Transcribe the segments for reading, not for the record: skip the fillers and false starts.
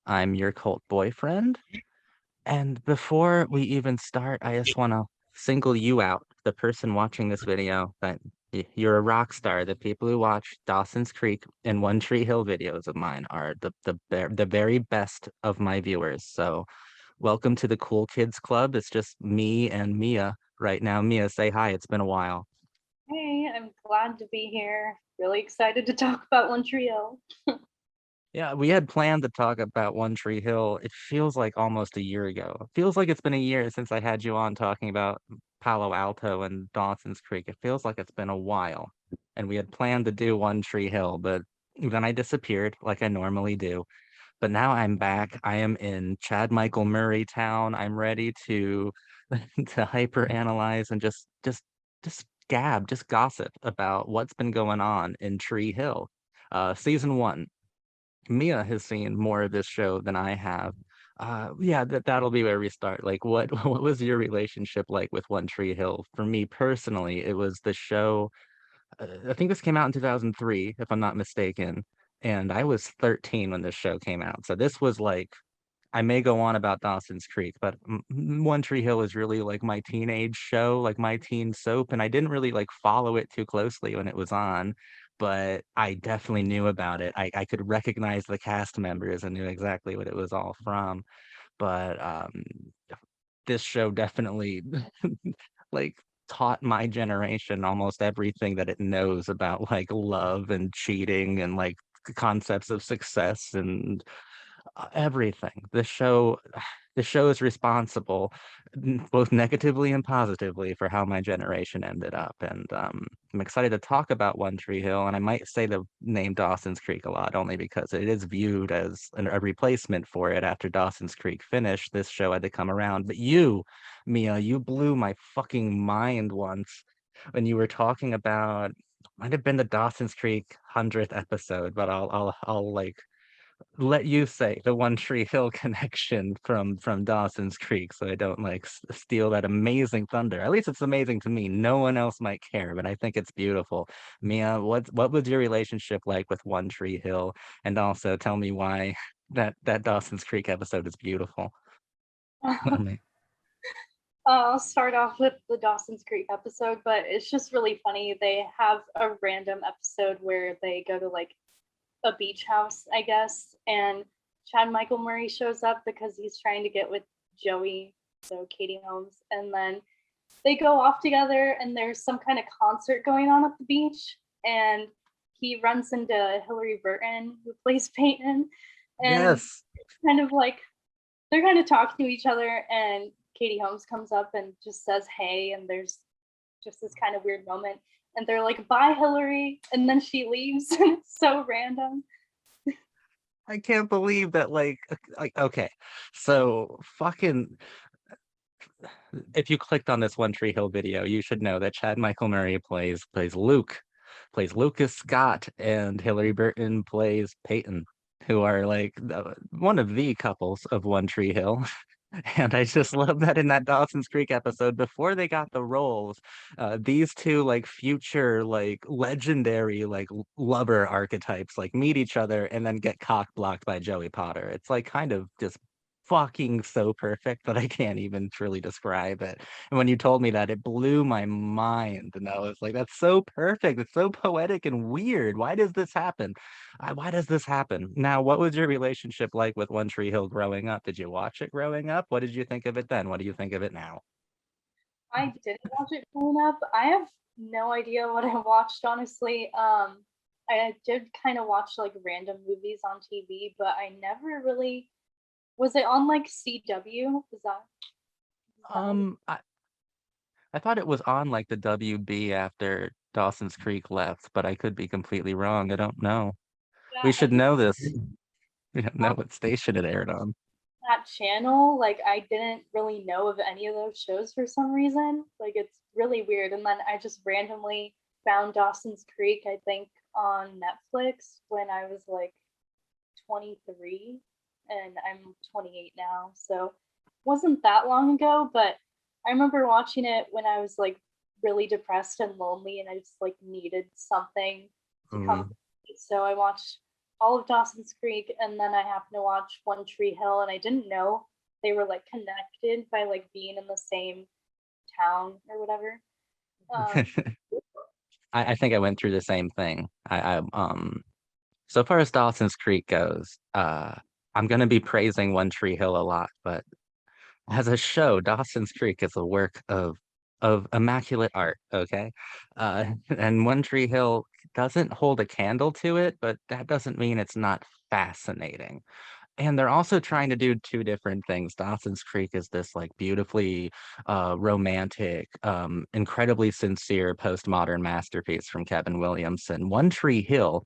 I'm your cult boyfriend. And before we even start, I just want to single you out, the person watching this video, that you're a rock star. The people who watch Dawson's Creek and One Tree Hill videos of mine are the very best of my viewers. So welcome to the Cool Kids Club. It's just me and Mia right now. Mia, say hi. It's been a while. Hey, I'm glad to be here. Really excited to talk about One Trio. Yeah, we had planned to talk about One Tree Hill. It feels like almost a year ago. It feels like it's been a year since I had you on talking about Palo Alto and Dawson's Creek. It feels like it's been a while. And we had planned to do One Tree Hill, but then I disappeared like I normally do. But now I'm back. I am in Chad Michael Murray town. I'm ready to to hyper analyze and just gab, just gossip about what's been going on in Tree Hill. Season one. Mia has seen more of this show than I have. Yeah, that'll be where we start. Like, what what was your relationship like with One Tree Hill? For me personally, it was the show. I think this came out in 2003, if I'm not mistaken, and I was 13 when this show came out. So this was like, I may go on about Dawson's Creek, but One Tree Hill is really like my teenage show, like my teen soap, and I didn't really like follow it too closely when it was on, but I definitely knew about it. I could recognize the cast members and knew exactly what it was all from. But this show definitely like taught my generation almost everything that it knows about like love and cheating and like concepts of success and everything. The show is responsible both negatively and positively for how my generation ended up. And I'm excited to talk about One Tree Hill. And I might say the name Dawson's Creek a lot, only because it is viewed as a replacement for it after Dawson's Creek finished. This show had to come around. But you, Mia, you blew my fucking mind once when you were talking about, might have been the Dawson's Creek 100th episode, but I'll like let you say the One Tree Hill connection from Dawson's Creek, so I don't like steal that amazing thunder. At least it's amazing to me. No one else might care, but I think it's beautiful. Mia, what was your relationship like with One Tree Hill? And also tell me why that Dawson's Creek episode is beautiful. I mean, I'll start off with the Dawson's Creek episode, but it's just really funny. They have a random episode where they go to like a beach house, I guess, and Chad Michael Murray shows up because he's trying to get with Joey, so Katie Holmes, and then they go off together and there's some kind of concert going on at the beach, and he runs into Hillary Burton, who plays Peyton, and yes. it's kind of like they're kind of talking to each other, and Katie Holmes comes up and just says hey, and there's just this kind of weird moment, and they're like bye Hillary, and then she leaves. It's so random. I can't believe that like okay. So fucking if you clicked on this One Tree Hill video, you should know that Chad Michael Murray plays Luke, plays Lucas Scott, and Hilary Burton plays Peyton, who are like one of the couples of One Tree Hill. And I just love that in that Dawson's Creek episode, before they got the roles, these two like future like legendary like lover archetypes like meet each other and then get cock blocked by Joey Potter. It's like kind of just fucking so perfect that I can't even truly describe it. And when you told me that, it blew my mind. And I was like, that's so perfect. It's so poetic and weird. Why does this happen? Why does this happen? Now, what was your relationship like with One Tree Hill growing up? Did you watch it growing up? What did you think of it then? What do you think of it now? I didn't watch it growing up. I have no idea what I watched, honestly. I did kind of watch like random movies on TV, but I never really was it on like CW? Is that what it Um, I, I thought it was on like the WB after Dawson's Creek left, but I could be completely wrong. I don't know. yeah, We I should think know this. We don't know on what station it aired on. that channel, like I didn't really know of any of those shows for some reason. Like it's really weird. And then I just randomly found Dawson's Creek, I think, on Netflix when I was like 23, and I'm 28 now. So it wasn't that long ago, but I remember watching it when I was like really depressed and lonely and I just like needed something to come. Mm. So I watched all of Dawson's Creek, and then I happened to watch One Tree Hill, and I didn't know they were like connected by like being in the same town or whatever. Um, I think I went through the same thing. So far as Dawson's Creek goes, I'm gonna be praising One Tree Hill a lot, but as a show, Dawson's Creek is a work of immaculate art, okay? And One Tree Hill doesn't hold a candle to it, but that doesn't mean it's not fascinating. And they're also trying to do two different things. Dawson's Creek is this like beautifully romantic, incredibly sincere postmodern masterpiece from Kevin Williamson. One Tree Hill,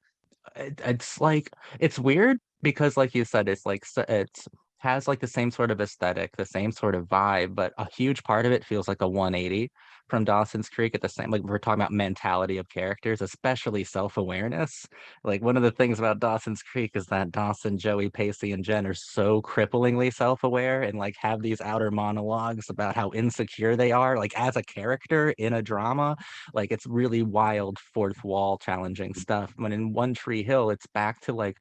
it's like it's weird because like you said, it's like it's has like the same sort of aesthetic, the same sort of vibe, but a huge part of it feels like a 180 from Dawson's Creek at the same like we're talking about mentality of characters, especially self-awareness. Like one of the things about Dawson's Creek is that Dawson, Joey, Pacey, and Jen are so cripplingly self-aware and like have these outer monologues about how insecure they are, like as a character in a drama. Like it's really wild, fourth wall challenging stuff. When in One Tree Hill, it's back to like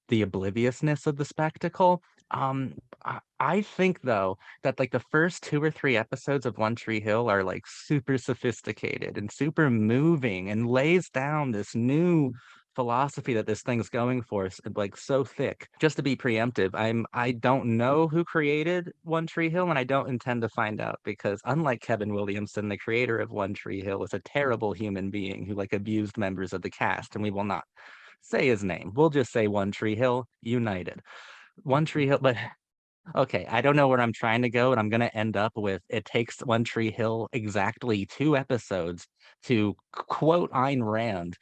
the obliviousness of the spectacle. I think though that like the first two or three episodes of One Tree Hill are like super sophisticated and super moving and lays down this new philosophy that this thing's going for like so thick. Just to be preemptive, I don't know who created One Tree Hill, and I don't intend to find out because unlike Kevin Williamson, the creator of One Tree Hill is a terrible human being who like abused members of the cast, and we will not say his name. We'll just say One Tree Hill United. One Tree Hill, but okay, I don't know where I'm trying to go, and I'm gonna end up with it takes One Tree Hill exactly 2 episodes to quote Ayn Rand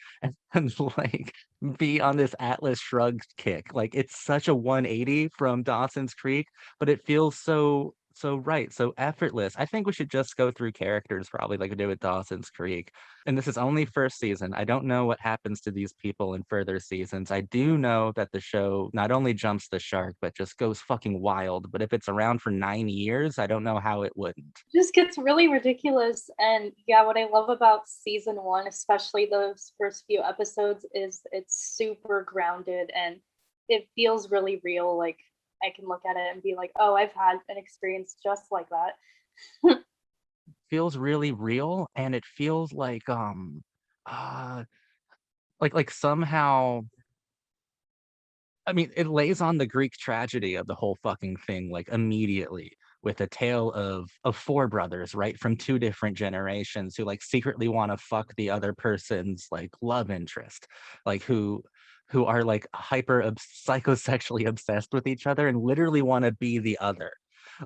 and like be on this Atlas Shrugged kick. Like it's such a 180 from Dawson's Creek, but it feels so right, so effortless. I think we should just go through characters probably like we did with Dawson's Creek. And this is only first season. I don't know what happens to these people in further seasons. I do know that the show not only jumps the shark, but just goes fucking wild. But if it's around for 9 years, I don't know how it wouldn't. just gets really ridiculous. And yeah, what I love about season one, especially those first few episodes, is it's super grounded and it feels really real. Like I can look at it and be like, oh, I've had an experience just like that. Feels really real, and it feels uh like somehow I mean, it lays on the Greek tragedy of the whole fucking thing, like, immediately with a tale of 4 brothers, right, from 2 different generations who, like, secretly wanna fuck the other person's, like, love interest, like, who are, like, psychosexually obsessed with each other and literally wanna be the other.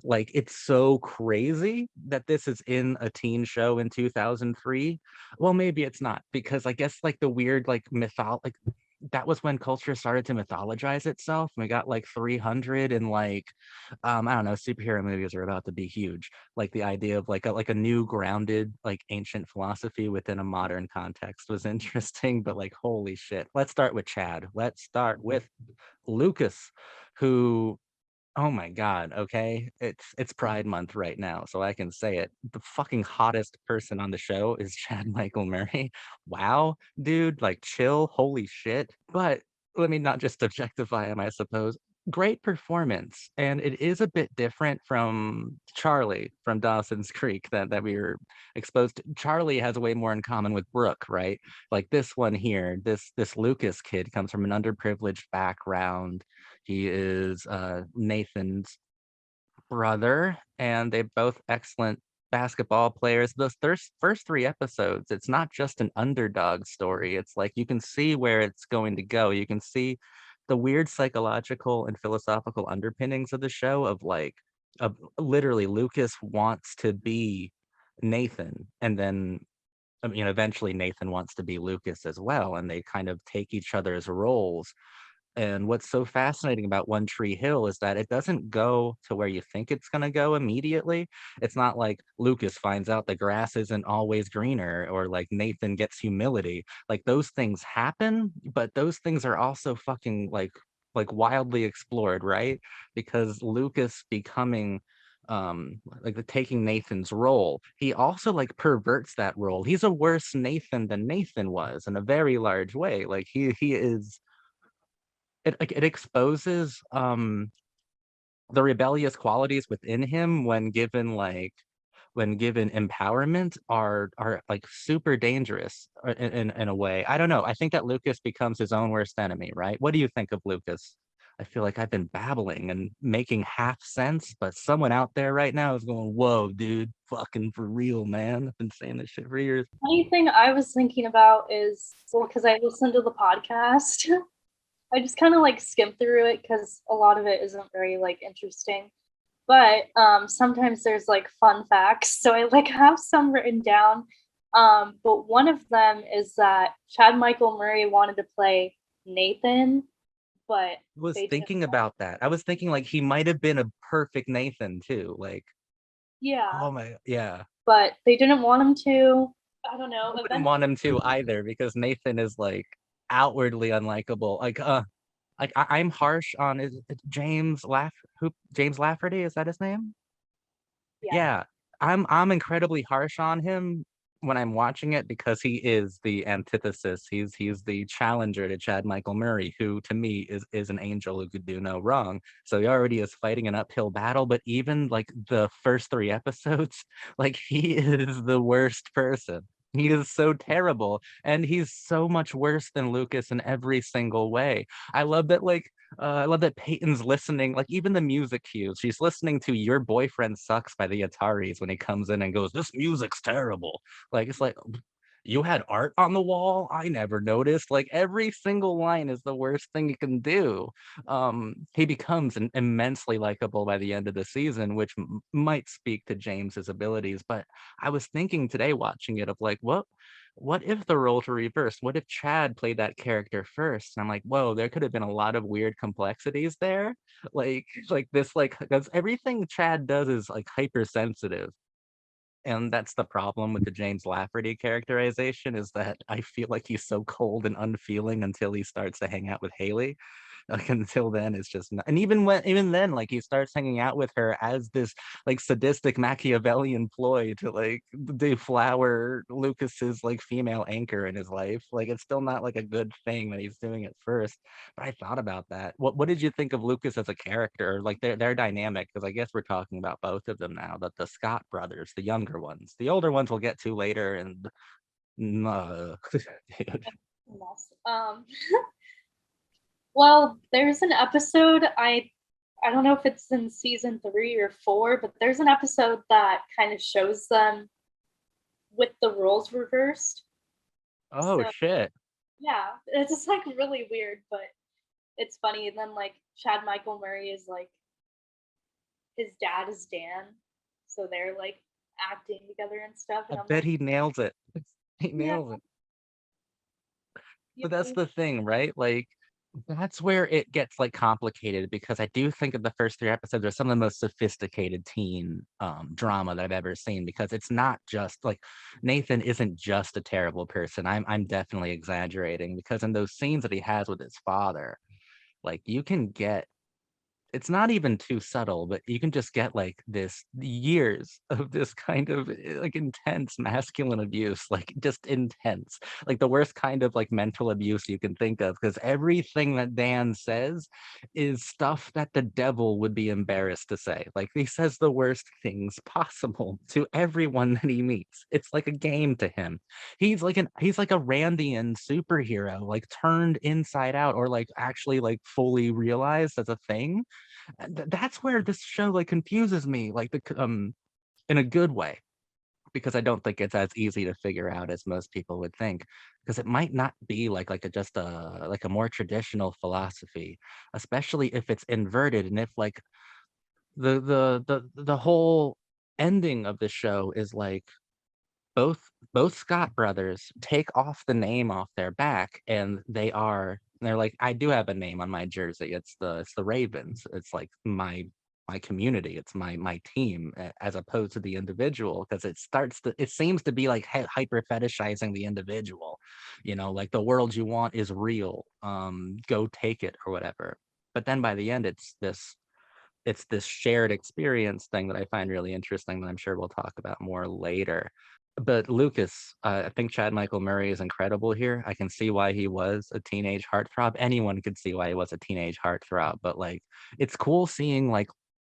Like, it's so crazy that this is in a teen show in 2003. Well, maybe it's not, because I guess, like, the weird, like, like that was when culture started to mythologize itself. We got like 300 and like I don't know, superhero movies are about to be huge. Like the idea of like a new grounded like ancient philosophy within a modern context was interesting, but like holy shit. Let's start with Chad. Let's start with Lucas, who oh my God, okay? It's Pride Month right now, so I can say it. The fucking hottest person on the show is Chad Michael Murray. Wow, dude, like chill, holy shit. But let me not just objectify him, I suppose. Great performance, and it is a bit different from Charlie from Dawson's Creek that we were exposed to. Charlie has way more in common with Brooke, right? Like this one here, this Lucas kid comes from an underprivileged background. He is Nathan's brother, and they're both excellent basketball players. Those first 3 episodes, it's not just an underdog story. It's like you can see where it's going to go. You can see the weird psychological and philosophical underpinnings of the show of like literally Lucas wants to be Nathan, and then I mean eventually Nathan wants to be Lucas as well, and they kind of take each other's roles. And what's so fascinating about One Tree Hill is that it doesn't go to where you think it's going to go immediately. It's not like Lucas finds out the grass isn't always greener or like Nathan gets humility. Like those things happen, but those things are also fucking like wildly explored, right? Because Lucas becoming like the taking Nathan's role, he also like perverts that role. He's a worse Nathan than Nathan was in a very large way. Like he is it exposes the rebellious qualities within him when given empowerment are like super dangerous in a way. I don't know. I think that Lucas becomes his own worst enemy, right? What do you think of Lucas? I feel like I've been babbling and making half sense, but someone out there right now is going, "Whoa, dude, fucking for real, man." I've been saying this shit for years. Funny thing I was thinking about is, well, because I listened to the podcast, I just kind of like skimmed through it because a lot of it isn't very like interesting. But sometimes there's like fun facts, so I like have some written down. But one of them is that Chad Michael Murray wanted to play Nathan, but Was they didn't. thinking about that. I was thinking like he might have been a perfect Nathan too. Like, Yeah, oh my, yeah. but they didn't want him to. I don't I know. wouldn't want him to either because Nathan is like outwardly unlikable. Like I'm harsh on is it James Lafferty, is that his name? Yeah, Yeah. I'm incredibly harsh on him when I'm watching it because he is the antithesis. He's the challenger to Chad Michael Murray, who to me is an angel who could do no wrong. So he already is fighting an uphill battle, but even like the first three episodes, like he is the worst person. He is so terrible, and he's so much worse than Lucas in every single way. I love that, like, I love that Peyton's listening, like even the music cues. She's listening to "Your Boyfriend Sucks" by the Ataris when he comes in and goes, "This music's terrible." Like it's like you had art on the wall. I never noticed. Like every single line is the worst thing you can do. He becomes immensely likable by the end of the season, which might speak to James's abilities. But I was thinking today watching it of like, what if the roles were reversed? What if Chad played that character first? And I'm like, whoa, there could have been a lot of weird complexities there. Like this, like, because everything Chad does is like hypersensitive. And that's the problem with the James Lafferty characterization is that I feel like he's so cold and unfeeling until he starts to hang out with Haley. Like until then, it's just not, and even then, like he starts hanging out with her as this like sadistic Machiavellian ploy to like deflower Lucas's like female anchor in his life. Like it's still not like a good thing that he's doing at first. But I thought about that. What did you think of Lucas as a character, like their dynamic? Because I guess we're talking about both of them now. That the Scott brothers, the younger ones, the older ones we'll get to later, and dude. yes. Well, there's an episode I don't know if it's in season 3 or 4, but there's an episode that kind of shows them with the roles reversed. Oh So shit. yeah, it's just like really weird, but it's funny. And then like Chad Michael Murray is like his dad is Dan, so they're like acting together and stuff. I And I'm bet like, he nails it. He yeah, nails it. yeah, But that's the thing, right? Like that's where it gets like complicated because I do think that the first three episodes are some of the most sophisticated teen drama that I've ever seen because it's not just like Nathan isn't just a terrible person. I'm definitely exaggerating because in those scenes that he has with his father, like you can get it's not even too subtle, but you can just get like this years of this kind of like intense masculine abuse, like just intense, like the worst kind of like mental abuse you can think of. Because everything that Dan says is stuff that the devil would be embarrassed to say. Like he says the worst things possible to everyone that he meets. It's like a game to him. He's like a Randian superhero, like turned inside out or like actually like fully realized as a thing that's where this show like confuses me like in a good way because I don't think it's as easy to figure out as most people would think because it might not be like a just a like a more traditional philosophy, especially if it's inverted and if like the whole ending of the show is like both both Scott brothers take off the name off their back and they're like, I do have a name on my jersey. It's the Ravens. It's like my community. It's my team as opposed to the individual because it seems to be like hyper fetishizing the individual, like the world you want is real. Go take it or whatever. But then by the end, it's this shared experience thing that I find really interesting that I'm sure we'll talk about more later. But Lucas, I think Chad Michael Murray is incredible here. I can see why he was a teenage heartthrob. Anyone could see why he was a teenage heartthrob, but like it's cool seeing like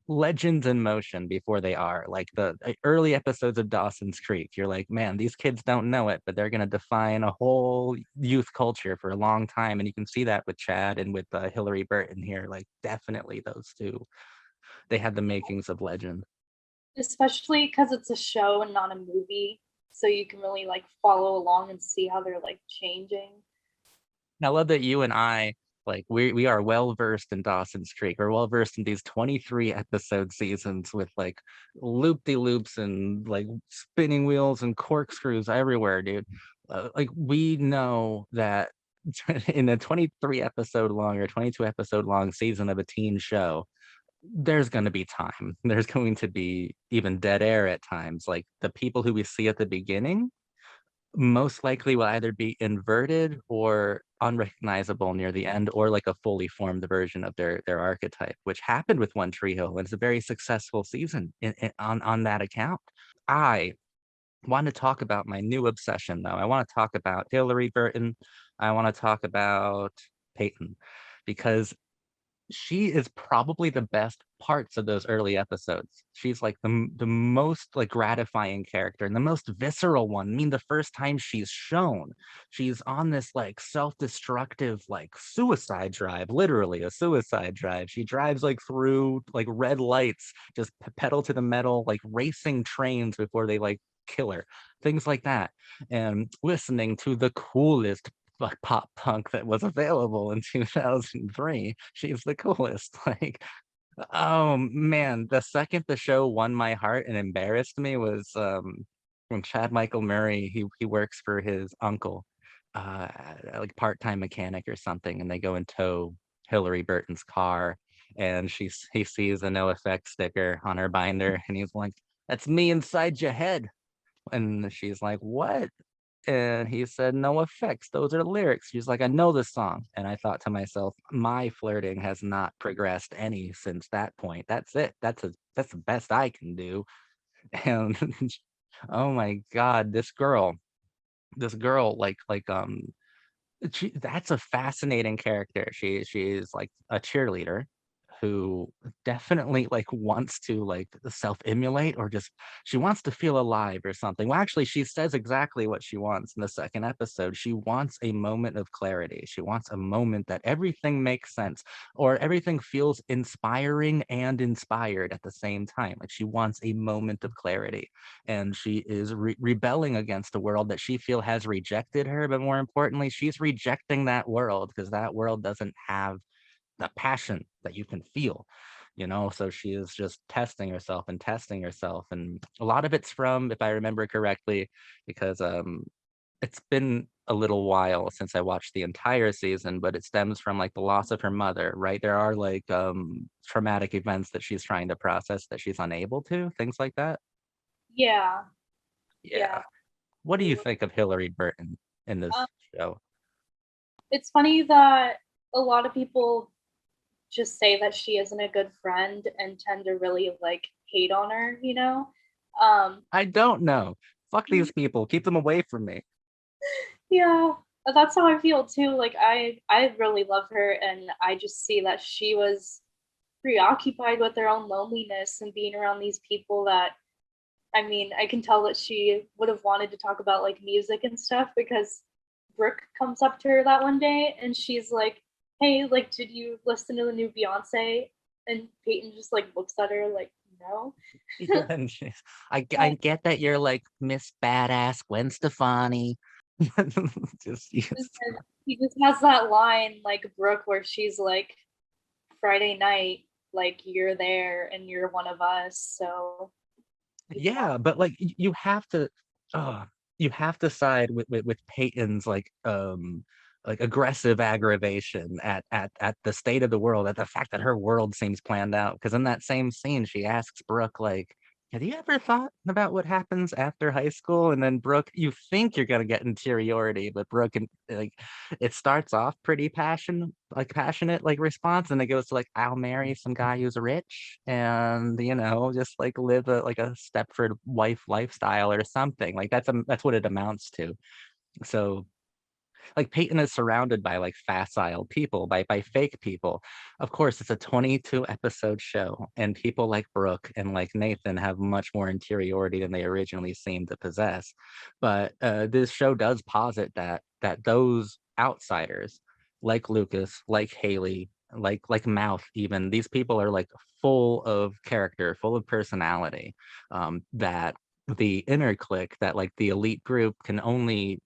legends in motion before they are. Like the early episodes of Dawson's Creek. You're like, man, these kids don't know it, but they're gonna define a whole youth culture for a long time. And you can see that with Chad and with Hillary Burton here. Like definitely those two. They had the makings of legend. Especially because it's a show and not a movie, so you can really like follow along and see how they're like changing. I love that you and I like we are well versed in Dawson's Creek. We're well versed in these 23 episode seasons with like loop de loops and like spinning wheels and corkscrews everywhere, dude. Like we know that in a 23 episode long or 22 episode long season of a teen show, there's going to be time. There's going to be even dead air at times. Like the people who we see at the beginning most likely will either be inverted or unrecognizable near the end, or like a fully formed version of their archetype, which happened with One Tree Hill, and it's a very successful season on that account. I want to talk about my new obsession, though. I want to talk about Hillary Burton. I want to talk about Peyton, because she is probably the best parts of those early episodes. She's like the most like gratifying character and the most visceral one. I mean, the first time she's shown, she's on this like self-destructive like suicide drive, literally a suicide drive. She drives like through like red lights, just pedal to the metal, like racing trains before they like kill her, things like that, and listening to the coolest like pop punk that was available in 2003. She's the coolest. Like, oh man, the second the show won my heart and embarrassed me was when Chad Michael Murray, he works for his uncle, uh like part-time mechanic or something, and they go and tow Hillary Burton's car, and he sees a no effect sticker on her binder, and he's like, "That's me inside your head." And she's like, "What?" And he said, "No effects. Those are lyrics." She's like, "I know the song." And I thought to myself, my flirting has not progressed any since that point. That's it. That's the best I can do. And oh my God, this girl, that's a fascinating character. She's like a cheerleader who definitely like wants to like self-immolate, or just she wants to feel alive or something. Well, actually, she says exactly what she wants in the second episode. She wants a moment of clarity. She wants a moment that everything makes sense, or everything feels inspiring and inspired at the same time. Like she wants a moment of clarity, and she is rebelling against a world that she feel has rejected her, but more importantly, she's rejecting that world because that world doesn't have the passion that you can feel, so she is just testing herself and testing herself, and a lot of it's from, if I remember correctly, because it's been a little while since I watched the entire season, but it stems from like the loss of her mother, right? There are like traumatic events that she's trying to process that she's unable to, things like that. Yeah, Yeah. yeah. What do you think of Hillary Burton in this Um, show? it's funny that a lot of people just say that she isn't a good friend and tend to really like hate on her, you know? Um, I don't know. Fuck these people. Keep them away from me. yeah, that's how I feel too. Like I really love her, and I just see that she was preoccupied with her own loneliness and being around these people that, I mean, I can tell that she would have wanted to talk about like music and stuff, because Brooke comes up to her that one day and she's like, "Hey, like, did you listen to the new Beyonce?" And Peyton just like looks at her like, "No." Yeah, and I get that you're like Miss Badass Gwen Stefani. Just yes. And he just has that line like Brooke where she's like, "Friday night, like you're there and you're one of us." So Yeah, but like you have to, uh you have to side with Peyton's like aggressive aggravation at the state of the world, at the fact that her world seems planned out. Because in that same scene, she asks Brooke like, Have you ever thought about what happens after high school? And then Brooke, you think you're gonna get interiority, but Brooke and like it starts off pretty passionate like response, and it goes to like, I'll marry some guy who's rich and just like live a Stepford wife lifestyle or something. Like that's what it amounts to. So like Peyton is surrounded by like facile people, by fake people. Of course, it's a 22 episode show, and people like Brooke and like Nathan have much more interiority than they originally seemed to possess. But this show does posit that those outsiders, like Lucas, like Haley, like Mouth, even these people are like full of character, full of personality. That the inner clique, that like the elite group can only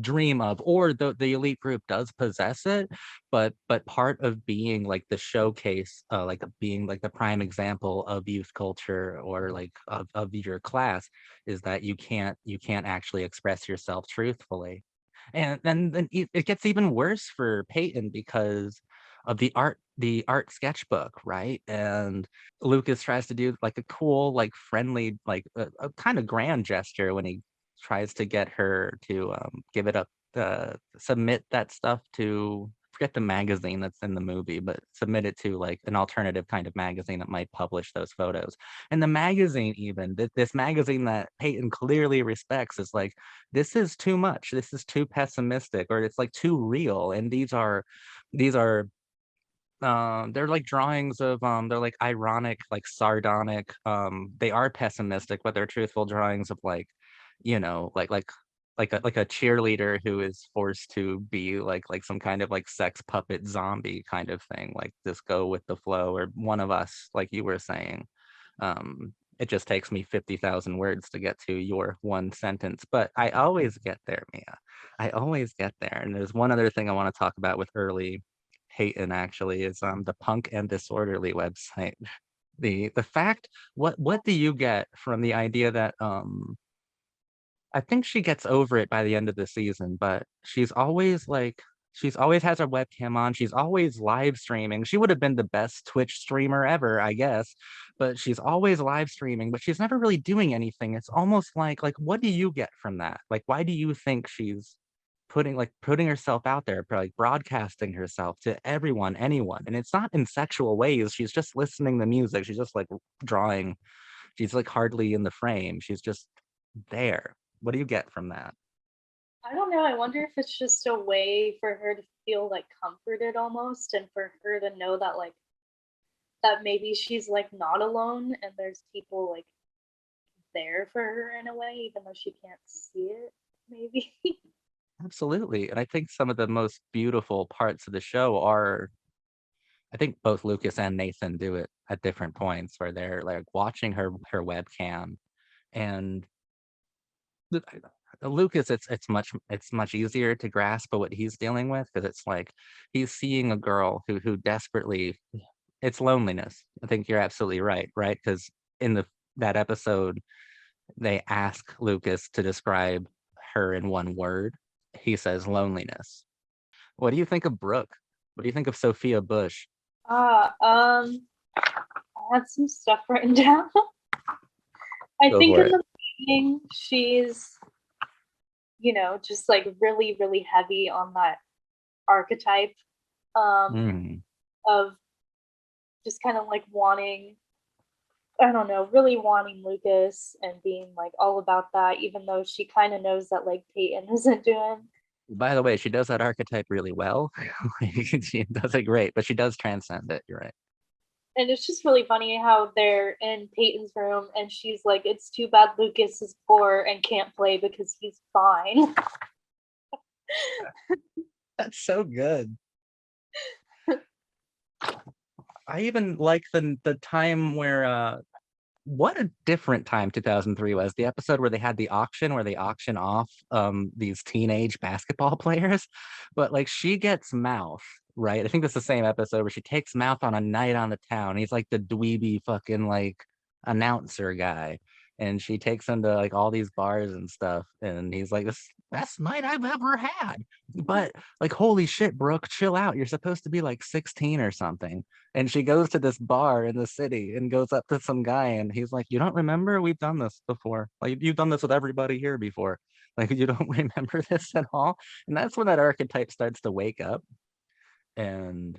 dream of, or the elite group does possess it, but part of being like the showcase, like being like the prime example of youth culture, or like of your class, is that you can't actually express yourself truthfully. And then it gets even worse for Peyton because of the art sketchbook, right? And Lucas tries to do like a cool, like friendly, like a kind of grand gesture when he tries to get her to give it up, submit that stuff to, forget the magazine that's in the movie, but submit it to like an alternative kind of magazine that might publish those photos. And the magazine, even this magazine that Peyton clearly respects, is like, this is too much. This is too pessimistic, or it's like too real. And these are they're like drawings of they're like ironic, like sardonic, they are pessimistic, but they're truthful drawings of like, like a cheerleader who is forced to be like some kind of like sex puppet zombie kind of thing, like just go with the flow, or one of us, like you were saying. It just takes me 50,000 words to get to your one sentence, but I always get there, Mia. I always get there. And there's one other thing I want to talk about with early Peyton, actually, is the Punk and Disorderly website. The fact, what do you get from the idea that I think she gets over it by the end of the season, but she's always has her webcam on. She's always live streaming. She would have been the best Twitch streamer ever, I guess, but she's always live streaming, but she's never really doing anything. It's almost like what do you get from that? Like, why do you think she's putting herself out there, like broadcasting herself to everyone, anyone? And it's not in sexual ways. She's just listening to music. She's just like drawing. She's like hardly in the frame. She's just there. What do you get from that? I don't know. I wonder if it's just a way for her to feel like comforted almost, and for her to know that like that maybe she's like not alone and there's people like there for her in a way, even though she can't see it, maybe. Absolutely. And I think some of the most beautiful parts of the show are, I think both Lucas and Nathan do it at different points, where they're like watching her webcam. And the- Lucas, it's much easier to grasp what he's dealing with, because it's like he's seeing a girl who desperately, it's loneliness. I think you're absolutely right? Because in that episode, they ask Lucas to describe her in one word. He says loneliness. What do you think of Brooke? What do you think of Sophia Bush? Ah, I had some stuff written down. I Go think for in it. the beginning she's, just like really, really heavy on that archetype um Mm. of just kind of like wanting, I don't know, really wanting Lucas and being like all about that, even though she kind of knows that like Peyton isn't doing. By the way, she does that archetype really well. She does it great, but she does transcend it. You're right. And it's just really funny how they're in Peyton's room and she's like, it's too bad Lucas is poor and can't play because he's fine. That's so good. I even like the time where what a different time 2003 was. The episode where they had the auction, where they auction off these teenage basketball players, but like she gets Mouth, right? I think that's the same episode where she takes Mouth on a night on the town. He's like the dweeby fucking like announcer guy. And she takes him to like all these bars and stuff. And he's like, this best night I've ever had. But like, holy shit, Brooke, chill out. You're supposed to be like 16 or something. And she goes to this bar in the city and goes up to some guy and he's like, you don't remember? We've done this before. Like, you've done this with everybody here before. Like, you don't remember this at all. And that's when that archetype starts to wake up and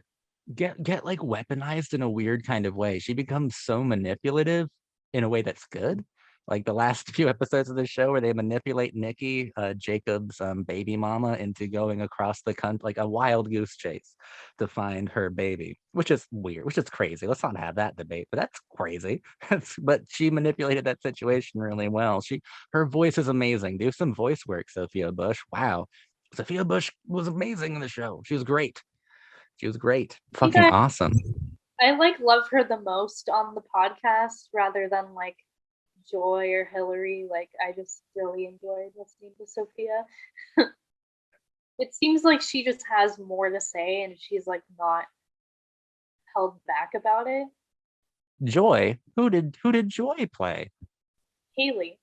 get like weaponized in a weird kind of way. She becomes so manipulative in a way that's good. Like the last few episodes of the show where they manipulate Nikki, Jacob's baby mama, into going across the country like a wild goose chase to find her baby, which is weird, which is crazy. Let's not have that debate, but that's crazy. But she manipulated that situation really well. Her voice is amazing. Do some voice work, Sophia Bush. Wow. Sophia Bush was amazing in the show. She was great. She was great. Fucking awesome. I like love her the most on the podcast rather than like Joy or Hillary. Like I just really enjoyed listening to Sophia. It seems like she just has more to say and she's like not held back about it. Joy. Who did Joy play? Haley.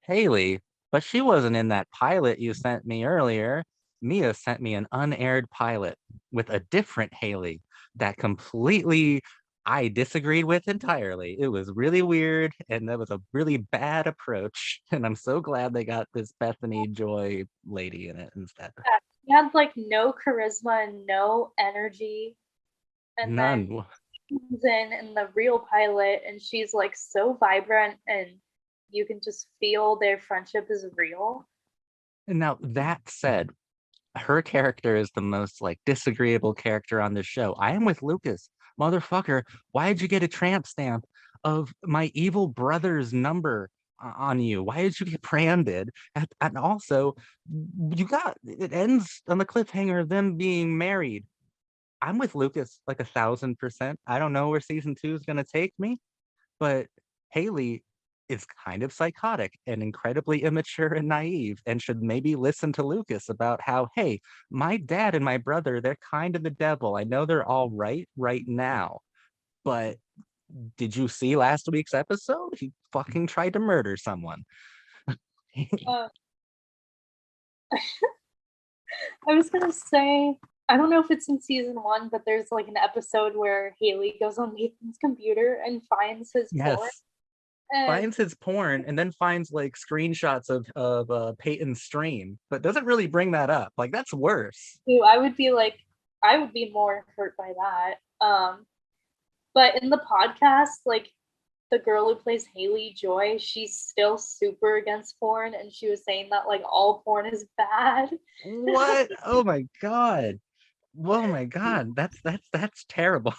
Haley. But she wasn't in that pilot you sent me earlier. Mia sent me an unaired pilot with a different Haley that completely I disagreed with entirely. It was really weird and that was a really bad approach. And I'm so glad they got this Bethany Joy lady in it instead. Yeah, she had like no charisma and no energy. And then None. comes in the real pilot and she's like so vibrant and you can just feel their friendship is real. And now that said, her character is the most like disagreeable character on this show. I am with Lucas. Motherfucker, why did you get a tramp stamp of my evil brother's number on you? Why did you get branded? And also, it ends on the cliffhanger of them being married. I'm with Lucas like 1,000%. I don't know where season 2 is gonna take me, but Haley is kind of psychotic and incredibly immature and naive and should maybe listen to Lucas about how, hey, my dad and my brother, they're kind of the devil. I know they're all right now, but did you see last week's episode? He fucking tried to murder someone. Uh, I was gonna say, I don't know if it's in season 1, but there's like an episode where Haley goes on Nathan's computer and finds his porn. Yes. And Finds his porn and then finds like screenshots of Peyton's stream, but doesn't really bring that up. Like that's worse. I would be like, I would be more hurt by that. But in the podcast, like the girl who plays Haley Joy, she's still super against porn, and she was saying that like all porn is bad. What? Oh my god. Oh my god, that's terrible.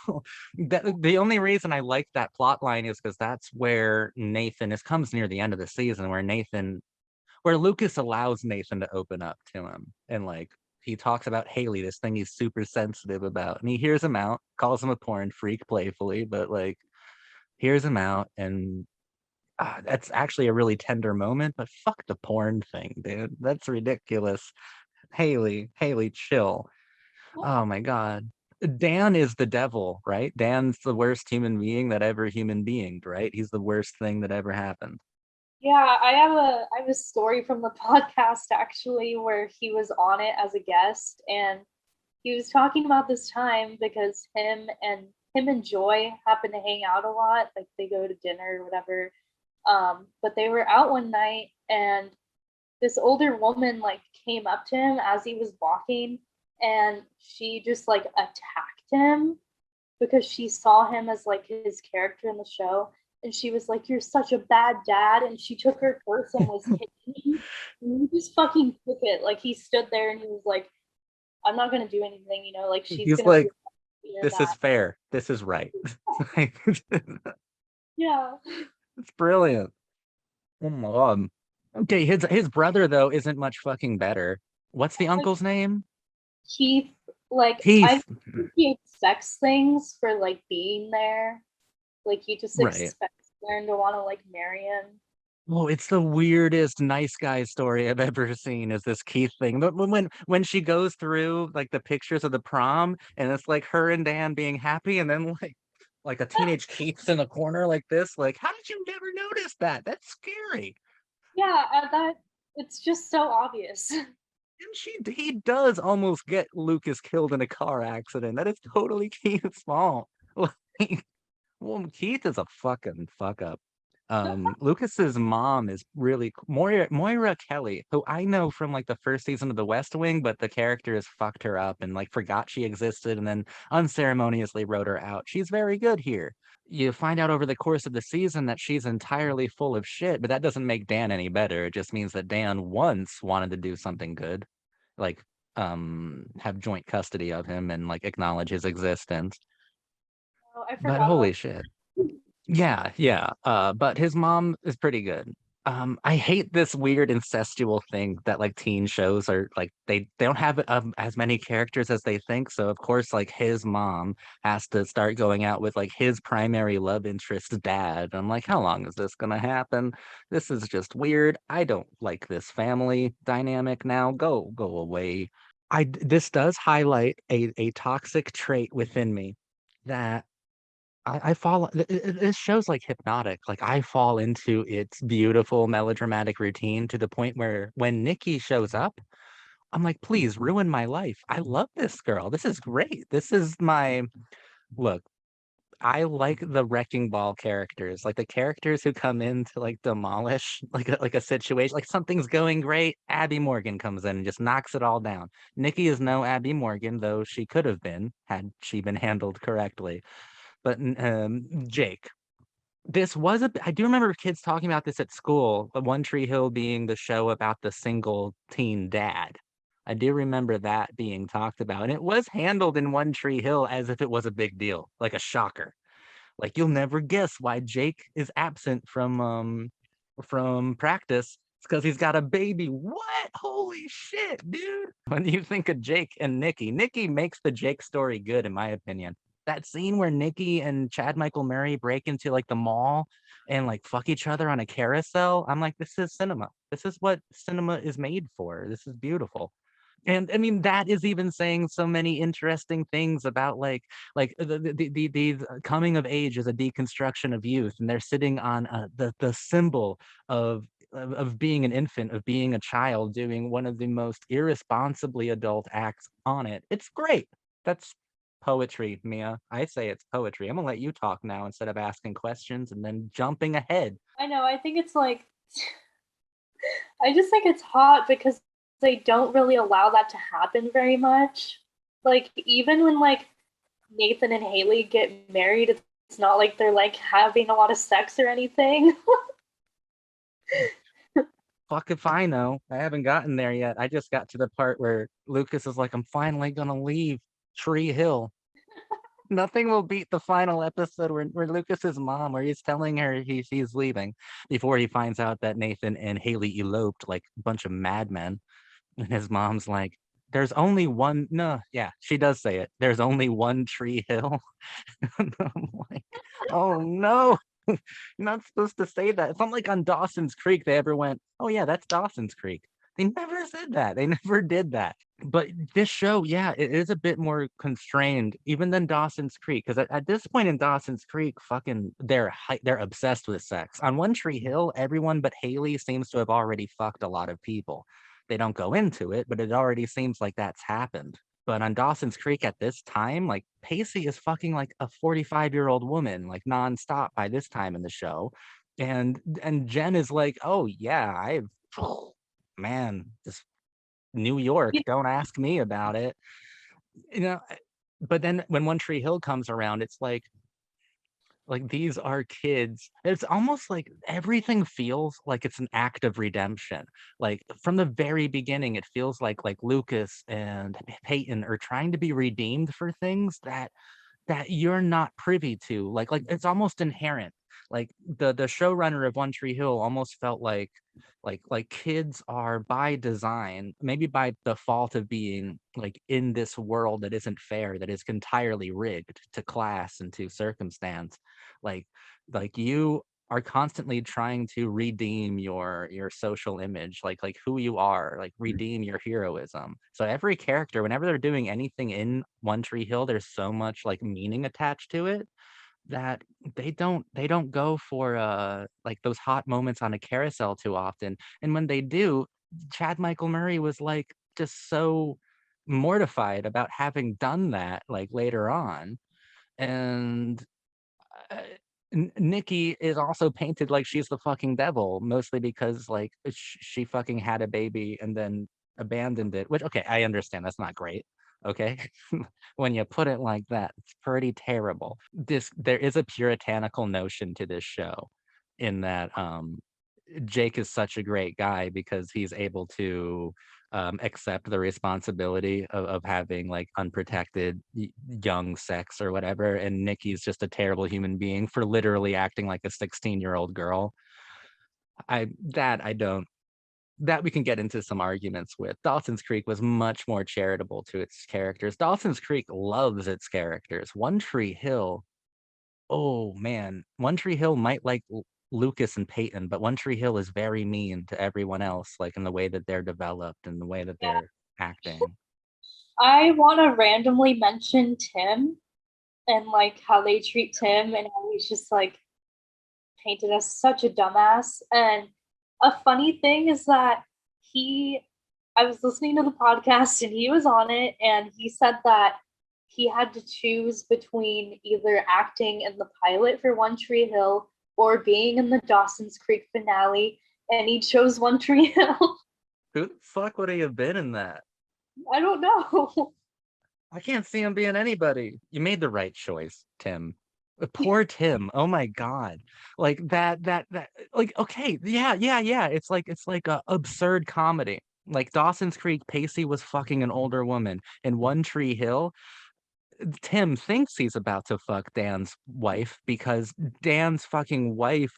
The only reason I like that plot line is because that's where Nathan is comes near the end of the season where Lucas allows Nathan to open up to him and like he talks about Haley, this thing he's super sensitive about, and he hears him out, calls him a porn freak playfully, but like hears him out, and that's actually a really tender moment. But fuck the porn thing, dude. That's ridiculous. Haley, chill. Oh my God. Dan is the devil, right? Dan's the worst human being that ever human beinged, right? He's the worst thing that ever happened. Yeah, I have a story from the podcast actually where he was on it as a guest and he was talking about this time because him and Joy happen to hang out a lot, like they go to dinner or whatever. But they were out one night and this older woman like came up to him as he was walking and she just like attacked him because she saw him as like his character in the show and she was like, "You're such a bad dad," and she took her purse and was hitting him. And he just fucking took it. Like he stood there and he was like, "I'm not gonna do anything, like she's He's gonna like, be this is that." fair. This is right. Yeah. It's brilliant. Oh my God. Okay, his brother though isn't much fucking better. What's the Like uncle's name? Keith, like I Keith. think he expects things for like being there. Like he just Right. expects Lauren to want to like marry him. Oh, it's the weirdest nice guy story I've ever seen is this Keith thing. But when she goes through like the pictures of the prom and it's like her and Dan being happy and then like a teenage Keith's in a corner like this, like how did you never notice that? That's scary. Yeah, that It's just so obvious. And he does almost get Lucas killed in a car accident. That is totally Keith's fault. Like, well, Keith is a fucking fuck up. Lucas's mom is really Moira Kelly, who I know from like the first season of The West Wing, but the character has fucked her up and like forgot she existed and then unceremoniously wrote her out. She's very good here. You find out over the course of the season that she's entirely full of shit, but that doesn't make Dan any better. It just means that Dan once wanted to do something good, like have joint custody of him and like acknowledge his existence. Oh, I But forgot about. holy shit. Yeah, yeah. But his mom is pretty good. I hate this weird incestual thing that like teen shows are like they don't have as many characters as they think. So of course, like his mom has to start going out with like his primary love interest's dad. I'm like, how long is this gonna happen? This is just weird. I don't like this family dynamic now. Go away. This does highlight a toxic trait within me that I fall this show's, like, hypnotic, like, I fall into its beautiful melodramatic routine to the point where when Nikki shows up, I'm like, "Please ruin my life. I love this girl. This is great. This is my" look, I like the wrecking ball characters, like, the characters who come in to, like, demolish, like a situation like, something's going great, Abby Morgan comes in and just knocks it all down. Nikki is no Abby Morgan, though she could have been, had she been handled correctly. But, Jake, this was I do remember kids talking about this at school, the One Tree Hill being the show about the single teen dad. I do remember that being talked about, and it was handled in One Tree Hill as if it was a big deal, like a shocker. Like, you'll never guess why Jake is absent from practice. It's because 'cause he's got a baby. What? Holy shit, dude. When you think of Jake and Nikki, Nikki makes the Jake story good, in my opinion. That scene where Nikki and Chad Michael Murray break into, like, the mall and, like, fuck each other on a carousel, I'm like, "This is cinema. This is what cinema is made for. This is beautiful." And I mean, that is even saying so many interesting things about like the coming of age is a deconstruction of youth, and they're sitting on the symbol of of being an infant, of being a child, doing one of the most irresponsibly adult acts on it. It's great. That's poetry, Mia. I say it's poetry. I'm gonna let you talk now instead of asking questions and then jumping ahead. I know. I think it's like I just think it's hot because they don't really allow that to happen very much. Like even when like Nathan and Haley get married, it's not like they're like having a lot of sex or anything. Fuck if I know. I haven't gotten there yet. I just got to the part where Lucas is like, I'm finally gonna leave Tree Hill. Nothing will beat the final episode where Lucas's mom, where he's telling her he's leaving before he finds out that Nathan and Haley eloped like a bunch of madmen. And his mom's like, there's only one, no, yeah, she does say it. There's only one Tree Hill. And I'm like, oh no. You're not supposed to say that. It's not like on Dawson's Creek they ever went, oh yeah, that's Dawson's Creek. They never said that. They never did that. But this show, yeah, it is a bit more constrained even than Dawson's Creek. Because at this point in Dawson's Creek, fucking they're obsessed with sex. On One Tree Hill, everyone but Haley seems to have already fucked a lot of people. They don't go into it, but it already seems like that's happened. But on Dawson's Creek at this time, like Pacey is fucking like a 45-year-old woman, like nonstop by this time in the show. And Jen is like, oh yeah, I've man, just New York, don't ask me about it. You know, but then when One Tree Hill comes around, it's like these are kids. It's almost like everything feels like it's an act of redemption. Like from the very beginning, it feels like Lucas and Peyton are trying to be redeemed for things that you're not privy to. Like it's almost inherent. Like the showrunner of One Tree Hill almost felt like kids are by design, maybe by default of being like in this world that isn't fair, that is entirely rigged to class and to circumstance. Like like you are constantly trying to redeem your social image, like who you are, like redeem your heroism. So every character, whenever they're doing anything in One Tree Hill, there's so much like meaning attached to it that they don't go for like those hot moments on a carousel too often. And when they do, Chad Michael Murray was like just so mortified about having done that like later on. And uh, Nikki is also painted like she's the fucking devil, mostly because like she fucking had a baby and then abandoned it, which, okay, I understand that's not great. Okay. When you put it like that, it's pretty terrible. There is a puritanical notion to this show in that Jake is such a great guy because he's able to accept the responsibility of having like unprotected young sex or whatever. And Nikki's just a terrible human being for literally acting like a 16-year-old girl. I don't, that we can get into some arguments with. Dawson's Creek was much more charitable to its characters. Dawson's Creek loves its characters. One Tree Hill, oh man, One Tree Hill might like Lucas and Peyton, but One Tree Hill is very mean to everyone else, like in the way that they're developed and the way that Yeah. they're acting. I want to randomly mention Tim and like how they treat Tim and how he's just like painted as such a dumbass. And a funny thing is that he, I was listening to the podcast and he was on it, and he said that he had to choose between either acting in the pilot for One Tree Hill or being in the Dawson's Creek finale, and he chose One Tree Hill. Who the fuck would he have been in that? I don't know. I can't see him being anybody. You made the right choice, Tim. Poor Tim. Oh my God. Like that, like, okay, yeah. It's like a absurd comedy. Like Dawson's Creek, Pacey was fucking an older woman. In One Tree Hill, Tim thinks he's about to fuck Dan's wife because Dan's fucking wife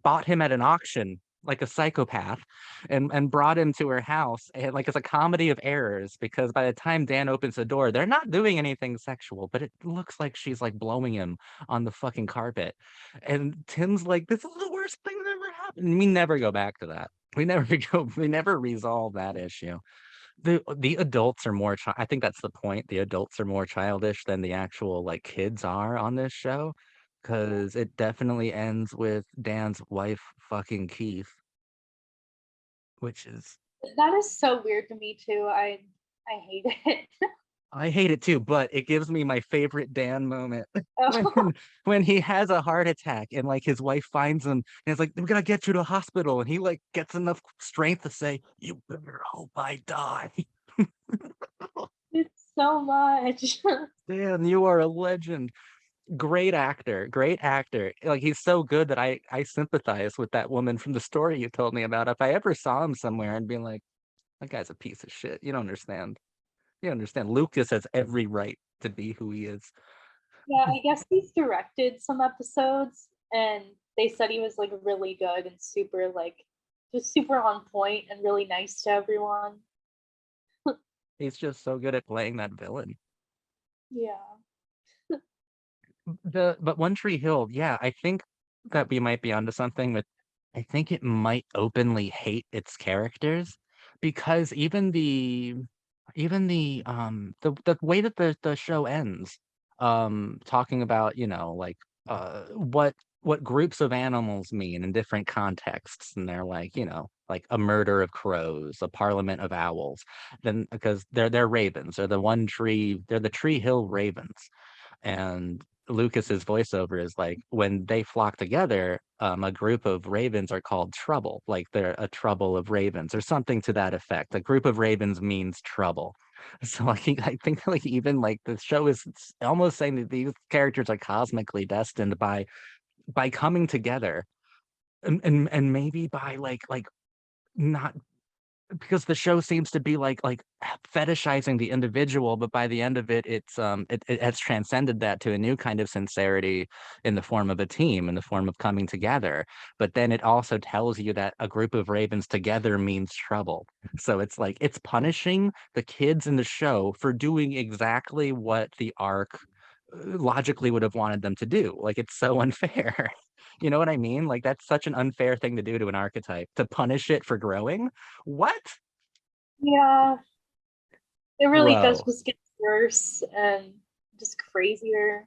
bought him at an auction like a psychopath and brought him to her house, and like it's a comedy of errors because by the time Dan opens the door, they're not doing anything sexual, but it looks like she's like blowing him on the fucking carpet. And Tim's like, this is the worst thing that ever happened. And we never go back to that. We never resolve that issue. The adults are more I think that's the point. The adults are more childish than the actual like kids are on this show, because it definitely ends with Dan's wife fucking Keith, which is, That is so weird to me too. I hate it. I hate it too, but it gives me my favorite Dan moment Oh, when when he has a heart attack and like his wife finds him and is like, "We're gonna get you to a hospital," and he like gets enough strength to say, "You better hope I die." it's so much. Dan, you are a legend. Great actor, great actor. Like he's so good that I sympathize with that woman from the story you told me about. If I ever saw him somewhere and being like, that guy's a piece of shit. You don't understand. You understand. Lucas has every right to be who he is. Yeah, I guess he's directed some episodes, and they said he was like really good and super like just super on point and really nice to everyone. He's just so good at playing that villain. Yeah. But One Tree Hill, yeah, I think that we might be onto something with, I think it might openly hate its characters because even the way that the show ends, talking about, like what groups of animals mean in different contexts, and they're like, like a murder of crows, a parliament of owls, then because they're ravens, they're the Tree Hill Ravens. And Lucas's voiceover is like, when they flock together, a group of ravens are called trouble, like they're a trouble of ravens or something to that effect. A group of ravens means trouble. So like I think like even like the show is almost saying that these characters are cosmically destined by coming together, and maybe by like not, because the show seems to be like fetishizing the individual, but by the end of it, it has transcended that to a new kind of sincerity in the form of a team, in the form of coming together. But then it also tells you that a group of ravens together means trouble. So it's like it's punishing the kids in the show for doing exactly what the arc logically would have wanted them to do. Like it's so unfair. You know what I mean? Like that's such an unfair thing to do to an archetype, to punish it for growing. What? Yeah. It really does Bro, just get worse and just crazier.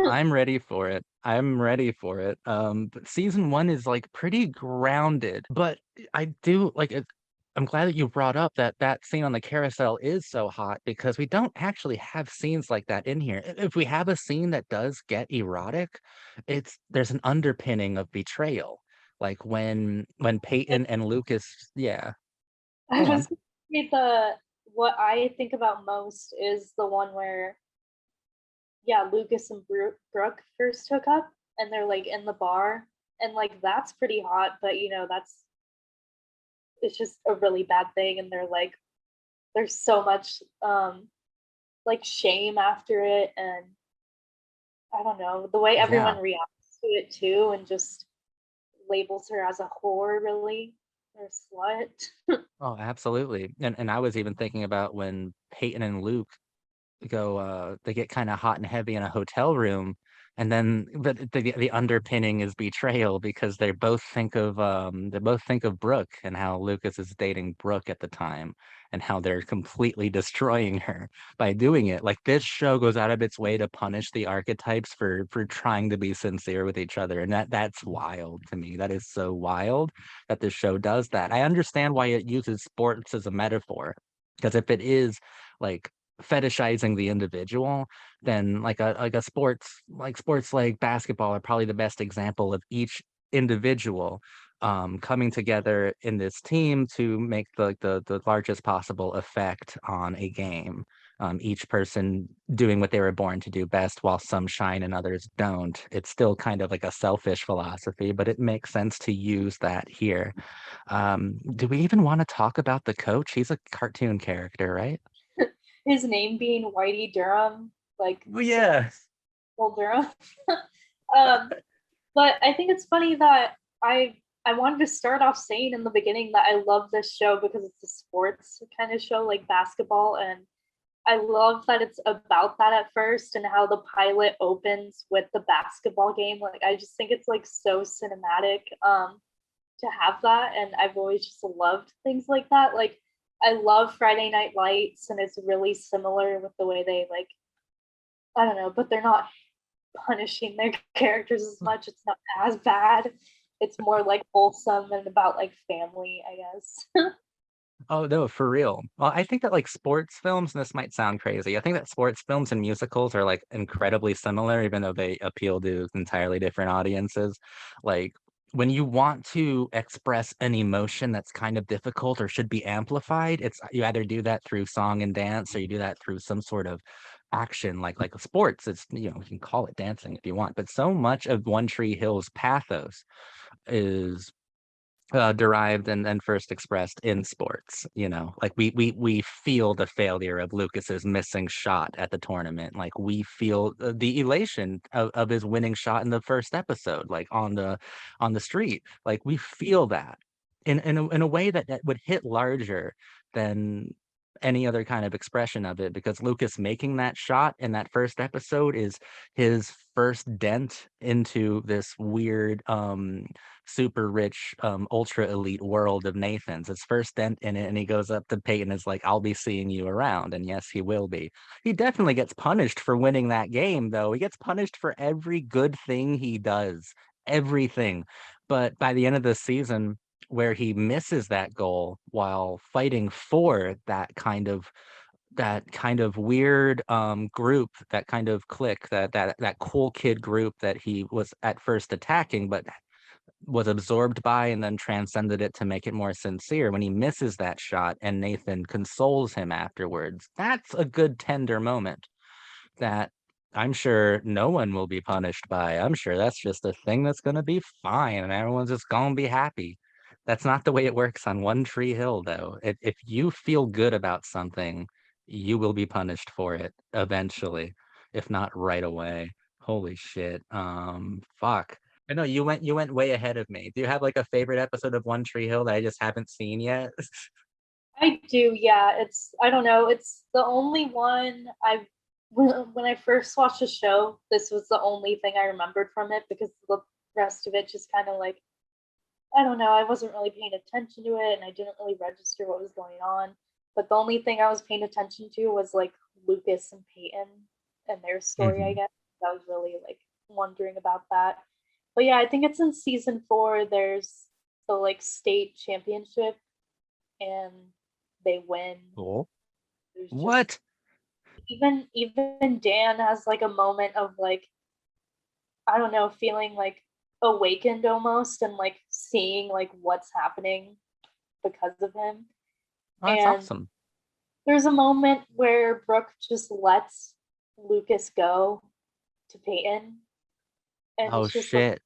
I'm ready for it. I'm ready for it. But season one is like pretty grounded, but I do like it. I'm glad that you brought up that that scene on the carousel is so hot because we don't actually have scenes like that in here. If we have a scene that does get erotic, it's there's an underpinning of betrayal. Like when Peyton and Lucas, yeah, I go on. was gonna say the what I think about most is the one where, yeah, Lucas and Brooke first hook up and they're like in the bar, and like that's pretty hot, but that's it's just a really bad thing, and they're like there's so much like shame after it, and I don't know, the way Yeah. everyone reacts to it too and just labels her as a whore really, or a slut. Oh, absolutely. And I was even thinking about when Peyton and Luke go, they get kinda hot and heavy in a hotel room, and then but the underpinning is betrayal because they both think of Brooke and how Lucas is dating Brooke at the time, and how they're completely destroying her by doing it. Like, this show goes out of its way to punish the archetypes for trying to be sincere with each other, and that's wild to me. That is so wild that this show does that. I understand why it uses sports as a metaphor, because if it is, like, fetishizing the individual, then sports like basketball are probably the best example of each individual coming together in this team to make the largest possible effect on a game. Each person doing what they were born to do best, while some shine and others don't. It's still kind of like a selfish philosophy, but it makes sense to use that here. Do we even want to talk about the coach? He's a cartoon character, right? His name being Whitey Durham, like Well, so yeah. Durham. um, but I think it's funny that I wanted to start off saying in the beginning that I love this show because it's a sports kind of show like basketball, and I love that it's about that at first and how the pilot opens with the basketball game. Like I just think it's like so cinematic to have that, and I've always just loved things like that. Like I love Friday Night Lights, and it's really similar with the way they like I don't know, but they're not punishing their characters as much. It's not as bad. It's more like wholesome and about like family, I guess. Oh, no, for real. Well, I think that, like, sports films, and this might sound crazy, I think that sports films and musicals are, like, incredibly similar, even though they appeal to entirely different audiences. Like, when you want to express an emotion that's kind of difficult or should be amplified, it's you either do that through song and dance, or you do that through some sort of action, like sports. It's, you can call it dancing if you want, but so much of One Tree Hill's pathos is derived and first expressed in sports, like we feel the failure of Lucas's missing shot at the tournament. Like we feel the elation of his winning shot in the first episode, like on the street. Like we feel that in a way that would hit larger than any other kind of expression of it, because Lucas making that shot in that first episode is his first dent into this weird super rich, ultra elite world of Nathan's. His first dent in it, and he goes up to Peyton and is like, "I'll be seeing you around." And yes, he will be. He definitely gets punished for winning that game, though. He gets punished for every good thing he does, everything. But by the end of the season, where he misses that goal while fighting for that kind of weird group, that kind of clique, that cool kid group that he was at first attacking, but was absorbed by and then transcended it to make it more sincere. When he misses that shot and Nathan consoles him afterwards, that's a good tender moment that I'm sure no one will be punished by. I'm sure that's just a thing that's going to be fine and everyone's just going to be happy. That's not the way it works on One Tree Hill, though. If you feel good about something, you will be punished for it eventually, if not right away. Holy shit. Fuck. I know you went way ahead of me. Do you have like a favorite episode of One Tree Hill that I just haven't seen yet? I do, yeah. It's I don't know. It's the only one I've when I first watched the show, this was the only thing I remembered from it because the rest of it just kind of like I don't know. I wasn't really paying attention to it, and I didn't really register what was going on. But the only thing I was paying attention to was like Lucas and Peyton and their story. I Mhm. guess I was really like wondering about that. But yeah, I think it's in season 4. There's the like state championship, and they win. Cool. There's just What? even Dan has like a moment of like, I don't know, feeling like awakened almost and like seeing like what's happening because of him. Oh, that's And awesome. there's a moment where Brooke just lets Lucas go to Peyton. And Oh it's just like, shit.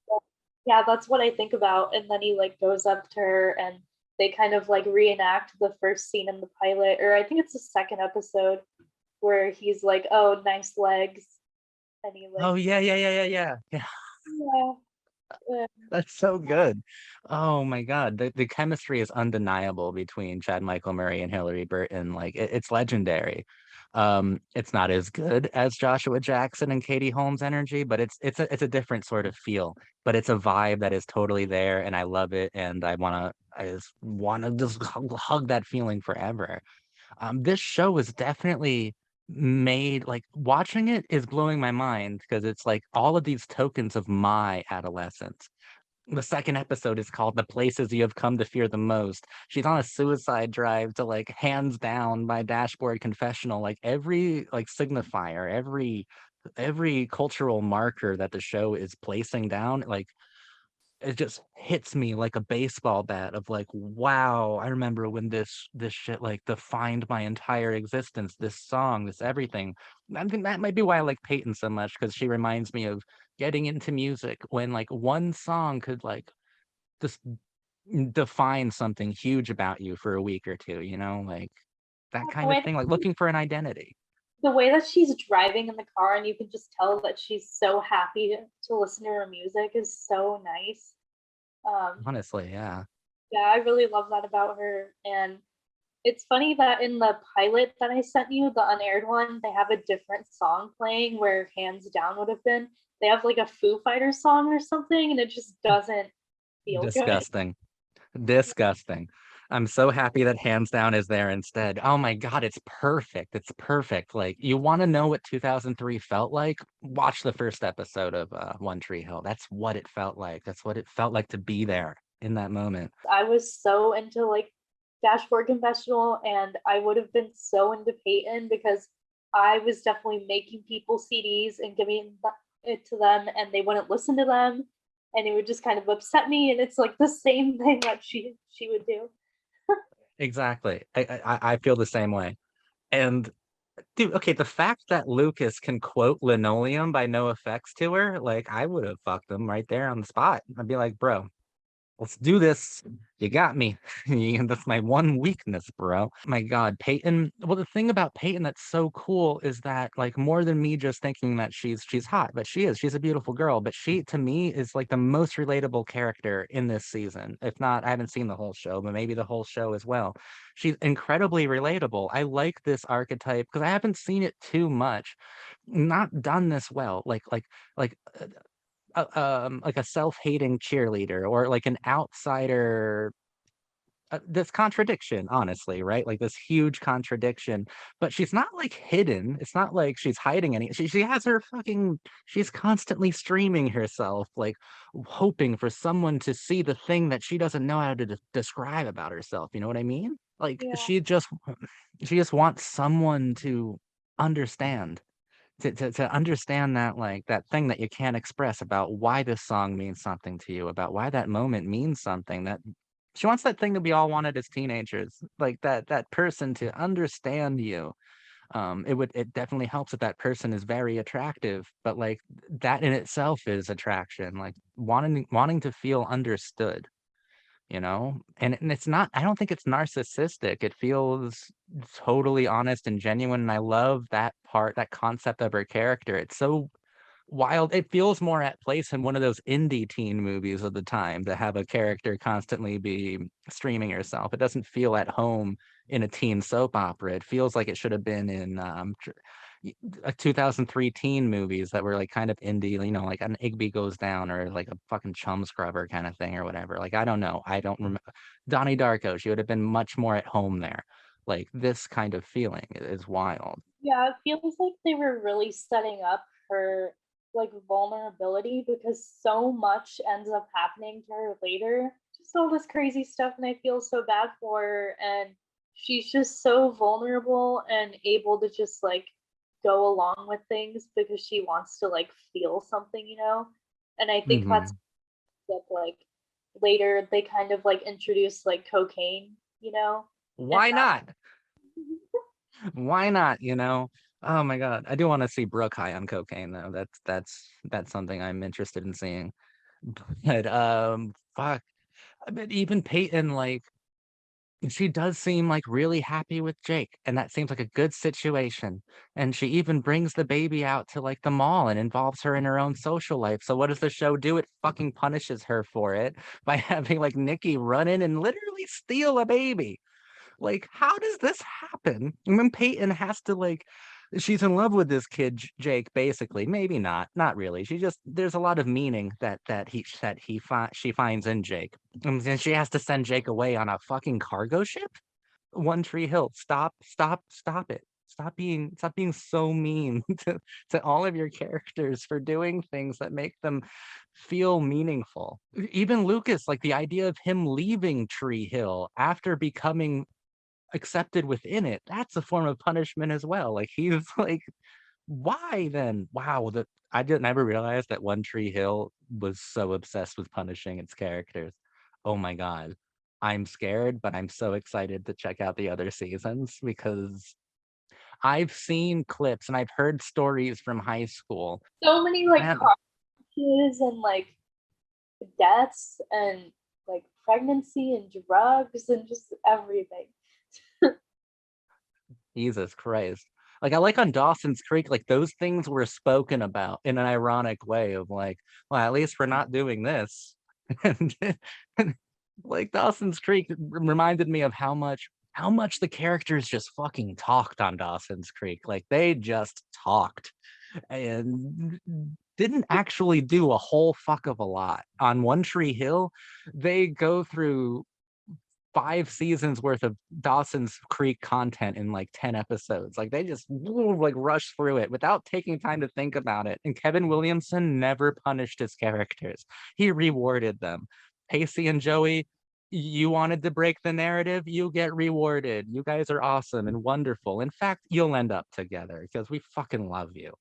yeah, that's what I think about. And then he like goes up to her and they kind of like reenact the first scene in the pilot, or I think it's the second episode where he's like, "Oh, nice legs," and he like, Oh yeah, yeah, yeah, yeah, yeah. Yeah, yeah, that's so good. Oh my God. The chemistry is undeniable between Chad Michael Murray and Hilary Burton. Like it's legendary. It's not as good as Joshua Jackson and Katie Holmes' energy, but it's a different sort of feel. But it's a vibe that is totally there, and I love it. And I just hug that feeling forever. This show was definitely made like watching it is blowing my mind because it's like all of these tokens of my adolescence. The second episode is called The Places You Have Come to Fear the Most. She's on a suicide drive to like Hands Down by Dashboard Confessional. Like every like signifier, every cultural marker that the show is placing down, like it just hits me like a baseball bat of like, wow, I remember when this shit like defined my entire existence, this song, this everything. I think that might be why I like Peyton so much, because she reminds me of getting into music when like one song could like just define something huge about you for a week or two, like that the kind of way thing, like looking for an identity. the way that she's driving in the car and you can just tell that she's so happy to listen to her music is so nice. Um, Honestly, yeah. yeah, I really love that about her. And it's funny that in the pilot that I sent you, the unaired one, they have a different song playing where Hands Down would have been. They have like a Foo Fighters song or something, and it just doesn't feel good. Disgusting. Disgusting. I'm so happy that Hands Down is there instead. Oh my God, it's perfect. It's perfect. Like, you want to know what 2003 felt like? Watch the first episode of One Tree Hill. That's what it felt like. That's what it felt like to be there in that moment. I was so into like Dashboard Confessional, and I would have been so into Peyton because I was definitely making people CDs and giving it to them, and they wouldn't listen to them, and it would just kind of upset me. And it's like the same thing that she would do. Exactly. I feel the same way. And dude, okay, the fact that Lucas can quote Linoleum by No Effects to her, like I would have fucked him right there on the spot. I'd be like, bro, let's do this. You got me. That's my one weakness, bro. My God, Peyton. Well, the thing about Peyton that's so cool is that, like, more than me just thinking that she's hot, but she is. She's a beautiful girl. But she, to me, is like the most relatable character in this season. If not, I haven't seen the whole show, but maybe the whole show as well. She's incredibly relatable. I like this archetype because I haven't seen it too much. Not done this well. Like a self-hating cheerleader or like an outsider, this contradiction, honestly, right? Like this huge contradiction, but she's not like hidden. It's not like she's hiding any. She has her fucking. She's constantly streaming herself, like hoping for someone to see the thing that she doesn't know how to describe about herself. You know what I mean? Like Yeah, she just wants someone to understand, to understand that, like that thing that you can't express about why this song means something to you, about why that moment means something. That she wants that thing that we all wanted as teenagers, like that person to understand you. It definitely helps that that person is very attractive, but like that in itself is attraction, like wanting to feel understood, and it's not, I don't think it's narcissistic. It feels totally honest and genuine, and I love that part, that concept of her character. It's so wild. It feels more at place in one of those indie teen movies of the time to have a character constantly be streaming herself. It doesn't feel at home in a teen soap opera. It feels like it should have been in 2003 teen movies that were like kind of indie, like an Igby Goes Down or like a fucking Chum Scrubber kind of thing or whatever. Like, I don't know. I don't remember. Donnie Darko, she would have been much more at home there. Like, this kind of feeling is wild. yeah, it feels like they were really setting up her like vulnerability because so much ends up happening to her later. just all this crazy stuff, and I feel so bad for her. And she's just so vulnerable and able to just like go along with things because she wants to like feel something, you know? And I think that's Hmm. that like later they kind of like introduce like cocaine, you know? And Why that not? Why not? You know? Oh my God. I do want to see Brooke high on cocaine though. That's something I'm interested in seeing. But fuck. But even Peyton, like, she does seem like really happy with Jake, and that seems like a good situation. And she even brings the baby out to like the mall and involves her in her own social life. So what does the show do? It fucking punishes her for it by having like Nikki run in and literally steal a baby. Like, how does this happen? And then Peyton has to like, she's in love with this kid, Jake, basically. Maybe not, not really. She just there's a lot of meaning she finds in Jake. And then she has to send Jake away on a fucking cargo ship. One Tree Hill. Stop it. Stop being so mean to all of your characters for doing things that make them feel meaningful. Even Lucas, like the idea of him leaving Tree Hill after becoming accepted within it, that's a form of punishment as well. Like he's like, why then? Wow, that I didn't never realize that One Tree Hill was so obsessed with punishing its characters. Oh my God. I'm scared, but I'm so excited to check out the other seasons because I've seen clips and I've heard stories from high school. so many like And crashes and like deaths and like pregnancy and drugs and just everything. Jesus Christ. Like I like on Dawson's Creek, like those things were spoken about in an ironic way of like, well, at least we're not doing this. and, and like Dawson's Creek reminded me of how much the characters just fucking talked on Dawson's Creek. Like they just talked and didn't actually do a whole fuck of a lot. On One Tree Hill, they go through 5 seasons worth of Dawson's Creek content in like 10 episodes. Like they just like rush through it without taking time to think about it. And Kevin Williamson never punished his characters. He rewarded them. Pacey and Joey, you wanted to break the narrative, you get rewarded. You guys are awesome and wonderful. In fact, you'll end up together because we fucking love you.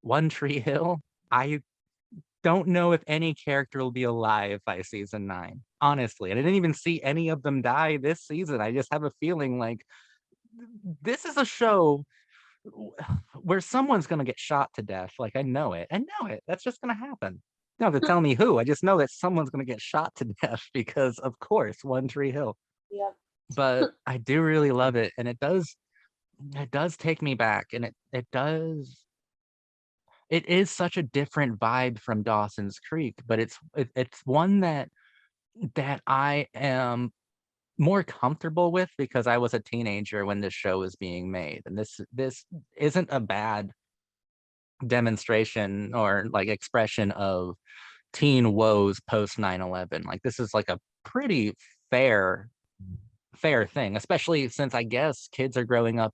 One Tree Hill, I don't know if any character will be alive by season 9, honestly. And I didn't even see any of them die this season. I just have a feeling like this is a show where someone's going to get shot to death. Like, I know it. I know it. That's just going to happen. You don't have to tell me who. I just know that someone's going to get shot to death because, of course, One Tree Hill. Yeah. But I do really love it. And it does take me back. And it is such a different vibe from Dawson's Creek, but it's one that I am more comfortable with because I was a teenager when this show was being made. And this isn't a bad demonstration or like expression of teen woes post 9/11. Like this is like a pretty fair fair thing, especially since I guess kids are growing up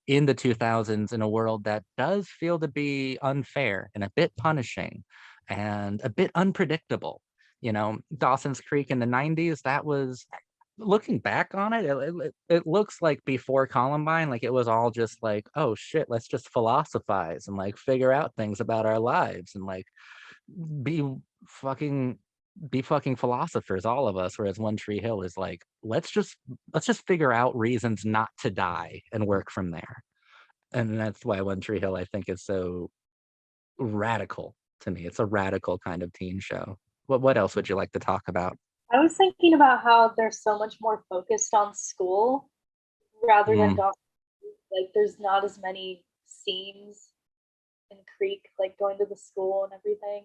in the 2000s in a world that does feel to be unfair and a bit punishing and a bit unpredictable. You know, Dawson's Creek in the 90s, that was looking back on it, it looks like before Columbine, like it was all just like, oh shit, let's just philosophize and like figure out things about our lives and like be fucking be fucking philosophers, all of us. Whereas One Tree Hill is like, let's just figure out reasons not to die and work from there. And that's why One Tree Hill, I think, is so radical to me. It's a radical kind of teen show. What else would you like to talk about? I was thinking about how they're so much more focused on school rather than Mm. Dawson. Like, there's not as many scenes in Creek, like going to the school and everything.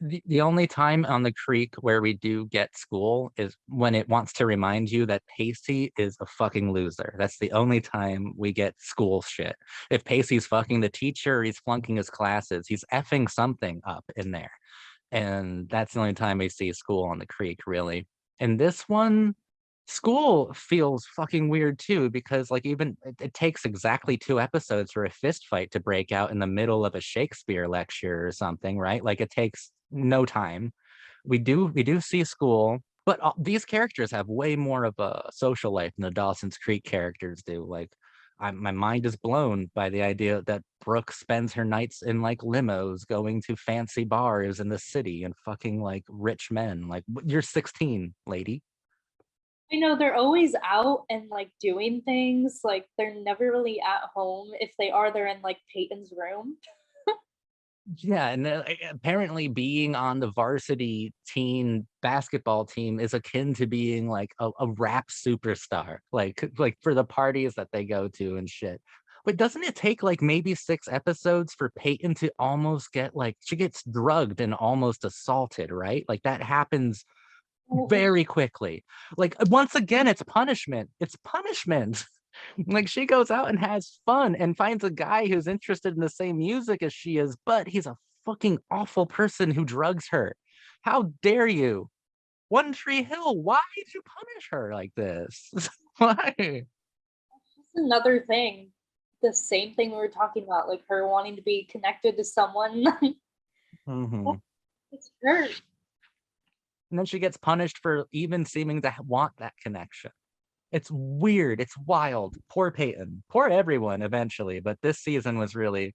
The only time on the creek where we do get school is when it wants to remind you that Pacey is a fucking loser. That's the only time we get school shit. If Pacey's fucking the teacher or he's flunking his classes, he's effing something up in there. And that's the only time we see school on the creek, really. And this one, school feels fucking weird too, because like even it takes exactly 2 episodes for a fist fight to break out in the middle of a Shakespeare lecture or something, right? Like it takes no time. We do see school. But these characters have way more of a social life than the Dawson's Creek characters do. Like, my mind is blown by the idea that Brooke spends her nights in like limos, going to fancy bars in the city and fucking like rich men. Like, you're 16, lady. I know they're always out and like doing things. Like they're never really at home. If they are, they're in like Peyton's room. Yeah, and apparently being on the varsity teen basketball team is akin to being like a rap superstar, like for the parties that they go to and shit. But doesn't it take like maybe 6 episodes for Peyton to almost get like she gets drugged and almost assaulted, right? Like that happens very quickly. Like once again, it's punishment. It's punishment. Like she goes out and has fun and finds a guy who's interested in the same music as she is, but he's a fucking awful person who drugs her. How dare you? One Tree Hill, why did you punish her like this? Why? That's another thing. The same thing we were talking about, like her wanting to be connected to someone. Mhm. It's her. And then she gets punished for even seeming to want that connection. It's weird. It's wild. Poor Peyton. Poor everyone eventually, but this season was really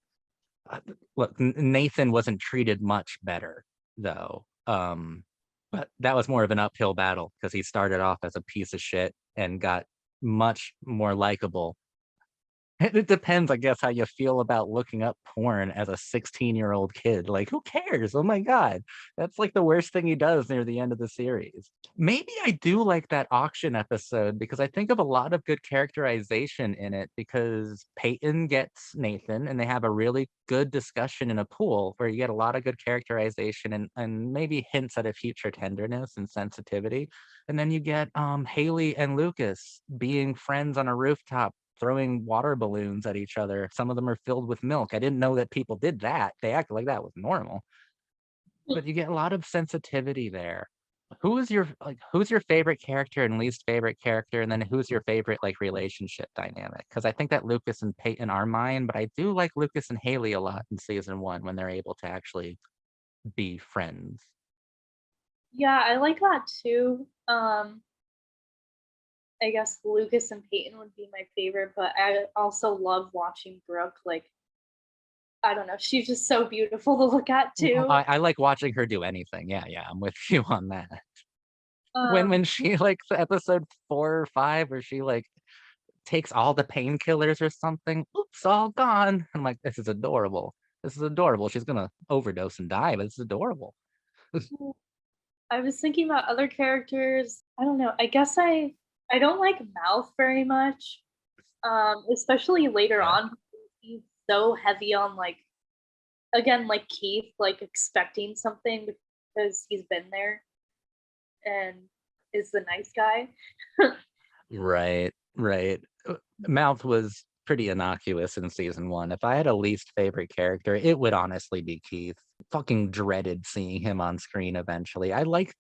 uh, look, Nathan wasn't treated much better though. But that was more of an uphill battle because he started off as a piece of shit and got much more likable. It depends, I guess, how you feel about looking up porn as a 16-year-old kid. Like, who cares? Oh my God. That's like the worst thing he does near the end of the series. Maybe I do like that auction episode because I think of a lot of good characterization in it because Peyton gets Nathan and they have a really good discussion in a pool where you get a lot of good characterization and maybe hints at a future tenderness and sensitivity. And then you get Haley and Lucas being friends on a rooftop throwing water balloons at each other. Some of them are filled with milk. I didn't know that people did that. They acted like that was normal. But you get a lot of sensitivity there. Who's your favorite character and least favorite character? And then who's your favorite like relationship dynamic? Because I think that Lucas and Peyton are mine, but I do like Lucas and Haley a lot in season one when they're able to actually be friends. Yeah, I like that too. I guess Lucas and Peyton would be my favorite, but I also love watching Brooke. Like, I don't know, she's just so beautiful to look at too. I like watching her do anything. Yeah, yeah, I'm with you on that. When Um, she like episode 4 or 5 where she like takes all the painkillers or something. Oops, all gone. I'm like, this is adorable. This is adorable. She's gonna overdose and die, but it's adorable. I was thinking about other characters. I don't know. I guess I don't like Mouth very much. Especially later Yeah. on. He's so heavy on like again like Keith, like expecting something because he's been there and is the nice guy. Right, right. Mouth was pretty innocuous in season one. If I had a least favorite character, it would honestly be Keith. Fucking dreaded seeing him on screen eventually. I like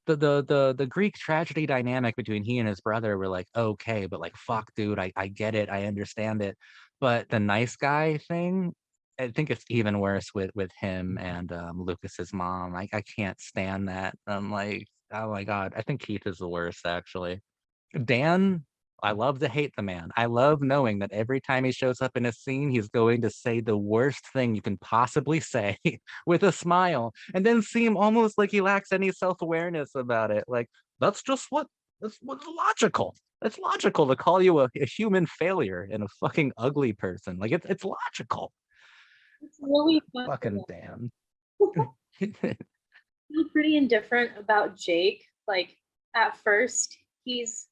the Greek tragedy dynamic between he and his brother were like okay, but like fuck dude, I get it, I understand it. But the nice guy thing, I think it's even worse with him and Lucas's mom. I can't stand that. I'm like, oh my God, I think Keith is the worst actually. Dan, I love to hate the man. I love knowing that every time he shows up in a scene, he's going to say the worst thing you can possibly say with a smile, and then seem almost like he lacks any self-awareness about it. Like, that's just that's what's logical. It's logical to call you a human failure and a fucking ugly person. Like it's logical. It's really Fucking funny. Dan. I'm pretty indifferent about Jake. Like at first he's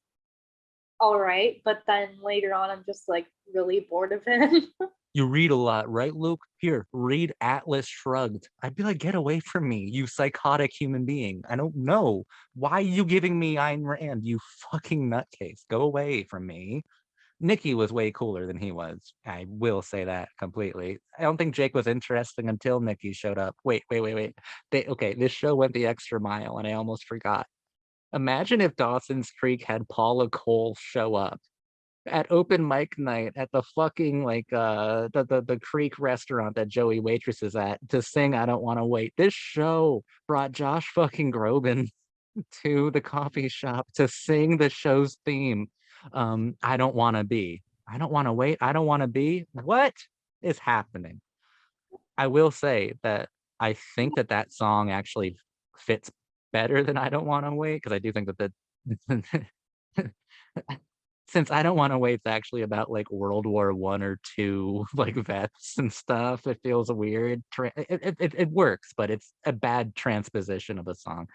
all right, but then later on I'm just like really bored of him. You read a lot, right, Luke? Here, read Atlas Shrugged. I'd be like, get away from me, you psychotic human being. I don't know. Why are you giving me Ayn Rand, you fucking nutcase? Go away from me. Nikki was way cooler than he was. I will say that completely. I don't think Jake was interesting until Nikki showed up. Wait. Okay, this show went the extra mile, and I almost forgot. Imagine if Dawson's Creek had Paula Cole show up at open mic night at the fucking like the Creek restaurant that Joey waitresses at to sing I Don't Want to Wait. This show brought Josh fucking Groban. to the coffee shop to sing the show's theme. I don't want to be. I don't want to wait. I don't want to be. What is happening? I will say that I think that that song actually fits better than I don't want to wait because I do think that the since I don't want to wait's actually about like World War One or two like vets and stuff. It feels weird. It works, but it's a bad transposition of a song.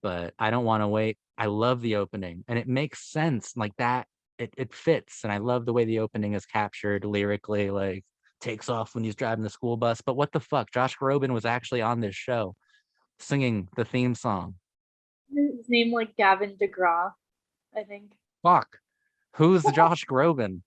But I don't want to wait. I love the opening and it makes sense like that. It fits. And I love the way the opening is captured lyrically, like takes off when he's driving the school bus. But what the fuck? Josh Groban was actually on this show singing the theme song. His name like Gavin DeGraw, I think. Fuck. Who's Josh Groban?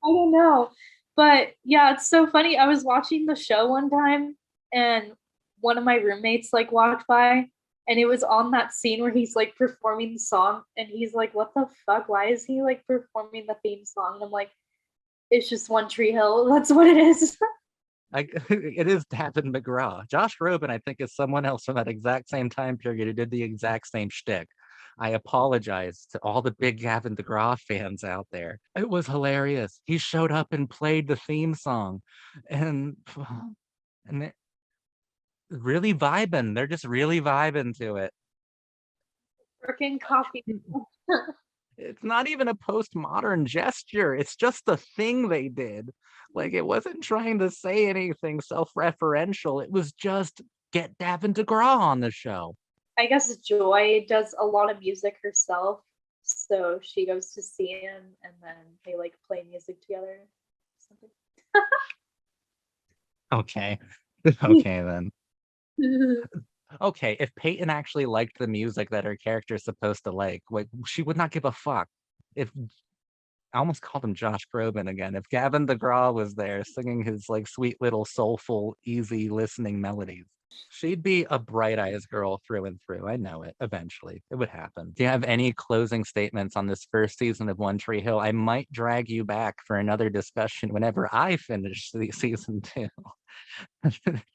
I don't know. But yeah, it's so funny. I was watching the show one time and one of my roommates like walked by and it was on that scene where he's like performing the song and he's like, what the fuck? Why is he like performing the theme song? And I'm like, it's just One Tree Hill. That's what it is. I, it is Gavin McGraw. Josh Groban, I think, is someone else from that exact same time period who did the exact same shtick. I apologize to all the big Gavin DeGraw fans out there. It was hilarious. He showed up and played the theme song, and and it, really vibing. They're just really vibing to it. Freaking coffee. It's not even a postmodern gesture. It's just a thing they did. Like it wasn't trying to say anything self-referential. It was just get Gavin DeGraw on the show. I guess Joy does a lot of music herself. So she goes to see him and then they like play music together. Something. Okay. Okay then. Okay, if Peyton actually liked the music that her character's supposed to like she would not give a fuck. If I almost called him Josh Groban again. If Gavin DeGraw was there singing his like sweet little soulful, easy listening melodies, she'd be a bright eyes girl through and through. I know it. Eventually, it would happen. Do you have any closing statements on this first season of One Tree Hill? I might drag you back for another discussion whenever I finish the season 2.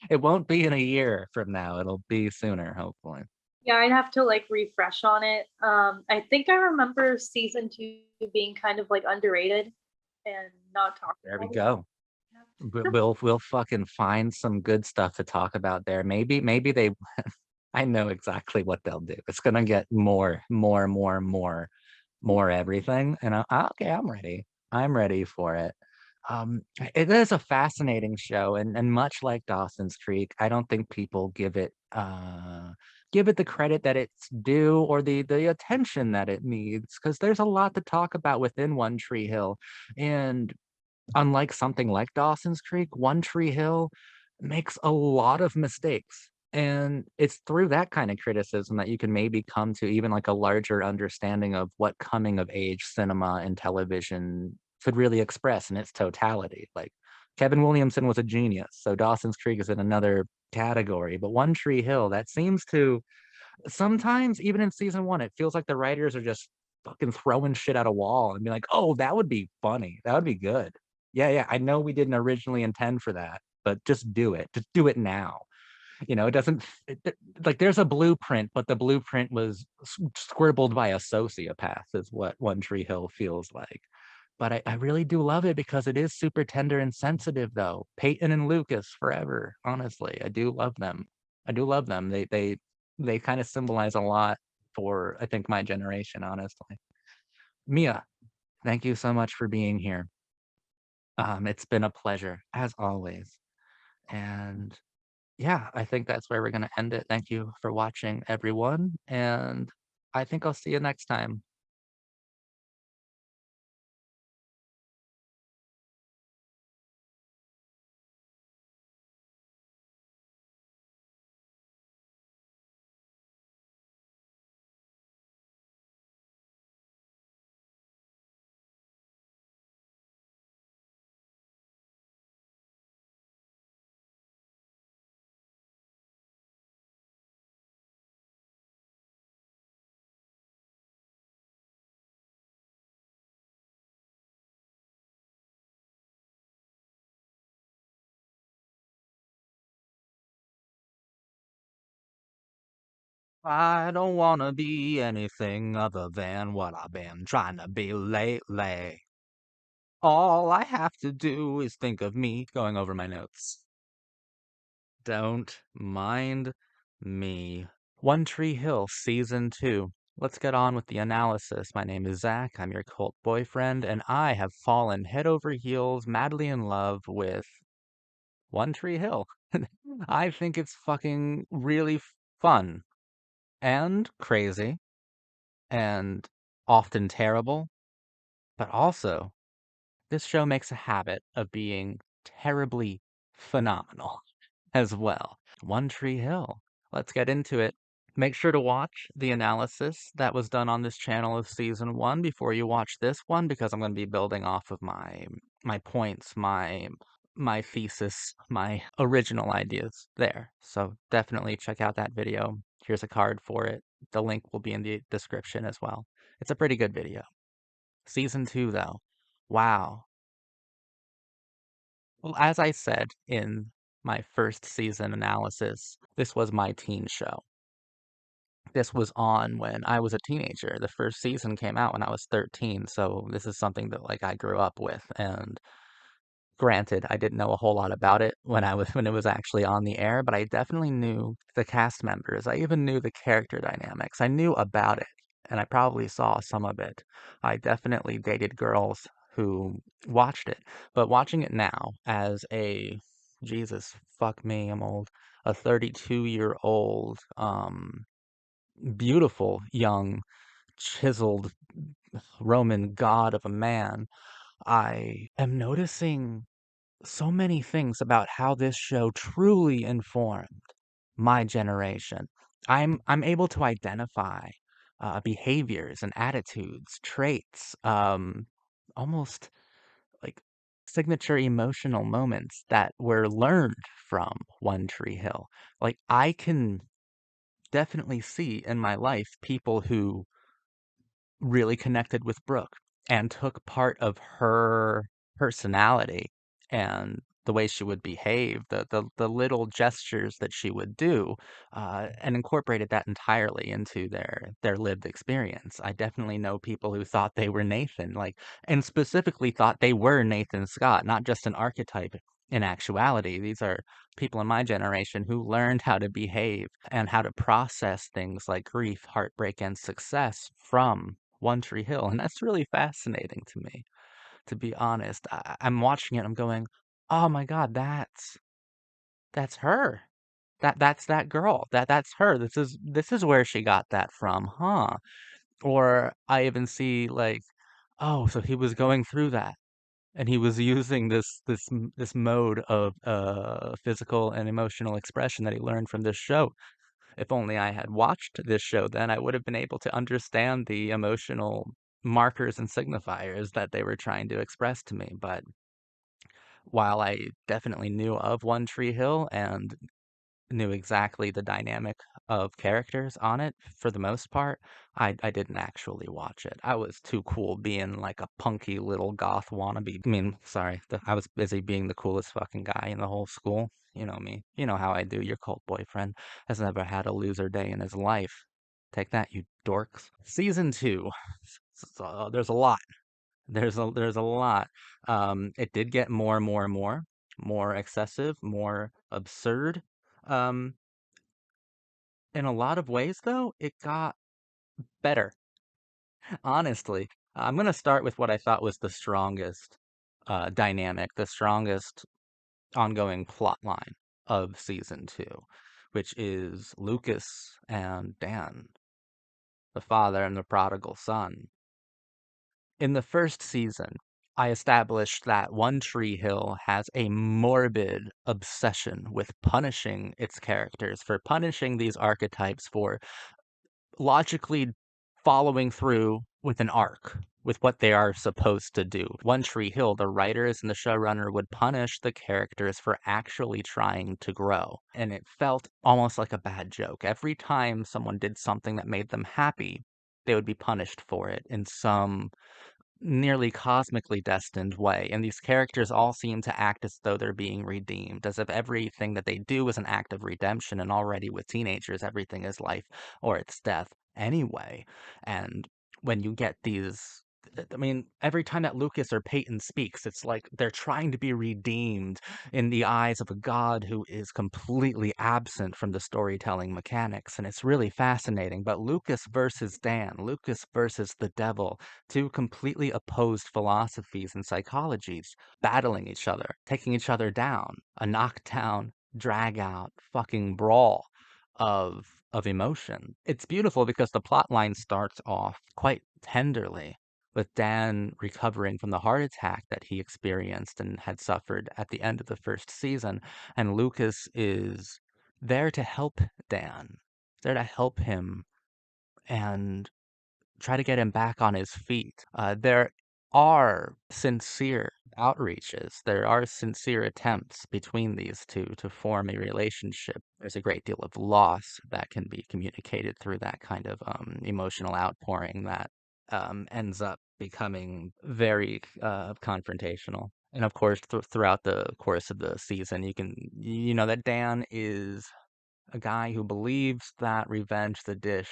It won't be in a year from now. It'll be sooner, hopefully. Yeah, I'd have to like refresh on it. I think I remember season 2 being kind of like underrated and not talked There we about. go. We'll fucking find some good stuff to talk about there. Maybe they I know exactly what they'll do. It's gonna get more everything. And okay, I'm ready. I'm ready for it. It is a fascinating show, and much like Dawson's Creek, I don't think people give it the credit that it's due or the attention that it needs because there's a lot to talk about within One Tree Hill. And unlike something like Dawson's Creek, One Tree Hill makes a lot of mistakes. And it's through that kind of criticism that you can maybe come to even like a larger understanding of what coming of age cinema and television could really express in its totality. Like Kevin Williamson was a genius, so Dawson's Creek is in another category. But One Tree Hill, that seems to sometimes, even in season 1, it feels like the writers are just fucking throwing shit at a wall and be like, oh, that would be funny. That would be good. Yeah, I know we didn't originally intend for that, but just do it. Just do it now. It doesn't like there's a blueprint, but the blueprint was scribbled by a sociopath, is what One Tree Hill feels like. But I really do love it because it is super tender and sensitive, though. Peyton and Lucas forever. Honestly, I do love them. I do love them. They kind of symbolize a lot for I think my generation. Honestly, Mia, thank you so much for being here. It's been a pleasure as always. And yeah, I think that's where we're going to end it. Thank you for watching, everyone. And I think I'll see you next time. I don't wanna be anything other than what I've been trying to be lately. All I have to do is think of me going over my notes. Don't mind me. One Tree Hill, Season 2. Let's get on with the analysis. My name is Zach, I'm your cult boyfriend, and I have fallen head over heels, madly in love with One Tree Hill. I think it's fucking really fun and crazy and often terrible, but also this show makes a habit of being terribly phenomenal as well. One Tree Hill. Let's get into it. Make sure to watch the analysis that was done on this channel of season 1 before you watch this one, because I'm going to be building off of my points, my thesis, my original ideas there. So definitely check out that video. Here's a card for it. The link will be in the description as well. It's a pretty good video. Season 2 though. Wow. Well, as I said in my first season analysis, this was my teen show. This was on when I was a teenager. The first season came out when I was 13, so this is something that like I grew up with. And granted, I didn't know a whole lot about it when it was actually on the air, but I definitely knew the cast members. I even knew the character dynamics. I knew about it, and I probably saw some of it. I definitely dated girls who watched it, but watching it now as a Jesus, fuck me, I'm old. A 32-year-old, beautiful young chiseled Roman god of a man, I am noticing so many things about how this show truly informed my generation. I'm able to identify behaviors and attitudes, traits, almost like signature emotional moments that were learned from One Tree Hill. Like I can definitely see in my life people who really connected with Brooke and took part of her personality and the way she would behave, the little gestures that she would do, and incorporated that entirely into their lived experience. I definitely know people who thought they were Nathan, like, and specifically thought they were Nathan Scott, not just an archetype. In actuality, these are people in my generation who learned how to behave and how to process things like grief, heartbreak, and success from One Tree Hill, and that's really fascinating to me, to be honest. I'm watching it, I'm going, "Oh my god, that's her. That's that girl. That's her. This is where she got that from, huh?" Or I even see like, "Oh, so he was going through that, and he was using this mode of physical and emotional expression that he learned from this show. If only I had watched this show then, I would have been able to understand the emotional markers and signifiers that they were trying to express to me. But while I definitely knew of One Tree Hill and knew exactly the dynamic of characters on it for the most part, I didn't actually watch it. I was too cool being like a punky little goth wannabe. I mean, sorry, I was busy being the coolest fucking guy in the whole school. You know me. You know how I do. Your cult boyfriend has never had a loser day in his life. Take that, you dorks. Season 2. There's a lot. There's a lot. It did get more and more and more excessive, more absurd. Um, in a lot of ways, though, it got better. Honestly, I'm gonna start with what I thought was the strongest dynamic, the strongest ongoing plot line of season 2, which is Lucas and Dan, the father and the prodigal son. In the first season, I established that One Tree Hill has a morbid obsession with punishing its characters, for punishing these archetypes for logically following through with an arc, with what they are supposed to do. One Tree Hill, the writers and the showrunner would punish the characters for actually trying to grow. And it felt almost like a bad joke. Every time someone did something that made them happy, they would be punished for it in some nearly cosmically destined way, and these characters all seem to act as though they're being redeemed, as if everything that they do is an act of redemption, and already with teenagers, everything is life or it's death anyway. And when you get these, I mean, every time that Lucas or Peyton speaks, it's like they're trying to be redeemed in the eyes of a god who is completely absent from the storytelling mechanics, and it's really fascinating. But Lucas versus Dan, Lucas versus the devil, two completely opposed philosophies and psychologies battling each other, taking each other down, a knockdown, drag out, fucking brawl of emotion. It's beautiful because the plot line starts off quite tenderly with Dan recovering from the heart attack that he experienced and had suffered at the end of the first season, and Lucas is there to help Dan, there to help him and try to get him back on his feet. There are sincere outreaches. There are sincere attempts between these two to form a relationship. There's a great deal of loss that can be communicated through that kind of emotional outpouring that ends up becoming very confrontational. And of course, throughout the course of the season, you know that Dan is a guy who believes that revenge the dish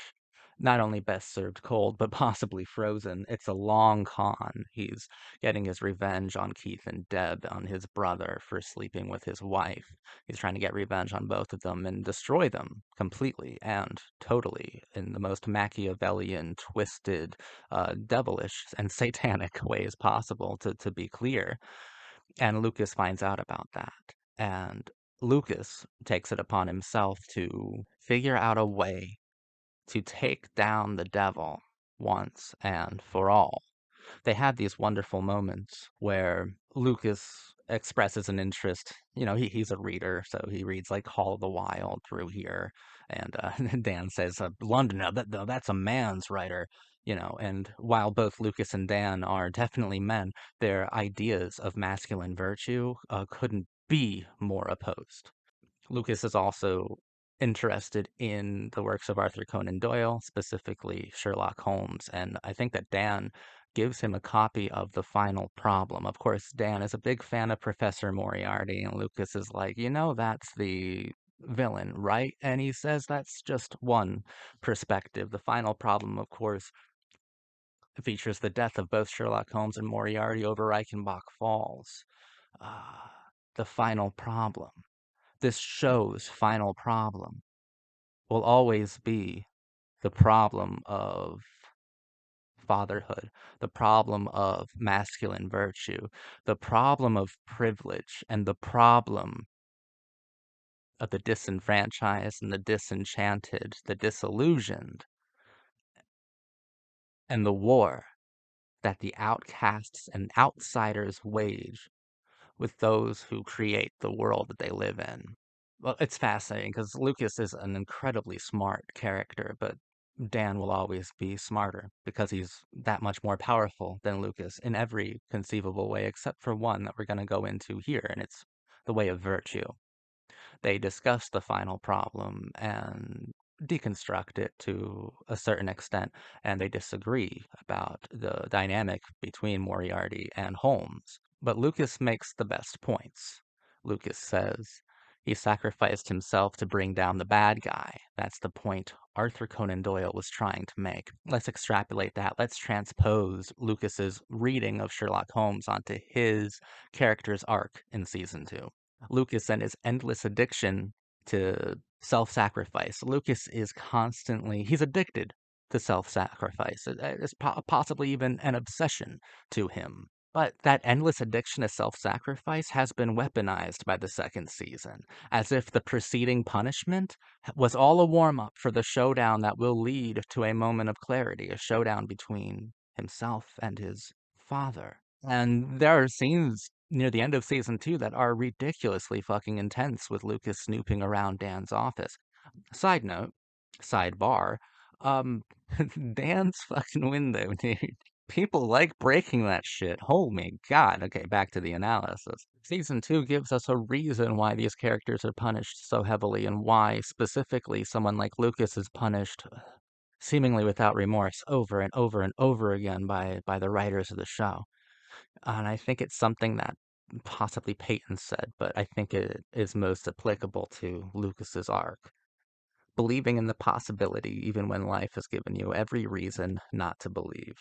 not only best served cold, but possibly frozen. It's a long con. He's getting his revenge on Keith and Deb, on his brother for sleeping with his wife. He's trying to get revenge on both of them and destroy them completely and totally in the most Machiavellian, twisted, devilish, and satanic ways possible, to be clear. And Lucas finds out about that. And Lucas takes it upon himself to figure out a way to take down the devil once and for all. They have these wonderful moments where Lucas expresses an interest. You know, he's a reader, so he reads like Call of the Wild through here. And Dan says, London, now no, that's a man's writer. You know, and while both Lucas and Dan are definitely men, their ideas of masculine virtue couldn't be more opposed. Lucas is also interested in the works of Arthur Conan Doyle, specifically Sherlock Holmes, and I think that Dan gives him a copy of The Final Problem. Of course, Dan is a big fan of Professor Moriarty, and Lucas is like, you know, that's the villain, right? And he says that's just one perspective. The Final Problem, of course, features the death of both Sherlock Holmes and Moriarty over Reichenbach Falls. Uh, the Final Problem. This show's final problem will always be the problem of fatherhood, the problem of masculine virtue, the problem of privilege, and the problem of the disenfranchised and the disenchanted, the disillusioned, and the war that the outcasts and outsiders wage with those who create the world that they live in. Well, it's fascinating because Lucas is an incredibly smart character, but Dan will always be smarter because he's that much more powerful than Lucas in every conceivable way, except for one that we're going to go into here, and it's the way of virtue. They discuss the final problem and deconstruct it to a certain extent, and they disagree about the dynamic between Moriarty and Holmes. But Lucas makes the best points. Lucas says he sacrificed himself to bring down the bad guy. That's the point Arthur Conan Doyle was trying to make. Let's extrapolate that. Let's transpose Lucas's reading of Sherlock Holmes onto his character's arc in season 2. Lucas and his endless addiction to self-sacrifice. Lucas is he's addicted to self-sacrifice. It's possibly even an obsession to him. But that endless addiction to self-sacrifice has been weaponized by the second season, as if the preceding punishment was all a warm-up for the showdown that will lead to a moment of clarity, a showdown between himself and his father. And there are scenes near the end of season 2 that are ridiculously fucking intense with Lucas snooping around Dan's office. Side note, sidebar, um, Dan's fucking window, dude. People like breaking that shit. Oh my god. Okay, back to the analysis. Season 2 gives us a reason why these characters are punished so heavily and why specifically someone like Lucas is punished seemingly without remorse over and over and over again by the writers of the show. And I think it's something that possibly Peyton said, but I think it is most applicable to Lucas's arc. Believing in the possibility even when life has given you every reason not to believe.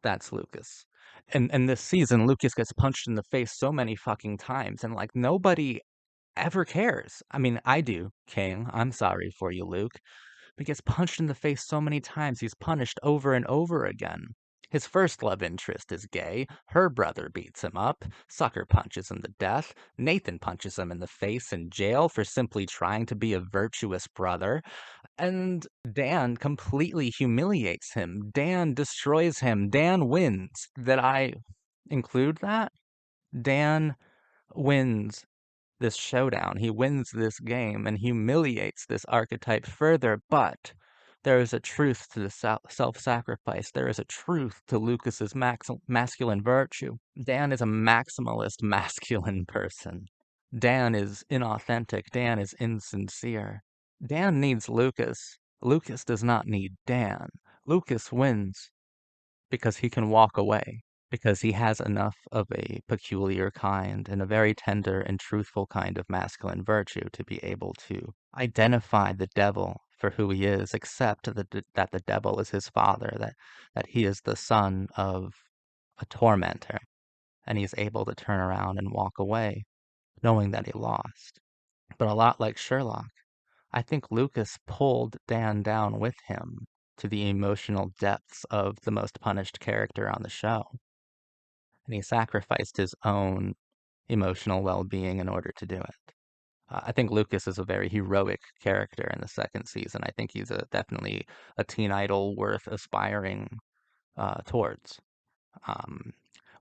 That's Lucas. And this season, Lucas gets punched in the face so many fucking times, and like nobody ever cares. I mean, I do, King. I'm sorry for you, Luke. But he gets punched in the face so many times, he's punished over and over again. His first love interest is gay. Her brother beats him up. Sucker punches him to death. Nathan punches him in the face in jail for simply trying to be a virtuous brother. And Dan completely humiliates him. Dan destroys him. Dan wins. Did I include that? Dan wins this showdown. He wins this game and humiliates this archetype further, but there is a truth to the self-sacrifice. There is a truth to Lucas's masculine virtue. Dan is a maximalist masculine person. Dan is inauthentic. Dan is insincere. Dan needs Lucas. Lucas does not need Dan. Lucas wins because he can walk away, because he has enough of a peculiar kind and a very tender and truthful kind of masculine virtue to be able to identify the devil for who he is, accept that the devil is his father, that he is the son of a tormentor, and he's able to turn around and walk away knowing that he lost. But a lot like Sherlock, I think Lucas pulled Dan down with him to the emotional depths of the most punished character on the show, and he sacrificed his own emotional well-being in order to do it. I think Lucas is a very heroic character in the second season. I think he's definitely a teen idol worth aspiring towards. Um,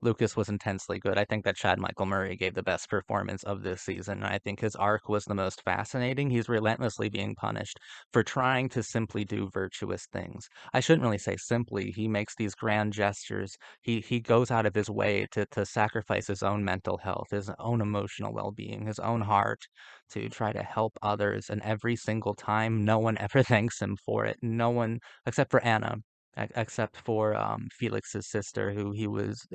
Lucas was intensely good. I think that Chad Michael Murray gave the best performance of this season. I think his arc was the most fascinating. He's relentlessly being punished for trying to simply do virtuous things. I shouldn't really say simply. He makes these grand gestures. He goes out of his way to sacrifice his own mental health, his own emotional well-being, his own heart to try to help others. And every single time, no one ever thanks him for it. No one, except for Anna, except for Felix's sister, who he was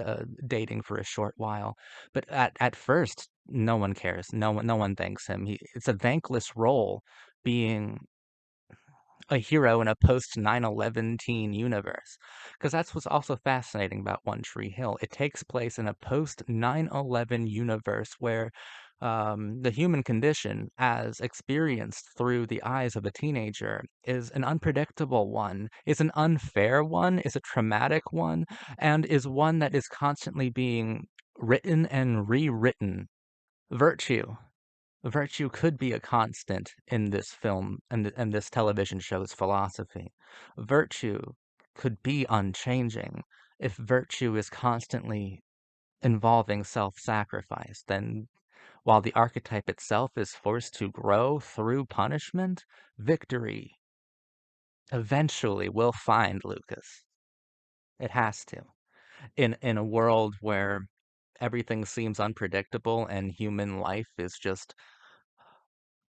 dating for a short while. But at first, no one cares. No one thanks him. It's a thankless role being a hero in a post 9/11 teen universe. Because that's what's also fascinating about One Tree Hill. It takes place in a post 9/11 universe where the human condition, as experienced through the eyes of a teenager, is an unpredictable one, is an unfair one, is a traumatic one, and is one that is constantly being written and rewritten. Virtue. Virtue could be a constant in this film and this television show's philosophy. Virtue could be unchanging. If virtue is constantly involving self-sacrifice, then while the archetype itself is forced to grow through punishment, victory eventually will find Lucas. It has to. In a world where everything seems unpredictable and human life is just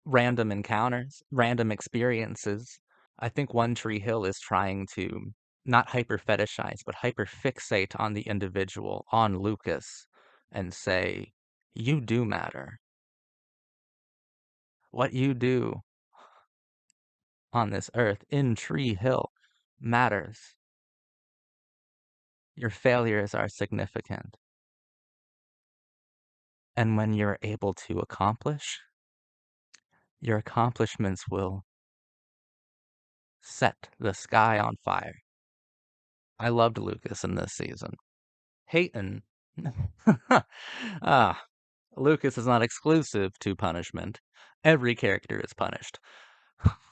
random encounters, random experiences. I think One Tree Hill is trying to not hyper fetishize, but hyper fixate on the individual, on Lucas, and say, you do matter. What you do on this earth in Tree Hill matters. Your failures are significant. And when you're able to accomplish, your accomplishments will set the sky on fire. I loved Lucas in this season. Peyton. Ah, Lucas is not exclusive to punishment. Every character is punished.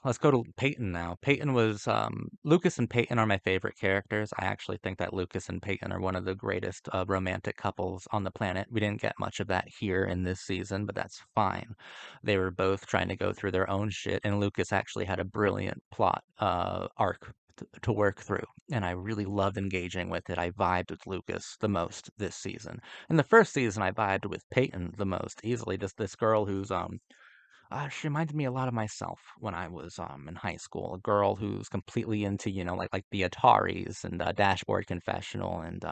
Let's go to Peyton now. Peyton was Lucas and Peyton are my favorite characters. I actually think that Lucas and Peyton are one of the greatest romantic couples on the planet. We didn't get much of that here in this season, but that's fine. They were both trying to go through their own shit, and Lucas actually had a brilliant plot arc to work through, and I really loved engaging with it. I vibed with Lucas the most this season. In the first season, I vibed with Peyton the most easily. Just this girl who's She reminded me a lot of myself when I was in high school. A girl who's completely into, like the Ataris and Dashboard Confessional and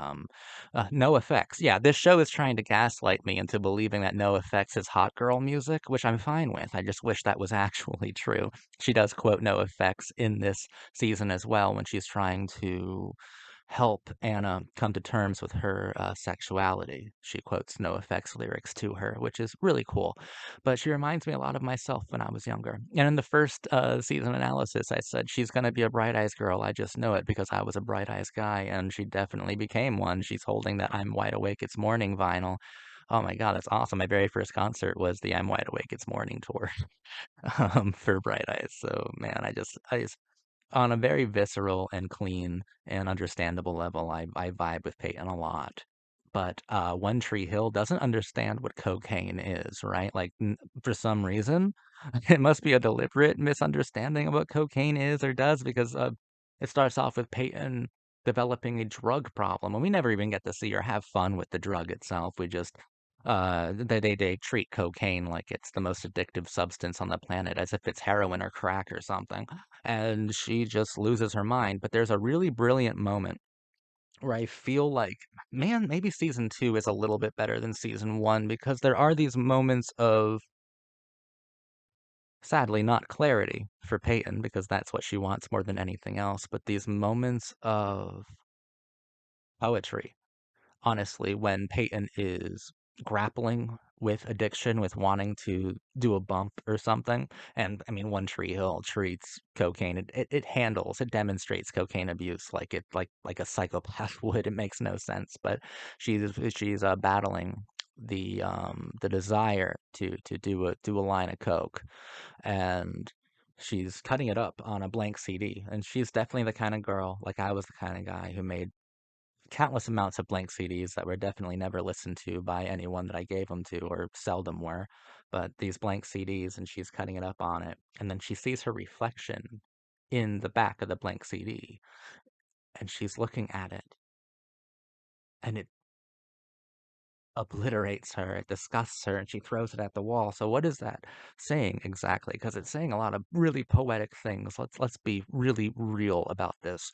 No Effects. Yeah, this show is trying to gaslight me into believing that No Effects is hot girl music, which I'm fine with. I just wish that was actually true. She does quote No Effects in this season as well when she's trying to help Anna come to terms with her sexuality. She quotes No Effects lyrics to her, which is really cool. But she reminds me a lot of myself when I was younger. And in the first season analysis, I said she's going to be a Bright Eyes girl. I just know it because I was a Bright Eyes guy, and she definitely became one. She's holding that I'm Wide Awake It's Morning vinyl. Oh my God, that's awesome. My very first concert was the I'm Wide Awake It's Morning tour for Bright Eyes. So man, I just on a very visceral and clean and understandable level, I vibe with Peyton a lot. But One Tree Hill doesn't understand what cocaine is, right? Like, for some reason, it must be a deliberate misunderstanding of what cocaine is or does because it starts off with Peyton developing a drug problem, and we never even get to see her have fun with the drug itself. We just they treat cocaine like it's the most addictive substance on the planet, as if it's heroin or crack or something, and she just loses her mind. But there's a really brilliant moment where I feel like, man, maybe season two is a little bit better than season one because there are these moments of, sadly, not clarity for Peyton because that's what she wants more than anything else, but these moments of poetry, honestly, when Peyton is grappling with addiction, with wanting to do a bump or something. And I mean, One Tree Hill treats cocaine. It handles, it demonstrates cocaine abuse like it like a psychopath would. It makes no sense, but she's battling the desire to do a line of coke, and she's cutting it up on a blank CD. And she's definitely the kind of girl, like I was the kind of guy who made countless amounts of blank CDs that were definitely never listened to by anyone that I gave them to, or seldom were. But these blank CDs, and she's cutting it up on it, and then she sees her reflection in the back of the blank CD, and she's looking at it, and it obliterates her, it disgusts her, and she throws it at the wall. So what is that saying exactly? Because it's saying a lot of really poetic things. Let's be really real about this.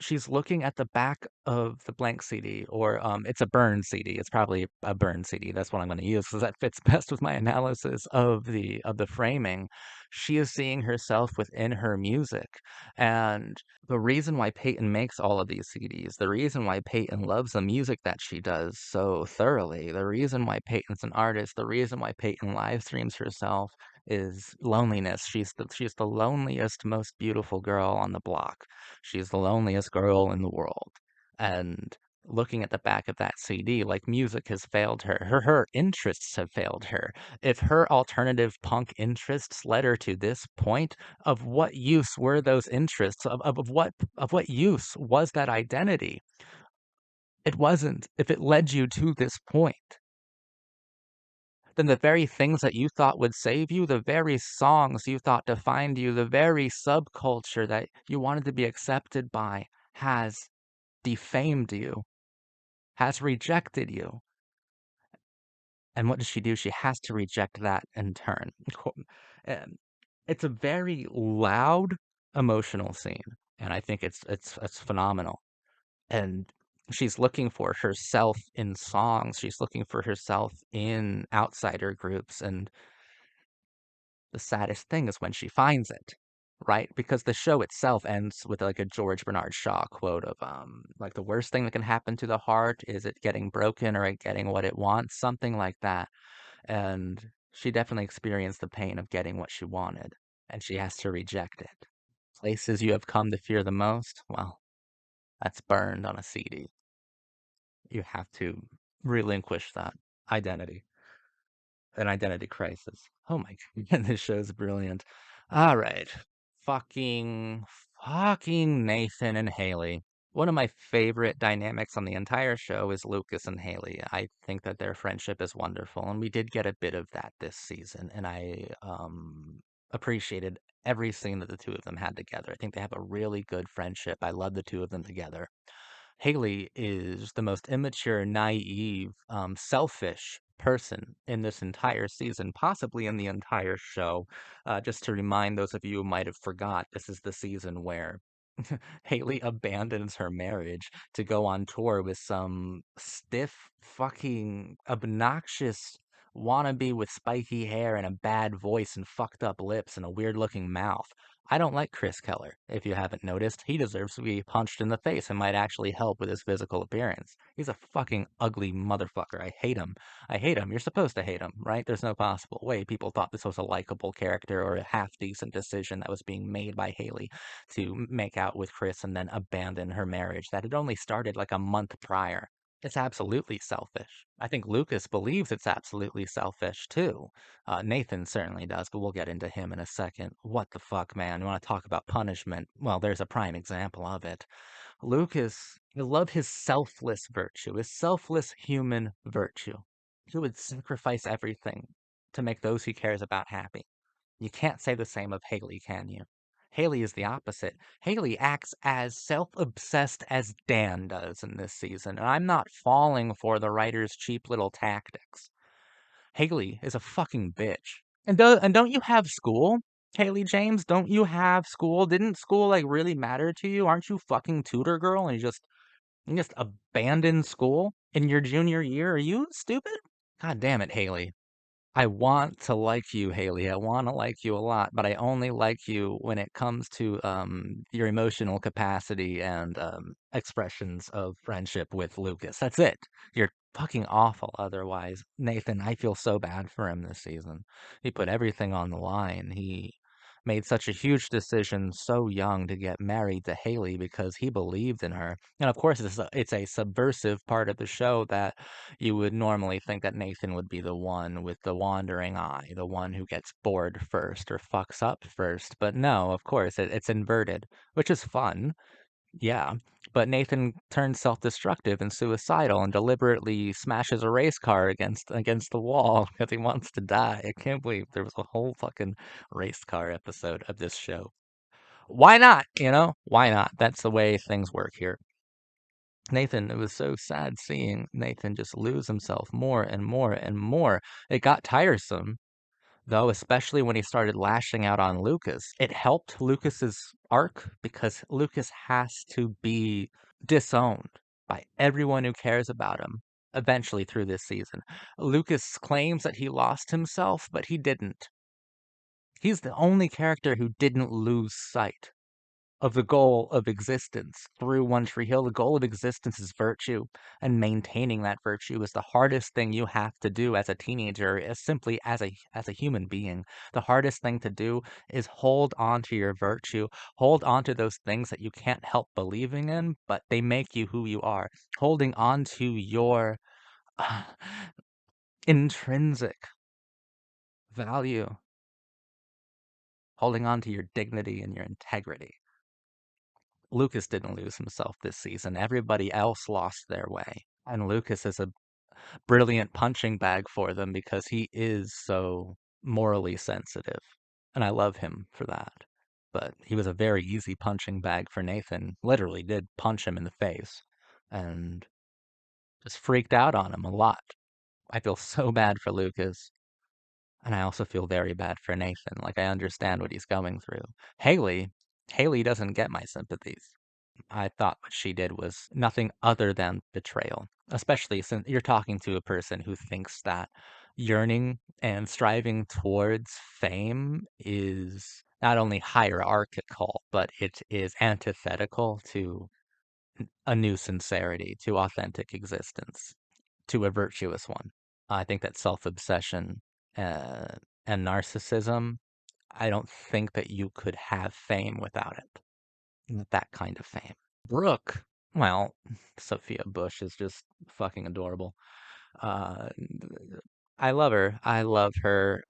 She's looking at the back of the blank CD, or it's a burn CD. It's probably a burn CD. That's what I'm going to use because that fits best with my analysis of the framing. She is seeing herself within her music, and the reason why Peyton makes all of these CDs, the reason why Peyton loves the music that she does so thoroughly, the reason why Peyton's an artist, the reason why Peyton live streams herself is loneliness. She's the loneliest, most beautiful girl on the block. She's the loneliest girl in the world. And looking at the back of that CD, like music has failed her. Her interests have failed her. If her alternative punk interests led her to this point, of what use were those interests? Of what use was that identity? It wasn't. If it led you to this point, then the very things that you thought would save you, the very songs you thought defined you, the very subculture that you wanted to be accepted by has defamed you, has rejected you. And what does she do? She has to reject that in turn. And it's a very loud, emotional scene, and I think it's phenomenal. And she's looking for herself in songs. She's looking for herself in outsider groups, and the saddest thing is when she finds it, right? Because the show itself ends with like a George Bernard Shaw quote of like the worst thing that can happen to the heart is it getting broken or it getting what it wants, something like that. And she definitely experienced the pain of getting what she wanted, and she has to reject it. Places you have come to fear the most, well, that's burned on a CD. You have to relinquish that identity. An identity crisis. Oh my god, this show's brilliant. All right. Fucking, fucking Nathan and Haley. One of my favorite dynamics on the entire show is Lucas and Haley. I think that their friendship is wonderful, and we did get a bit of that this season, and I appreciated every scene that the two of them had together. I think they have a really good friendship. I love the two of them together. Haley is the most immature, naive, selfish person in this entire season, possibly in the entire show. Just to remind those of you who might have forgot, this is the season where Haley abandons her marriage to go on tour with some stiff, fucking obnoxious wannabe with spiky hair and a bad voice and fucked up lips and a weird looking mouth. I don't like Chris Keller, if you haven't noticed. He deserves to be punched in the face and might actually help with his physical appearance. He's a fucking ugly motherfucker. I hate him. I hate him. You're supposed to hate him, right? There's no possible way people thought this was a likable character or a half decent decision that was being made by Haley to make out with Chris and then abandon her marriage that had only started like a month prior. It's absolutely selfish. I think Lucas believes it's absolutely selfish too. Nathan certainly does, but we'll get into him in a second. What the fuck, man? You want to talk about punishment? Well, there's a prime example of it. Lucas, I love his selfless virtue, his selfless human virtue. He would sacrifice everything to make those he cares about happy. You can't say the same of Haley, can you? Haley is the opposite. Haley acts as self-obsessed as Dan does in this season, and I'm not falling for the writer's cheap little tactics. Haley is a fucking bitch. And don't you have school, Haley James? Don't you have school? Didn't school like really matter to you? Aren't you fucking tutor girl and you just abandon school in your junior year? Are you stupid? God damn it, Haley. I want to like you, Haley. I want to like you a lot, but I only like you when it comes to your emotional capacity and expressions of friendship with Lucas. That's it. You're fucking awful otherwise. Nathan, I feel so bad for him this season. He put everything on the line. He made such a huge decision so young to get married to Haley because he believed in her. And of course, it's a subversive part of the show that you would normally think that Nathan would be the one with the wandering eye, the one who gets bored first or fucks up first. But no, of course, it's inverted, which is fun. Yeah. But Nathan turns self-destructive and suicidal and deliberately smashes a race car against the wall because he wants to die. I can't believe there was a whole fucking race car episode of this show. Why not? Why not? That's the way things work here. Nathan, it was so sad seeing Nathan just lose himself more and more and more. It got tiresome, though, especially when he started lashing out on Lucas. It helped Lucas's arc because Lucas has to be disowned by everyone who cares about him eventually through this season. Lucas claims that he lost himself, but he didn't. He's the only character who didn't lose sight of the goal of existence through One Tree Hill. The goal of existence is virtue, and maintaining that virtue is the hardest thing you have to do as a teenager, as simply as a human being. The hardest thing to do is hold on to your virtue, hold on to those things that you can't help believing in, but they make you who you are. Holding on to your uh, intrinsic value, holding on to your dignity and your integrity. Lucas didn't lose himself this season. Everybody else lost their way. And Lucas is a brilliant punching bag for them because he is so morally sensitive. And I love him for that. But he was a very easy punching bag for Nathan. Literally did punch him in the face and just freaked out on him a lot. I feel so bad for Lucas. And I also feel very bad for Nathan. Like, I understand what he's going through. Haley doesn't get my sympathies. I thought what she did was nothing other than betrayal, especially since you're talking to a person who thinks that yearning and striving towards fame is not only hierarchical, but it is antithetical to a new sincerity, to authentic existence, to a virtuous one. I think that self-obsession uh, and narcissism, I don't think that you could have fame without it. That kind of fame. Brooke, well, Sophia Bush is just fucking adorable. Uh, I love her. I love her.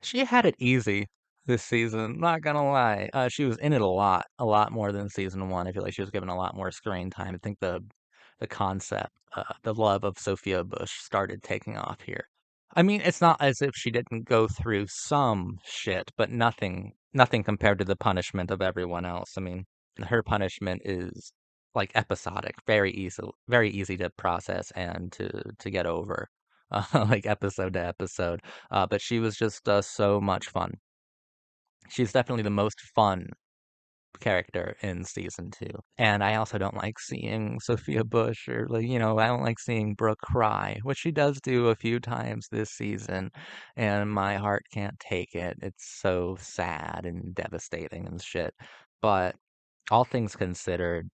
She had it easy this season, not gonna lie. She was in it a lot more than season one. I feel like she was given a lot more screen time. I think the concept, the love of Sophia Bush started taking off here. I mean, it's not as if she didn't go through some shit, but nothing compared to the punishment of everyone else. I mean, Her punishment is like episodic, very easy to process and to get over, like episode to episode. But she was just so much fun. She's definitely the most fun character in season two. And I also don't like seeing Sophia Bush or like, I don't like seeing Brooke cry, which she does do a few times this season, and my heart can't take it. It's so sad and devastating and shit. But all things considered,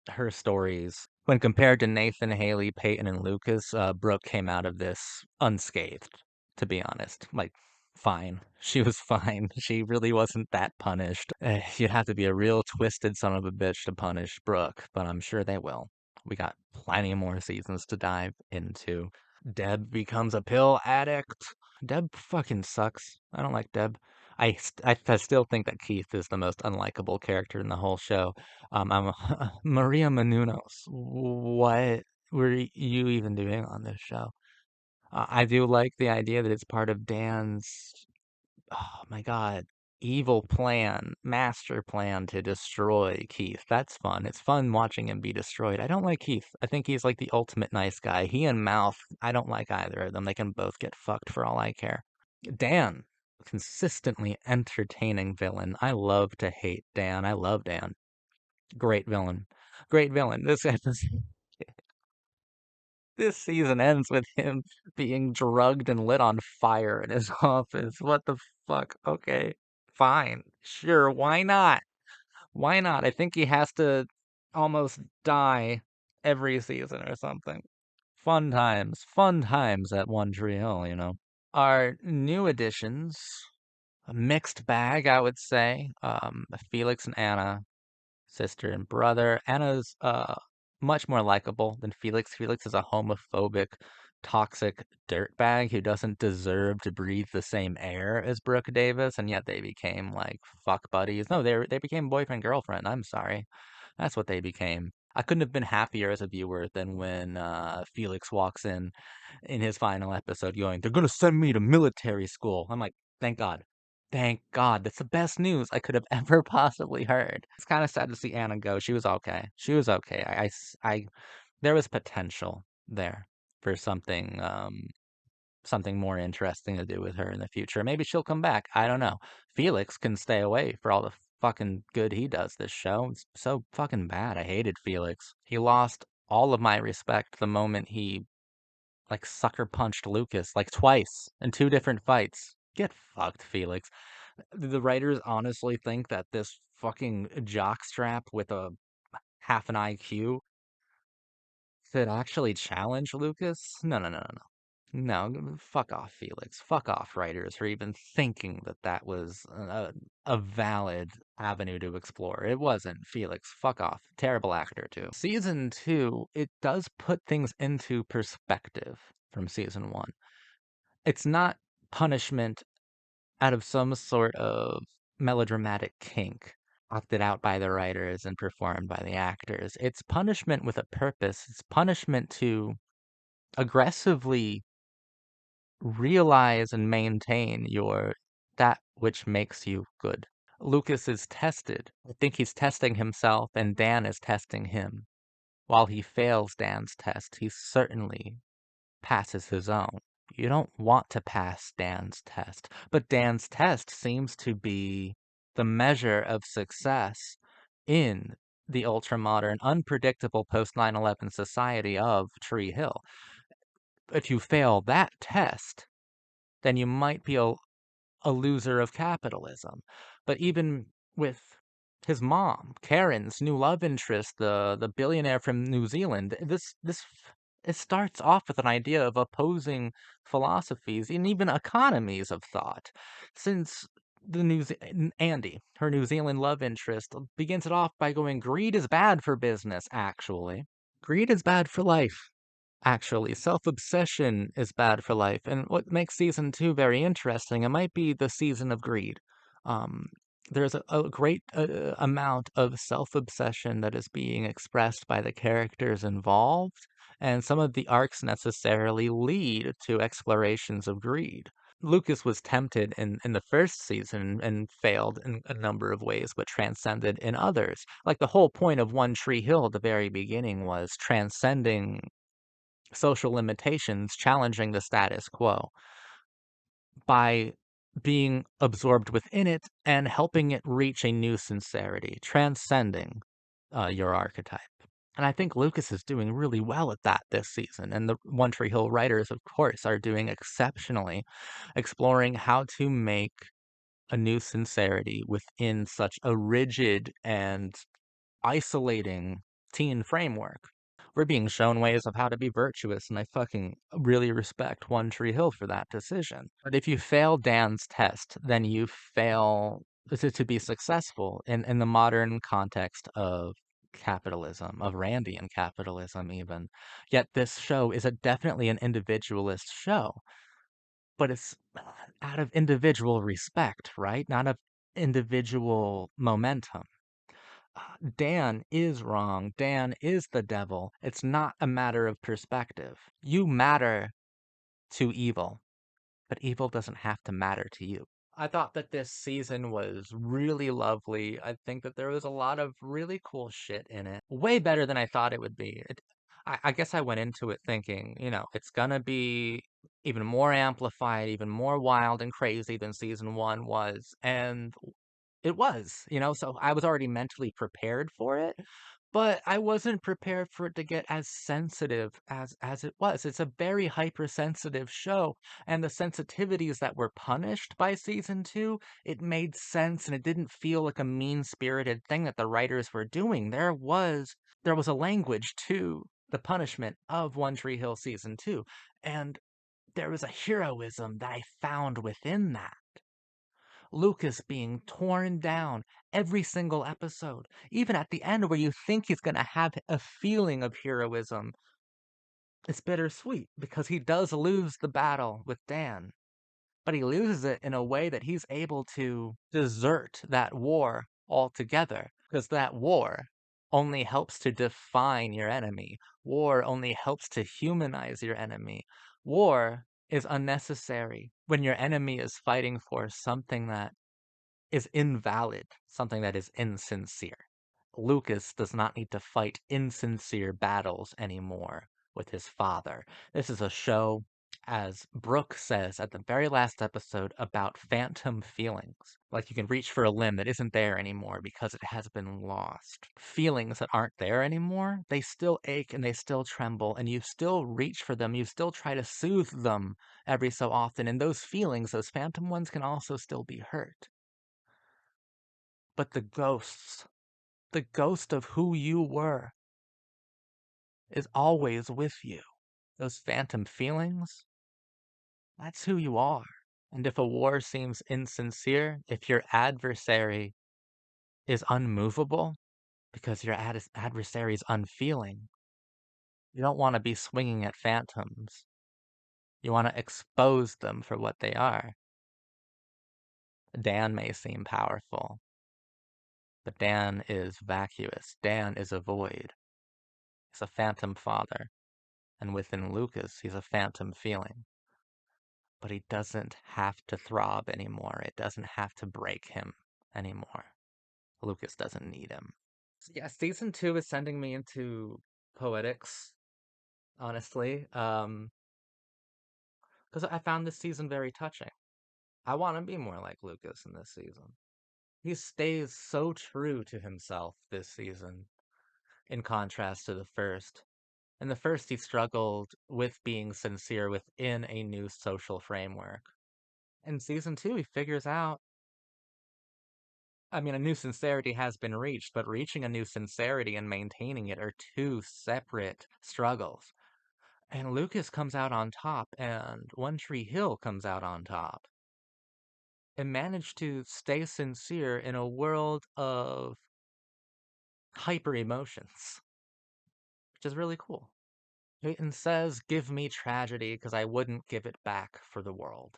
her stories, when compared to Nathan, Haley, Peyton, and Lucas, Brooke came out of this unscathed, to be honest. Like, fine. She was fine. She really wasn't that punished. You'd have to be a real twisted son of a bitch to punish Brooke, but I'm sure they will. We got plenty more seasons to dive into. Deb becomes a pill addict. Deb fucking sucks. I don't like Deb. I still think that Keith is the most unlikable character in the whole show. I'm Maria Menounos. What were you even doing on this show? I do like the idea that it's part of Dan's, oh my God, evil plan, master plan to destroy Keith. That's fun. It's fun watching him be destroyed. I don't like Keith. I think he's like the ultimate nice guy. He and Mouth, I don't like either of them. They can both get fucked for all I care. Dan, consistently entertaining villain. I love to hate Dan. I love Dan. Great villain. Great villain. This season ends with him being drugged and lit on fire in his office. What the fuck? Okay, fine. Sure, why not? Why not? I think he has to almost die every season or something. Fun times at One Tree Hill. Our new additions, a mixed bag, I would say. Felix and Anna, sister and brother. Anna's much more likable than Felix. Felix is a homophobic, toxic dirtbag who doesn't deserve to breathe the same air as Brooke Davis, and yet they became like fuck buddies. No, they became boyfriend girlfriend. I'm sorry, that's what they became. I couldn't have been happier as a viewer than when Felix walks in his final episode going, "They're gonna send me to military school." I'm like, thank God. Thank God. That's the best news I could have ever possibly heard. It's kind of sad to see Anna go. She was okay. She was okay. There was potential there for something more interesting to do with her in the future. Maybe she'll come back. I don't know. Felix can stay away for all the fucking good he does this show. It's so fucking bad. I hated Felix. He lost all of my respect the moment he like sucker punched Lucas like twice in two different fights. Get fucked, Felix. The writers honestly think that this fucking jockstrap with a half an IQ could actually challenge Lucas? No, no, no, no, no. No, fuck off, Felix. Fuck off, writers, for even thinking that that was a valid avenue to explore. It wasn't. Felix, fuck off. Terrible actor, too. Season 2, it does put things into perspective from season 1. It's not punishment out of some sort of melodramatic kink acted out by the writers and performed by the actors. It's punishment with a purpose. It's punishment to aggressively realize and maintain your that which makes you good. Lucas is tested. I think he's testing himself and Dan is testing him. While he fails Dan's test, he certainly passes his own. You don't want to pass Dan's test, but Dan's test seems to be the measure of success in the ultramodern, unpredictable post 9/11 society of Tree Hill. If you fail that test, then you might be a loser of capitalism. But even with his mom, Karen's new love interest, the billionaire from New Zealand, it starts off with an idea of opposing philosophies and even economies of thought. Since Andy, her New Zealand love interest, begins it off by going, greed is bad for business, actually. Greed is bad for life. Actually, self-obsession is bad for life, and what makes season 2 very interesting, it might be the season of greed. Um, there's a great amount of self-obsession that is being expressed by the characters involved, and some of the arcs necessarily lead to explorations of greed. Lucas was tempted in the first season and failed in a number of ways, but transcended in others. Like the whole point of One Tree Hill at the very beginning was transcending social limitations, challenging the status quo by being absorbed within it and helping it reach a new sincerity, transcending your archetype. And I think Lucas is doing really well at that this season. And the One Tree Hill writers, of course, are doing exceptionally, exploring how to make a new sincerity within such a rigid and isolating teen framework. We're being shown ways of how to be virtuous, and I fucking really respect One Tree Hill for that decision. But if you fail Dan's test, then you fail to be successful in the modern context of capitalism, of Randian capitalism, even. Yet this show is definitely an individualist show, but it's out of individual respect, right? Not of individual momentum. Dan is wrong. Dan is the devil. It's not a matter of perspective. You matter to evil, but evil doesn't have to matter to you. I thought that this season was really lovely. I think that there was a lot of really cool shit in it. Way better than I thought it would be. I guess I went into it thinking, it's gonna be even more amplified, even more wild and crazy than season one was. And it was, so I was already mentally prepared for it, but I wasn't prepared for it to get as sensitive as it was. It's a very hypersensitive show, and the sensitivities that were punished by season 2, it made sense and it didn't feel like a mean-spirited thing that the writers were doing. There was a language to the punishment of One Tree Hill season 2, and there was a heroism that I found within that. Lucas being torn down every single episode, even at the end where you think he's going to have a feeling of heroism. It's bittersweet because he does lose the battle with Dan, but he loses it in a way that he's able to desert that war altogether, because that war only helps to define your enemy. War only helps to humanize your enemy. War is unnecessary when your enemy is fighting for something that is invalid, something that is insincere. Lucas does not need to fight insincere battles anymore with his father. This is a show, as Brooke says at the very last episode, about phantom feelings. Like you can reach for a limb that isn't there anymore because it has been lost. Feelings that aren't there anymore, they still ache and they still tremble, and you still reach for them. You still try to soothe them every so often. And those feelings, those phantom ones, can also still be hurt. But the ghost of who you were, is always with you. Those phantom feelings, that's who you are. And if a war seems insincere, if your adversary is unmovable because your adversary is unfeeling, you don't want to be swinging at phantoms. You want to expose them for what they are. Dan may seem powerful, but Dan is vacuous. Dan is a void. He's a phantom father. And within Lucas, he's a phantom feeling. But he doesn't have to throb anymore. It doesn't have to break him anymore. Lucas doesn't need him. So yeah, season 2 is sending me into poetics, honestly. Because I found this season very touching. I want to be more like Lucas in this season. He stays so true to himself this season, in contrast to the first. In the first, he struggled with being sincere within a new social framework. In season 2, he figures out, I mean, a new sincerity has been reached, but reaching a new sincerity and maintaining it are two separate struggles. And Lucas comes out on top, and One Tree Hill comes out on top. And managed to stay sincere in a world of hyper emotions, which is really cool. Peyton says, "Give me tragedy, because I wouldn't give it back for the world."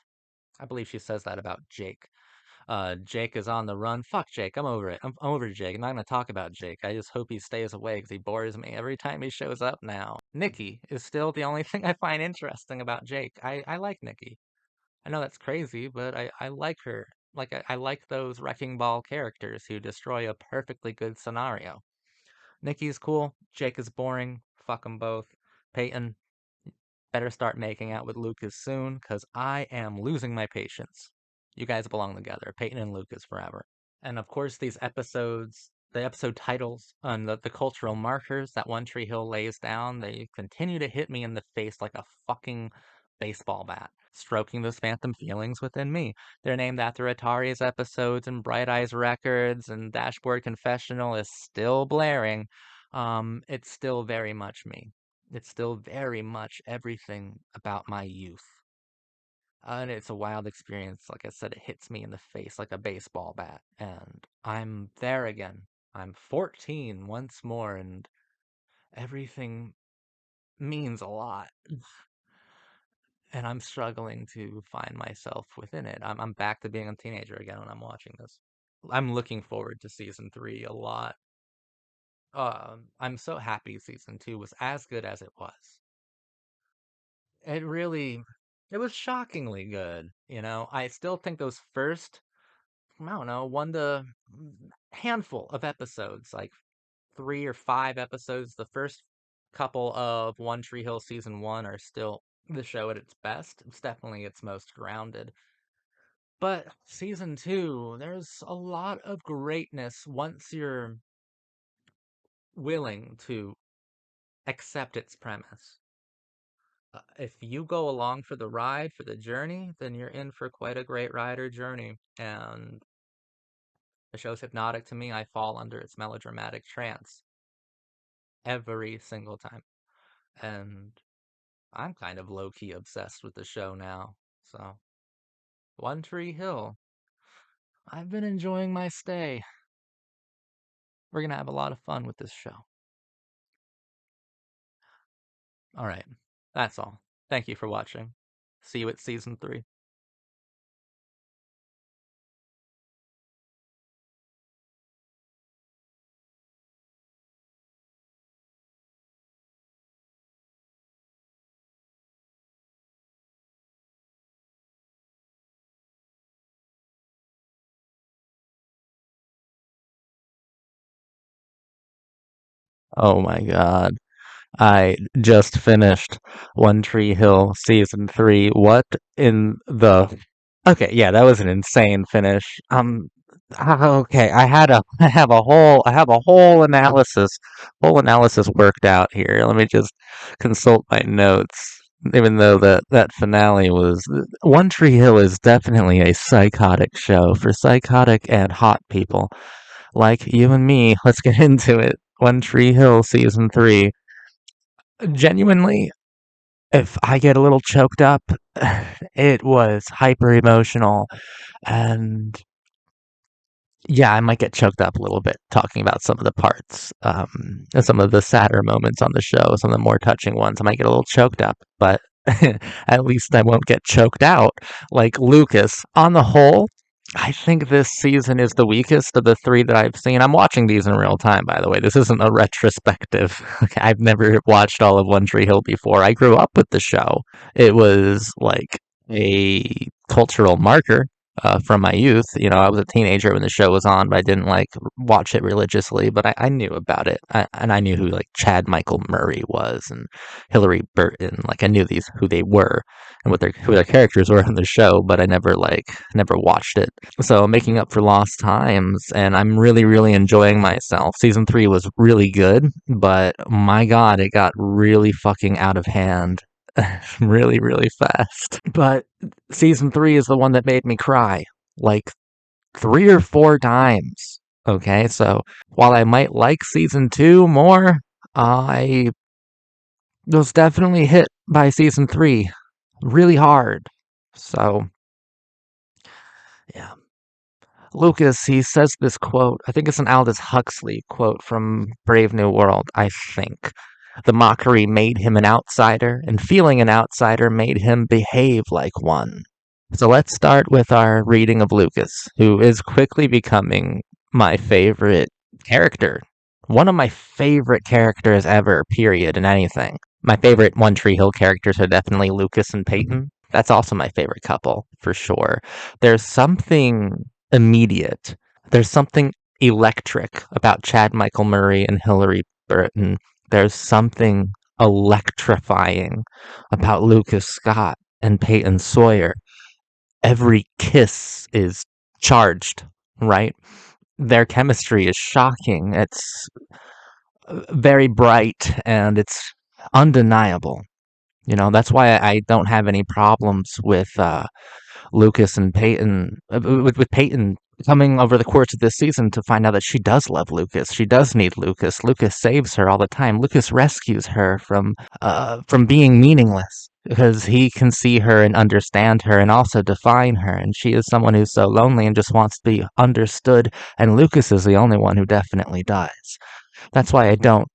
I believe she says that about Jake. Jake is on the run. Fuck Jake. I'm over it. I'm over Jake. I'm not gonna talk about Jake. I just hope he stays away because he bores me every time he shows up now. Nikki is still the only thing I find interesting about Jake. I like Nikki. I know that's crazy, but I like her. Like, I like those Wrecking Ball characters who destroy a perfectly good scenario. Nikki's cool. Jake is boring. Fuck them both. Peyton, better start making out with Lucas soon, because I am losing my patience. You guys belong together. Peyton and Lucas forever. And of course, these episodes, the episode titles, and the cultural markers that One Tree Hill lays down, they continue to hit me in the face like a fucking baseball bat, stroking those phantom feelings within me. They're named after Atari's episodes, and Bright Eyes Records, and Dashboard Confessional is still blaring. It's still very much me. It's still very much everything about my youth. And it's a wild experience. Like I said, it hits me in the face like a baseball bat. And I'm there again. I'm 14 once more, and everything means a lot. And I'm struggling to find myself within it. I'm back to being a teenager again when I'm watching this. I'm looking forward to season 3 a lot. I'm so happy season 2 was as good as it was. It really, it was shockingly good. I still think those first, I don't know, one to handful of episodes, like 3 or 5 episodes, the first couple of One Tree Hill season 1 are still the show at its best. It's definitely its most grounded. But season 2, there's a lot of greatness once you're willing to accept its premise. If you go along for the ride, for the journey, then you're in for quite a great ride or journey. And the show's hypnotic to me. I fall under its melodramatic trance every single time. And I'm kind of low key obsessed with the show now. So, One Tree Hill. I've been enjoying my stay. We're going to have a lot of fun with this show. All right. That's all. Thank you for watching. See you at season 3. Oh my god. I just finished One Tree Hill season 3. What in the Okay, yeah, that was an insane finish. Okay, I have a whole analysis worked out here. Let me just consult my notes. Even though that finale was One Tree Hill is definitely a psychotic show for psychotic and hot people like you and me. Let's get into it. One Tree Hill season 3. Genuinely, if I get a little choked up, it was hyper emotional. And yeah, I might get choked up a little bit talking about some of the parts, some of the sadder moments on the show, some of the more touching ones. I might get a little choked up, but at least I won't get choked out like Lucas. On the whole, I think this season is the weakest of the 3 that I've seen. I'm watching these in real time, by the way. This isn't a retrospective. I've never watched all of One Tree Hill before. I grew up with the show. It was like a cultural marker from my youth. I was a teenager when the show was on, but I didn't like watch it religiously. But I knew about it, and I knew who like Chad Michael Murray was and Hillary Burton. Like I knew who they were and who their characters were in the show, but I never watched it. So making up for lost times, and I'm really really enjoying myself. Season 3 was really good, but my god, it got really fucking out of hand really, really fast. But season 3 is the one that made me cry like 3 or 4 times. Okay, so while I might like season 2 more, I was definitely hit by season 3 really hard. So, yeah. Lucas, he says this quote. I think it's an Aldous Huxley quote from Brave New World, I think. The mockery made him an outsider, and feeling an outsider made him behave like one. So let's start with our reading of Lucas, who is quickly becoming my favorite character. One of my favorite characters ever, period, in anything. My favorite One Tree Hill characters are definitely Lucas and Peyton. That's also my favorite couple, for sure. There's something immediate. There's something electric about Chad Michael Murray and Hillary Burton. There's something electrifying about Lucas Scott and Peyton Sawyer. Every kiss is charged, right? Their chemistry is shocking. It's very bright and it's undeniable. That's why I don't have any problems with Lucas and Peyton, with Peyton coming over the course of this season to find out that she does love Lucas. She does need Lucas. Lucas saves her all the time. Lucas rescues her from being meaningless because he can see her and understand her and also define her. And she is someone who's so lonely and just wants to be understood. And Lucas is the only one who definitely does. That's why I don't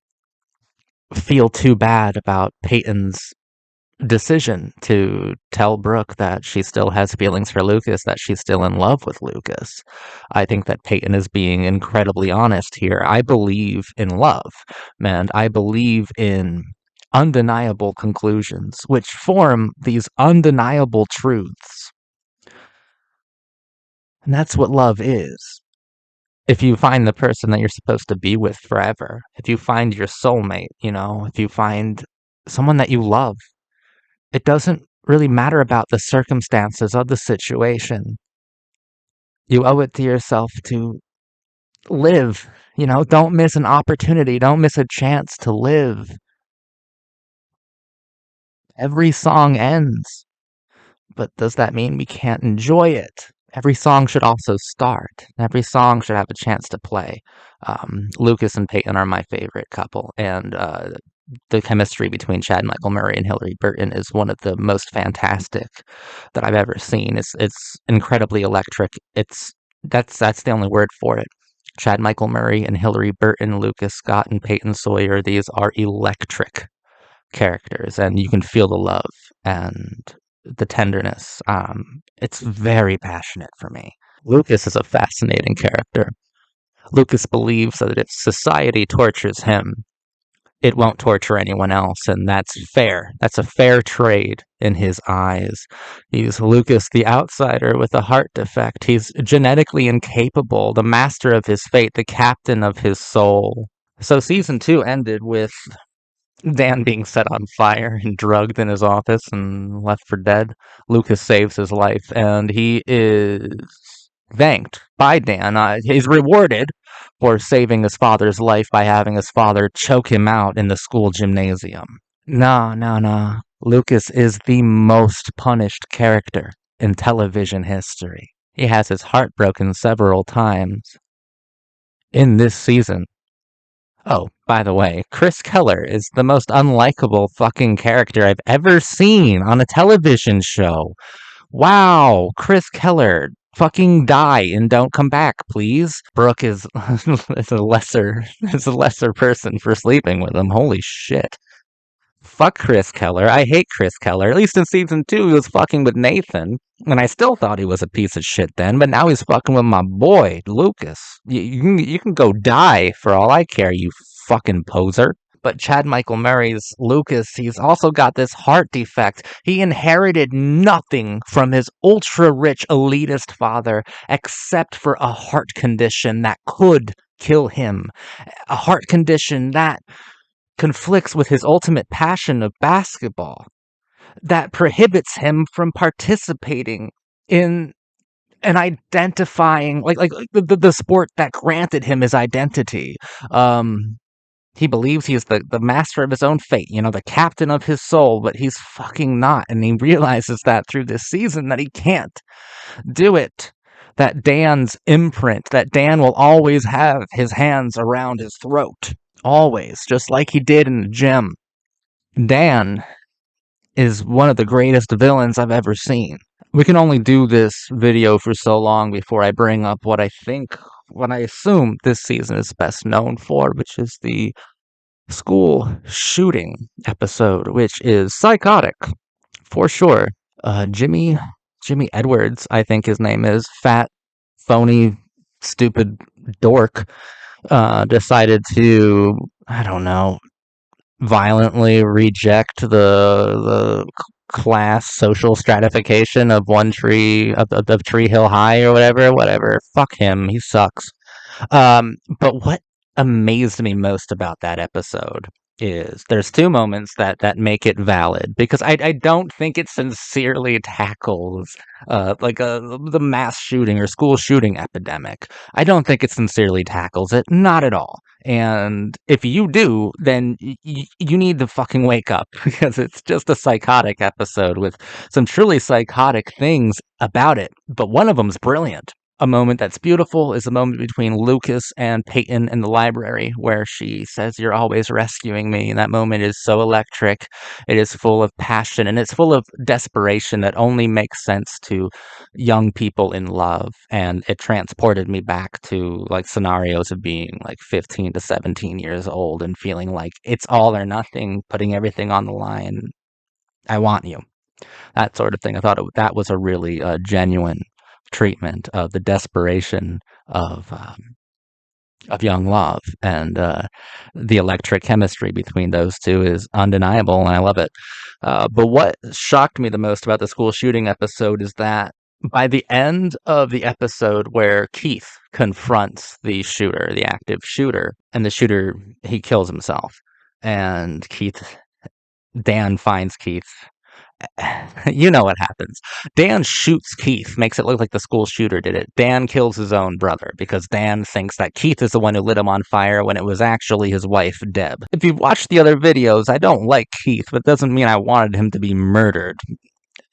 feel too bad about Peyton's decision to tell Brooke that she still has feelings for Lucas, that she's still in love with Lucas. I think that Peyton is being incredibly honest here. I believe in love, and I believe in undeniable conclusions, which form these undeniable truths. And that's what love is. If you find the person that you're supposed to be with forever, if you find your soulmate, if you find someone that you love, it doesn't really matter about the circumstances of the situation. You owe it to yourself to live. Don't miss an opportunity. Don't miss a chance to live. Every song ends, but does that mean we can't enjoy it? Every song should also start. Every song should have a chance to play. Lucas and Peyton are my favorite couple, and the chemistry between Chad Michael Murray and Hillary Burton is one of the most fantastic that I've ever seen. It's incredibly electric. That's the only word for it. Chad Michael Murray and Hillary Burton, Lucas Scott and Peyton Sawyer, these are electric characters, and you can feel the love and the tenderness. It's very passionate for me. Lucas is a fascinating character. Lucas believes that if society tortures him, it won't torture anyone else, and that's fair. That's a fair trade in his eyes. He's Lucas, the outsider with a heart defect. He's genetically incapable, the master of his fate, the captain of his soul. So season 2 ended with Dan being set on fire and drugged in his office and left for dead. Lucas saves his life, and he is thanked by Dan. He's rewarded for saving his father's life by having his father choke him out in the school gymnasium. No, no, no. Lucas is the most punished character in television history. He has his heart broken several times in this season. Oh, by the way, Chris Keller is the most unlikable fucking character I've ever seen on a television show. Wow, Chris Keller, fucking die and don't come back, please. Brooke is is a lesser person for sleeping with him. Holy shit. Fuck Chris Keller. I hate Chris Keller. At least in season 2, he was fucking with Nathan, and I still thought he was a piece of shit then. But now he's fucking with my boy Lucas. You can go die for all I care, you fucking poser. But Chad Michael Murray's Lucas, he's also got this heart defect. He inherited nothing from his ultra-rich elitist father except for a heart condition that could kill him. A heart condition that conflicts with his ultimate passion of basketball, that prohibits him from participating in and identifying like the sport that granted him his identity. He believes he's the master of his own fate, the captain of his soul, but he's fucking not. And he realizes that through this season that he can't do it. That Dan's imprint, that Dan will always have his hands around his throat. Always, just like he did in the gym. Dan is one of the greatest villains I've ever seen. We can only do this video for so long before I bring up what I assume this season is best known for, which is the school shooting episode, which is psychotic, for sure. Jimmy Edwards, I think his name is, fat, phony, stupid dork, decided to, I don't know, violently reject the class social stratification of of Tree Hill High or whatever. Fuck him, he sucks. But what amazed me most about that episode is there's two moments that make it valid because I don't think it sincerely tackles the mass shooting or school shooting epidemic. I don't think it sincerely tackles it, not at all. And if you do, then you need to fucking wake up because it's just a psychotic episode with some truly psychotic things about it. But one of them's brilliant. A moment that's beautiful is a moment between Lucas and Peyton in the library where she says, "You're always rescuing me." And that moment is so electric. It is full of passion and it's full of desperation that only makes sense to young people in love. And it transported me back to like scenarios of being like 15 to 17 years old and feeling like it's all or nothing, putting everything on the line. I want you, that sort of thing. I thought that was a really genuine treatment of the desperation of young love, and the electric chemistry between those two is undeniable, and I love it. But what shocked me the most about the school shooting episode is that by the end of the episode where Keith confronts the shooter, the active shooter, and the shooter, he kills himself, and Dan finds Keith. You know what happens. Dan shoots Keith, makes it look like the school shooter did it. Dan kills his own brother because Dan thinks that Keith is the one who lit him on fire when it was actually his wife, Deb. If you've watched the other videos, I don't like Keith, but doesn't mean I wanted him to be murdered.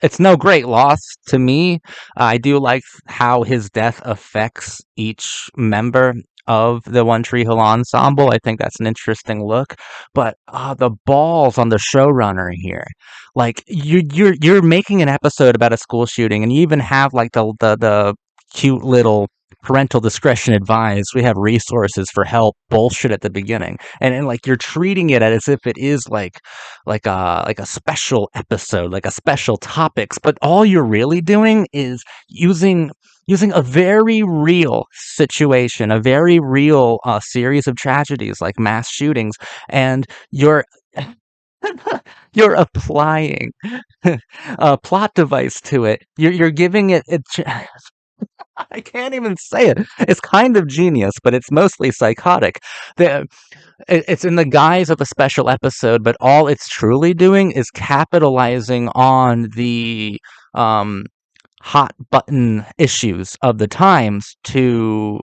It's no great loss to me. I do like how his death affects each member of the One Tree Hill ensemble. I think that's an interesting look. But the balls on the showrunner here, like you're making an episode about a school shooting, and you even have like the cute little parental discretion advised. We have resources for help. Bullshit at the beginning, and like you're treating it as if it is like a special episode, like a special topics, but all you're really doing is using a very real situation, a very real series of tragedies like mass shootings, and you're you're applying a plot device to it. You're giving it. I can't even say it. It's kind of genius, but it's mostly psychotic. The it's in the guise of a special episode, but all it's truly doing is capitalizing on the um, hot button issues of the times to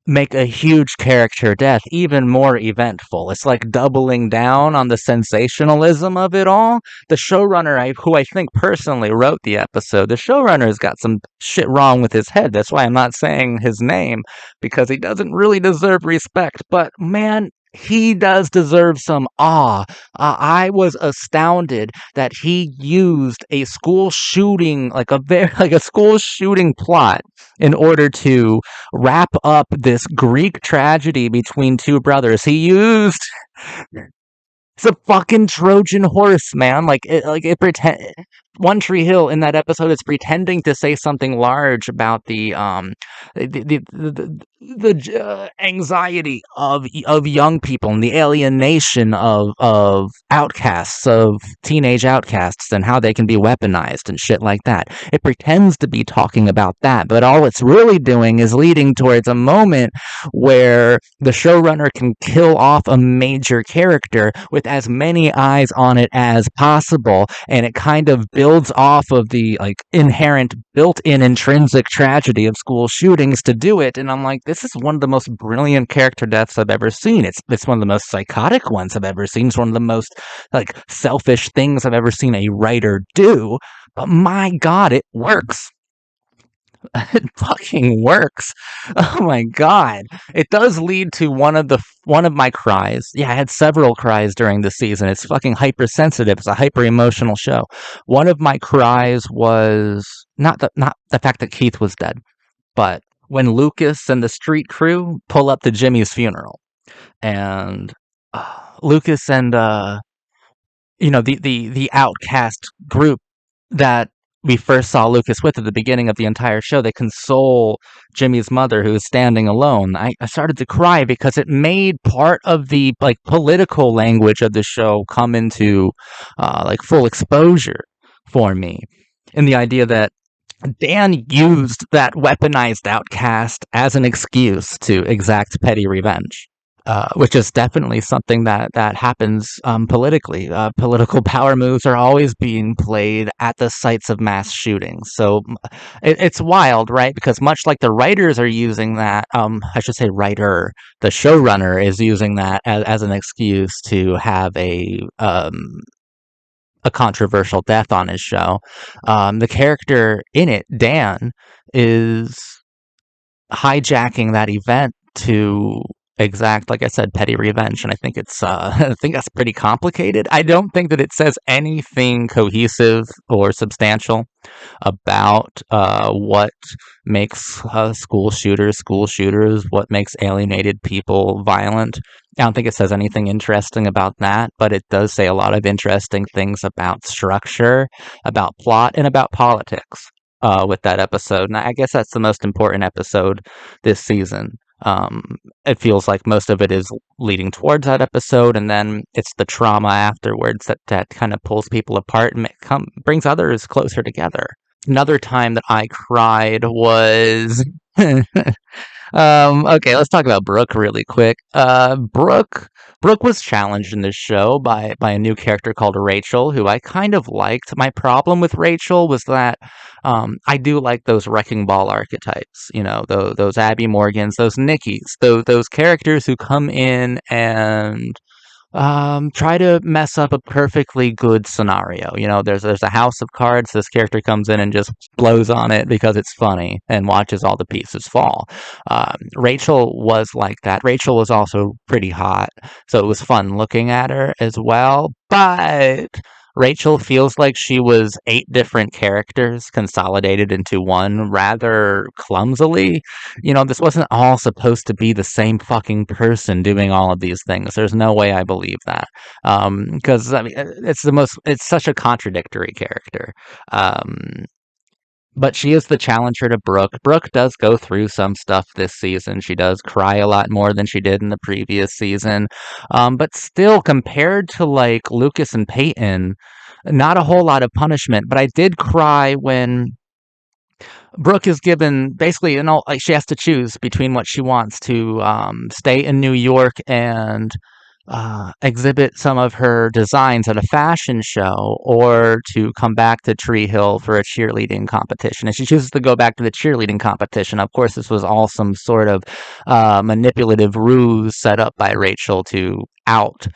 make a huge character death even more eventful. It's like doubling down on the sensationalism of it all. The showrunner, who I think personally wrote the episode, the showrunner's got some shit wrong with his head. That's why I'm not saying his name, because he doesn't really deserve respect. But man, he does deserve some awe. I was astounded that he used a school shooting, like a very like a school shooting plot, in order to wrap up this Greek tragedy between two brothers. He used it's a fucking Trojan horse, man. It pretend One Tree Hill in that episode is pretending to say something large about the anxiety of young people and the alienation of outcasts, of teenage outcasts, and how they can be weaponized and shit like that. It pretends to be talking about that, but all it's really doing is leading towards a moment where the showrunner can kill off a major character with as many eyes on it as possible, and it kind of builds off of the like inherent built-in intrinsic tragedy of school shootings to do it. And I'm like, this is one of the most brilliant character deaths I've ever seen. It's one of the most psychotic ones I've ever seen. It's one of the most like selfish things I've ever seen a writer do, but my god, it works. It fucking works. Oh my god. It does lead to one of my cries. Yeah, I had several cries during the season. It's fucking hypersensitive. It's a hyper emotional show. One of my cries was not the fact that Keith was dead, but when Lucas and the street crew pull up to Jimmy's funeral, and Lucas and the outcast group that we first saw Lucas with at the beginning of the entire show. They console Jimmy's mother who is standing alone. I started to cry because it made part of the like political language of the show come into like full exposure for me. And the idea that Dan used that weaponized outcast as an excuse to exact petty revenge. Which is definitely something that happens politically. Political power moves are always being played at the sites of mass shootings. So it's wild, right? Because much like the writers are using that, I should say writer, the showrunner is using that as an excuse to have a controversial death on his show. The character in it, Dan, is hijacking that event to exact, like I said, petty revenge, and I think it's I think that's pretty complicated. I don't think that it says anything cohesive or substantial about what makes school shooters, what makes alienated people violent. I don't think it says anything interesting about that, but it does say a lot of interesting things about structure, about plot, and about politics with that episode. And I guess that's the most important episode this season. It feels like most of it is leading towards that episode, and then it's the trauma afterwards that kind of pulls people apart and brings others closer together. Another time that I cried was okay, let's talk about Brooke really quick. Brooke was challenged in this show by a new character called Rachel, who I kind of liked. My problem with Rachel was that I do like those wrecking ball archetypes, you know, those Abby Morgans, those Nickies, those characters who come in and try to mess up a perfectly good scenario. You know, there's a house of cards. This character comes in and just blows on it because it's funny and watches all the pieces fall. Rachel was like that. Rachel was also pretty hot, so it was fun looking at her as well. But Rachel feels like she was 8 different characters consolidated into one rather clumsily. You know, this wasn't all supposed to be the same fucking person doing all of these things. There's no way I believe that. Because I mean, it's such a contradictory character. Um, but she is the challenger to Brooke. Brooke does go through some stuff this season. She does cry a lot more than she did in the previous season. But still, compared to like Lucas and Peyton, not a whole lot of punishment. But I did cry when Brooke is given basically, you know, like she has to choose between what she wants to stay in New York and exhibit some of her designs at a fashion show or to come back to Tree Hill for a cheerleading competition. And she chooses to go back to the cheerleading competition. Of course, this was all some sort of manipulative ruse set up by Rachel to out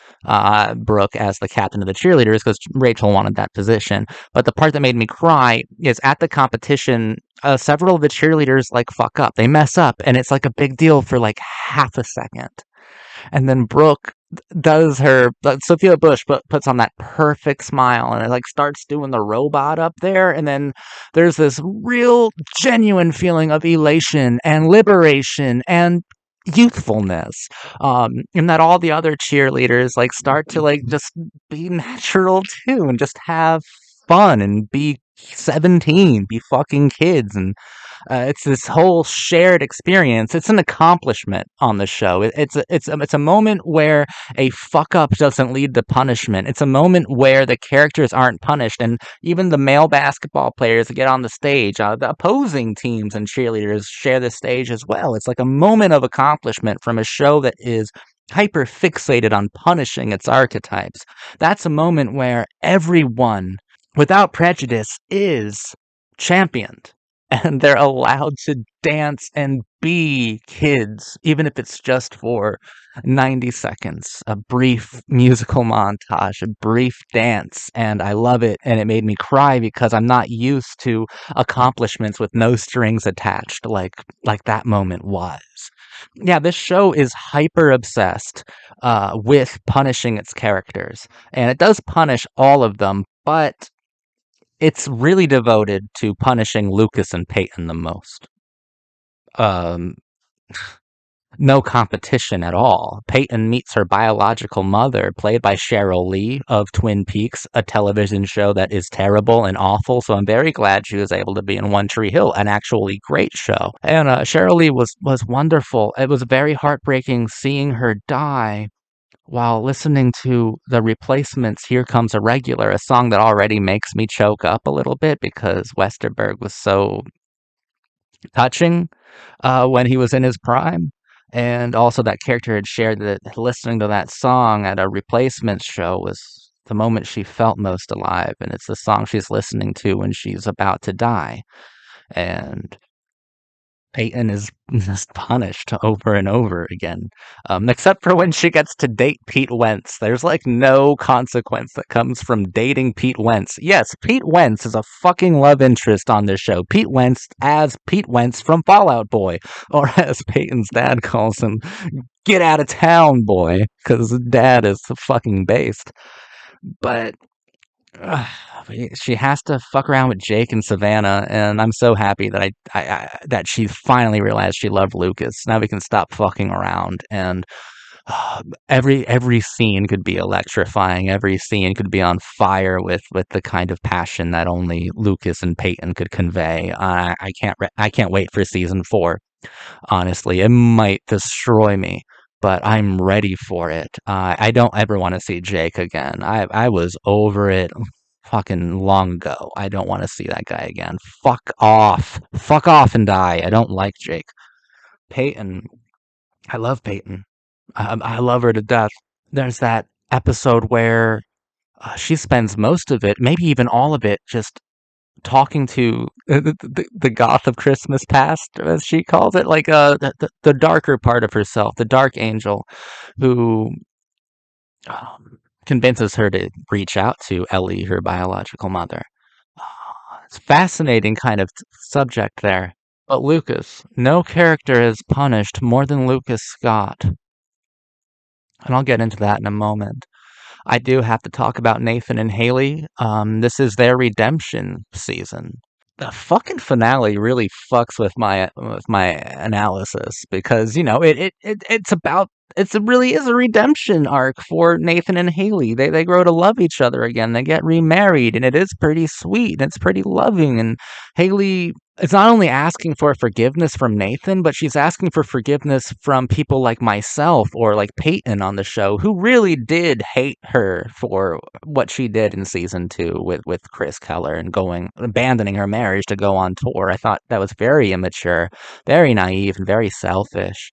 Brooke as the captain of the cheerleaders because Rachel wanted that position. But the part that made me cry is at the competition, several of the cheerleaders like fuck up. They mess up, and it's like a big deal for like half a second. And then Brooke does her Sophia Bush puts on that perfect smile and it like starts doing the robot up there, and then there's this real genuine feeling of elation and liberation and youthfulness, and that all the other cheerleaders like start to like just be natural too and just have fun and be 17, be fucking kids. And it's this whole shared experience. It's an accomplishment on the show. It's a moment where a fuck up doesn't lead to punishment. It's a moment where the characters aren't punished, and even the male basketball players that get on the stage, the opposing teams and cheerleaders share the stage as well. It's like a moment of accomplishment from a show that is hyper fixated on punishing its archetypes. That's a moment where everyone, without prejudice, is championed and they're allowed to dance and be kids, even if it's just for 90 seconds, a brief musical montage, a brief dance. And I love it. And it made me cry because I'm not used to accomplishments with no strings attached like that moment was. Yeah, this show is hyper obsessed with punishing its characters. And it does punish all of them, but it's really devoted to punishing Lucas and Peyton the most. Um, no competition at all. Peyton meets her biological mother, played by Cheryl Lee of Twin Peaks, a television show that is terrible and awful. So I'm very glad she was able to be in One Tree Hill, an actually great show. And Cheryl Lee was wonderful. It was very heartbreaking seeing her die while listening to The Replacements' Here Comes a Regular, a song that already makes me choke up a little bit because Westerberg was so touching when he was in his prime. And also, that character had shared that listening to that song at a Replacements show was the moment she felt most alive. And it's the song she's listening to when she's about to die. And Peyton is just punished over and over again, except for when she gets to date Pete Wentz. There's like no consequence that comes from dating Pete Wentz. Yes, Pete Wentz is a fucking love interest on this show. Pete Wentz as Pete Wentz from Fall Out Boy, or as Peyton's dad calls him, "Get out of town, boy," because dad is the fucking based. But Ugh, she has to fuck around with Jake and Savannah, and I'm so happy that that she finally realized she loved Lucas. Now we can stop fucking around, and every scene could be electrifying. Every scene could be on fire with the kind of passion that only Lucas and Peyton could convey. I can't wait for season 4. Honestly, it might destroy me, but I'm ready for it. I don't ever want to see Jake again. I was over it fucking long ago. I don't want to see that guy again. Fuck off. Fuck off and die. I don't like Jake. Peyton. I love Peyton. I love her to death. There's that episode where she spends most of it, maybe even all of it, just talking to the goth of Christmas past, as she calls it, like the darker part of herself, the dark angel, who convinces her to reach out to Ellie, her biological mother. It's a fascinating kind of subject there. But Lucas, no character is punished more than Lucas Scott. And I'll get into that in a moment. I do have to talk about Nathan and Haley. This is their redemption season. The fucking finale really fucks with my analysis because it's about it really is a redemption arc for Nathan and Haley. They grow to love each other again. They get remarried, and it is pretty sweet and it's pretty loving. And Haley is not only asking for forgiveness from Nathan, but she's asking for forgiveness from people like myself or like Peyton on the show, who really did hate her for what she did in season 2 with Chris Keller and abandoning her marriage to go on tour. I thought that was very immature, very naive, and very selfish.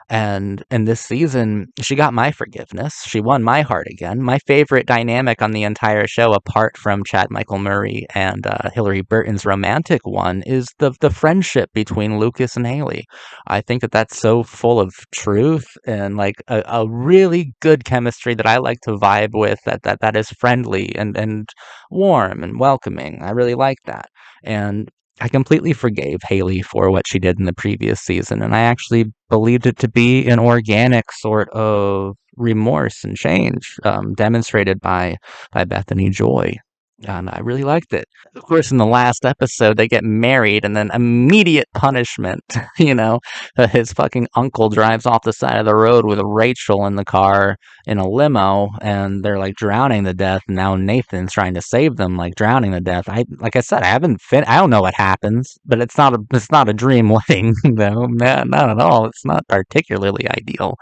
And in this season, she got my forgiveness. She won my heart again. My favorite dynamic on the entire show, apart from Chad Michael Murray and Hilary Burton's romantic one, is the friendship between Lucas and Haley. I think that that's so full of truth and like a really good chemistry that I like to vibe with. That is friendly and warm and welcoming. I really like that. And I completely forgave Haley for what she did in the previous season, and I actually believed it to be an organic sort of remorse and change, demonstrated by Bethany Joy. And I really liked it. Of course, in the last episode, they get married and then immediate punishment. His fucking uncle drives off the side of the road with Rachel in the car in a limo, and they're like drowning to death. And now Nathan's trying to save them, like drowning to death. Like I said, I don't know what happens, but it's not a dream wedding, though. Not at all. It's not particularly ideal.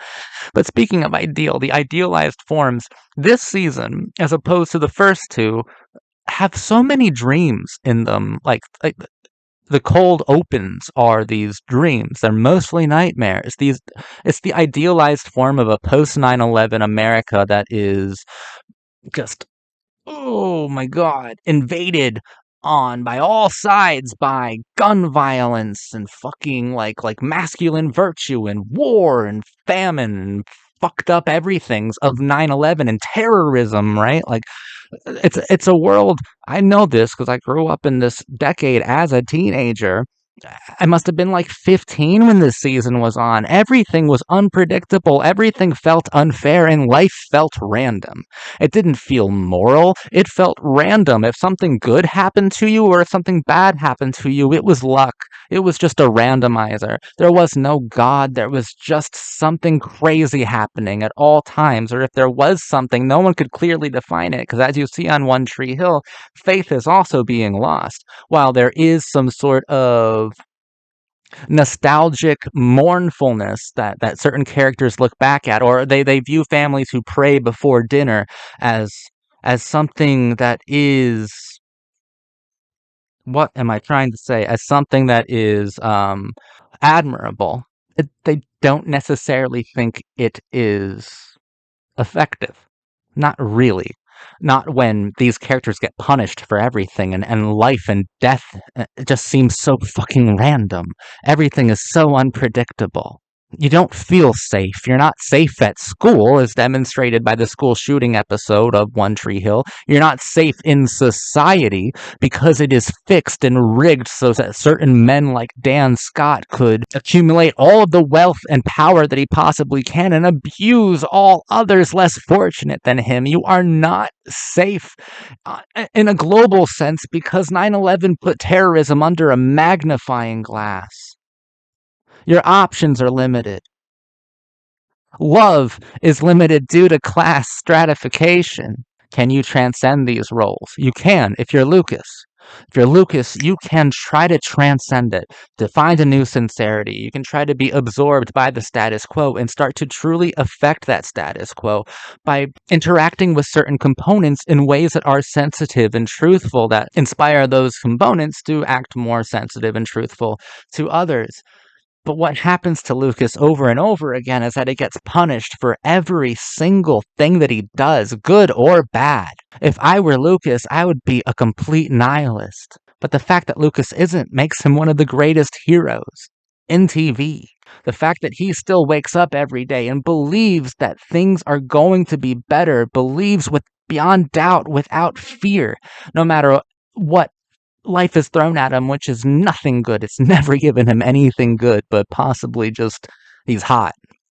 But speaking of ideal, the idealized forms this season, as opposed to the first two, have so many dreams in them. Like the cold opens are these dreams. They're mostly nightmares. It's the idealized form of a post 9/11 America that is just, oh my god, invaded on by all sides by gun violence and fucking like masculine virtue and war and famine and fucked up everythings of 9/11 and terrorism, right? Like it's a world. I know this because I grew up in this decade as a teenager. I must have been like 15 when this season was on. Everything was unpredictable. Everything felt unfair, and life felt random. It didn't feel moral. It felt random. If something good happened to you or if something bad happened to you, it was luck. It was just a randomizer. There was no God. There was just something crazy happening at all times. Or if there was something, no one could clearly define it. Because as you see on One Tree Hill, faith is also being lost. While there is some sort of nostalgic mournfulness that certain characters look back at, or they view families who pray before dinner as something that is, what am I trying to say? As something that is admirable. They don't necessarily think it is effective. Not really. Not when these characters get punished for everything, and life and death it just seems so fucking random. Everything is so unpredictable. You don't feel safe. You're not safe at school, as demonstrated by the school shooting episode of One Tree Hill. You're not safe in society because it is fixed and rigged so that certain men like Dan Scott could accumulate all of the wealth and power that he possibly can and abuse all others less fortunate than him. You are not safe in a global sense because 9/11 put terrorism under a magnifying glass. Your options are limited. Love is limited due to class stratification. Can you transcend these roles? You can if you're Lucas. If you're Lucas, you can try to transcend it, to find a new sincerity. You can try to be absorbed by the status quo and start to truly affect that status quo by interacting with certain components in ways that are sensitive and truthful, that inspire those components to act more sensitive and truthful to others. But what happens to Lucas over and over again is that he gets punished for every single thing that he does, good or bad. If I were Lucas, I would be a complete nihilist. But the fact that Lucas isn't makes him one of the greatest heroes in TV. The fact that he still wakes up every day and believes that things are going to be better, believes with beyond doubt, without fear, no matter what life is thrown at him, which is nothing good. It's never given him anything good, but possibly just he's hot.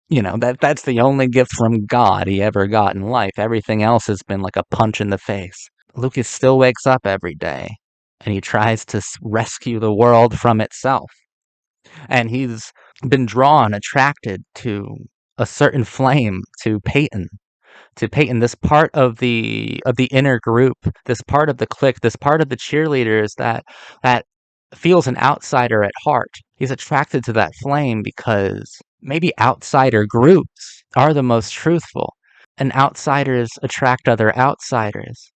That's the only gift from God he ever got in life. Everything else has been like a punch in the face. Lucas still wakes up every day and he tries to rescue the world from itself. And he's been attracted to a certain flame, to Peyton, this part of the inner group, this part of the clique, this part of the cheerleaders that feels an outsider at heart. He's attracted to that flame because maybe outsider groups are the most truthful, and outsiders attract other outsiders.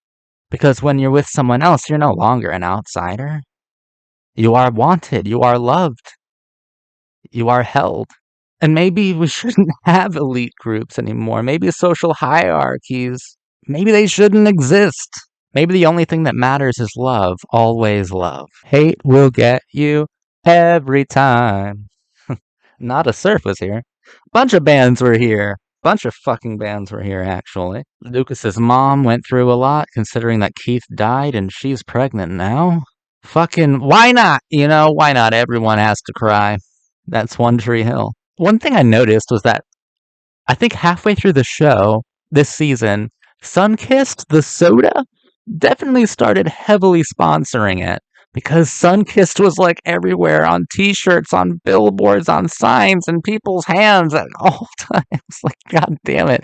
Because when you're with someone else, you're no longer an outsider. You are wanted, you are loved, you are held. And maybe we shouldn't have elite groups anymore. Maybe social hierarchies, maybe they shouldn't exist. Maybe the only thing that matters is love. Always love. Hate will get you every time. Nada Surf was here. Bunch of bands were here. Bunch of fucking bands were here, actually. Lucas's mom went through a lot, considering that Keith died and she's pregnant now. Fucking, why not? Why not? Everyone has to cry. That's One Tree Hill. One thing I noticed was that I think halfway through the show this season, Sunkist, the soda, definitely started heavily sponsoring it because Sunkist was like everywhere on t-shirts, on billboards, on signs, in people's hands at all times. Like, god damn it.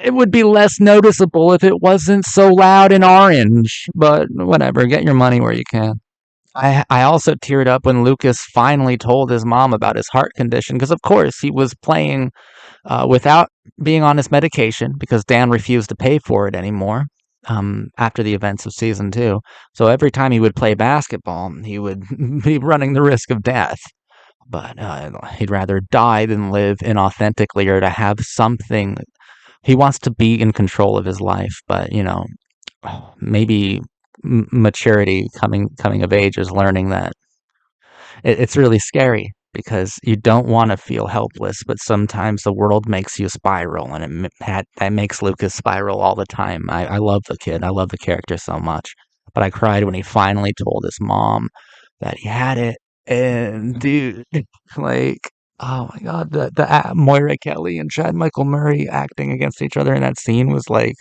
It would be less noticeable if it wasn't so loud and orange, but whatever, get your money where you can. I also teared up when Lucas finally told his mom about his heart condition, because of course he was playing without being on his medication because Dan refused to pay for it anymore after the events of season 2. So every time he would play basketball, he would be running the risk of death. But he'd rather die than live inauthentically, or to have something. He wants to be in control of his life, but maybe maturity, coming of age, is learning that it's really scary because you don't want to feel helpless, but sometimes the world makes you spiral, and that makes Lucas spiral all the time. I love the kid. I love the character so much, but I cried when he finally told his mom that he had it. And dude, like, oh my god, the Moira Kelly and Chad Michael Murray acting against each other in that scene was like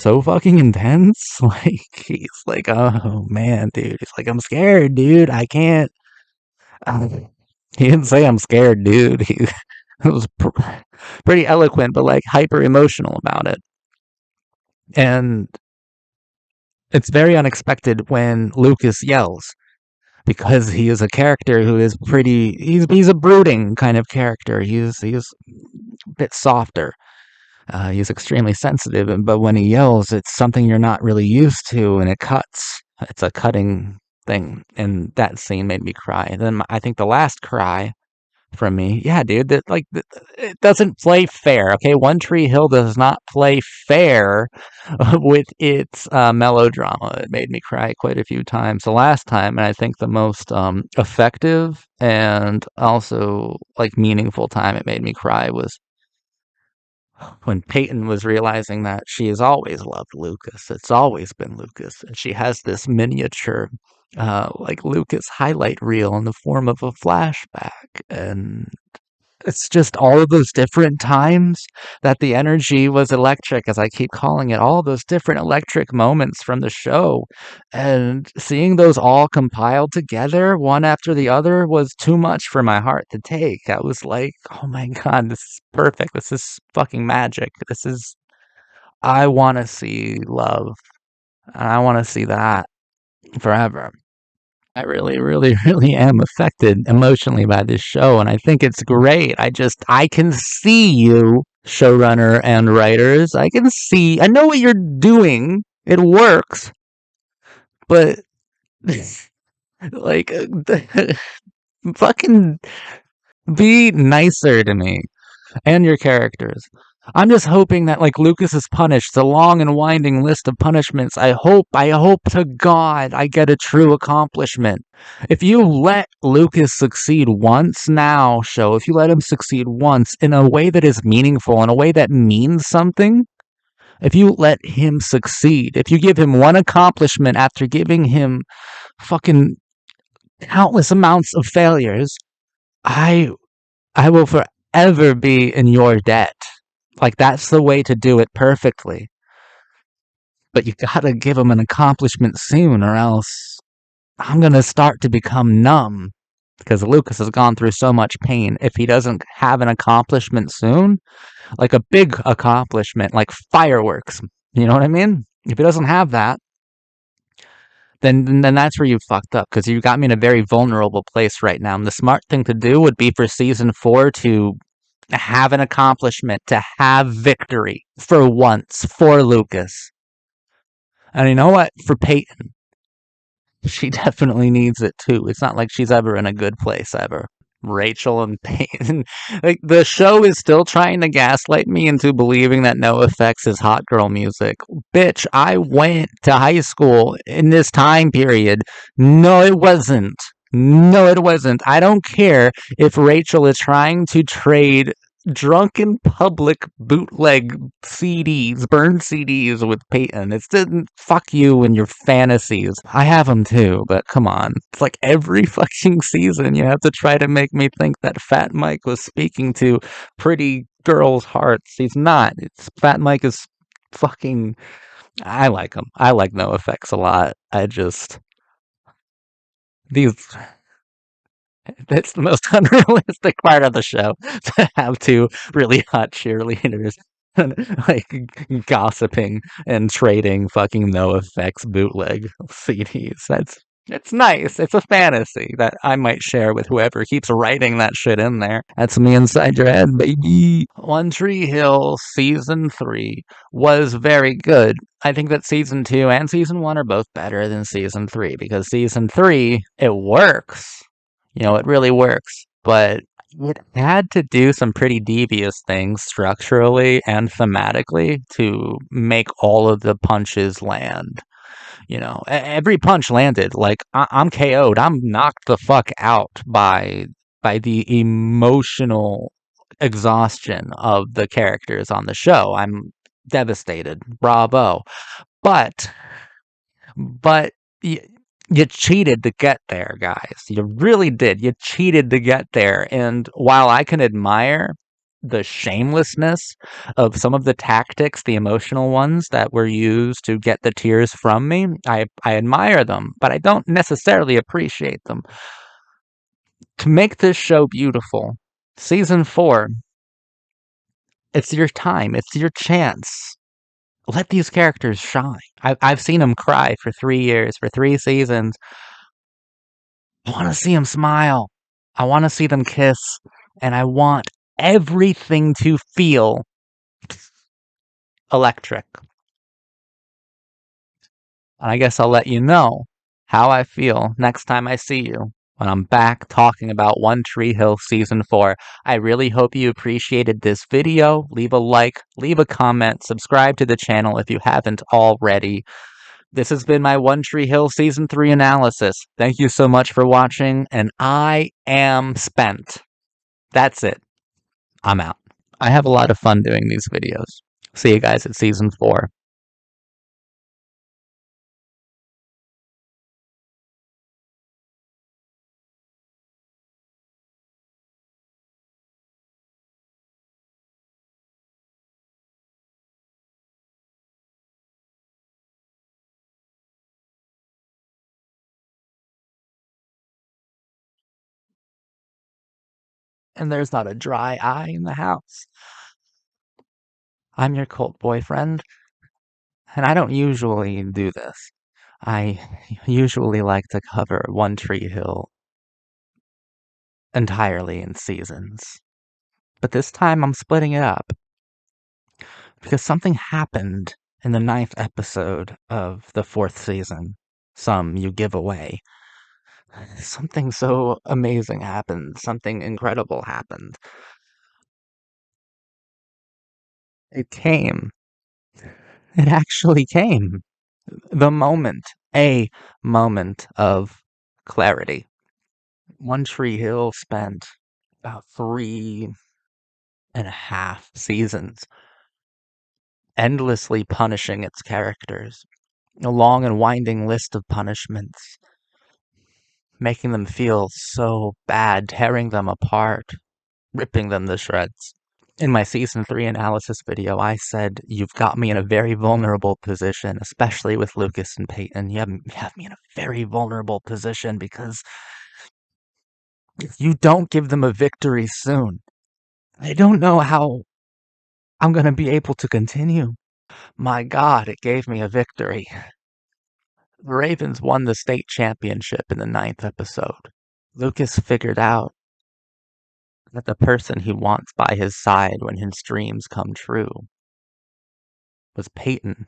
so fucking intense. Like, he's like, oh man, dude. He's like, I'm scared, dude. I can't. Uh, he didn't say I'm scared, dude. He was pretty eloquent, but like hyper emotional about it. And it's very unexpected when Lucas yells because he is a character who is pretty. He's a brooding kind of character. He's a bit softer. He's extremely sensitive, but when he yells, it's something you're not really used to, and it cuts. It's a cutting thing, and that scene made me cry. And then I think the last cry from me, yeah, dude, it doesn't play fair. Okay, One Tree Hill does not play fair with its melodrama. It made me cry quite a few times. The last time, and I think the most effective and also like meaningful time it made me cry was when Peyton was realizing that she has always loved Lucas. It's always been Lucas. And she has this miniature, like Lucas highlight reel in the form of a flashback. And it's just all of those different times that the energy was electric, as I keep calling it, all those different electric moments from the show. And seeing those all compiled together, one after the other, was too much for my heart to take. I was like, oh my God, this is perfect. This is fucking magic. I want to see love. And I want to see that forever. I really, really, really am affected emotionally by this show, and I think it's great. I can see you, showrunner and writers. I know what you're doing. It works, but like, fucking be nicer to me and your characters. I'm just hoping that like Lucas is punished, the long and winding list of punishments. I hope to God I get a true accomplishment. If you let Lucas succeed once now, show, if you let him succeed once in a way that is meaningful, in a way that means something, if you let him succeed, if you give him one accomplishment after giving him fucking countless amounts of failures, I I will forever be in your debt. Like, that's the way to do it perfectly. But you gotta give him an accomplishment soon, or else I'm gonna start to become numb. Because Lucas has gone through so much pain. If he doesn't have an accomplishment soon, like a big accomplishment, like fireworks, you know what I mean? If he doesn't have that, then that's where you fucked up. Because you got me in a very vulnerable place right now. And the smart thing to do would be for season 4 to have an accomplishment, to have victory for once for Lucas. And you know what? For Peyton, she definitely needs it too. It's not like she's ever in a good place ever. Rachel and Peyton, like the show is still trying to gaslight me into believing that NoFX is hot girl music. Bitch, I went to high school in this time period. No, it wasn't. No, it wasn't. I don't care if Rachel is trying to trade drunken public bootleg CDs, burned CDs with Peyton. It's didn't fuck you and your fantasies. I have them too, but come on. It's like every fucking season you have to try to make me think that Fat Mike was speaking to pretty girls' hearts. He's not. It's Fat Mike is fucking. I like him. I like NoFX a lot. I just these That's the most unrealistic part of the show, to have two really hot cheerleaders like gossiping and trading fucking no effects bootleg CDs. It's nice. It's a fantasy that I might share with whoever keeps writing that shit in there. That's me inside your head, baby. One Tree Hill season 3 was very good. I think that season 2 and season 1 are both better than season 3 because season 3 it works. You know, it really works, but it had to do some pretty devious things structurally and thematically to make all of the punches land. You know, every punch landed. Like I'm KO'd. I'm knocked the fuck out by the emotional exhaustion of the characters on the show. I'm devastated. Bravo. But but you, you cheated to get there, guys. You really did. You cheated to get there. And while I can admire the shamelessness of some of the tactics, the emotional ones that were used to get the tears from me. I admire them, but I don't necessarily appreciate them. To make this show beautiful, season 4, it's your time, it's your chance. Let these characters shine. I've seen them cry for 3 years, for 3 seasons. I want to see them smile. I want to see them kiss. And I want everything to feel electric. And I guess I'll let you know how I feel next time I see you when I'm back talking about One Tree Hill Season 4. I really hope you appreciated this video. Leave a like, leave a comment, subscribe to the channel if you haven't already. This has been my One Tree Hill Season 3 analysis. Thank you so much for watching, and I am spent. That's it. I'm out. I have a lot of fun doing these videos. See you guys at Season 4. And there's not a dry eye in the house. I'm your cult boyfriend, and I don't usually do this. I usually like to cover One Tree Hill entirely in seasons. But this time I'm splitting it up because something happened in the 9th episode of the 4th season. Some you give away. Something so amazing happened. Something incredible happened. It came. It actually came. The moment. A moment of clarity. One Tree Hill spent about 3.5 seasons endlessly punishing its characters. A long and winding list of punishments, making them feel so bad, tearing them apart, ripping them to shreds. In my season 3 analysis video, I said, you've got me in a very vulnerable position, especially with Lucas and Peyton. You have me in a very vulnerable position because if you don't give them a victory soon, I don't know how I'm going to be able to continue. My God, it gave me a victory. The Ravens won the state championship in the 9th episode. Lucas figured out that the person he wants by his side when his dreams come true was Peyton.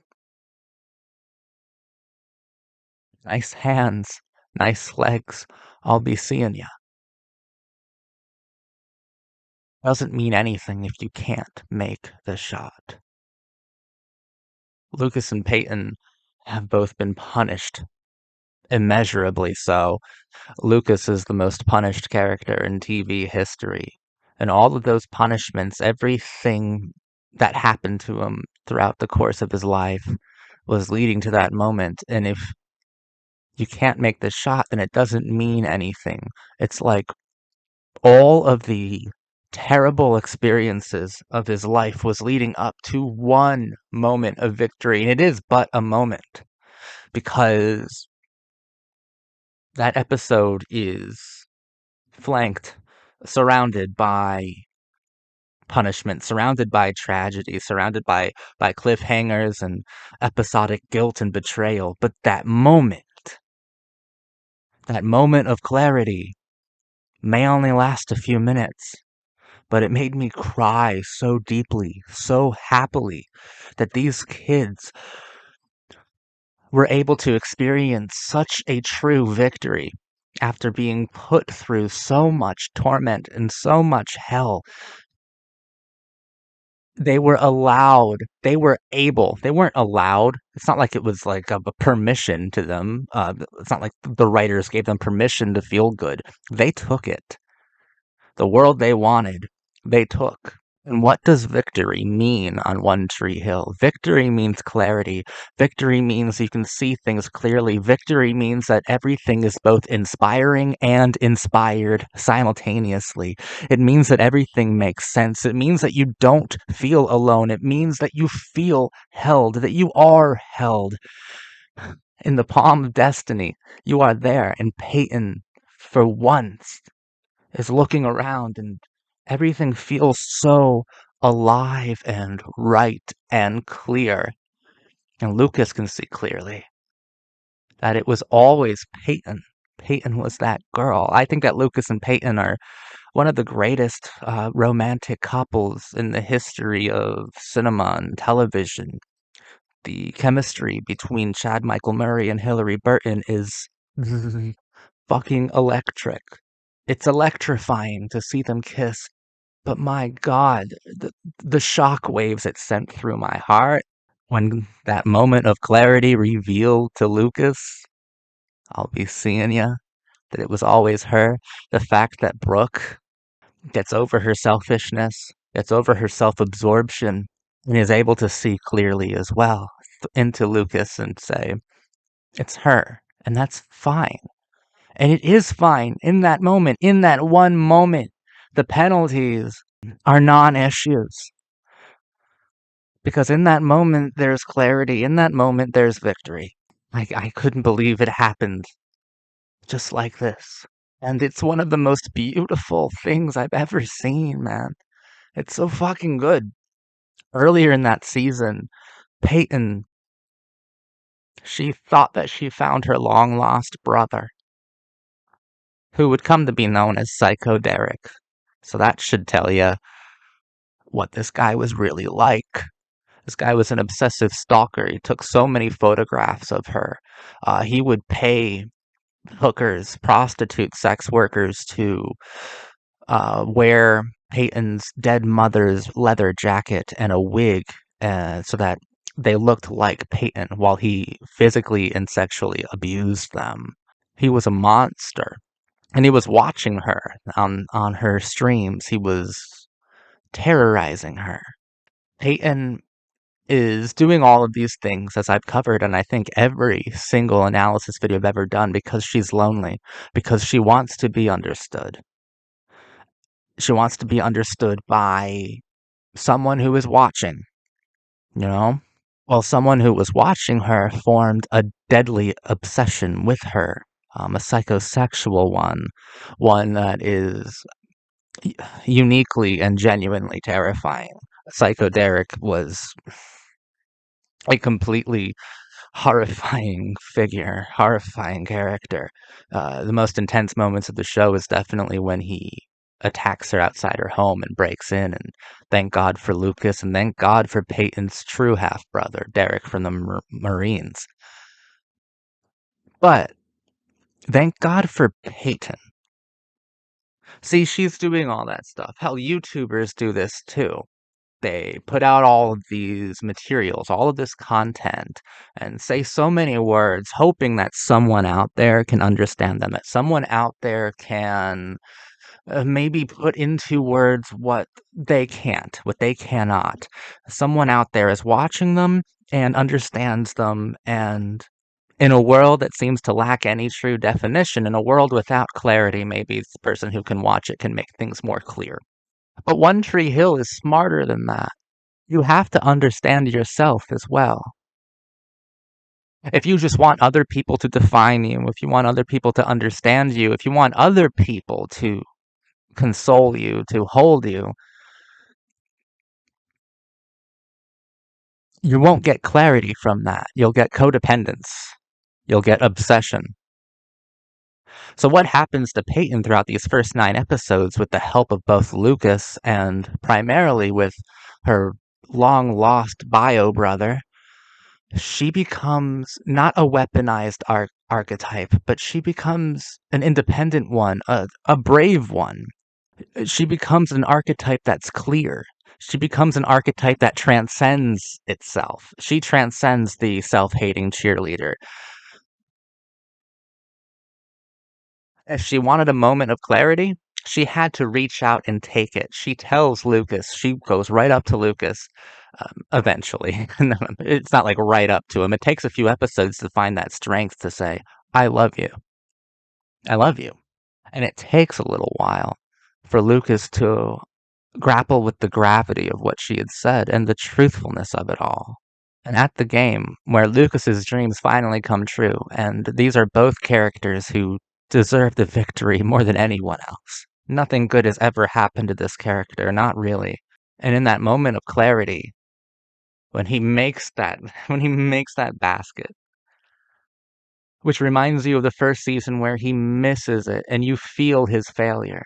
Nice hands, nice legs, I'll be seeing ya. Doesn't mean anything if you can't make the shot. Lucas and Peyton have both been punished, immeasurably so. Lucas is the most punished character in TV history. And all of those punishments, everything that happened to him throughout the course of his life was leading to that moment. And if you can't make the shot, then it doesn't mean anything. It's like all of the terrible experiences of his life was leading up to one moment of victory. And it is but a moment because that episode is flanked, surrounded by punishment, surrounded by tragedy, surrounded by cliffhangers and episodic guilt and betrayal. But that moment of clarity may only last a few minutes, but it made me cry so deeply, so happily that these kids were able to experience such a true victory after being put through so much torment and so much hell. They were allowed, they were able, they weren't allowed. It's not like it was like a permission to them. It's not like the writers gave them permission to feel good. They took it. The world they wanted, they took. And what does victory mean on One Tree Hill? Victory means clarity. Victory means you can see things clearly. Victory means that everything is both inspiring and inspired simultaneously. It means that everything makes sense. It means that you don't feel alone. It means that you feel held, that you are held in the palm of destiny. You are there, and Peyton, for once, is looking around and everything feels so alive and right and clear. And Lucas can see clearly that it was always Peyton. Peyton was that girl. I think that Lucas and Peyton are one of the greatest romantic couples in the history of cinema and television. The chemistry between Chad Michael Murray and Hilary Burton is fucking electric. It's electrifying to see them kiss. But my God, the shock waves it sent through my heart when that moment of clarity revealed to Lucas, I'll be seeing ya, that it was always her. The fact that Brooke gets over her selfishness, gets over her self-absorption, and is able to see clearly as well into Lucas and say, it's her, and that's fine. And it is fine in that moment, in that one moment. The penalties are non-issues. Because in that moment, there's clarity. In that moment, there's victory. I couldn't believe it happened just like this. And it's one of the most beautiful things I've ever seen, man. It's so fucking good. Earlier in that season, Peyton, she thought that she found her long lost brother, who would come to be known as Psycho Derek. So that should tell you what this guy was really like. This guy was an obsessive stalker. He took so many photographs of her. He would pay hookers, prostitutes, sex workers to wear Peyton's dead mother's leather jacket and a wig so that they looked like Peyton while he physically and sexually abused them. He was a monster. And he was watching her on her streams. He was terrorizing her. Peyton is doing all of these things as I've covered, and I think every single analysis video I've ever done, because she's lonely, because she wants to be understood. She wants to be understood by someone who is watching, you know? Well, someone who was watching her formed a deadly obsession with her, a psychosexual one that is uniquely and genuinely terrifying. Psycho Derek was a completely horrifying figure, horrifying character. The most intense moments of the show is definitely when he attacks her outside her home and breaks in. And thank God for Lucas, and thank God for Peyton's true half brother, Derek from the Marines. But thank God for Peyton. See, she's doing all that stuff. Hell, YouTubers do this too. They put out all of these materials, all of this content, and say so many words, hoping that someone out there can understand them, that someone out there can maybe put into words what they can't, what they cannot. Someone out there is watching them and understands them, and in a world that seems to lack any true definition, in a world without clarity, maybe the person who can watch it can make things more clear. But One Tree Hill is smarter than that. You have to understand yourself as well. If you just want other people to define you, if you want other people to understand you, if you want other people to console you, to hold you, you won't get clarity from that. You'll get codependence. You'll get obsession. So what happens to Peyton throughout these first 9 episodes with the help of both Lucas and primarily with her long lost bio brother? She becomes not a weaponized archetype, but she becomes an independent one, a brave one. She becomes an archetype that's clear. She becomes an archetype that transcends itself. She transcends the self-hating cheerleader. If she wanted a moment of clarity, She had to reach out and take it. She tells Lucas, she goes right up to Lucas eventually. It's not like right up to him. It takes a few episodes to find that strength to say, I love you. I love you. And it takes a little while for Lucas to grapple with the gravity of what she had said and the truthfulness of it all. And at the game, where Lucas's dreams finally come true, and these are both characters who deserve the victory more than anyone else. Nothing good has ever happened to this character, not really. And in that moment of clarity, when he makes that when he makes that basket, which reminds you of the first season where he misses it and you feel his failure.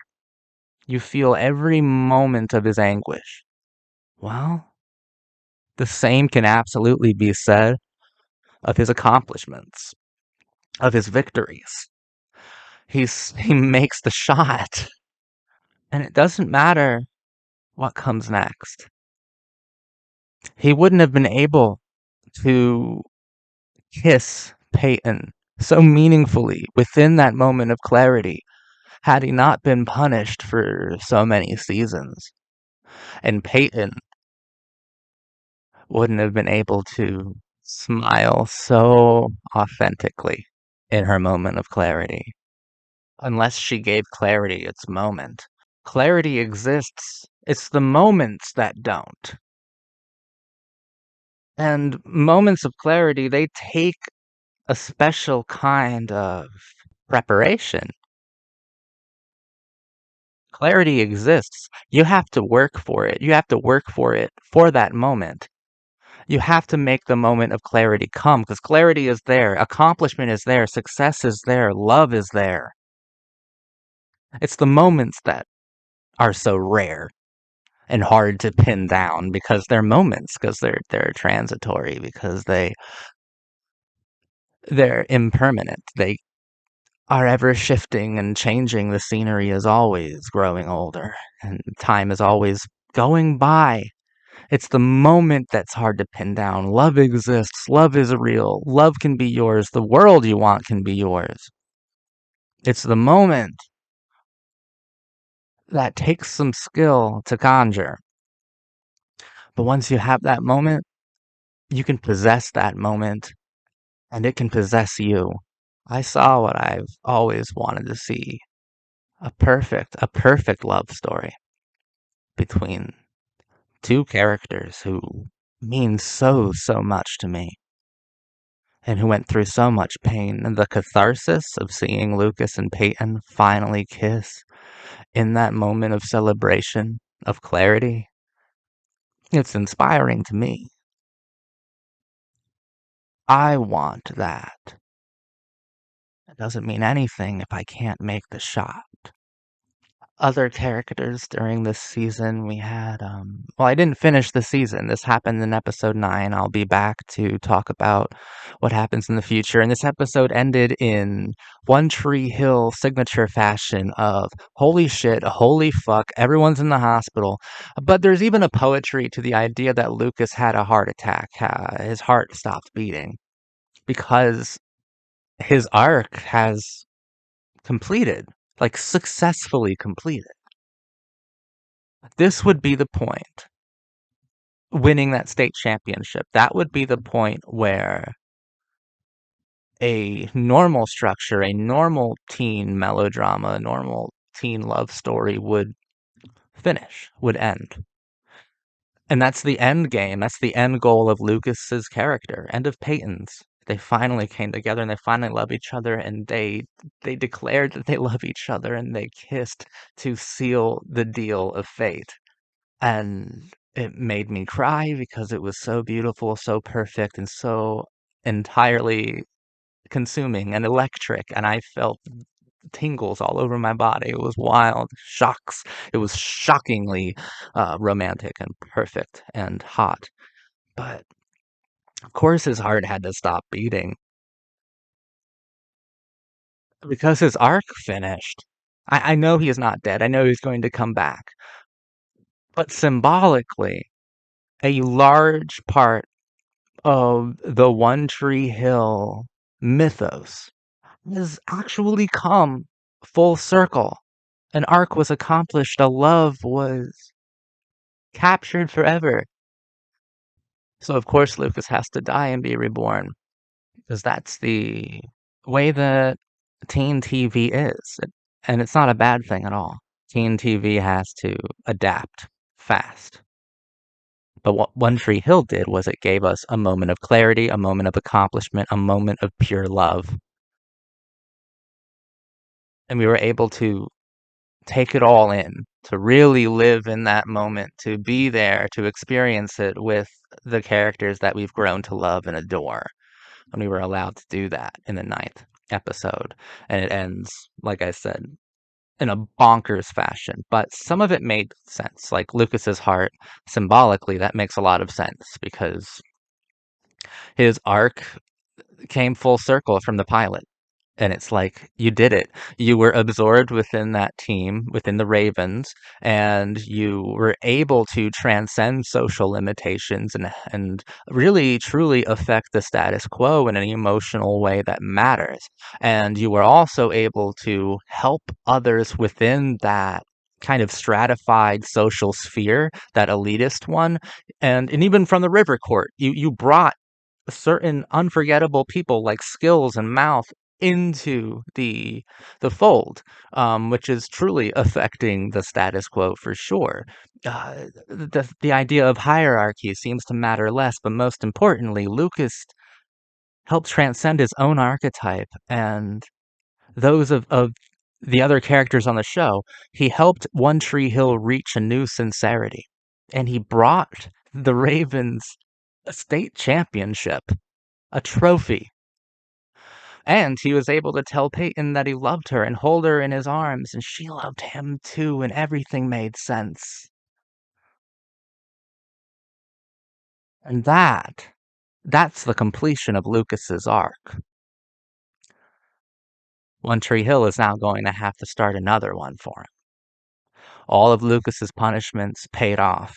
You feel every moment of his anguish. Well, the same can absolutely be said of his accomplishments, of his victories. He makes the shot, and it doesn't matter what comes next. He wouldn't have been able to kiss Peyton so meaningfully within that moment of clarity had he not been punished for so many seasons. And Peyton wouldn't have been able to smile so authentically in her moment of clarity unless she gave clarity its moment. Clarity exists, it's the moments that don't. And moments of clarity, they take a special kind of preparation. Clarity exists. You have to work for it. You have to work for it for that moment. You have to make the moment of clarity come because clarity is there, accomplishment is there, success is there, love is there. It's the moments that are so rare and hard to pin down because they're moments, because they're transitory, because they're impermanent. They are ever shifting and changing. The scenery is always growing older, and time is always going by. It's the moment that's hard to pin down. Love exists. Love is real. Love can be yours. The world you want can be yours. It's the moment that takes some skill to conjure. But once you have that moment, you can possess that moment and it can possess you. I saw what I've always wanted to see. A perfect love story between two characters who mean so much to me and who went through so much pain. And the catharsis of seeing Lucas and Peyton finally kiss in that moment of celebration, of clarity, it's inspiring to me. I want that. It doesn't mean anything if I can't make the shot. Other characters during this season, we had, well, I didn't finish the season. This happened in episode 9. I'll be back to talk about what happens in the future. And this episode ended in One Tree Hill signature fashion of holy shit, holy fuck, everyone's in the hospital. But there's even a poetry to the idea that Lucas had a heart attack. His heart stopped beating because his arc has completed, like successfully completed. This would be the point. Winning that state championship. That would be the point where a normal structure, a normal teen melodrama, a normal teen love story would finish, would end. And that's the end game. That's the end goal of Lucas's character and of Peyton's. They finally came together and they finally love each other and they declared that they love each other and they kissed to seal the deal of fate. And it made me cry because it was so beautiful, so perfect, and so entirely consuming and electric, and I felt tingles all over my body. It was wild, shocks. It was shockingly romantic and perfect and hot. But of course, his heart had to stop beating because his arc finished. I know he is not dead. I know he's going to come back. But symbolically, a large part of the One Tree Hill mythos has actually come full circle. An arc was accomplished, a love was captured forever. So of course Lucas has to die and be reborn, because that's the way that teen TV is. And it's not a bad thing at all. Teen TV has to adapt fast. But what One Tree Hill did was it gave us a moment of clarity, a moment of accomplishment, a moment of pure love. And we were able to take it all in, to really live in that moment, to be there, to experience it with the characters that we've grown to love and adore. And we were allowed to do that in the ninth episode. And it ends, like I said, in a bonkers fashion. But some of it made sense. Like Lucas's heart, symbolically, that makes a lot of sense because his arc came full circle from the pilot. And it's like, you did it. You were absorbed within that team, within the Ravens, and you were able to transcend social limitations and really truly affect the status quo in an emotional way that matters. And you were also able to help others within that kind of stratified social sphere, that elitist one. And even from the River Court, you brought certain unforgettable people like Skills and Mouth into the fold, which is truly affecting the status quo for sure. The idea of hierarchy seems to matter less, but most importantly, Lucas helped transcend his own archetype and those of the other characters on the show. He helped One Tree Hill reach a new sincerity, and he brought the Ravens a state championship, a trophy. And he was able to tell Peyton that he loved her and hold her in his arms, and she loved him too, and everything made sense. And that's the completion of Lucas's arc. One Tree Hill is now going to have to start another one for him. All of Lucas's punishments paid off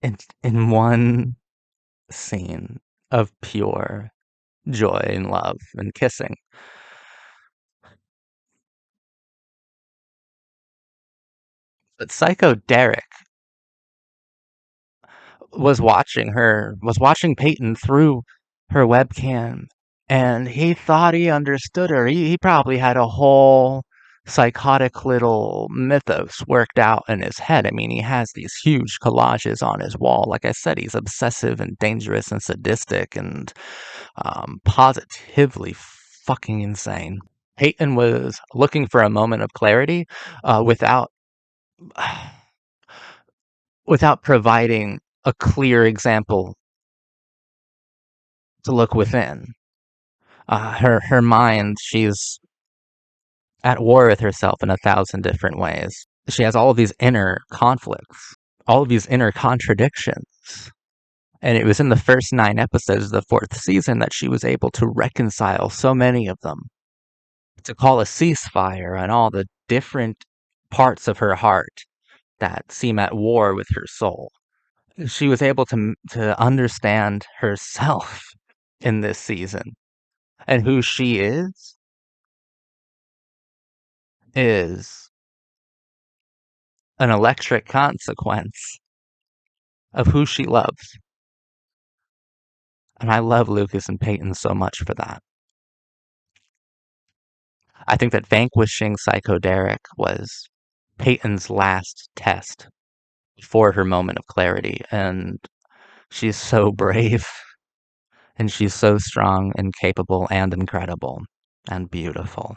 in one scene of pure joy and love and kissing. But Psycho Derek was watching Peyton through her webcam, and he thought he understood her. He probably had a whole psychotic little mythos worked out in his head. I mean, he has these huge collages on his wall. Like I said, he's obsessive and dangerous and sadistic and positively fucking insane. Peyton was looking for a moment of clarity without without providing a clear example to look within. Her mind, she's at war with herself in a thousand different ways. She has all of these inner conflicts, all of these inner contradictions. And it was in the first 9 episodes of the fourth season that she was able to reconcile so many of them, to call a ceasefire on all the different parts of her heart that seem at war with her soul. She was able to understand herself in this season, and who she is an electric consequence of who she loves. And I love Lucas and Peyton so much for that. I think that vanquishing Psycho Derek was Peyton's last test before her moment of clarity, and she's so brave, and she's so strong and capable and incredible and beautiful.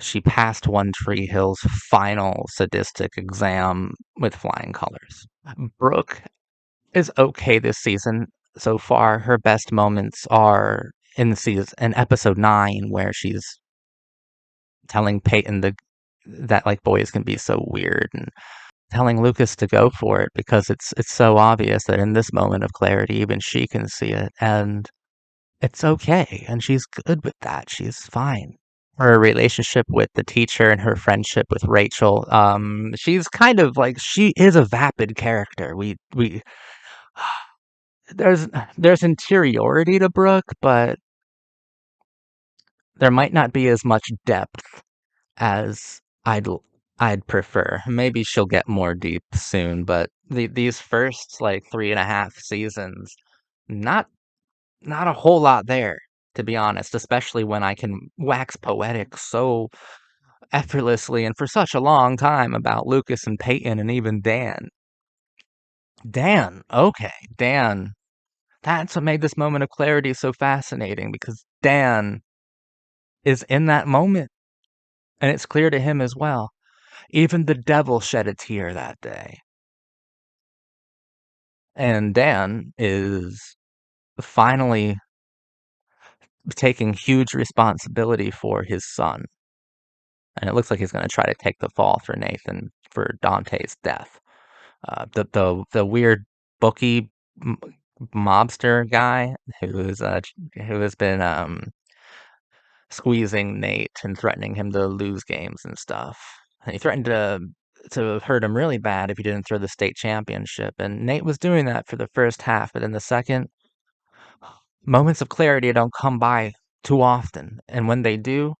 She passed One Tree Hill's final sadistic exam with flying colors. Brooke is okay this season so far. Her best moments are in episode 9, where she's telling Peyton that like boys can be so weird, and telling Lucas to go for it because it's so obvious that in this moment of clarity even she can see it, and it's okay, and she's good with that. She's fine. Her relationship with the teacher and her friendship with Rachel, she's kind of like, she is a vapid character. We there's there's interiority to Brooke, but there might not be as much depth as I'd prefer. Maybe she'll get more deep soon, but these first like 3.5 seasons, not not a whole lot there, to be honest, especially when I can wax poetic so effortlessly and for such a long time about Lucas and Peyton and even Dan. Dan, okay, Dan. That's what made this moment of clarity so fascinating because Dan is in that moment and it's clear to him as well. Even the devil shed a tear that day. And Dan is finally taking huge responsibility for his son. And it looks like he's going to try to take the fall for Nathan for Dante's death. The weird bookie m- mobster guy who has been squeezing Nate and threatening him to lose games and stuff. And he threatened to hurt him really bad if he didn't throw the state championship. And Nate was doing that for the first half, but in the second, moments of clarity don't come by too often. And when they do,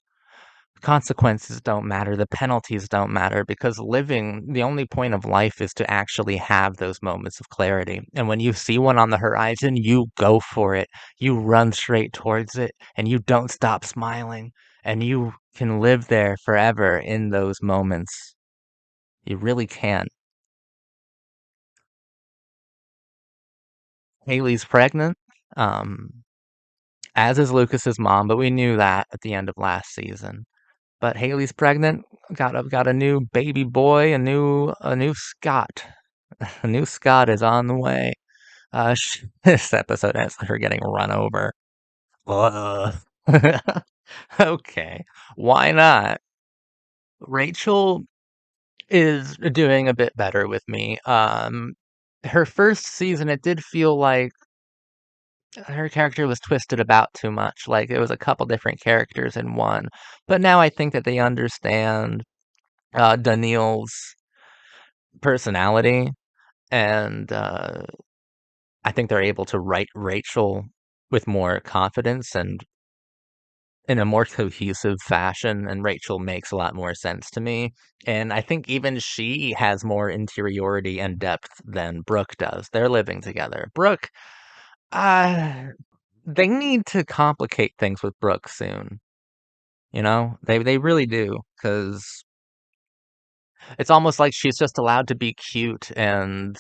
consequences don't matter, the penalties don't matter because living, the only point of life is to actually have those moments of clarity. And when you see one on the horizon, you go for it. You run straight towards it and you don't stop smiling. And you can live there forever in those moments. You really can. Haley's pregnant, um, as is Lucas's mom, but we knew that at the end of last season. But Haley's pregnant, got a new baby boy, a new Scott. A new Scott is on the way. This episode ends with her getting run over. Ugh. Okay, why not? Rachel is doing a bit better with me. Her first season, it did feel like her character was twisted about too much. Like it was a couple different characters in one. But now I think that they understand Daniil's personality, and I think they're able to write Rachel with more confidence and in a more cohesive fashion, and Rachel makes a lot more sense to me. And I think even she has more interiority and depth than Brooke does. They're living together. Brooke, uh, they need to complicate things with Brooke soon. You know, they really do, because it's almost like she's just allowed to be cute and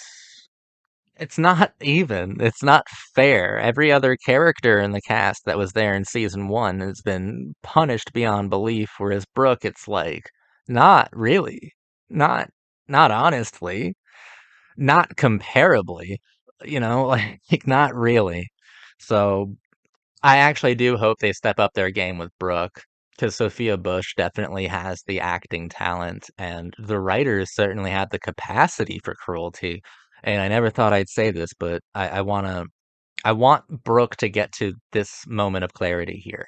it's not even. It's not fair. Every other character in the cast that was there in season one has been punished beyond belief, whereas Brooke, it's like, not really. Not not honestly. Not comparably. You know, like not really. So I actually do hope they step up their game with Brooke, because Sophia Bush definitely has the acting talent, and the writers certainly have the capacity for cruelty. And I never thought I'd say this, but I want Brooke to get to this moment of clarity here,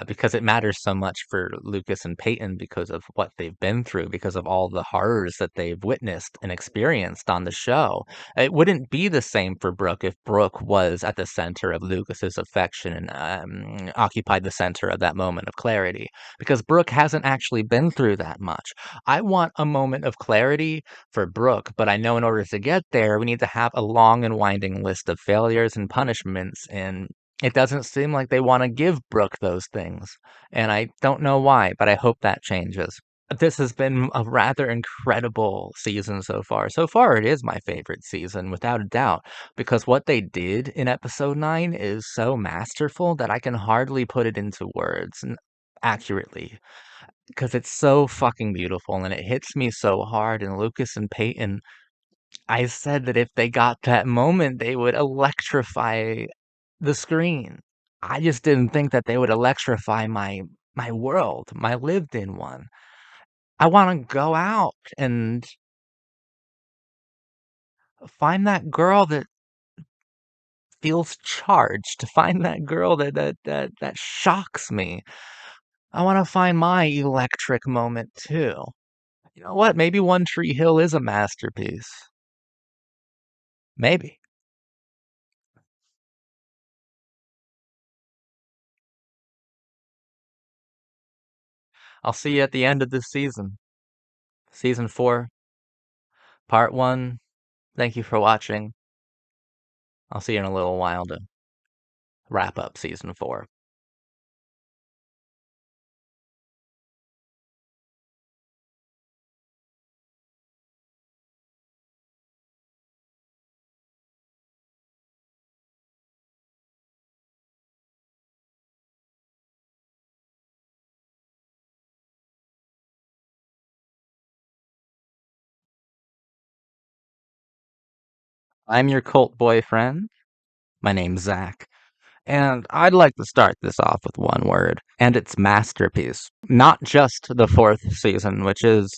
because it matters so much for Lucas and Peyton because of what they've been through, because of all the horrors that they've witnessed and experienced on the show. It wouldn't be the same for Brooke if Brooke was at the center of Lucas's affection and occupied the center of that moment of clarity, because Brooke hasn't actually been through that much. I want a moment of clarity for Brooke, but I know in order to get there, we need to have a long and winding list of failures and punishments, and it doesn't seem like they want to give Brooke those things. And I don't know why, but I hope that changes. This has been a rather incredible season so far. So far, it is my favorite season, without a doubt, because what they did in episode 9 is so masterful that I can hardly put it into words accurately because it's so fucking beautiful and it hits me so hard. And Lucas and Peyton, I said that if they got that moment, they would electrify the screen. I just didn't think that they would electrify my world, my lived in one. I want to go out and find that girl that feels charged, to find that girl that shocks me. I want to find my electric moment too. You know what? Maybe One Tree Hill is a masterpiece. Maybe. I'll see you at the end of this season. Season 4, Part 1. Thank you for watching. I'll see you in a little while to wrap up Season 4. I'm your cult boyfriend. My name's Zach. And I'd like to start this off with one word, and it's masterpiece. Not just the 4th season, which is,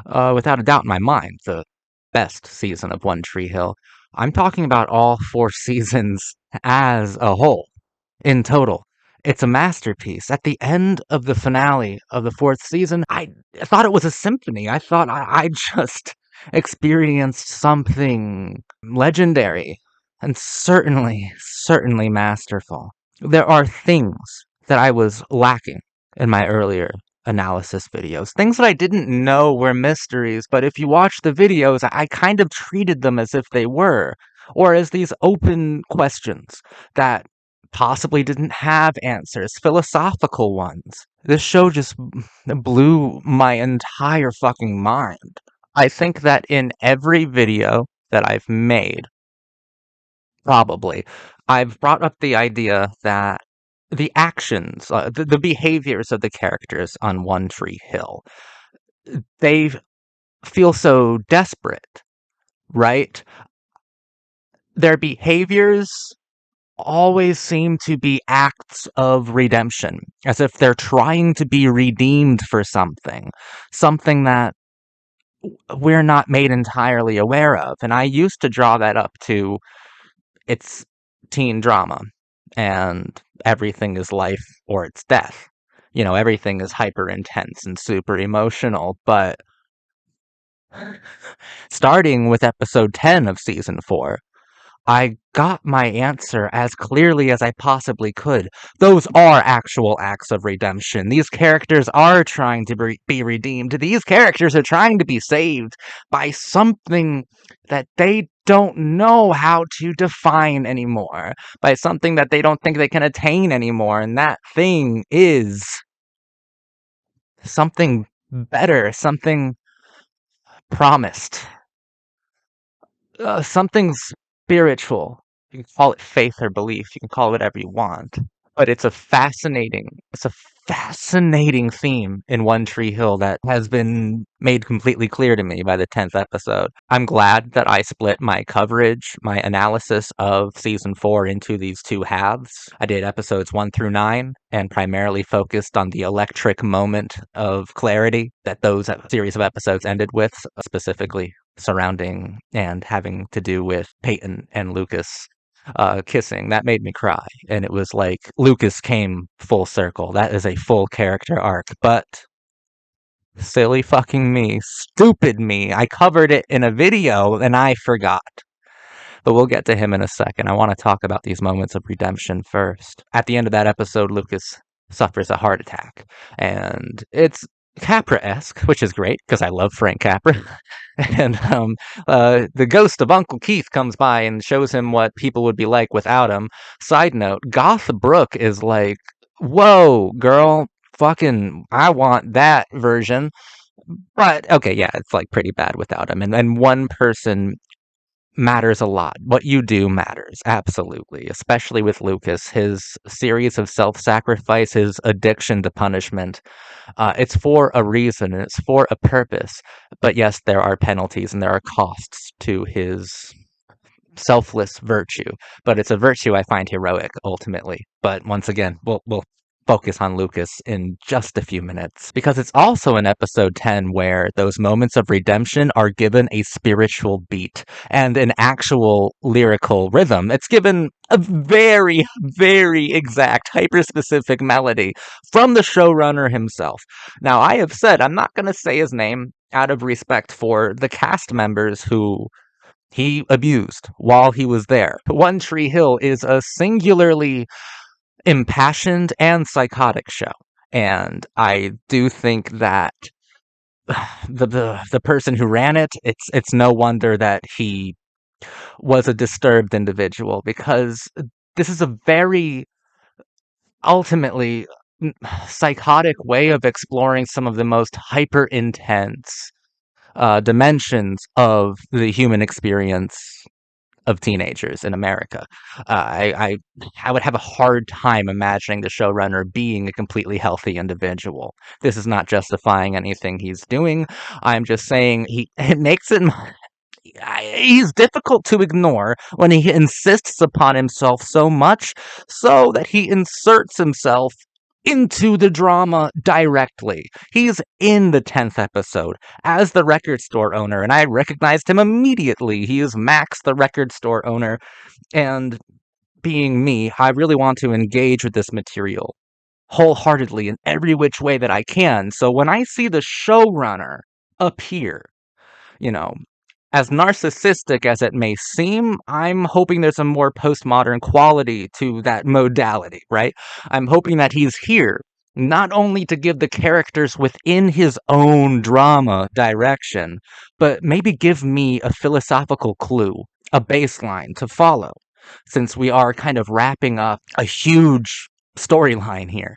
without a doubt in my mind, the best season of One Tree Hill. I'm talking about all 4 seasons as a whole, in total. It's a masterpiece. At the end of the finale of the 4th season, I thought it was a symphony. I thought I just experienced something legendary and certainly masterful. There are things that I was lacking in my earlier analysis videos, things that I didn't know were mysteries, but if you watch the videos, I kind of treated them as if they were, or as these open questions that possibly didn't have answers, philosophical ones. This show just blew my entire fucking mind. I think that in every video that I've made, probably, I've brought up the idea that the actions, the behaviors of the characters on One Tree Hill, they feel so desperate, right? Their behaviors always seem to be acts of redemption, as if they're trying to be redeemed for something that we're not made entirely aware of. And I used to draw that up to it's teen drama and everything is life or it's death. You know, everything is hyper intense and super emotional, but starting with episode 10 of season 4, I got my answer as clearly as I possibly could. Those are actual acts of redemption. These characters are trying to be redeemed. These characters are trying to be saved by something that they don't know how to define anymore, by something that they don't think they can attain anymore. And that thing is something better, something promised, something spiritual. You can call it faith or belief. You can call it whatever you want. But it's a fascinating theme in One Tree Hill that has been made completely clear to me by the 10th episode. I'm glad that I split my coverage, my analysis of season 4 into these two halves. I did episodes 1 through 9 and primarily focused on the electric moment of clarity that those series of episodes ended with, specifically surrounding and having to do with Peyton and Lucas kissing. That made me cry. And it was like Lucas came full circle. That is a full character arc. But silly fucking me, stupid me, I covered it in a video and I forgot. But we'll get to him in a second. I want to talk about these moments of redemption first. At the end of that episode, Lucas suffers a heart attack. And it's Capra-esque, which is great because I love Frank Capra. And the ghost of Uncle Keith comes by and shows him what people would be like without him. Side note, Goth Brooke is like, whoa, girl, fucking, I want that version. But okay, yeah, it's like pretty bad without him. And one person matters a lot. What you do matters, absolutely. Especially with Lucas, his series of self-sacrifice, his addiction to punishment. It's for a reason and it's for a purpose. But yes, there are penalties and there are costs to his selfless virtue. But it's a virtue I find heroic ultimately. But once again, we'll focus on Lucas in just a few minutes because it's also in episode 10 where those moments of redemption are given a spiritual beat and an actual lyrical rhythm. It's given a very exact hyper-specific melody from the showrunner himself. Now, I have said I'm not going to say his name out of respect for the cast members who he abused while he was there. One Tree Hill is a singularly impassioned and psychotic show. And I do think that the person who ran it, it's no wonder that he was a disturbed individual, because this is a very ultimately psychotic way of exploring some of the most hyper intense dimensions of the human experience of teenagers in America. I would have a hard time imagining the showrunner being a completely healthy individual. This is not justifying anything he's doing. I'm just saying it makes it he's difficult to ignore when he insists upon himself so much so that he inserts himself into the drama directly. He's in the 10th episode as the record store owner, and I recognized him immediately. He is Max, the record store owner, and being me, I really want to engage with this material wholeheartedly in every which way that I can. So when I see the showrunner appear, you know, as narcissistic as it may seem, I'm hoping there's a more postmodern quality to that modality, right? I'm hoping that he's here not only to give the characters within his own drama direction, but maybe give me a philosophical clue, a baseline to follow, since we are kind of wrapping up a huge storyline here.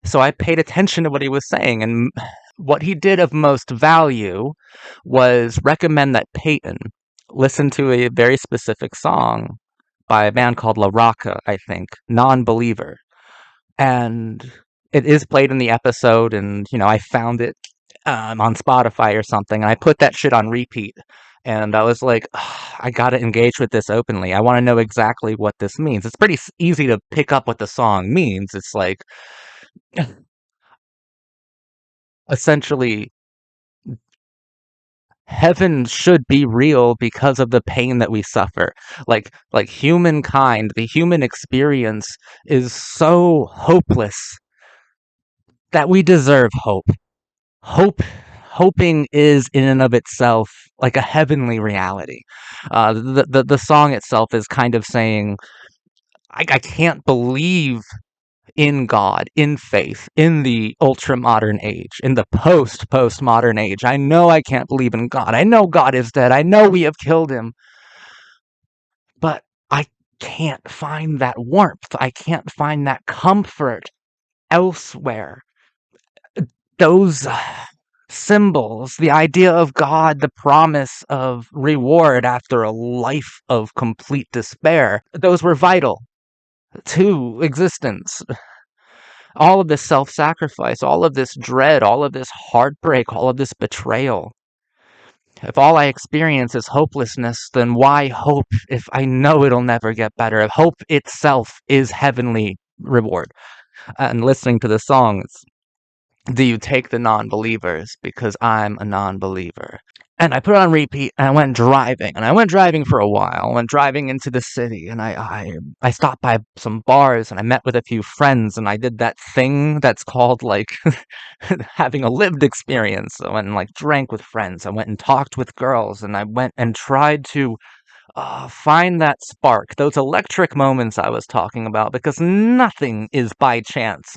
So I paid attention to what he was saying, and what he did of most value was recommend that Peyton listen to a very specific song by a band called La Rocca, I think, Non-Believer. And it is played in the episode, and, I found it on Spotify or something, and I put that shit on repeat. And I was like, I gotta engage with this openly. I want to know exactly what this means. It's pretty easy to pick up what the song means. It's like, essentially, heaven should be real because of the pain that we suffer. Like humankind, the human experience is so hopeless that we deserve hope. Hope Hoping is in and of itself like a heavenly reality. The song itself is kind of saying, I can't believe in God, in faith, in the ultra modern age, in the postmodern age. I know I can't believe in God. I know God is dead. I know we have killed him. But I can't find that warmth. I can't find that comfort elsewhere. Those symbols, the idea of God, the promise of reward after a life of complete despair, those were vital to existence. All of this self-sacrifice, all of this dread, all of this heartbreak, all of this betrayal. If all I experience is hopelessness, then why hope if I know it'll never get better? If hope itself is heavenly reward. And listening to the songs, do you take the non-believers because I'm a non-believer? And I put it on repeat, and I went driving, and I went driving for a while. I went driving into the city, and I stopped by some bars, and I met with a few friends, and I did that thing that's called, like, having a lived experience. I went and, like, drank with friends. I went and talked with girls, and I went and tried to find that spark, those electric moments I was talking about, because nothing is by chance.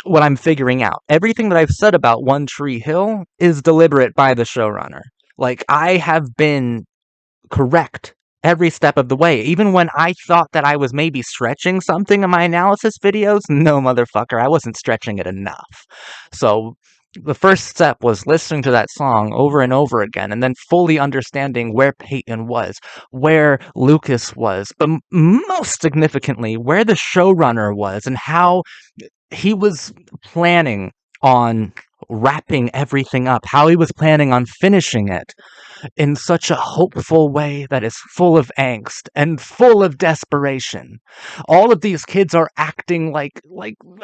What I'm figuring out. Everything that I've said about One Tree Hill is deliberate by the showrunner. Like, I have been correct every step of the way. Even when I thought that I was maybe stretching something in my analysis videos, no, motherfucker, I wasn't stretching it enough. So the first step was listening to that song over and over again, and then fully understanding where Peyton was, where Lucas was, but most significantly, where the showrunner was, and how he was planning on wrapping everything up, how he was planning on finishing it in such a hopeful way that is full of angst and full of desperation. All of these kids are acting like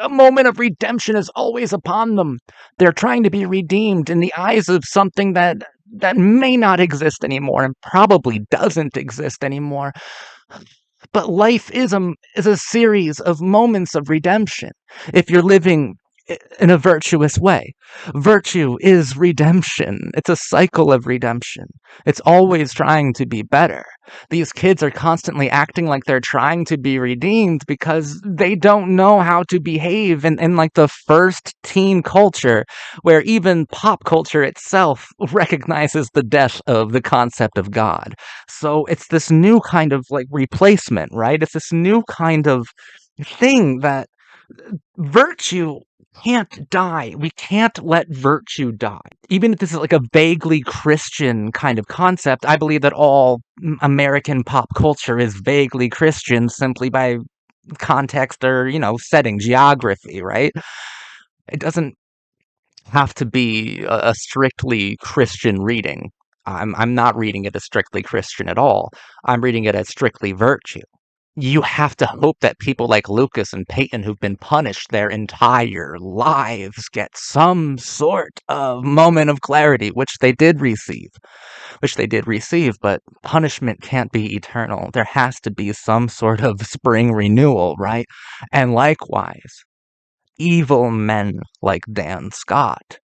a moment of redemption is always upon them. They're trying to be redeemed in the eyes of something that may not exist anymore and probably doesn't exist anymore. But life is a series of moments of redemption. If you're living in a virtuous way. Virtue is redemption. It's a cycle of redemption. It's always trying to be better. These kids are constantly acting like they're trying to be redeemed because they don't know how to behave in like the first teen culture where even pop culture itself recognizes the death of the concept of God. So it's this new kind of like replacement, right? It's this new kind of thing that virtue can't die. We can't let virtue die. Even if this is like a vaguely Christian kind of concept, I believe that all American pop culture is vaguely Christian simply by context or, setting, geography, right? It doesn't have to be a strictly Christian reading. I'm not reading it as strictly Christian at all. I'm reading it as strictly virtue. You have to hope that people like Lucas and Peyton, who've been punished their entire lives, get some sort of moment of clarity, which they did receive. But punishment can't be eternal. There has to be some sort of spring renewal, right? And likewise, evil men like Dan Scott,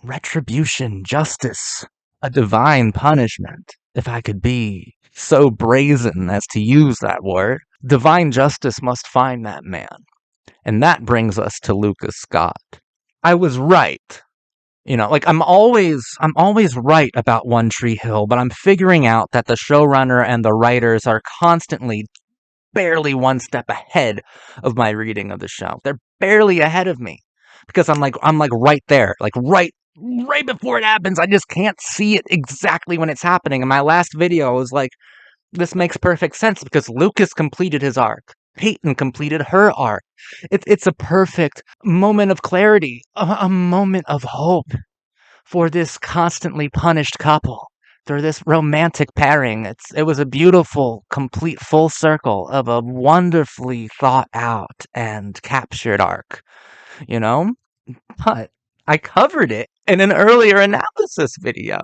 retribution, justice, a divine punishment, if I could be so brazen as to use that word. Divine justice must find that man. And that brings us to Lucas Scott. I was right. Like I'm always right about One Tree Hill, but I'm figuring out that the showrunner and the writers are constantly barely one step ahead of my reading of the show. They're barely ahead of me because I'm like right there, like right before it happens. I just can't see it exactly when it's happening. In my last video, I was like, this makes perfect sense because Lucas completed his arc. Peyton completed her arc. It's a perfect moment of clarity, a moment of hope for this constantly punished couple. For this romantic pairing. It was a beautiful, complete full circle of a wonderfully thought out and captured arc, you know? But I covered it in an earlier analysis video.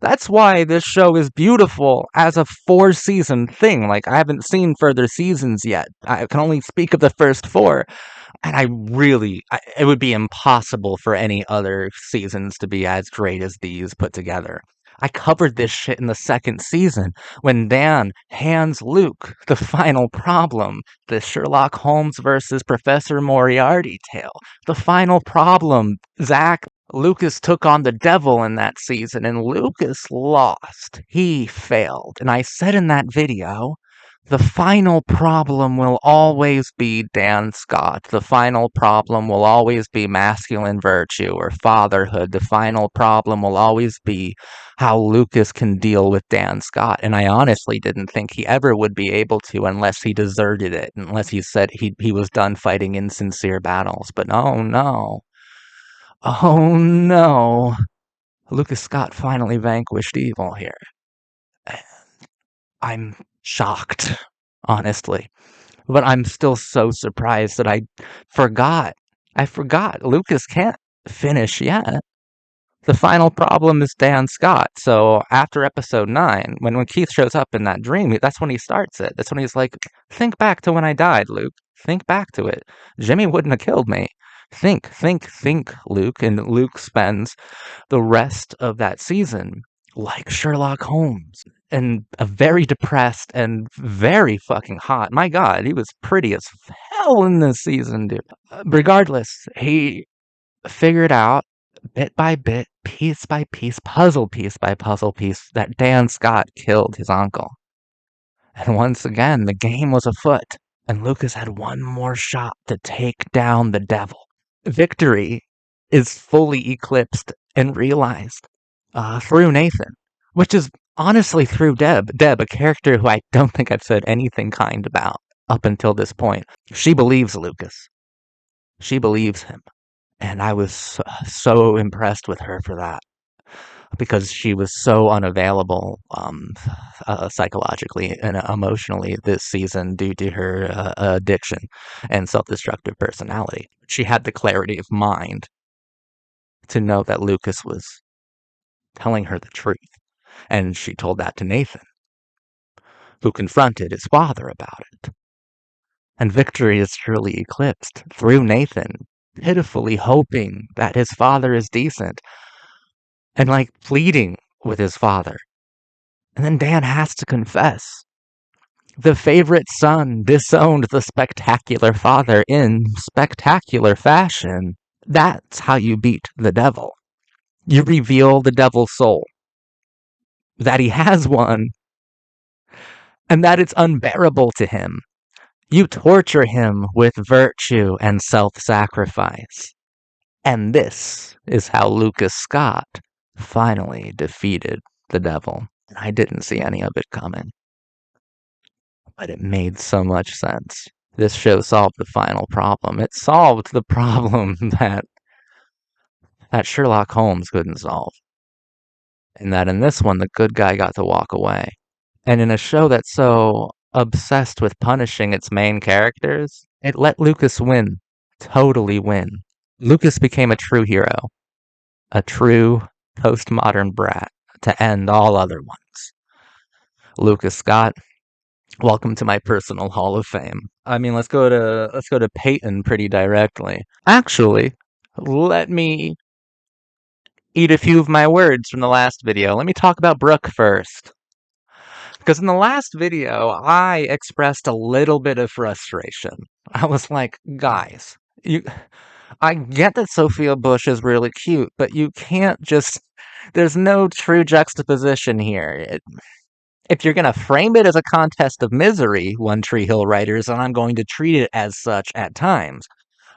That's why this show is beautiful as a 4-season thing. Like, I haven't seen further seasons yet. I can only speak of the first 4. And it would be impossible for any other seasons to be as great as these put together. I covered this shit in the second season when Dan hands Luke the final problem, the Sherlock Holmes versus Professor Moriarty tale. The final problem, Zach. Lucas took on the devil in that season, and Lucas lost. He failed. And I said in that video, the final problem will always be Dan Scott. The final problem will always be masculine virtue or fatherhood. The final problem will always be how Lucas can deal with Dan Scott. And I honestly didn't think he ever would be able to unless he deserted it, unless he said he was done fighting insincere battles. But oh no. Oh no. Lucas Scott finally vanquished evil here. I'm shocked, honestly. But I'm still so surprised that I forgot. I forgot. Lucas can't finish yet. The final problem is Dan Scott. So after episode 9, when Keith shows up in that dream, that's when he starts it. That's when he's like, think back to when I died, Luke. Think back to it. Jimmy wouldn't have killed me. Think, Luke. And Luke spends the rest of that season like Sherlock Holmes and a very depressed and very fucking hot. My God, he was pretty as hell in this season, dude. Regardless, he figured out bit by bit, piece by piece, puzzle piece by puzzle piece, that Dan Scott killed his uncle. And once again, the game was afoot, and Lucas had one more shot to take down the devil. Victory is fully eclipsed and realized through Nathan, which is honestly through Deb. Deb, a character who I don't think I've said anything kind about up until this point. She believes Lucas. She believes him. And I was so impressed with her for that because she was so unavailable psychologically and emotionally this season due to her addiction and self-destructive personality. She had the clarity of mind to know that Lucas was telling her the truth. And she told that to Nathan, who confronted his father about it. And victory is truly eclipsed through Nathan pitifully hoping that his father is decent and like pleading with his father. And then Dan has to confess. The favorite son disowned the spectacular father in spectacular fashion. That's how you beat the devil. You reveal the devil's soul, that he has one, and that it's unbearable to him. You torture him with virtue and self sacrifice. And this is how Lucas Scott finally defeated the devil. I didn't see any of it coming, but it made so much sense. This show solved the final problem. It solved the problem that Sherlock Holmes couldn't solve. And that in this one, the good guy got to walk away. And in a show that's so obsessed with punishing its main characters, it let Lucas win. Totally win. Lucas became a true hero, a true postmodern brat to end all other ones. Lucas Scott, welcome to my personal Hall of Fame. I mean, let's go to Peyton pretty directly. Actually, let me eat a few of my words from the last video. Let me talk about Brooke first. Because in the last video, I expressed a little bit of frustration. I was like, guys, I get that Sophia Bush is really cute, but you can't just, there's no true juxtaposition here. If you're going to frame it as a contest of misery, One Tree Hill writers, and I'm going to treat it as such at times.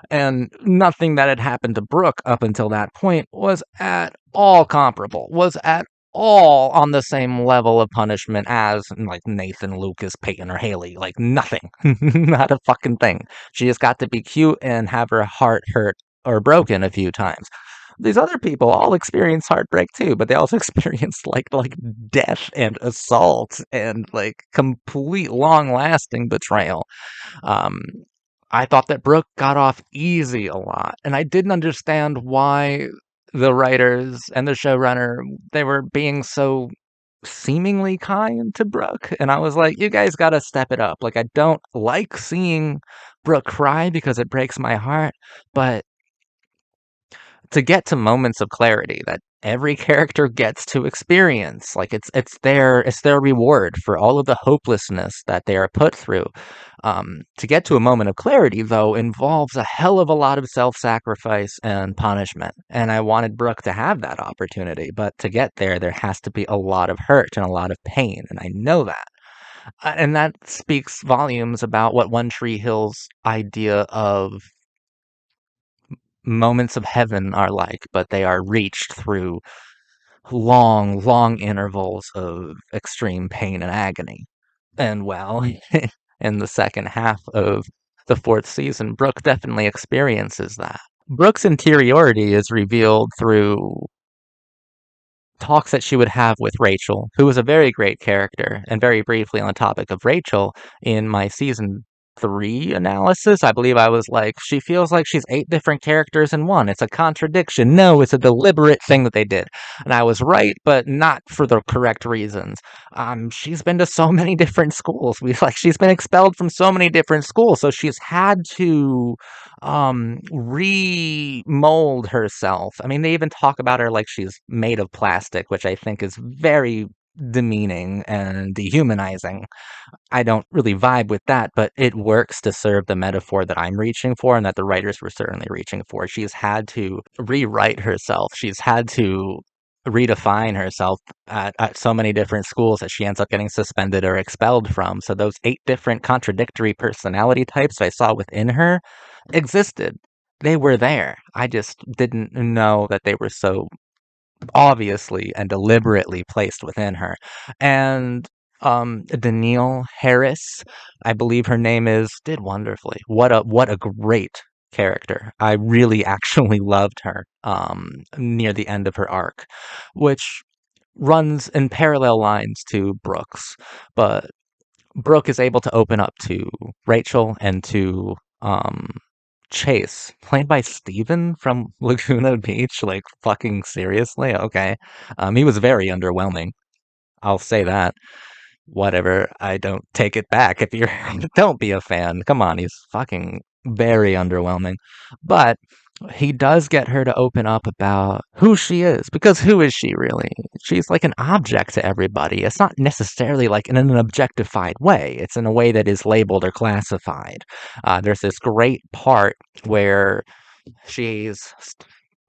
And nothing that had happened to Brooke up until that point was at all comparable, was at all on the same level of punishment as like Nathan, Lucas, Peyton, or Haley. Like nothing. Not a fucking thing. She just got to be cute and have her heart hurt or broken a few times. These other people all experience heartbreak too, but they also experience like death and assault and like complete long lasting betrayal. Um, I thought that Brooke got off easy a lot, and I didn't understand why the writers and the showrunner they were being so seemingly kind to Brooke, and I was like, you guys got to step it up. Like I don't like seeing Brooke cry because it breaks my heart, but to get to moments of clarity that every character gets to experience, like it's their reward for all of the hopelessness that they are put through. To get to a moment of clarity though involves a hell of a lot of self-sacrifice and punishment, and I wanted Brooke to have that opportunity, but to get there has to be a lot of hurt and a lot of pain, and I know that. And that speaks volumes about what One Tree Hill's idea of moments of heaven are like, but they are reached through long, long intervals of extreme pain and agony. And well, in the second half of the fourth season, Brooke definitely experiences that. Brooke's interiority is revealed through talks that she would have with Rachel, who was a very great character. And very briefly on the topic of Rachel, in my season 3 analysis, I believe I was like, she feels like she's 8 different characters in one. It's a contradiction. No, it's a deliberate thing that they did. And I was right, but not for the correct reasons. She's been to so many different schools. She's been expelled from so many different schools, so she's had to remold herself. I mean, they even talk about her like she's made of plastic, which I think is very demeaning and dehumanizing. I don't really vibe with that, but it works to serve the metaphor that I'm reaching for and that the writers were certainly reaching for. She's had to rewrite herself. She's had to redefine herself at so many different schools that she ends up getting suspended or expelled from. So those 8 different contradictory personality types I saw within her existed. They were there. I just didn't know that they were so obviously and deliberately placed within her. And Danielle Harris, I believe her name is, did wonderfully. What a great character. I really actually loved her near the end of her arc, which runs in parallel lines to Brooks, but Brooke is able to open up to Rachel and to um Chase, played by Steven from Laguna Beach. Like, fucking seriously? Okay. He was very underwhelming. I'll say that. Whatever. I don't take it back. If you're, don't be a fan. Come on, he's fucking very underwhelming. But he does get her to open up about who she is, because who is she really? She's like an object to everybody. It's not necessarily like in an objectified way. It's in a way that is labeled or classified. There's this great part where she's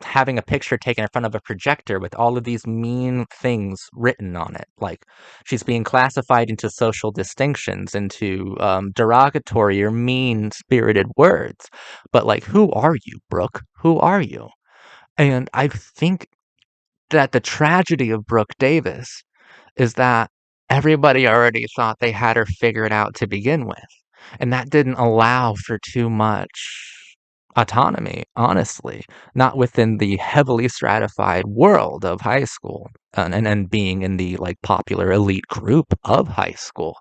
having a picture taken in front of a projector with all of these mean things written on it. Like she's being classified into social distinctions, into derogatory or mean spirited words. But like, who are you, Brooke? Who are you? And I think that the tragedy of Brooke Davis is that everybody already thought they had her figured out to begin with. And that didn't allow for too much autonomy, honestly, not within the heavily stratified world of high school and being in the like popular elite group of high school.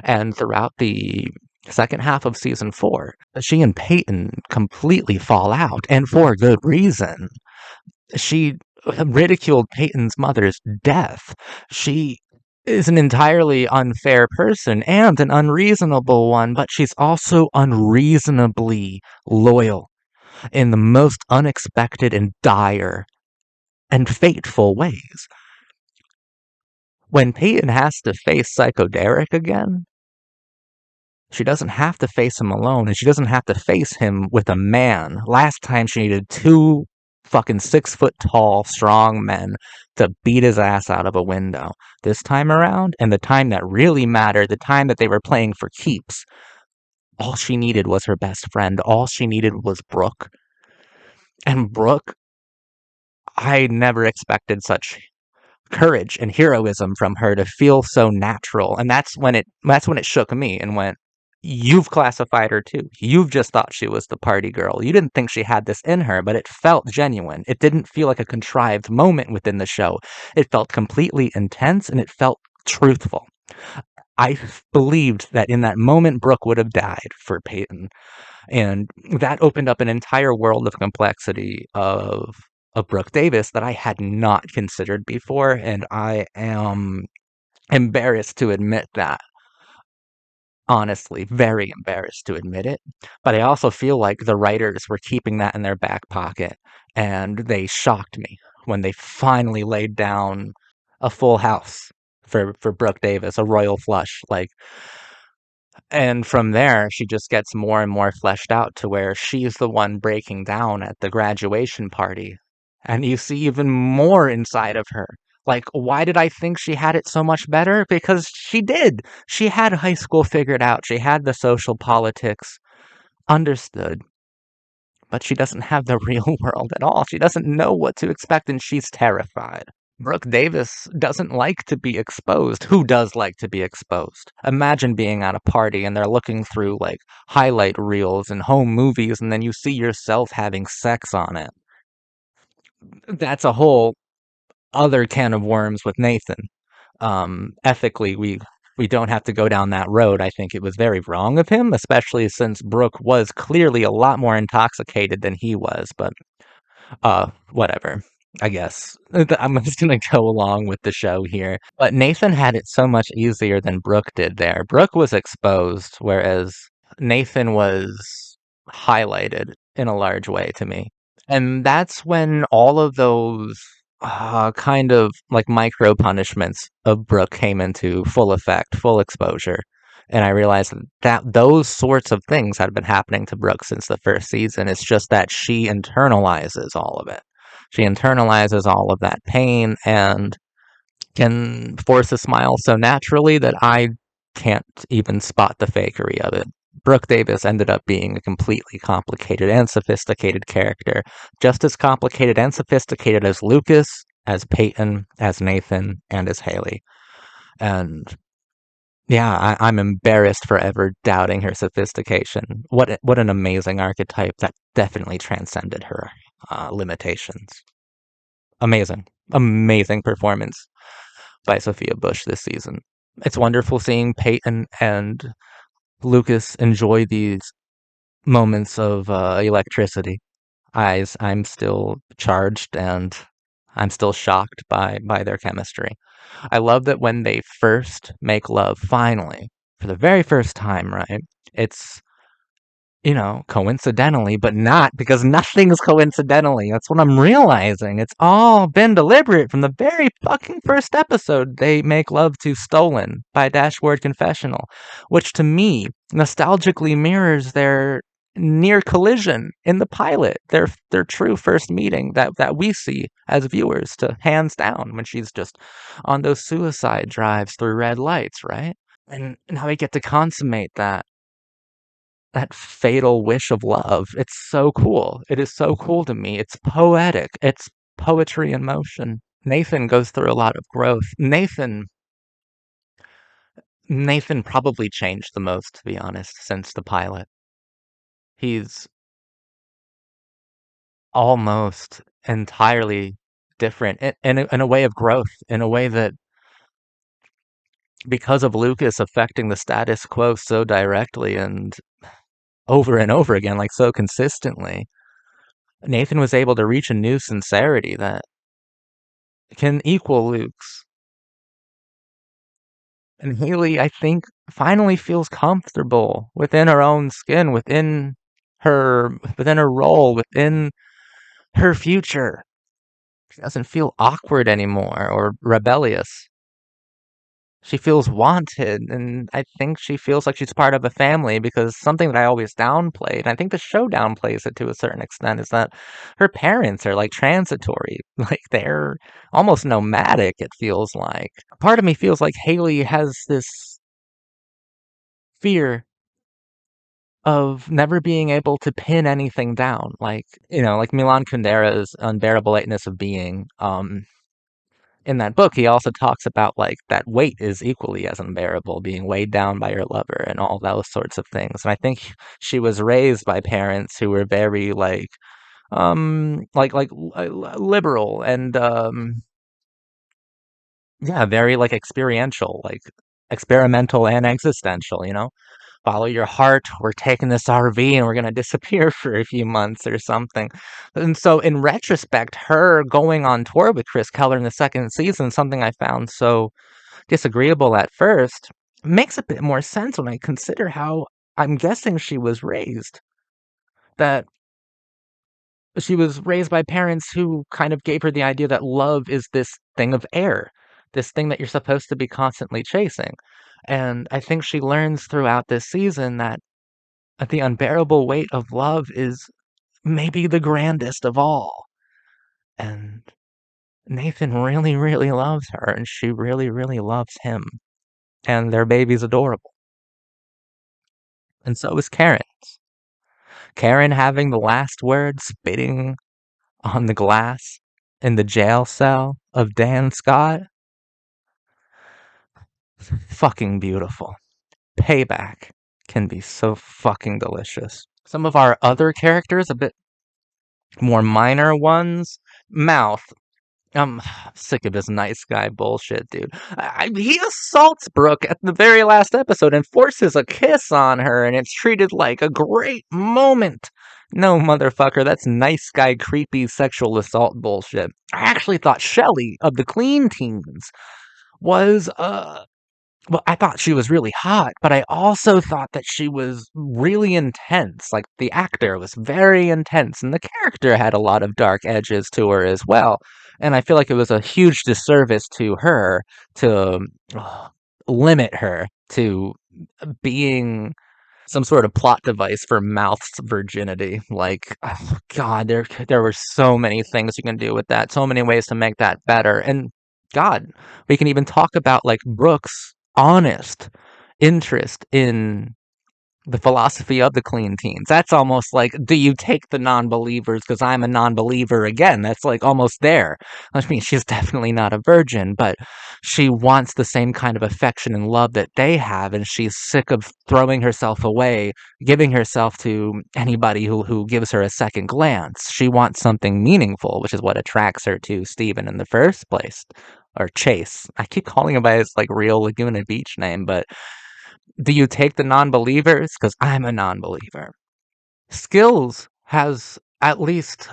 And throughout the second half of season 4, she and Peyton completely fall out, and for good reason. She ridiculed Peyton's mother's death. She is an entirely unfair person and an unreasonable one, but she's also unreasonably loyal in the most unexpected and dire and fateful ways. When Peyton has to face Psycho Derek again, she doesn't have to face him alone, and she doesn't have to face him with a man. Last time she needed two fucking 6 foot tall, strong men to beat his ass out of a window. This time around, and the time that really mattered, the time that they were playing for keeps, all she needed was her best friend. All she needed was Brooke. And Brooke, I never expected such courage and heroism from her to feel so natural. And that's when it shook me and went, you've classified her too. You've just thought she was the party girl. You didn't think she had this in her, but it felt genuine. It didn't feel like a contrived moment within the show. It felt completely intense, and it felt truthful. I believed that in that moment Brooke would have died for Peyton, and that opened up an entire world of complexity of Brooke Davis that I had not considered before, and I am embarrassed to admit that. Honestly, very embarrassed to admit it. But I also feel like the writers were keeping that in their back pocket, and they shocked me when they finally laid down a full house for Brooke Davis, a royal flush. Like, and from there, she just gets more and more fleshed out to where she's the one breaking down at the graduation party. And you see even more inside of her. Like, why did I think she had it so much better? Because she did. She had high school figured out. She had the social politics understood. But she doesn't have the real world at all. She doesn't know what to expect, and she's terrified. Brooke Davis doesn't like to be exposed. Who does like to be exposed? Imagine being at a party and they're looking through like highlight reels and home movies, and then you see yourself having sex on it. That's a whole other can of worms with Nathan. Ethically, we don't have to go down that road. I think it was very wrong of him, especially since Brooke was clearly a lot more intoxicated than he was. But whatever. I guess. I'm just gonna go along with the show here. But Nathan had it so much easier than Brooke did there. Brooke was exposed, whereas Nathan was highlighted in a large way to me. And that's when all of those kind of like micro punishments of Brooke came into full effect, full exposure. And I realized that those sorts of things had been happening to Brooke since the first season. It's just that she internalizes all of it. She internalizes all of that pain and can force a smile so naturally that I can't even spot the fakery of it. Brooke Davis ended up being a completely complicated and sophisticated character, just as complicated and sophisticated as Lucas, as Peyton, as Nathan, and as Haley. And yeah, I'm embarrassed for ever doubting her sophistication. What an amazing archetype that definitely transcended her limitations. Amazing, amazing performance by Sophia Bush this season. It's wonderful seeing Peyton and Lucas enjoy these moments of electricity. I'm still charged, and I'm still shocked by their chemistry. I love that when they first make love, finally, for the very first time, right? It's coincidentally, but not because nothing's coincidentally. That's what I'm realizing. It's all been deliberate from the very fucking first episode. They make love to Stolen by Dashboard Confessional, which to me nostalgically mirrors their near collision in the pilot, their true first meeting that we see as viewers to hands down when she's just on those suicide drives through red lights, right? And now we get to consummate that fatal wish of love. It's so cool. It is so cool to me. It's poetic. It's poetry in motion. Nathan goes through a lot of growth. Nathan probably changed the most, to be honest, since the pilot. He's almost entirely different in a way of growth, in a way that because of Lucas affecting the status quo so directly and over again, like so consistently, Nathan was able to reach a new sincerity that can equal Luke's. And Haley, I think, finally feels comfortable within her own skin, within her role, within her future. She doesn't feel awkward anymore or rebellious. She feels wanted, and I think she feels like she's part of a family because something that I always downplayed, and I think the show downplays it to a certain extent, is that her parents are like transitory. Like they're almost nomadic, it feels like. Part of me feels like Haley has this fear of never being able to pin anything down. Like Milan Kundera's Unbearable Lightness of Being. In that book, he also talks about like that weight is equally as unbearable, being weighed down by your lover and all those sorts of things. And I think she was raised by parents who were very liberal and yeah, very like experiential, like experimental and existential, follow your heart. We're taking this RV and we're going to disappear for a few months or something. And so, in retrospect, her going on tour with Chris Keller in the second season, something I found so disagreeable at first, makes a bit more sense when I consider how I'm guessing she was raised. That she was raised by parents who kind of gave her the idea that love is this thing of air, this thing that you're supposed to be constantly chasing. And I think she learns throughout this season that the unbearable weight of love is maybe the grandest of all. And Nathan really, really loves her, and she really, really loves him. And their baby's adorable. And so is Karen. Karen having the last word, spitting on the glass in the jail cell of Dan Scott. Fucking beautiful. Payback can be so fucking delicious. Some of our other characters, a bit more minor ones. Mouth. I'm sick of this nice guy bullshit, dude. He assaults Brooke at the very last episode and forces a kiss on her, and it's treated like a great moment. No, motherfucker, that's nice guy creepy sexual assault bullshit. I actually thought Shelly of the Clean Teens was well, I thought she was really hot, but I also thought that she was really intense. Like, the actor was very intense, and the character had a lot of dark edges to her as well. And I feel like it was a huge disservice to her to limit her to being some sort of plot device for Mouth's virginity. Like, oh, God, there were so many things you can do with that, so many ways to make that better. And God, we can even talk about like Brooks' honest interest in the philosophy of the Clean Teens. That's almost like, do you take the non-believers because I'm a non-believer again? That's like almost there. I mean, she's definitely not a virgin, but she wants the same kind of affection and love that they have, and she's sick of throwing herself away, giving herself to anybody who gives her a second glance. She wants something meaningful, which is what attracts her to Steven in the first place. Or Chase. I keep calling him by his like real Laguna Beach name, but do you take the non-believers? Because I'm a non-believer. Skills has at least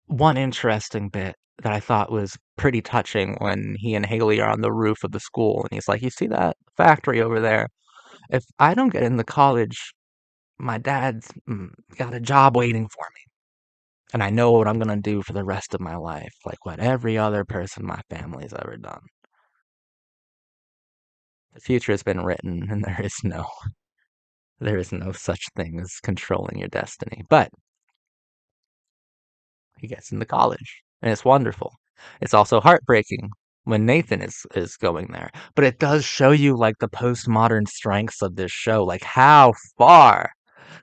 one interesting bit that I thought was pretty touching when he and Haley are on the roof of the school, and he's like, "You see that factory over there? If I don't get into college my dad's got a job waiting for me. And I know what I'm gonna do for the rest of my life, like what every other person in my family's ever done. The future has been written, and there is no such thing as controlling your destiny. But he gets into college, and it's wonderful. It's also heartbreaking when Nathan is going there. But it does show you like the postmodern strengths of this show, like how far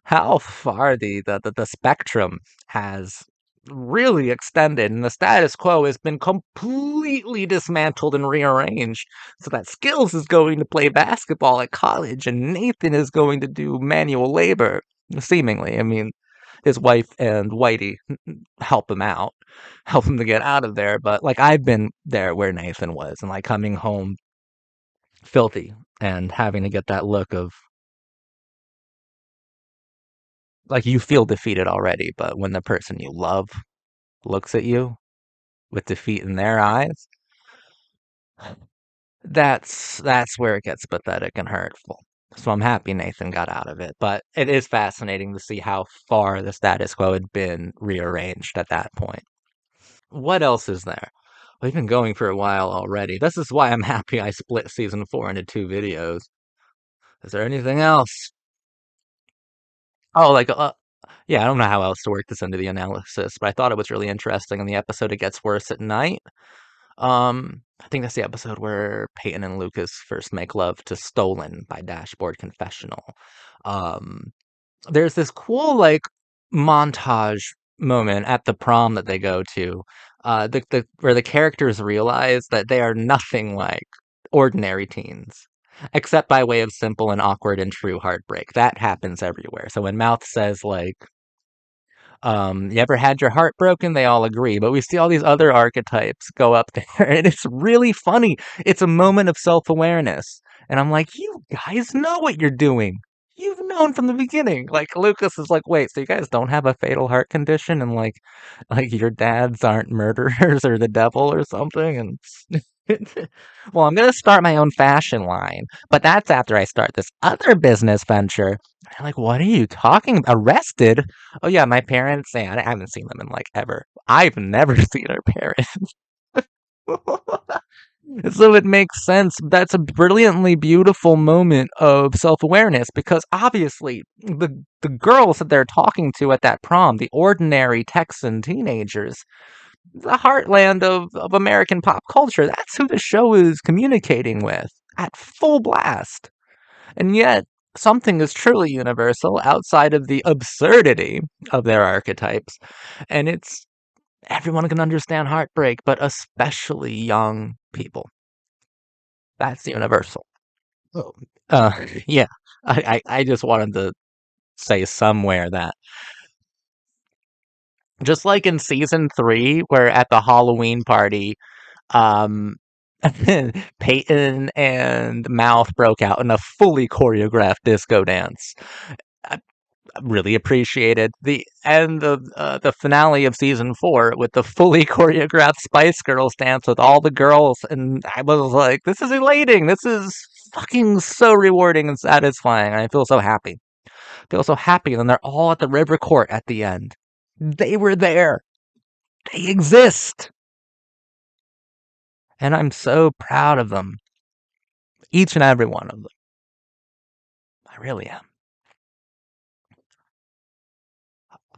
the spectrum has really extended, and the status quo has been completely dismantled and rearranged so that Skills is going to play basketball at college and Nathan is going to do manual labor, seemingly. I mean, his wife and Whitey help him out, help him to get out of there, but like I've been there where Nathan was, and like coming home filthy and having to get that look of like you feel defeated already, but when the person you love looks at you with defeat in their eyes, that's where it gets pathetic and hurtful. So I'm happy Nathan got out of it, but it is fascinating to see how far the status quo had been rearranged at that point. What else is there? We've been going for a while already. This is why I'm happy I split season 4 into 2 videos. Is there anything else? Oh, like, yeah, I don't know how else to work this into the analysis, but I thought it was really interesting. In the episode, It Gets Worse at Night. I think that's the episode where Peyton and Lucas first make love to Stolen by Dashboard Confessional. Um, there's this cool like montage moment at the prom that they go to, where the characters realize that they are nothing like ordinary teens, except by way of simple and awkward and true heartbreak. That happens everywhere. So when Mouth says like, you ever had your heart broken? They all agree, but we see all these other archetypes go up there, and it's really funny. It's a moment of self-awareness, and I'm like, you guys know what you're doing. You've known from the beginning. Like Lucas is like, wait, so you guys don't have a fatal heart condition, and like your dads aren't murderers or the devil or something, and well, I'm gonna start my own fashion line, but that's after I start this other business venture. I'm like, what are you talking? Arrested? Oh yeah, my parents. Yeah, I haven't seen them in like ever. I've never seen her parents. So it makes sense. That's a brilliantly beautiful moment of self-awareness because obviously the girls that they're talking to at that prom, the ordinary Texan teenagers, the heartland of American pop culture, that's who the show is communicating with at full blast. And yet, something is truly universal outside of the absurdity of their archetypes. And it's everyone can understand heartbreak, but especially young people. That's universal. Oh. Yeah. I just wanted to say somewhere that just like in season 3, where at the Halloween party, um Peyton and Mouth broke out in a fully choreographed disco dance. Really appreciated the end of the finale of season 4 with the fully choreographed Spice Girls dance with all the girls, and I was like, "This is elating. This is fucking so rewarding and satisfying." And I feel so happy. I feel so happy. And then they're all at the river court at the end. They were there. They exist, and I'm so proud of them. Each and every one of them. I really am.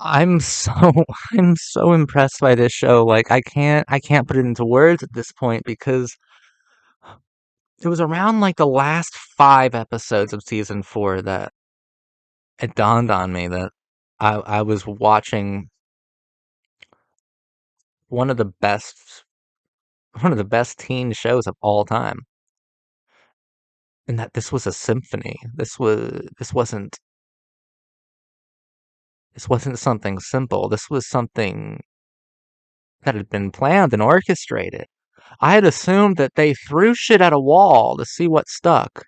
I'm so I'm so impressed by this show. Like I can't put it into words at this point because it was around like the last 5 episodes of season 4 that it dawned on me that I was watching one of the best one of the best teen shows of all time. And that this was a symphony. This wasn't something simple. This was something that had been planned and orchestrated. I had assumed that they threw shit at a wall to see what stuck.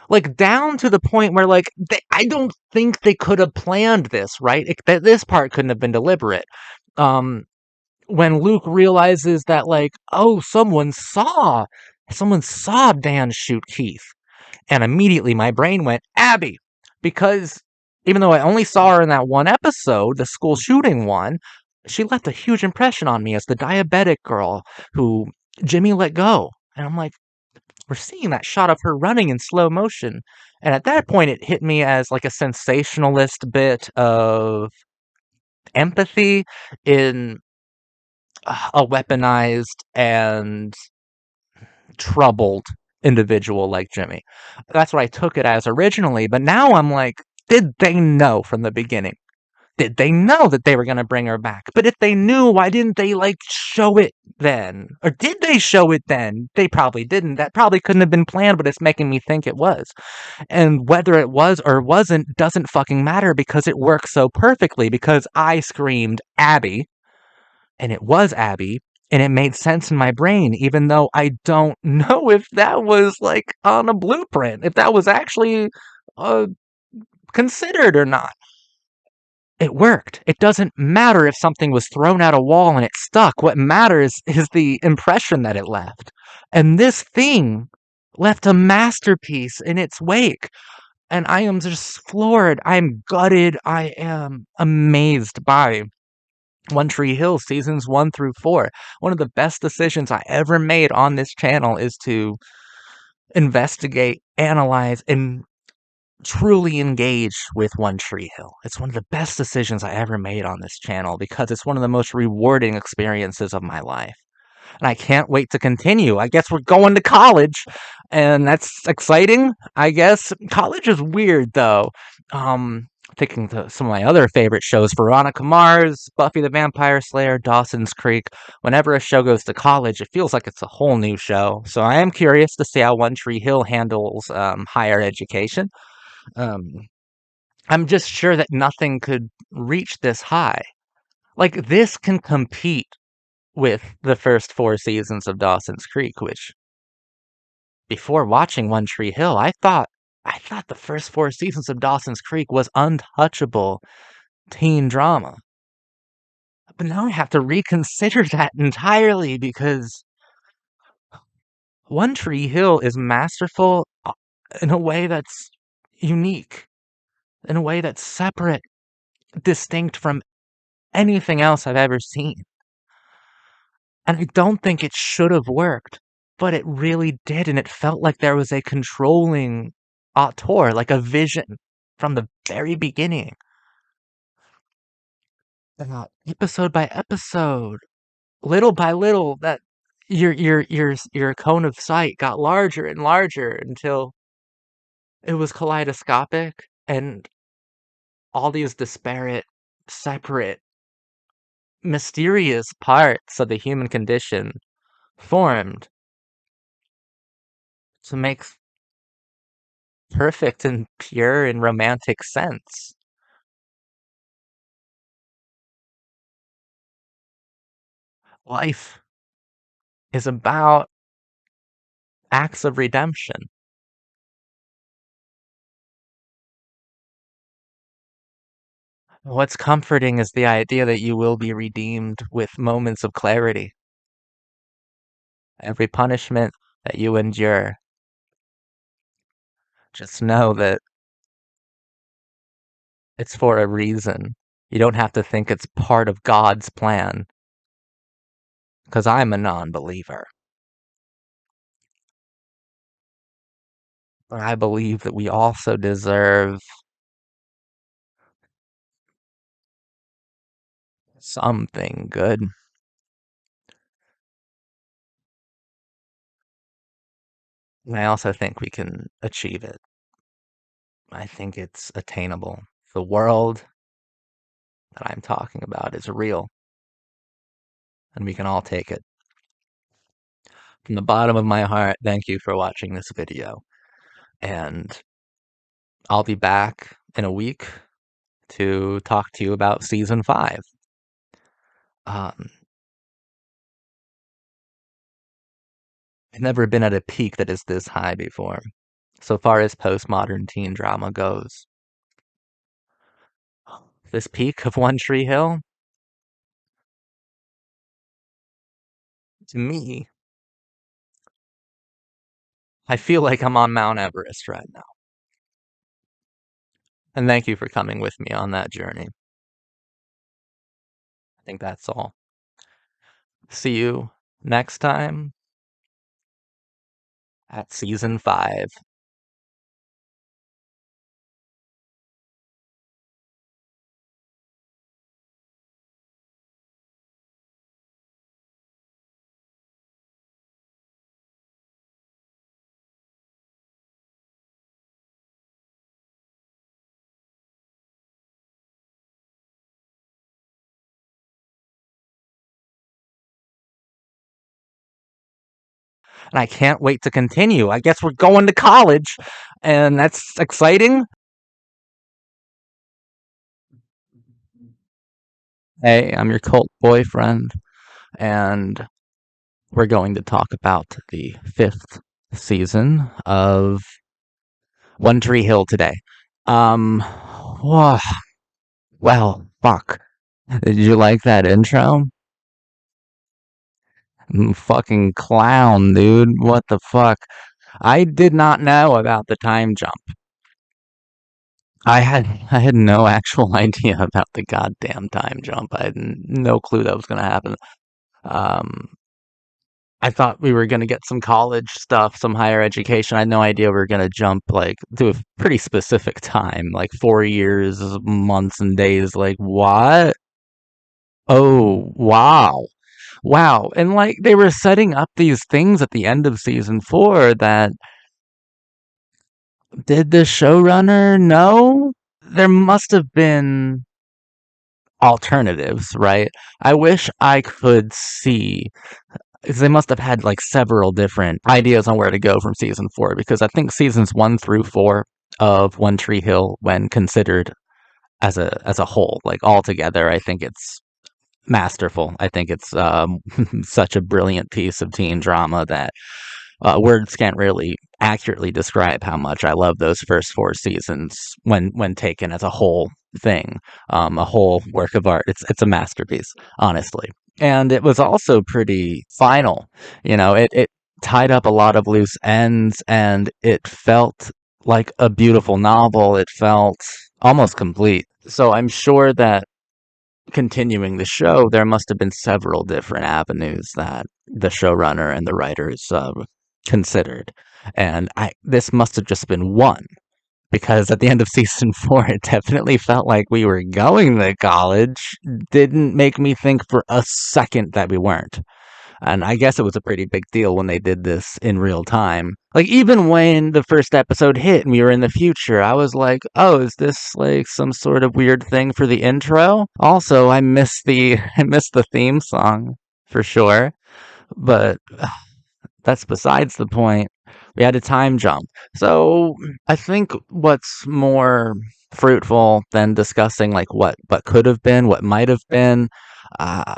Like down to the point where I don't think they could have planned this, right? This part couldn't have been deliberate. Um when Luke realizes that oh, someone saw Dan shoot Keith. And immediately my brain went, Abby, because Even though I only saw her in that one episode, the school shooting one, she left a huge impression on me as the diabetic girl who Jimmy let go. And I'm like, we're seeing that shot of her running in slow motion. And at that point, it hit me as like a sensationalist bit of empathy in a weaponized and troubled individual like Jimmy. That's what I took it as originally. But now I'm like, did they know from the beginning? Did they know that they were going to bring her back? But if they knew, why didn't they like show it then? Or did they show it then? They probably didn't. That probably couldn't have been planned, but it's making me think it was. And whether it was or wasn't doesn't fucking matter because it works so perfectly because I screamed Abby and it was Abby and it made sense in my brain even though I don't know if that was like on a blueprint, if that was actually uh, considered or not. It worked. It doesn't matter if something was thrown at a wall and it stuck. What matters is the impression that it left. And this thing left a masterpiece in its wake. And I am just floored. I'm gutted. I am amazed by One Tree Hill seasons 1 through 4. One of the best decisions I ever made on this channel is to investigate, analyze, and truly engage with One Tree Hill. It's one of the best decisions I ever made on this channel because it's one of the most rewarding experiences of my life. And I can't wait to continue. I guess we're going to college, and that's exciting. I guess college is weird though. Thinking to some of my other favorite shows, Veronica Mars, Buffy the Vampire Slayer, Dawson's Creek. Whenever a show goes to college, it feels like it's a whole new show. So I am curious to see how One Tree Hill handles higher education. Um, I'm just sure that nothing could reach this high. Like, this can compete with the first 4 seasons of Dawson's Creek, which before watching One Tree Hill, I thought the first 4 seasons of Dawson's Creek was untouchable teen drama. But now I have to reconsider that entirely because One Tree Hill is masterful in a way that's unique, in a way that's separate, distinct from anything else I've ever seen. And I don't think it should have worked, but it really did, and it felt like there was a controlling auteur, like a vision from the very beginning. Episode by episode, little by little, that your cone of sight got larger and larger until it was kaleidoscopic and all these disparate, separate, mysterious parts of the human condition formed to make perfect and pure and romantic sense. Life is about acts of redemption. What's comforting is the idea that you will be redeemed with moments of clarity. Every punishment that you endure, just know that it's for a reason. You don't have to think it's part of God's plan, because I'm a non-believer. But I believe that we also deserve something good. And I also think we can achieve it. I think it's attainable. The world that I'm talking about is real, and we can all take it. From the bottom of my heart, thank you for watching this video, and I'll be back in a week to talk to you about season 5. Um, I've never been at a peak that is this high before, so far as postmodern teen drama goes. This peak of One Tree Hill, to me, I feel like I'm on Mount Everest right now. And thank you for coming with me on that journey. I think that's all. See you next time at season 5. And I can't wait to continue. I guess we're going to college, and that's exciting. Hey, I'm your cult boyfriend, and we're going to talk about the 5th season of One Tree Hill today. Whoa, well, fuck. Did you like that intro? Fucking clown, dude. What the fuck? I did not know about the time jump. I had no actual idea about the goddamn time jump. I had no clue that was gonna happen. Um, I thought we were gonna get some college stuff, some higher education. I had no idea we were gonna jump like to a pretty specific time, like 4 years, months, and days. Like what? Oh, wow. Wow. And like they were setting up these things at the end of season 4 that did the showrunner know? There must have been alternatives, right? I wish I could see because they must have had like several different ideas on where to go from season 4 because I think seasons 1 through 4 of One Tree Hill when considered as a whole, like all together, I think it's masterful. I think it's such a brilliant piece of teen drama that words can't really accurately describe how much I love those first 4 seasons when taken as a whole thing, a whole work of art. It's a masterpiece, honestly. And it was also pretty final. It tied up a lot of loose ends, and it felt like a beautiful novel. It felt almost complete. So I'm sure that continuing the show, there must have been several different avenues that the showrunner and the writers considered, and this must have just been one because at the end of season 4, it definitely felt like we were going to college. Didn't make me think for a second that we weren't. And I guess it was a pretty big deal when they did this in real time. Like, even when the first episode hit and we were in the future, I was like, oh, is this like some sort of weird thing for the intro? Also, I miss the I miss the theme song for sure. But that's besides the point. We had a time jump. So I think what's more fruitful than discussing like what could have been, what might have been, uh,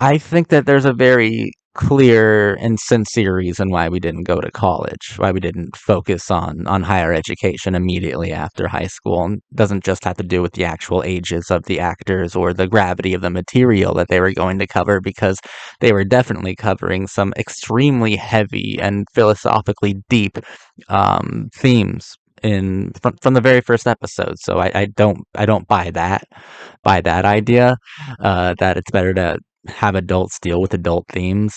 I think that there's a very clear and sincere reason why we didn't go to college, why we didn't focus on higher education immediately after high school. And it doesn't just have to do with the actual ages of the actors or the gravity of the material that they were going to cover, because they were definitely covering some extremely heavy and philosophically deep themes from the very first episode. So I don't buy that idea that it's better to have adults deal with adult themes.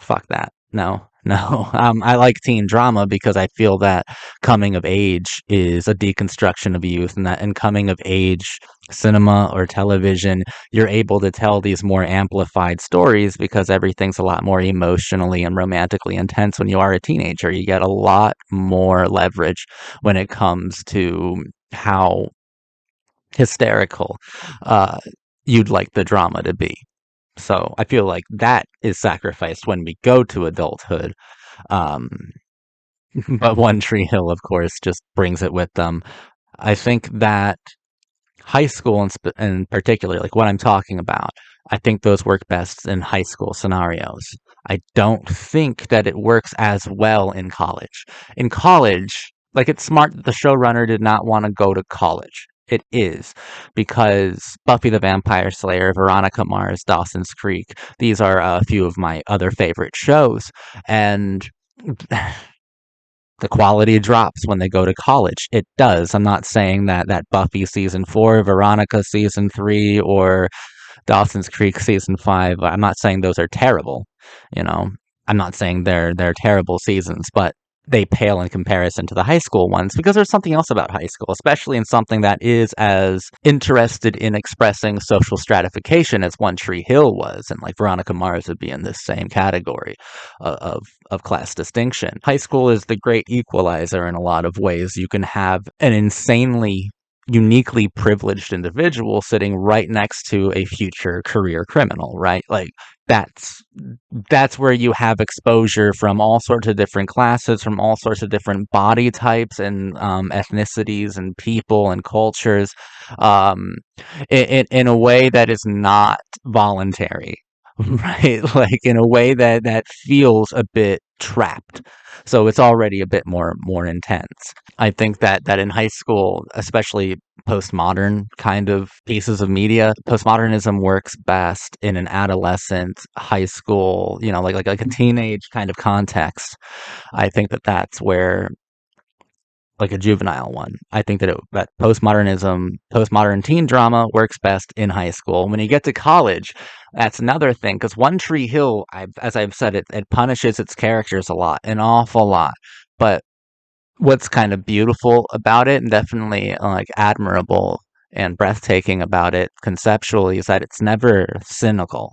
Fuck that. No, no. I like teen drama because I feel that coming of age is a deconstruction of youth, and that in coming of age cinema or television, you're able to tell these more amplified stories because everything's a lot more emotionally and romantically intense when you are a teenager. You get a lot more leverage when it comes to how hysterical uh, you'd like the drama to be. So I feel like that is sacrificed when we go to adulthood. Um, but One Tree Hill, of course, just brings it with them. I think that high school in particular, like what I'm talking about, I think those work best in high school scenarios. I don't think that it works as well in college. In college, like it's smart that the showrunner did not want to go to college. It is because Buffy the Vampire Slayer, Veronica Mars, Dawson's Creek, these are a few of my other favorite shows. And The quality drops when they go to college. It does. I'm not saying that Buffy season 4, Veronica season 3, or Dawson's Creek season 5. I'm not saying those are terrible. You know, I'm not saying they're terrible seasons, but they pale in comparison to the high school ones because there's something else about high school, especially in something that is as interested in expressing social stratification as One Tree Hill was, and like Veronica Mars would be in this same category of class distinction. High school is the great equalizer in a lot of ways. You can have an insanely uniquely privileged individual sitting right next to a future career criminal, right? Like that's that's where you have exposure from all sorts of different classes, from all sorts of different body types and ethnicities and people and cultures, um, in a way that is not voluntary, right? Like in a way that feels a bit trapped. So it's already a bit more intense. I think that in high school, especially postmodern kind of pieces of media, postmodernism works best in an adolescent high school, like a teenage kind of context. I think that's where like a juvenile one. I think that postmodern teen drama works best in high school. When you get to college, that's another thing because One Tree Hill, as I've said, it punishes its characters a lot, an awful lot. But what's kind of beautiful about it and definitely like admirable and breathtaking about it conceptually is that it's never cynical.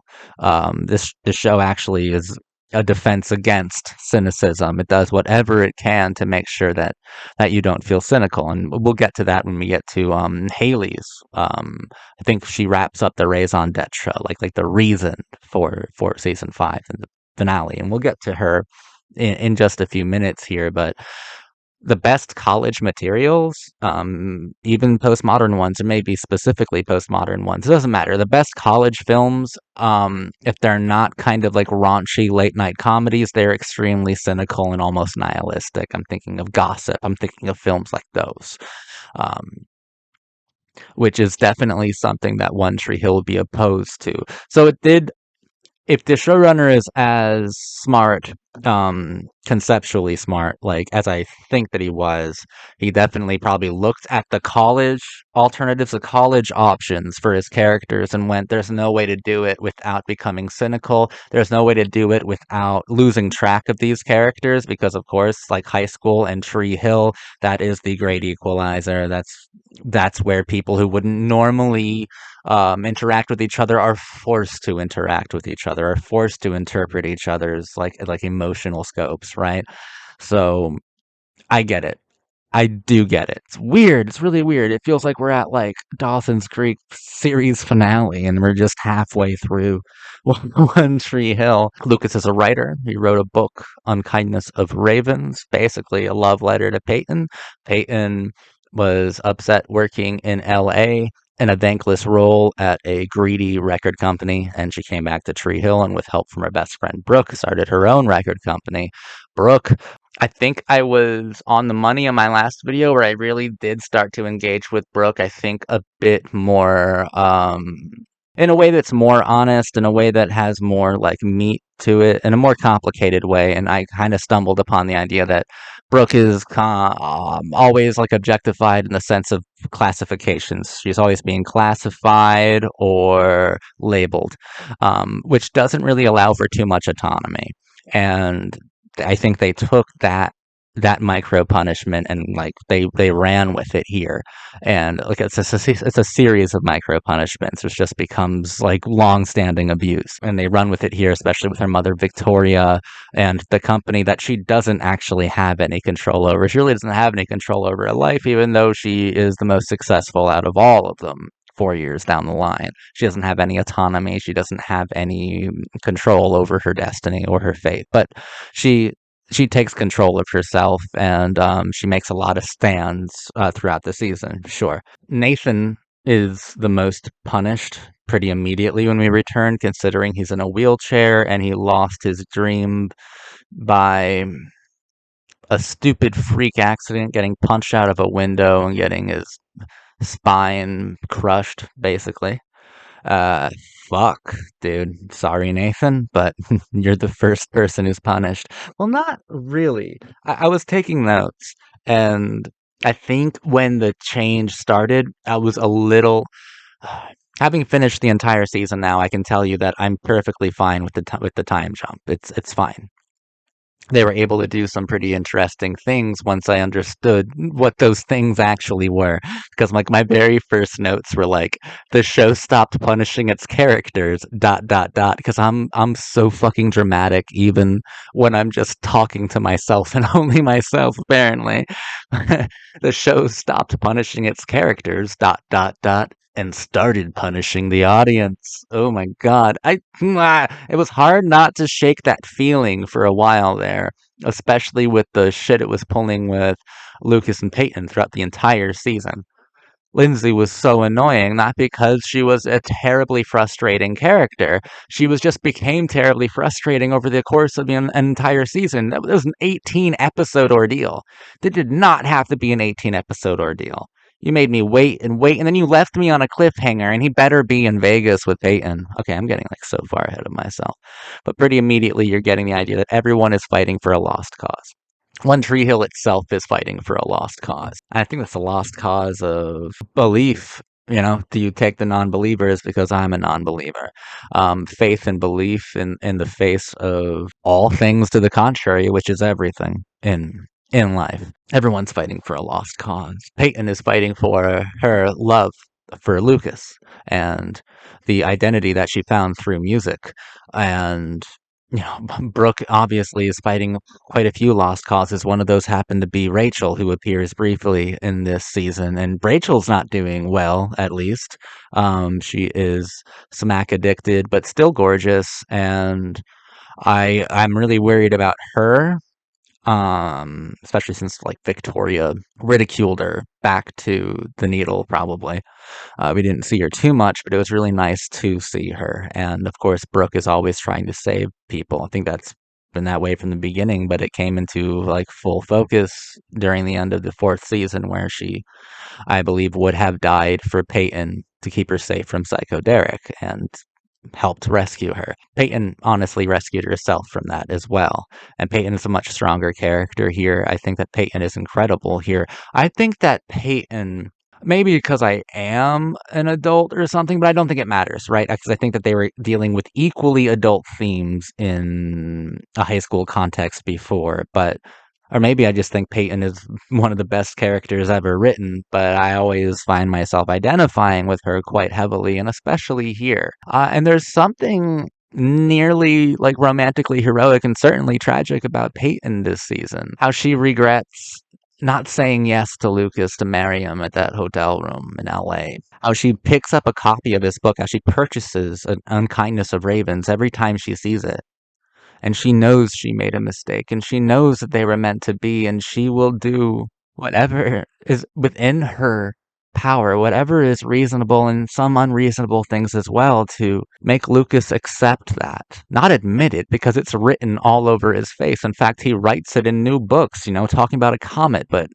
This show actually is a defense against cynicism. It does whatever it can to make sure that you don't feel cynical, and we'll get to that when we get to Haley's. I think she wraps up the raison d'etre, like the reason for season 5 and the finale, and we'll get to her in just a few minutes here, but the best college materials, even postmodern ones, or maybe specifically postmodern ones, it doesn't matter. The best college films, if they're not kind of like raunchy late night comedies, they're extremely cynical and almost nihilistic. I'm thinking of Gossip. I'm thinking of films like those, um, which is definitely something that One Tree Hill would be opposed to. So it did if the showrunner is as smart, conceptually smart, like as I think that he was, he definitely probably looked at the college alternatives, the college options for his characters, and went, "There's no way to do it without becoming cynical. There's no way to do it without losing track of these characters, because of course, like high school and Tree Hill, that is the great equalizer. That's where people who wouldn't normally interact with each other are forced to interact with each other, are forced to interpret each other's like emotional scopes, right? So I get it. I do get it. It's weird. It's really weird. It feels like we're at like Dawson's Creek series finale and we're just halfway through One Tree Hill. Lucas is a writer. He wrote a book, Unkindness of Ravens, basically a love letter to Peyton. Peyton was upset working in LA in a thankless role at a greedy record company, and she came back to Tree Hill and with help from her best friend Brooke started her own record company. Brooke, I think I was on the money on my last video where I really did start to engage with Brooke. I think a bit more, in a way that's more honest, in a way that has more like meat to it, in a more complicated way. And I kind of stumbled upon the idea that Brooke is always like objectified in the sense of classifications. She's always being classified or labeled, which doesn't really allow for too much autonomy. And I think they took that micro punishment and like they ran with it here, and like it's a series of micro punishments, which just becomes like long standing abuse, and they run with it here, especially with her mother Victoria and the company that she doesn't actually have any control over. She really doesn't have any control over her life, even though she is the most successful out of all of them. 4 years down the line, she doesn't have any autonomy. She doesn't have any control over her destiny or her fate. But she she takes control of herself, and she makes a lot of stands throughout the season. Sure, Nathan is the most punished pretty immediately when we return, considering he's in a wheelchair and he lost his dream by a stupid freak accident, getting punched out of a window and getting his spine crushed, basically. Uh, fuck, dude. Sorry, Nathan, but you're the first person who's punished. Well, not really. I was taking notes, and I think when the change started, I was a little. Having finished the entire season now, I can tell you that I'm perfectly fine with with the time jump. It's fine. They were able to do some pretty interesting things once I understood what those things actually were. Because like my very first notes were like, the show stopped punishing its characters, dot dot dot. Because I'm so fucking dramatic, even when I'm just talking to myself and only myself, apparently. The show stopped punishing its characters, dot dot dot. And started punishing the audience. Oh my god. It was hard not to shake that feeling for a while there, especially with the shit it was pulling with Lucas and Peyton throughout the entire season. Lindsay was so annoying, not because she was a terribly frustrating character. She was just became terribly frustrating over the course of an entire season. That was an 18 episode ordeal. That did not have to be an 18 episode ordeal. You made me wait and wait, and then you left me on a cliffhanger, and he better be in Vegas with Peyton. Okay, I'm getting like so far ahead of myself. But pretty immediately, you're getting the idea that everyone is fighting for a lost cause. One Tree Hill itself is fighting for a lost cause. I think that's a lost cause of belief. You know, do you take the non-believers because I'm a non-believer? Faith and belief in the face of all things to the contrary, which is everything in life. Everyone's fighting for a lost cause. Peyton is fighting for her love for Lucas and the identity that she found through music. And you know, Brooke obviously is fighting quite a few lost causes. One of those happened to be Rachel, who appears briefly in this season, and Rachel's not doing well. At least, she is smack addicted, but still gorgeous, and I'm really worried about her. Especially since like Victoria ridiculed her back to the needle, probably. We didn't see her too much, but it was really nice to see her. And of course, Brooke is always trying to save people. I think that's been that way from the beginning, but it came into like full focus during the end of the fourth season, where she, I believe, would have died for Peyton to keep her safe from Psycho Derek and helped rescue her. Peyton honestly rescued herself from that as well. And Peyton is a much stronger character here. I think that Peyton is incredible here. I think that Peyton, maybe because I am an adult or something, but I don't think it matters, right? Because I think that they were dealing with equally adult themes in a high school context before, but or maybe I just think Peyton is one of the best characters ever written, but I always find myself identifying with her quite heavily, and especially here. And there's something nearly like romantically heroic and certainly tragic about Peyton this season. How she regrets not saying yes to Lucas to marry him at that hotel room in LA. How she picks up a copy of his book, how she purchases An Unkindness of Ravens every time she sees it, and she knows she made a mistake, and she knows that they were meant to be, and she will do whatever is within her power, whatever is reasonable, and some unreasonable things as well, to make Lucas accept that. Not admit it, because it's written all over his face. In fact, he writes it in new books, you know, talking about a comet, but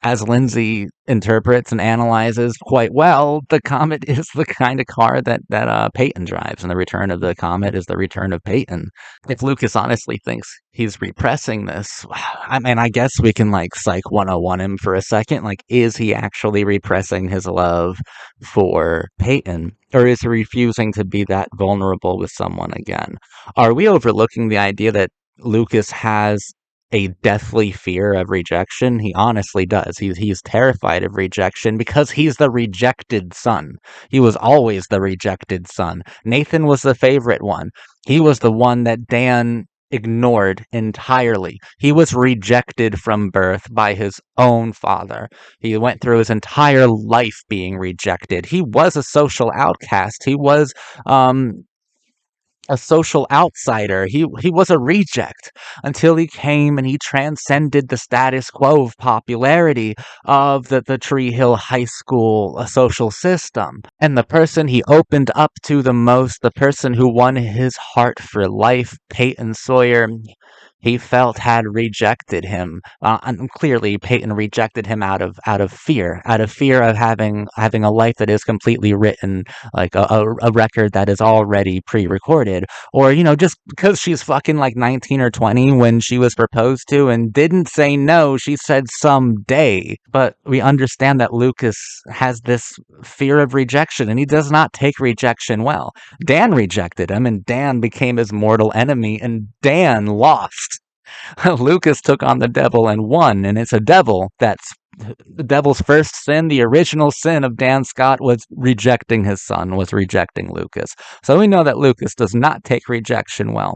as Lindsay interprets and analyzes quite well, the Comet is the kind of car that Peyton drives, and the return of the Comet is the return of Peyton. If Lucas honestly thinks he's repressing this, I mean, I guess we can like Psych 101 him for a second. Like, is he actually repressing his love for Peyton? Or is he refusing to be that vulnerable with someone again? Are we overlooking the idea that Lucas has a deathly fear of rejection? He honestly does. He's terrified of rejection because he's the rejected son. He was always the rejected son. Nathan was the favorite one. He was the one that Dan ignored entirely. He was rejected from birth by his own father. He went through his entire life being rejected. He was a social outcast. He was a social outsider. He was a reject until he came and he transcended the status quo of popularity of the Tree Hill High School social system. And the person he opened up to the most, the person who won his heart for life, Peyton Sawyer, he felt had rejected him. And clearly, Peyton rejected him out of fear of having a life that is completely written, like a record that is already pre-recorded, or just because she's fucking like 19 or 20 when she was proposed to and didn't say no, she said someday. But we understand that Lucas has this fear of rejection, and he does not take rejection well. Dan rejected him, and Dan became his mortal enemy, and Dan lost. Lucas took on the devil and won, and it's a devil that's the devil's first sin. The original sin of Dan Scott was rejecting his son, was rejecting Lucas. So we know that Lucas does not take rejection well.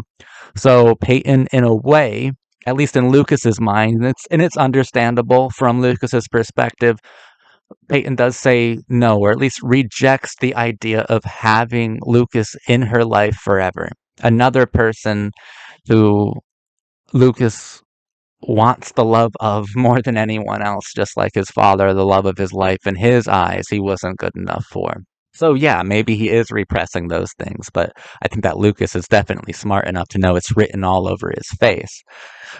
So Peyton, in a way, at least in Lucas's mind, and it's understandable from Lucas's perspective, Peyton does say no, or at least rejects the idea of having Lucas in her life forever. Another person who Lucas wants the love of more than anyone else, just like his father, the love of his life. In his eyes, he wasn't good enough for. So yeah, maybe he is repressing those things, but I think that Lucas is definitely smart enough to know it's written all over his face.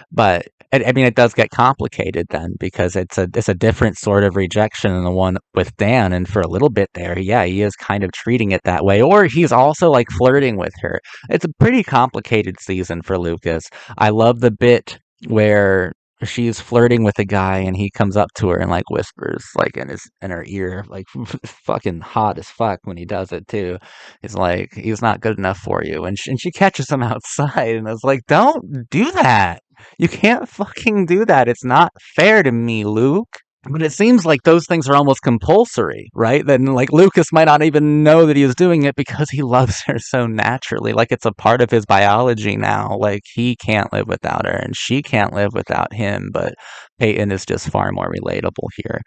But I mean, it does get complicated then because it's a different sort of rejection than the one with Dan. And for a little bit there, yeah, he is kind of treating it that way, or he's also like flirting with her. It's a pretty complicated season for Lucas. I love the bit where she's flirting with a guy and he comes up to her and like whispers like in her ear, like fucking hot as fuck when he does it too. He's like, he's not good enough for you, and she catches him outside, and I was like, don't do that. You can't fucking do that. It's not fair to me, Luke. But it seems like those things are almost compulsory, right? Then, like, Lucas might not even know that he was doing it because he loves her so naturally. Like, it's a part of his biology now. Like, he can't live without her, and she can't live without him. But Peyton is just far more relatable here.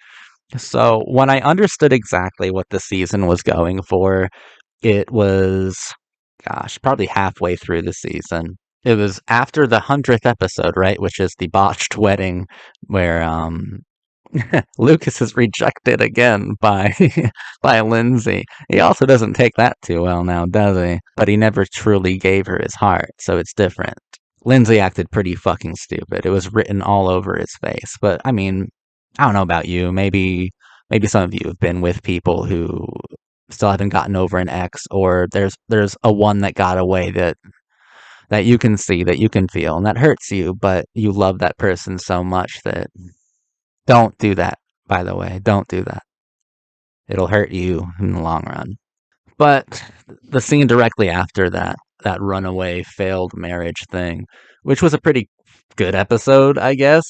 So, when I understood exactly what the season was going for, it was, gosh, probably halfway through the season. It was after the 100th episode, right? Which is the botched wedding, where Lucas is rejected again by by Lindsay. He also doesn't take that too well now, does he? But he never truly gave her his heart, so it's different. Lindsay acted pretty fucking stupid. It was written all over his face. But I mean, I don't know about you. Maybe some of you have been with people who still haven't gotten over an ex, or there's a one that got away that you can see, that you can feel, and that hurts you, but you love that person so much that don't do that, by the way. Don't do that. It'll hurt you in the long run. But the scene directly after that runaway failed marriage thing, which was a pretty good episode, I guess.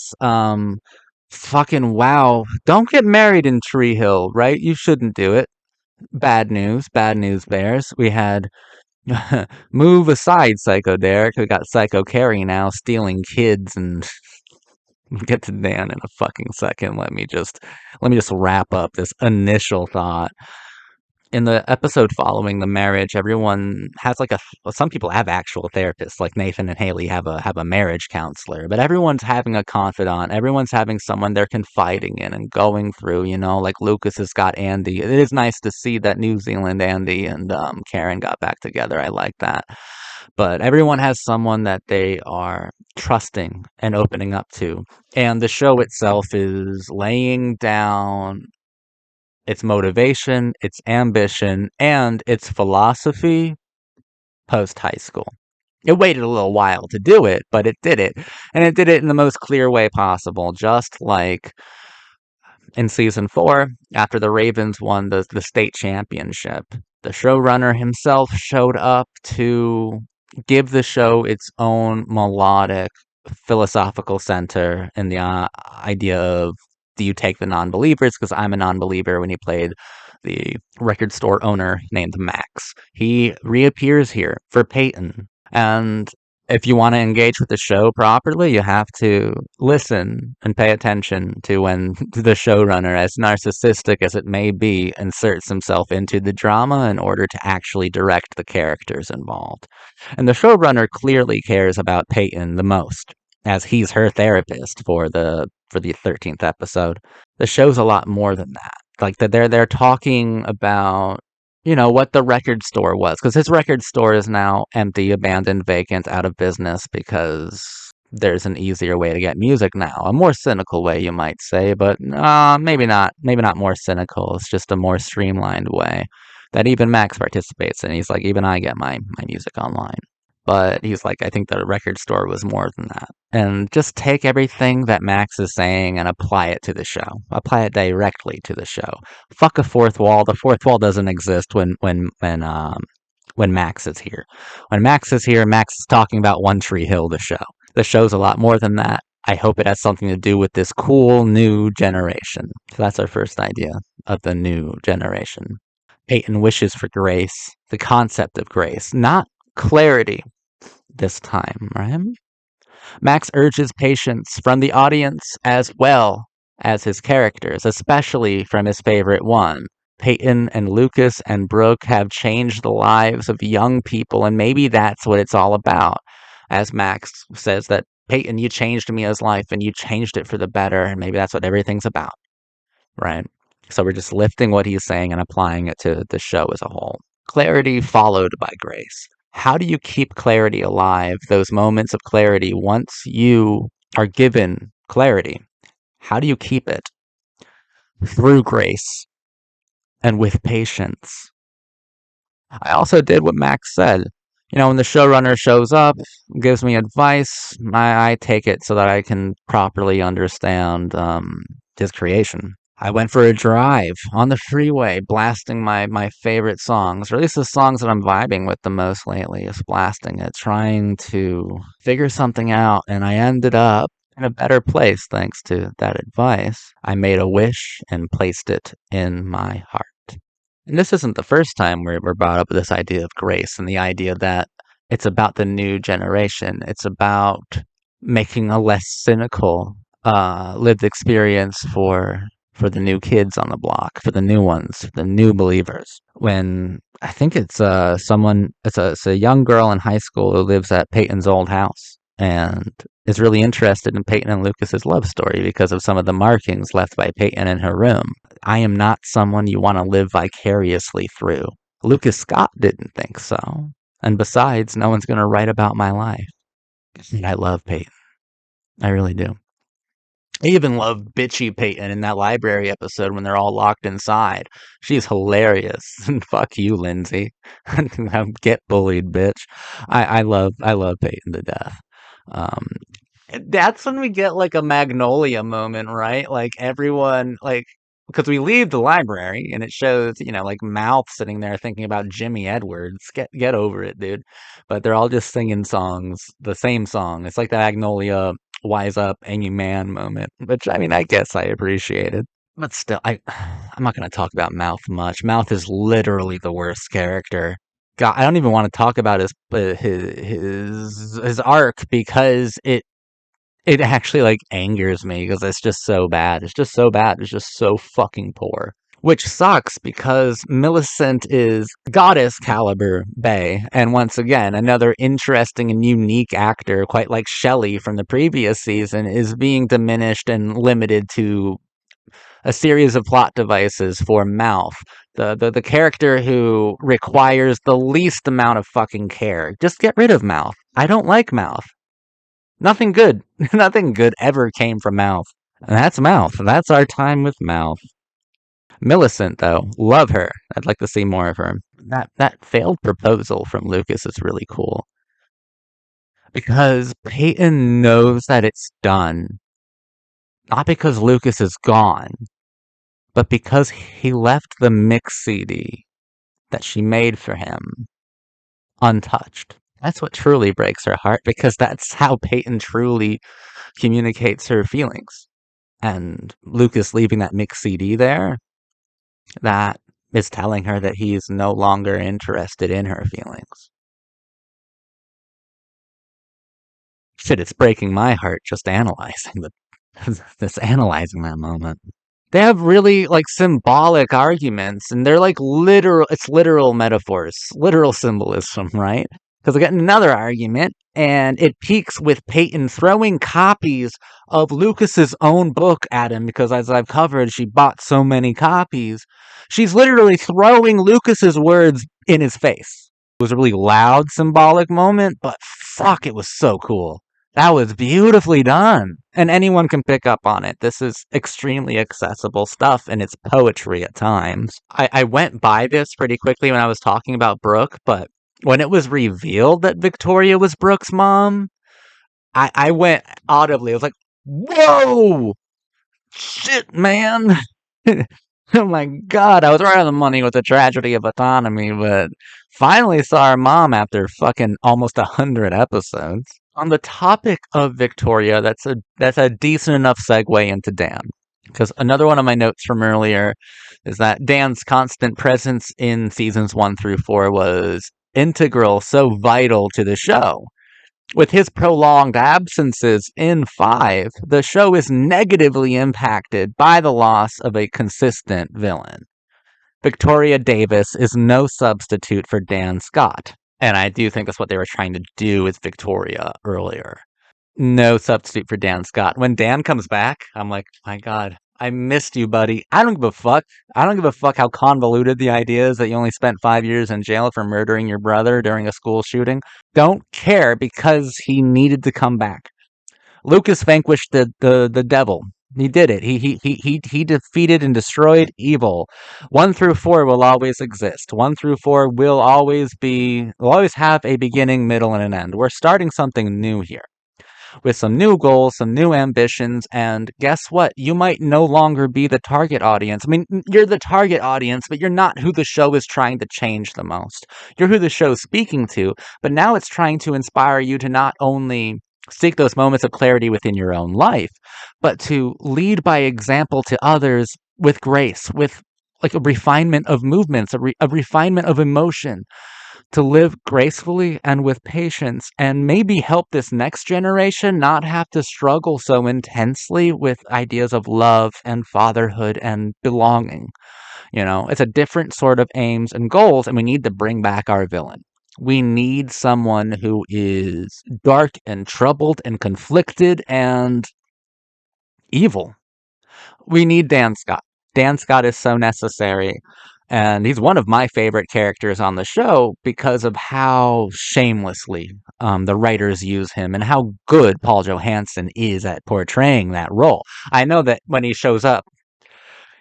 Fucking wow. Don't get married in Tree Hill, right? You shouldn't do it. Bad news bears. We had move aside, Psycho Derek. We got Psycho Carrie now stealing kids, and we'll get to Dan in a fucking second. Let me just wrap up this initial thought. In the episode following the marriage, everyone has like some people have actual therapists, like Nathan and Haley have a marriage counselor, but everyone's having a confidant. Everyone's having someone they're confiding in and going through. Like Lucas has got Andy. It is nice to see that New Zealand Andy and Karen got back together. I like that. But everyone has someone that they are trusting and opening up to. And the show itself is laying down its motivation, its ambition, and its philosophy post high school. It waited a little while to do it, but it did it. And it did it in the most clear way possible, just like in season 4, after the Ravens won the state championship. The showrunner himself showed up to give the show its own melodic philosophical center in the idea of, do you take the non-believers? Because I'm a non-believer. When he played the record store owner named Max, he reappears here for Peyton. And if you want to engage with the show properly, you have to listen and pay attention to when the showrunner, as narcissistic as it may be, inserts himself into the drama in order to actually direct the characters involved. And the showrunner clearly cares about Peyton the most, as he's her therapist for the 13th episode. The show's a lot more than that. Like they're talking about what the record store was, because his record store is now empty, abandoned, vacant, out of business because there's an easier way to get music now, a more cynical way, you might say, but maybe not. Maybe not more cynical. It's just a more streamlined way that even Max participates in. He's like, even I get my music online. But he's like, I think the record store was more than that. And just take everything that Max is saying and apply it to the show. Apply it directly to the show. Fuck a fourth wall. The fourth wall doesn't exist when Max is here. When Max is here, Max is talking about One Tree Hill, the show. The show's a lot more than that. I hope it has something to do with this cool new generation. So that's our first idea of the new generation. Peyton wishes for grace, the concept of grace, not clarity this time, right? Max urges patience from the audience as well as his characters, especially from his favorite one. Peyton and Lucas and Brooke have changed the lives of young people, and maybe that's what it's all about. As Max says that, Peyton, you changed Mia's life and you changed it for the better, and maybe that's what everything's about, right? So we're just lifting what he's saying and applying it to the show as a whole. Clarity followed by grace. How do you keep clarity alive? Those moments of clarity, once you are given clarity, how do you keep it? Through grace and with patience. I also did what Max said. You know, when the showrunner shows up, gives me advice, I take it so that I can properly understand his creation. I went for a drive on the freeway, blasting my favorite songs, or at least the songs that I'm vibing with the most lately, is blasting it, trying to figure something out, and I ended up in a better place thanks to that advice. I made a wish and placed it in my heart. And this isn't the first time we're brought up with this idea of grace and the idea that it's about the new generation. It's about making a less cynical lived experience for the new kids on the block, for the new ones, the new believers. When I think it's it's a young girl in high school who lives at Peyton's old house and is really interested in Peyton and Lucas's love story because of some of the markings left by Peyton in her room. I am not someone you want to live vicariously through. Lucas Scott didn't think so. And besides, no one's going to write about my life. And I love Peyton. I really do. I even love bitchy Peyton in that library episode when they're all locked inside. She's hilarious. And fuck you, Lindsay. Get bullied, bitch. I love Peyton to death. Um, that's when we get like a Magnolia moment, right? Like everyone, like, because we leave the library and it shows, you know, like Mouth sitting there thinking about Jimmy Edwards. Get over it, dude. But they're all just singing songs, the same song. It's like the Magnolia Wise Up Amy Man moment, which I mean, I guess I appreciated. But still, I'm not gonna talk about Mouth much. Mouth is literally the worst character. God, I don't even want to talk about his arc because it actually like angers me because it's just so bad. It's just so bad. It's just so fucking poor. Which sucks because Millicent is goddess caliber Bay, and once again, another interesting and unique actor, quite like Shelley from the previous season, is being diminished and limited to a series of plot devices for Mouth. The character who requires the least amount of fucking care. Just get rid of Mouth. I don't like Mouth. Nothing good. Nothing good ever came from Mouth. And that's Mouth. That's our time with Mouth. Millicent, though, love her. I'd like to see more of her. That failed proposal from Lucas is really cool. Because Peyton knows that it's done. Not because Lucas is gone, but because he left the mix CD that she made for him untouched. That's what truly breaks her heart because that's how Peyton truly communicates her feelings. And Lucas leaving that mix CD there, that is telling her that he's no longer interested in her feelings. Shit, it's breaking my heart just analyzing this analyzing that moment. They have really like symbolic arguments and they're like literal metaphors, literal symbolism, right? Because I get another argument and it peaks with Peyton throwing copies of Lucas's own book at him because as I've covered, she bought so many copies. She's literally throwing Lucas's words in his face. It was a really loud symbolic moment, but fuck, it was so cool. That was beautifully done. And anyone can pick up on it. This is extremely accessible stuff, and it's poetry at times. I went by this pretty quickly when I was talking about Brooke, but when it was revealed that Victoria was Brooke's mom, I went audibly. I was like, whoa! Shit, man! Oh my god, I was right on the money with the tragedy of autonomy, but finally saw her mom after fucking almost 100 episodes. On the topic of Victoria, that's a decent enough segue into Dan. Because another one of my notes from earlier is that Dan's constant presence in seasons 1 through 4 was integral, so vital to the show. With his prolonged absences in 5, the show is negatively impacted by the loss of a consistent villain. Victoria Davis is no substitute for Dan Scott. And I do think that's what they were trying to do with Victoria earlier. No substitute for Dan Scott. When Dan comes back, I'm like, my God, I missed you, buddy. I don't give a fuck. I don't give a fuck how convoluted the idea is that you only spent 5 years in jail for murdering your brother during a school shooting. Don't care because he needed to come back. Lucas vanquished the devil. He did it. He defeated and destroyed evil. 1 through 4 will always exist. 1 through 4 will always have a beginning, middle, and an end. We're starting something new here with some new goals, some new ambitions, and guess what? You might no longer be the target audience. I mean, you're the target audience, but you're not who the show is trying to change the most. You're who the show's speaking to, but now it's trying to inspire you to not only seek those moments of clarity within your own life, but to lead by example to others with grace, with like a refinement of movements, a refinement of emotion, to live gracefully and with patience, and maybe help this next generation not have to struggle so intensely with ideas of love and fatherhood and belonging. It's a different sort of aims and goals, and we need to bring back our villain. We need someone who is dark and troubled and conflicted and evil. We need Dan Scott. Dan Scott is so necessary. And he's one of my favorite characters on the show because of how shamelessly the writers use him and how good Paul Johansson is at portraying that role. I know that when he shows up,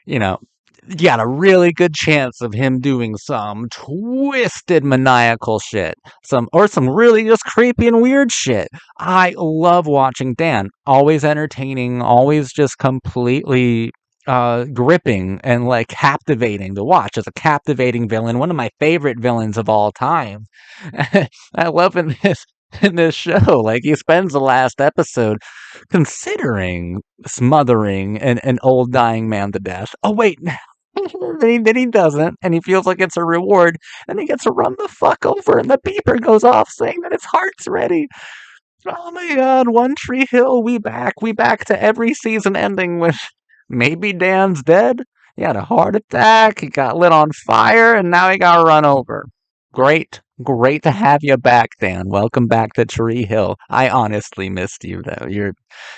you know, you got a really good chance of him doing some twisted maniacal shit, some really just creepy and weird shit. I love watching Dan, always entertaining, always just completely gripping and like captivating to watch, as a captivating villain, one of my favorite villains of all time. I love in this show, like he spends the last episode considering smothering an old dying man to death. Oh wait, then he doesn't, and he feels like it's a reward, and he gets to run the fuck over, and the beeper goes off saying that his heart's ready. Oh my god, One Tree Hill, we back to every season ending with maybe Dan's dead. He had a heart attack, he got lit on fire, and now he got run over. Great to have you back, Dan. Welcome back to Tree Hill. I honestly missed you though. You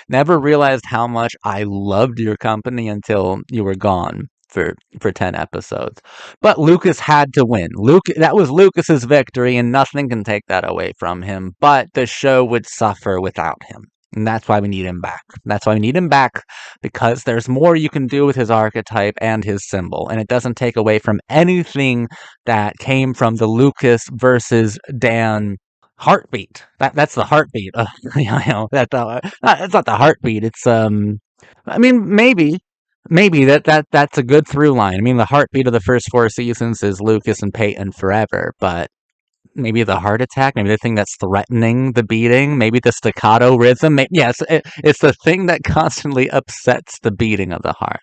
never realized how much I loved your company until you were gone for 10 episodes. But Lucas had to win. That was Lucas's victory, and nothing can take that away from him. But the show would suffer without him. And that's why we need him back. That's why we need him back, because there's more you can do with his archetype and his symbol. And it doesn't take away from anything that came from the Lucas versus Dan heartbeat. That's the heartbeat. It's not the heartbeat. It's I mean, maybe that's a good through line. I mean, the heartbeat of the first 4 seasons is Lucas and Peyton forever, but maybe the heart attack, maybe the thing that's threatening the beating, maybe the staccato rhythm. Yes, it's the thing that constantly upsets the beating of the heart.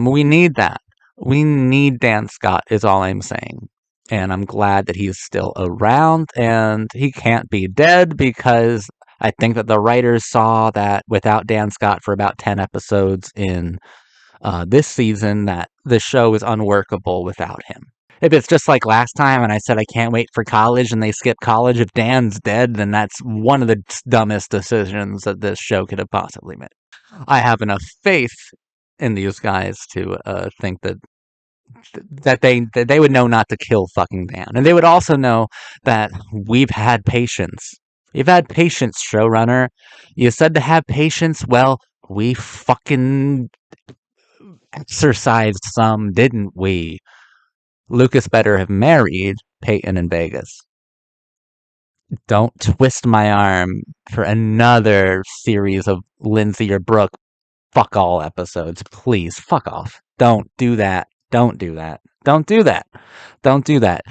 We need that. We need Dan Scott, is all I'm saying. And I'm glad that he's still around, and he can't be dead, because I think that the writers saw that without Dan Scott for about 10 episodes in this season, that the show is unworkable without him. If it's just like last time and I said I can't wait for college and they skip college, if Dan's dead, then that's one of the dumbest decisions that this show could have possibly made. I have enough faith in these guys to think that they would know not to kill fucking Dan, and they would also know that we've had patience You've had patience, showrunner. You said to have patience. Well, we fucking exercised some, didn't we? Lucas better have married Peyton in Vegas. Don't twist my arm for another series of Lindsay or Brooke fuck all episodes. Please, fuck off. Don't do that. Don't do that. Don't do that. Don't do that.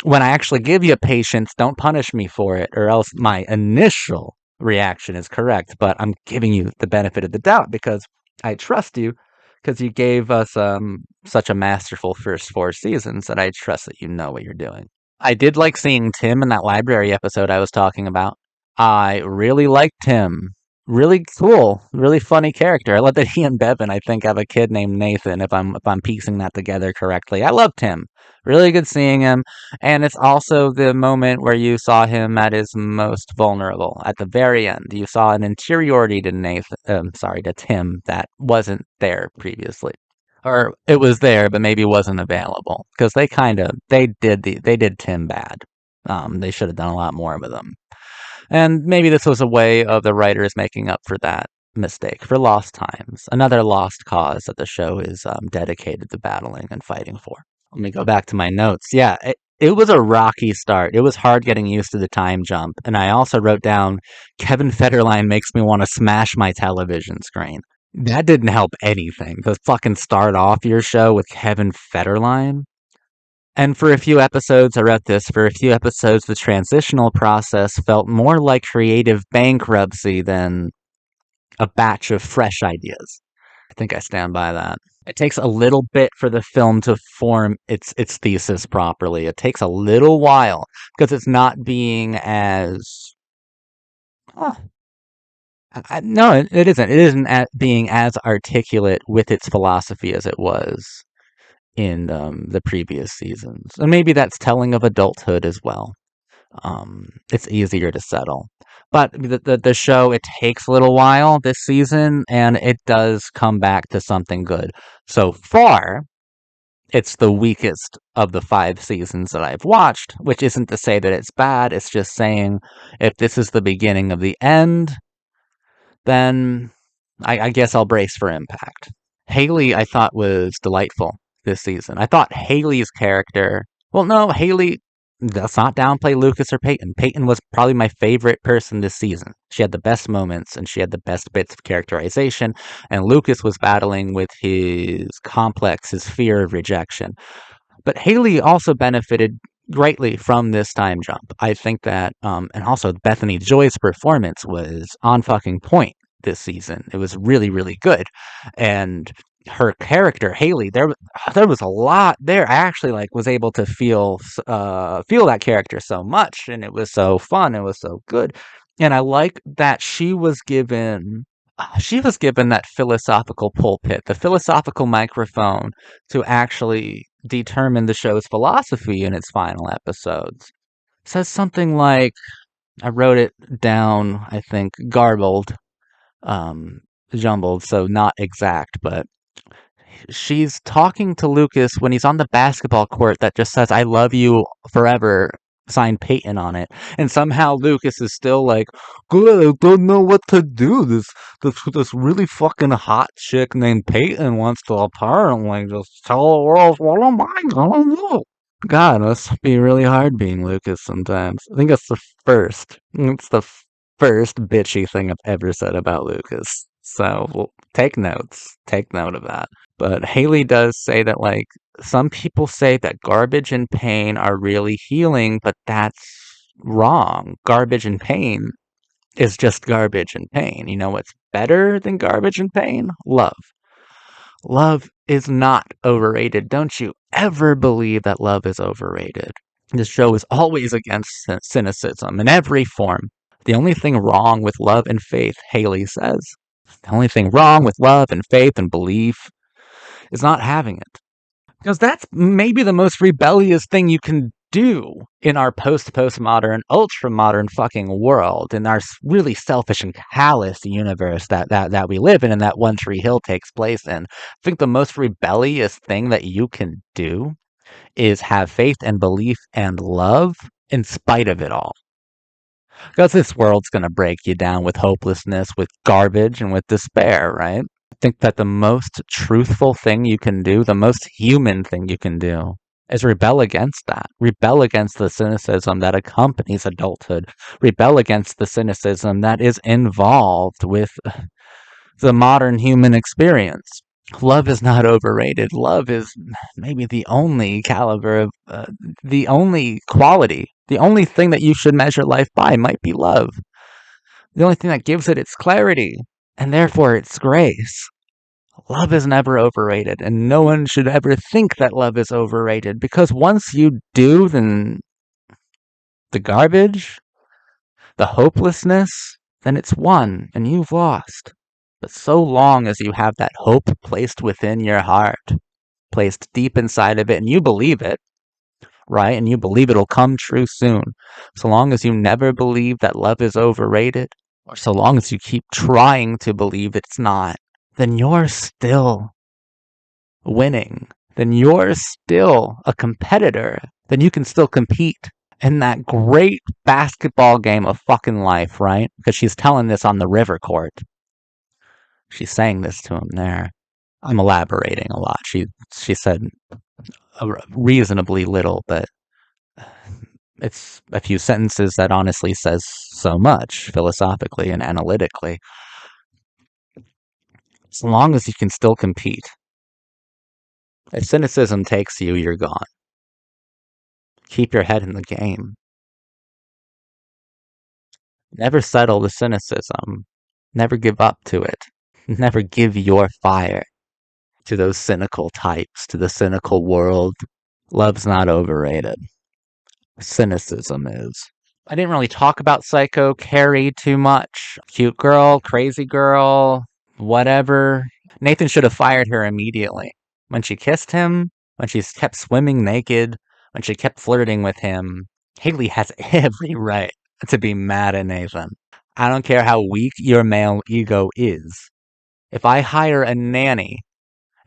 When I actually give you patience, don't punish me for it, or else my initial reaction is correct. But I'm giving you the benefit of the doubt because I trust you, because you gave us such a masterful first 4 seasons that I trust that you know what you're doing. I did like seeing Tim in that library episode I was talking about. I really liked him. Really cool, really funny character. I love that he and Bevan, I think, have a kid named Nathan. If I'm piecing that together correctly, I loved him. Really good seeing him, and it's also the moment where you saw him at his most vulnerable. At the very end, you saw an interiority to to Tim that wasn't there previously, or it was there but maybe wasn't available because they did Tim bad. They should have done a lot more with him. And maybe this was a way of the writers making up for that mistake, for lost times, another lost cause that the show is dedicated to battling and fighting for. Let me go back to my notes. Yeah, it was a rocky start. It was hard getting used to the time jump. And I also wrote down Kevin Federline makes me want to smash my television screen. That didn't help anything. To fucking start off your show with Kevin Federline. And for a few episodes, I wrote this, for a few episodes, the transitional process felt more like creative bankruptcy than a batch of fresh ideas. I think I stand by that. It takes a little bit for the film to form its thesis properly. It takes a little while because it's not being as. Huh, no, it isn't. It isn't being as articulate with its philosophy as it was in the previous seasons, and maybe that's telling of adulthood as well. It's easier to settle. But the show, it takes a little while this season, and it does come back to something good. So far, it's the weakest of the 5 seasons that I've watched, which isn't to say that it's bad. It's just saying if this is the beginning of the end, then I guess I'll brace for impact. Haley, I thought, was delightful this season. I thought Haley's character. Well, no, Haley. Let's not downplay Lucas or Peyton. Peyton was probably my favorite person this season. She had the best moments and she had the best bits of characterization. And Lucas was battling with his complex, his fear of rejection. But Haley also benefited greatly from this time jump. I think that, and also Bethany Joy's performance was on fucking point this season. It was really, really good. And her character, Haley, there was a lot there. I actually was able to feel that character so much, and it was so fun. It was so good. And I like that she was given that philosophical pulpit, the philosophical microphone to actually determine the show's philosophy in its final episodes. Says something like, I wrote it down, I think, garbled, um, jumbled, so not exact, but she's talking to Lucas when he's on the basketball court that just says, I love you forever, signed Peyton on it. And somehow Lucas is still like, good, I don't know what to do. This really fucking hot chick named Peyton wants to apparently just tell the world, what am I gonna do? God, it must be really hard being Lucas sometimes. I think it's the first bitchy thing I've ever said about Lucas. So well, take notes. Take note of that. But Haley does say that, some people say that garbage and pain are really healing, but that's wrong. Garbage and pain is just garbage and pain. You know what's better than garbage and pain? Love. Love is not overrated. Don't you ever believe that love is overrated. This show is always against cynicism in every form. The only thing wrong with love and faith, Haley says, the only thing wrong with love and faith and belief is not having it. Because that's maybe the most rebellious thing you can do in our postmodern, ultra-modern fucking world, in our really selfish and callous universe that we live in and that One Tree Hill takes place in. I think the most rebellious thing that you can do is have faith and belief and love in spite of it all. Because this world's going to break you down with hopelessness, with garbage, and with despair, right? I think that the most truthful thing you can do, the most human thing you can do, is rebel against that. Rebel against the cynicism that accompanies adulthood. Rebel against the cynicism that is involved with the modern human experience. Love is not overrated. Love is maybe the only caliber of, the only quality, the only thing that you should measure life by might be love. The only thing that gives it its clarity, and therefore its grace. Love is never overrated, and no one should ever think that love is overrated, because once you do, then the garbage, the hopelessness, then it's won, and you've lost. But so long as you have that hope placed within your heart, placed deep inside of it, and you believe it, right? And you believe it'll come true soon. So long as you never believe that love is overrated, or so long as you keep trying to believe it's not, then you're still winning. Then you're still a competitor. Then you can still compete in that great basketball game of fucking life, right? Because she's telling this on the river court. She's saying this to him there. I'm elaborating a lot. She said reasonably little, but it's a few sentences that honestly says so much philosophically and analytically. As long as you can still compete. If cynicism takes you, you're gone. Keep your head in the game. Never settle to cynicism. Never give up to it. Never give your fire to those cynical types, to the cynical world. Love's not overrated. Cynicism is. I didn't really talk about Psycho Carrie too much. Cute girl, crazy girl, whatever. Nathan should have fired her immediately. When she kissed him, when she kept swimming naked, when she kept flirting with him, Haley has every right to be mad at Nathan. I don't care how weak your male ego is. If I hire a nanny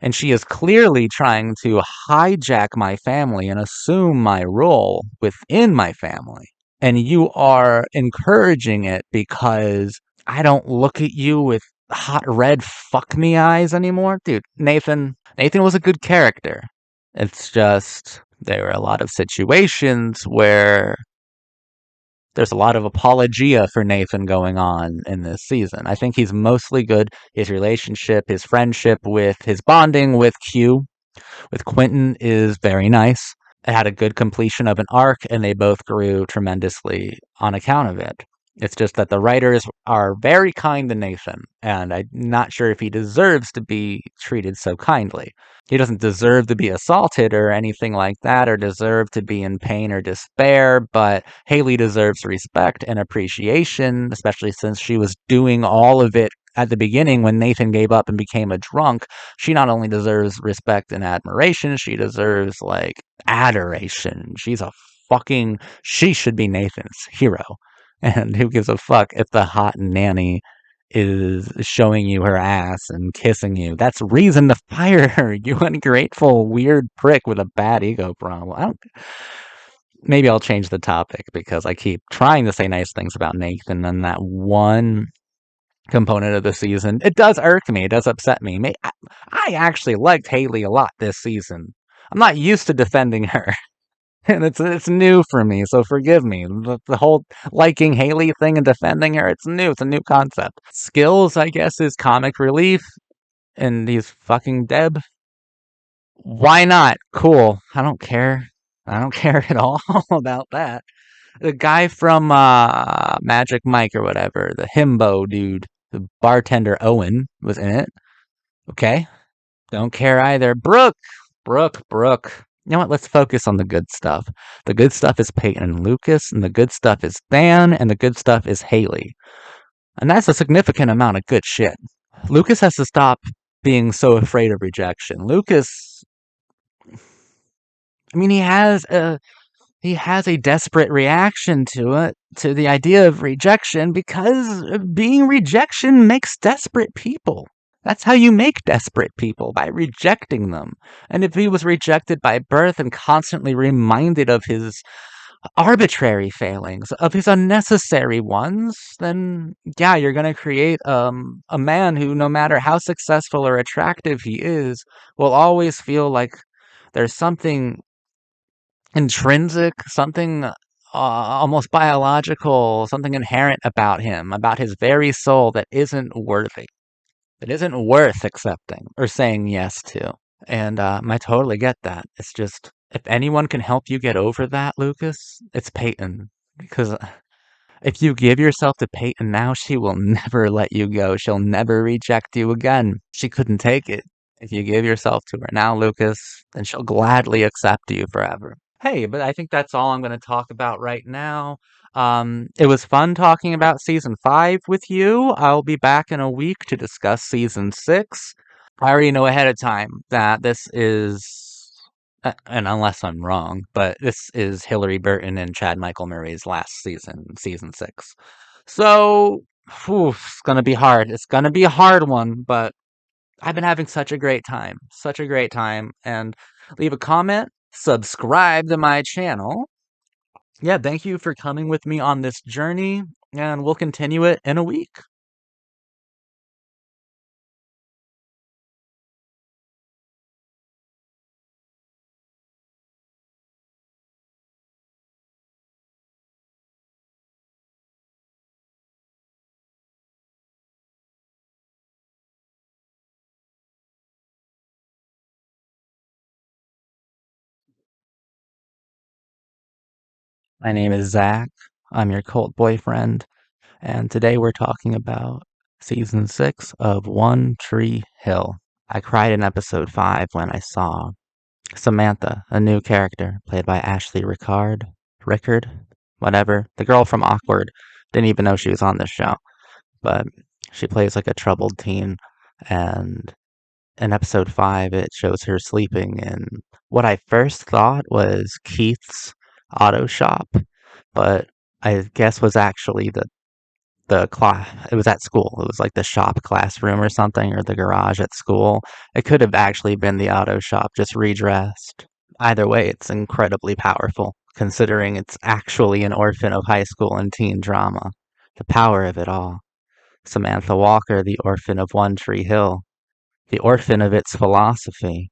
and she is clearly trying to hijack my family and assume my role within my family, and you are encouraging it because I don't look at you with hot red fuck me eyes anymore, dude. Nathan was a good character. It's just there were a lot of situations where there's a lot of apologia for Nathan going on in this season. I think he's mostly good. His relationship, his friendship with his bonding with Q, with Quentin is very nice. It had a good completion of an arc, and they both grew tremendously on account of it. It's just that the writers are very kind to Nathan, and I'm not sure if he deserves to be treated so kindly. He doesn't deserve to be assaulted or anything like that, or deserve to be in pain or despair, but Haley deserves respect and appreciation, especially since she was doing all of it at the beginning when Nathan gave up and became a drunk. She not only deserves respect and admiration, she deserves, like, adoration. She should be Nathan's hero. And who gives a fuck if the hot nanny is showing you her ass and kissing you? That's reason to fire her, you ungrateful, weird prick with a bad ego problem. Maybe I'll change the topic because I keep trying to say nice things about Nathan, and that one component of the season, it does irk me. It does upset me. I actually liked Haley a lot this season. I'm not used to defending her. And it's new for me, so forgive me. The whole liking Haley thing and defending her, it's new. It's a new concept. Skills, I guess, is comic relief, and he's fucking Deb. Why not? Cool. I don't care. I don't care at all about that. The guy from Magic Mike or whatever, the himbo dude, the bartender Owen was in it. Okay. Don't care either. Brooke. You know what? Let's focus on the good stuff. The good stuff is Peyton and Lucas, and the good stuff is Dan, and the good stuff is Haley. And that's a significant amount of good shit. Lucas has to stop being so afraid of rejection. Lucas, I mean, he has a desperate reaction to it, to the idea of rejection, because being rejection makes desperate people. That's how you make desperate people, by rejecting them. And if he was rejected by birth and constantly reminded of his arbitrary failings, of his unnecessary ones, then yeah, you're gonna create a man who, no matter how successful or attractive he is, will always feel like there's something intrinsic, something almost biological, something inherent about him, about his very soul that isn't worthy, that isn't worth accepting or saying yes to. And I totally get that. It's just, if anyone can help you get over that, Lucas, it's Peyton. Because if you give yourself to Peyton now, she will never let you go. She'll never reject you again. She couldn't take it. If you give yourself to her now, Lucas, then she'll gladly accept you forever. Hey, but I think that's all I'm going to talk about right now. It was fun talking about season 5 with you. I'll be back in a week to discuss season 6. I already know ahead of time that this is, and unless I'm wrong, but this is Hilary Burton and Chad Michael Murray's last season, season 6. So, whew, it's gonna be hard. It's gonna be a hard one, but I've been having such a great time. And leave a comment, subscribe to my channel. Yeah, thank you for coming with me on this journey, and we'll continue it in a week. My name is Zach. I'm your cult boyfriend. And today we're talking about season 6 of One Tree Hill. I cried in episode 5 when I saw Samantha, a new character played by Ashley Rickard, whatever. The girl from Awkward. Didn't even know she was on this show, but she plays like a troubled teen. And in episode 5, it shows her sleeping in what I first thought was Keith's auto shop, but I guess was actually the class. It was at school. It was like the shop classroom or something, or the garage at school. It could have actually been the auto shop, just redressed. Either way, it's incredibly powerful, considering it's actually an orphan of high school and teen drama. The power of it all. Samantha Walker, the orphan of One Tree Hill, the orphan of its philosophy.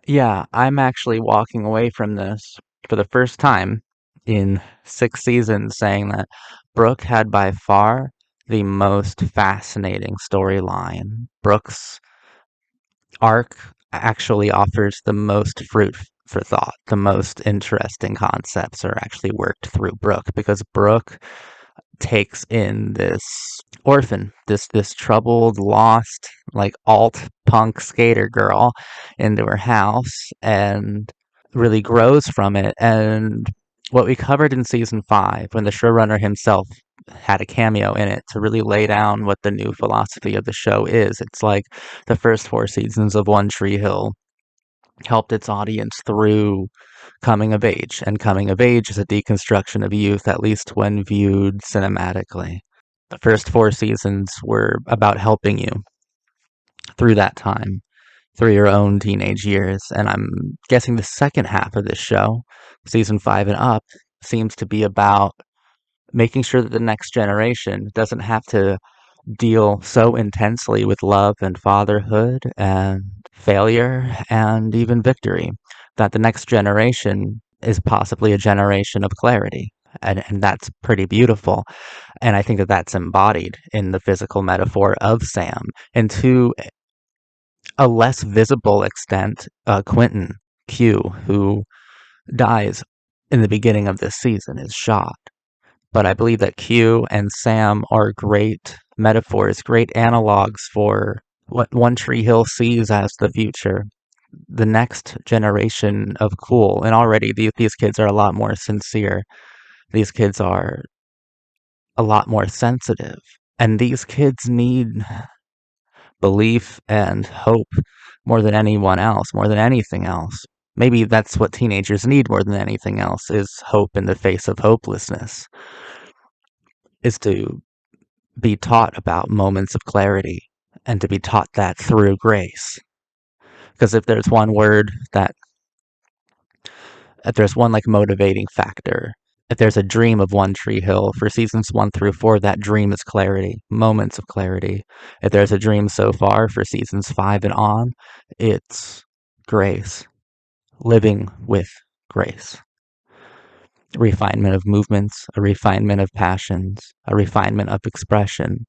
Yeah, I'm actually walking away from this for the first time in 6 seasons saying that Brooke had by far the most fascinating storyline. Brooke's arc actually offers the most fruit for thought. The most interesting concepts are actually worked through Brooke, because Brooke takes in this orphan, this troubled, lost, like alt punk skater girl into her house and really grows from it. And what we covered in season 5, when the showrunner himself had a cameo in it to really lay down what the new philosophy of the show is. It's like the first 4 seasons of One Tree Hill helped its audience through coming of age, and coming of age is a deconstruction of youth, at least when viewed cinematically. The first 4 seasons were about helping you through that time, through your own teenage years, and I'm guessing the second half of this show, season 5 and up, seems to be about making sure that the next generation doesn't have to deal so intensely with love and fatherhood and failure and even victory, that the next generation is possibly a generation of clarity. And that's pretty beautiful. And I think that that's embodied in the physical metaphor of Sam. And to a less visible extent, Quentin Q, who dies in the beginning of this season, is shot. But I believe that Q and Sam are great metaphors, great analogs for what One Tree Hill sees as the future, the next generation of cool. And already these kids are a lot more sincere. These kids are a lot more sensitive. And these kids need belief and hope more than anyone else, more than anything else. Maybe that's what teenagers need more than anything else, is hope in the face of hopelessness, is to be taught about moments of clarity, and to be taught that through grace. Because if there's one word that, if there's one like motivating factor If there's a dream of One Tree Hill for seasons 1 through 4, that dream is clarity, moments of clarity. If there's a dream so far for seasons 5 and on, it's grace, living with grace. Refinement of movements, a refinement of passions, a refinement of expression.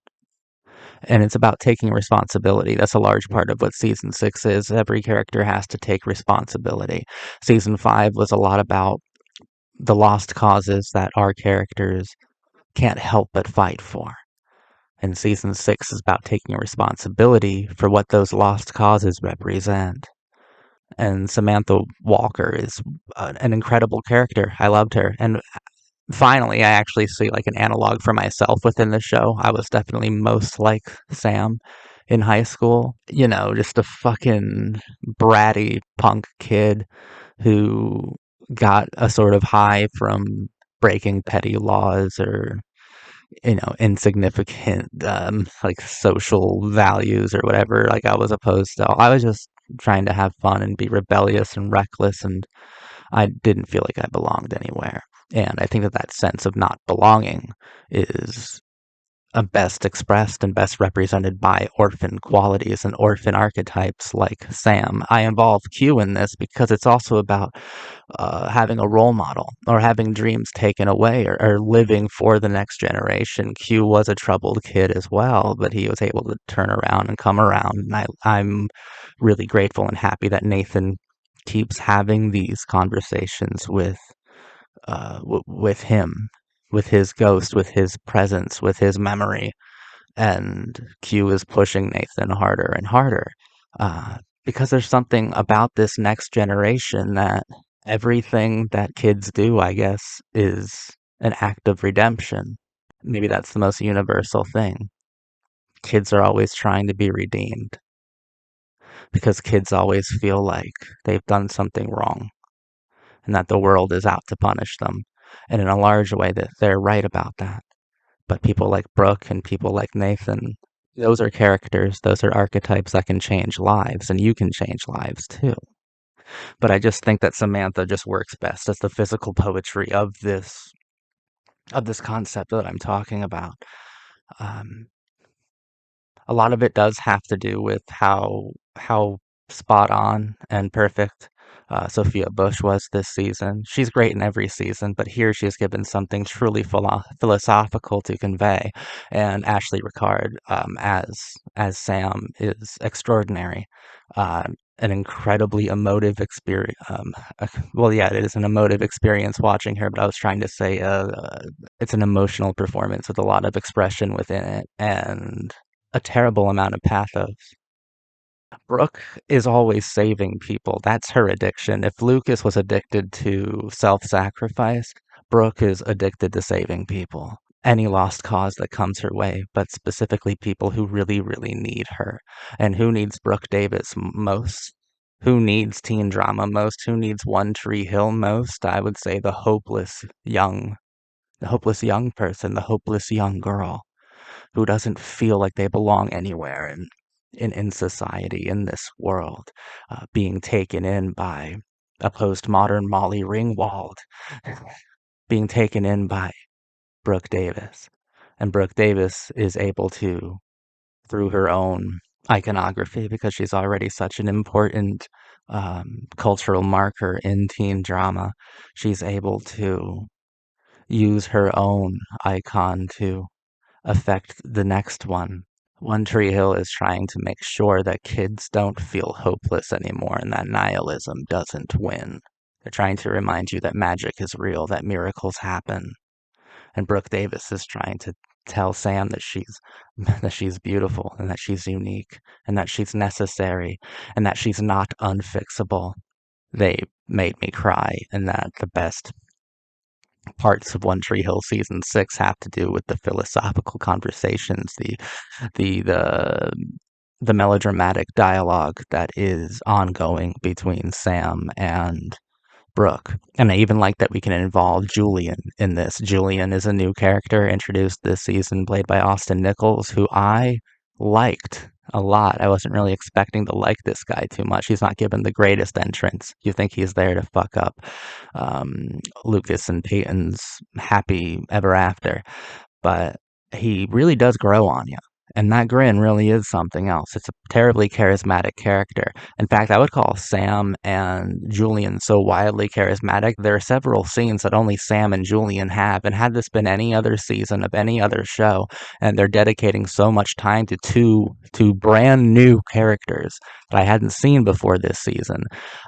And it's about taking responsibility. That's a large part of what season 6 is. Every character has to take responsibility. Season 5 was a lot about the lost causes that our characters can't help but fight for. And season 6 is about taking responsibility for what those lost causes represent. And Samantha Walker is an incredible character. I loved her. And finally, I actually see like an analog for myself within the show. I was definitely most like Sam in high school. You know, just a fucking bratty punk kid who got a sort of high from breaking petty laws or insignificant like social values or whatever. Like I was opposed to. I was just trying to have fun and be rebellious and reckless, and I didn't feel like I belonged anywhere. And I think that that sense of not belonging is best expressed and best represented by orphan qualities and orphan archetypes like Sam. I involve Q in this because it's also about having a role model or having dreams taken away or living for the next generation. Q was a troubled kid as well, but he was able to turn around and come around. And I'm really grateful and happy that Nathan keeps having these conversations with him, with his ghost, with his presence, with his memory. And Q is pushing Nathan harder and harder because there's something about this next generation that everything that kids do, I guess, is an act of redemption. Maybe that's the most universal thing. Kids are always trying to be redeemed because kids always feel like they've done something wrong and that the world is out to punish them. And in a large way, that they're right about that. But people like Brooke and people like Nathan, those are characters, those are archetypes that can change lives, and you can change lives too. But I just think that Samantha just works best as the physical poetry of this concept that I'm talking about. Um, a lot of it does have to do with how spot on and perfect Sophia Bush was this season. She's great in every season, but here she's given something truly philosophical to convey. And Ashley Ricard, as Sam, is extraordinary. An incredibly emotive experience. Well, yeah, it is an emotive experience watching her, but I was trying to say it's an emotional performance with a lot of expression within it, and a terrible amount of pathos. Brooke is always saving people. That's her addiction. If Lucas was addicted to self-sacrifice, Brooke is addicted to saving people. Any lost cause that comes her way, but specifically people who really, really need her. And who needs Brooke Davis most? Who needs teen drama most? Who needs One Tree Hill most? I would say the hopeless young person, the hopeless young girl who doesn't feel like they belong anywhere in society, in this world, being taken in by a postmodern Molly Ringwald, being taken in by Brooke Davis. And Brooke Davis is able to, through her own iconography, because she's already such an important cultural marker in teen drama, she's able to use her own icon to affect the next one. One Tree Hill is trying to make sure that kids don't feel hopeless anymore and that nihilism doesn't win. They're trying to remind you that magic is real, that miracles happen. And Brooke Davis is trying to tell Sam that she's that she's beautiful and that she's unique and that she's necessary and that she's not unfixable. They made me cry, and that the best parts of One Tree Hill season 6 have to do with the philosophical conversations, the the the melodramatic dialogue that is ongoing between Sam and Brooke. And I even like that we can involve Julian in this. Julian is a new character introduced this season, played by Austin Nichols, who I liked a lot. I wasn't really expecting to like this guy too much. He's not given the greatest entrance. You think he's there to fuck up Lucas and Peyton's happy ever after, but he really does grow on you. And that grin really is something else. It's a terribly charismatic character. In fact, I would call Sam and Julian so wildly charismatic. There are several scenes that only Sam and Julian have. And had this been any other season of any other show, and they're dedicating so much time to two brand new characters that I hadn't seen before this season,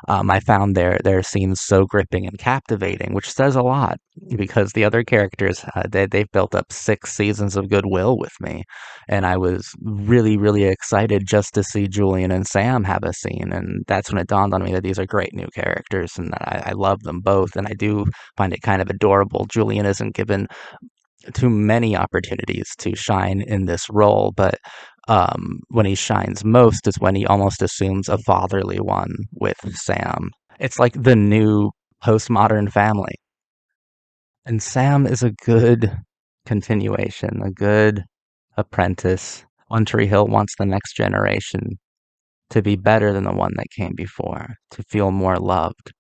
I found their scenes so gripping and captivating, which says a lot because the other characters they've built up 6 seasons of goodwill with me, and I was really excited just to see Julian and Sam have a scene, and that's when it dawned on me that these are great new characters and that I love them both, and I do find it kind of adorable. Julian isn't given too many opportunities to shine in this role, but when he shines most is when he almost assumes a fatherly one with Sam. It's like the new postmodern family. And Sam is a good continuation, a good apprentice. One Tree Hill wants the next generation to be better than the one that came before, to feel more loved.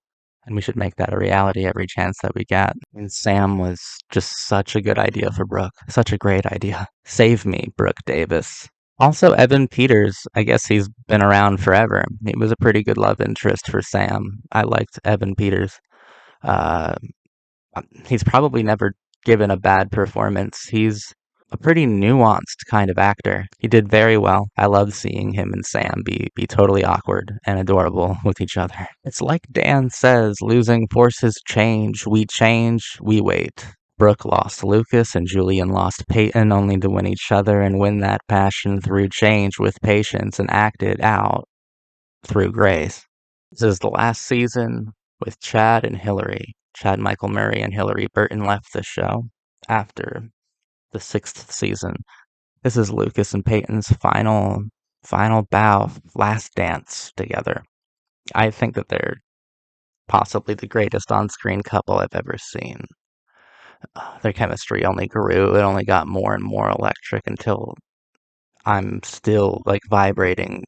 And we should make that a reality every chance that we get. And Sam was just such a good idea for Brooke. Such a great idea. Save me, Brooke Davis. Also, Evan Peters, I guess he's been around forever. He was a pretty good love interest for Sam. I liked Evan Peters. Uh, he's probably never given a bad performance. He's a pretty nuanced kind of actor. He did very well. I love seeing him and Sam be totally awkward and adorable with each other. It's like Dan says, losing forces change, we wait. Brooke lost Lucas and Julian lost Peyton only to win each other and win that passion through change with patience and act it out through grace. This is the last season with Chad and Hillary. Chad Michael Murray and Hillary Burton left the show after the 6th season. This is Lucas and Peyton's final bow, last dance together. I think that they're possibly the greatest on-screen couple I've ever seen. Their chemistry only grew. It only got more and more electric until I'm still like vibrating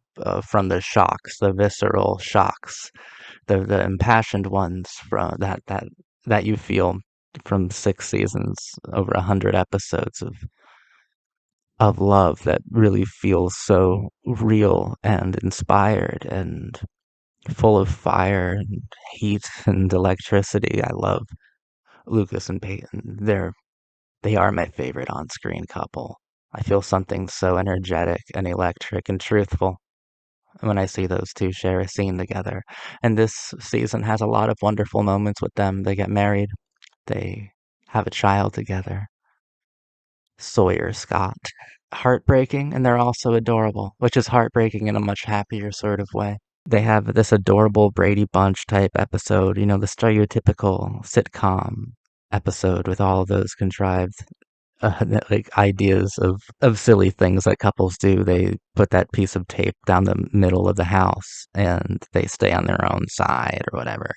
from the shocks, the visceral shocks, the impassioned ones from that you feel from 6 seasons, over 100 episodes of love that really feels so real and inspired and full of fire and heat and electricity. I love Lucas and Peyton. They are my favorite on-screen couple. I feel something so energetic and electric and truthful when I see those two share a scene together. And this season has a lot of wonderful moments with them. They get married, they have a child together, Sawyer Scott. Heartbreaking, and they're also adorable, which is heartbreaking in a much happier sort of way. They have this adorable Brady Bunch type episode, the stereotypical sitcom episode with all of those contrived like ideas of silly things that couples do. They put that piece of tape down the middle of the house and they stay on their own side or whatever.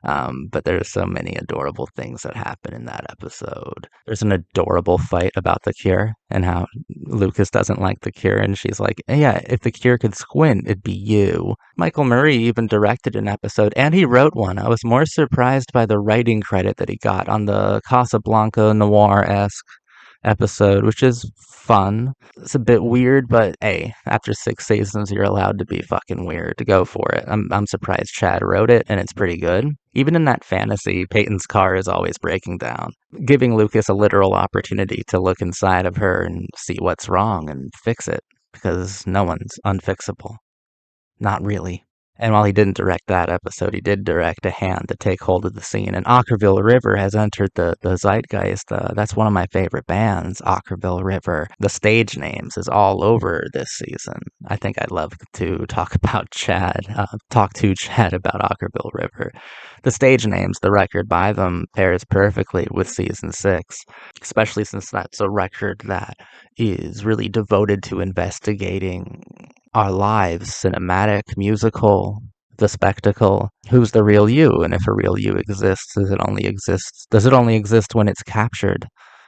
But there's so many adorable things that happen in that episode. There's an adorable fight about the Cure and how Lucas doesn't like the Cure, and she's like, "Yeah, if the Cure could squint, it'd be you." Michael Murray even directed an episode, and he wrote one. I was more surprised by the writing credit that he got on the Casablanca noir-esque episode, which is fun. It's a bit weird, but hey, after 6 seasons, you're allowed to be fucking weird. To go for it. I'm surprised Chad wrote it, and it's pretty good. Even in that fantasy, Peyton's car is always breaking down, giving Lucas a literal opportunity to look inside of her and see what's wrong and fix it, because no one's unfixable. Not really. And while he didn't direct that episode, he did direct A Hand to Take Hold of the Scene. And Ockerville River has entered the zeitgeist. That's one of my favorite bands, Ockerville River. The stage names is all over this season. I think I'd love to talk about talk to Chad about Ockerville River. The stage names, the record by them, pairs perfectly with season 6, especially since that's a record that is really devoted to investigating our lives, cinematic, musical, the spectacle. Who's the real you? And if a real you exists, does it only exist when it's captured?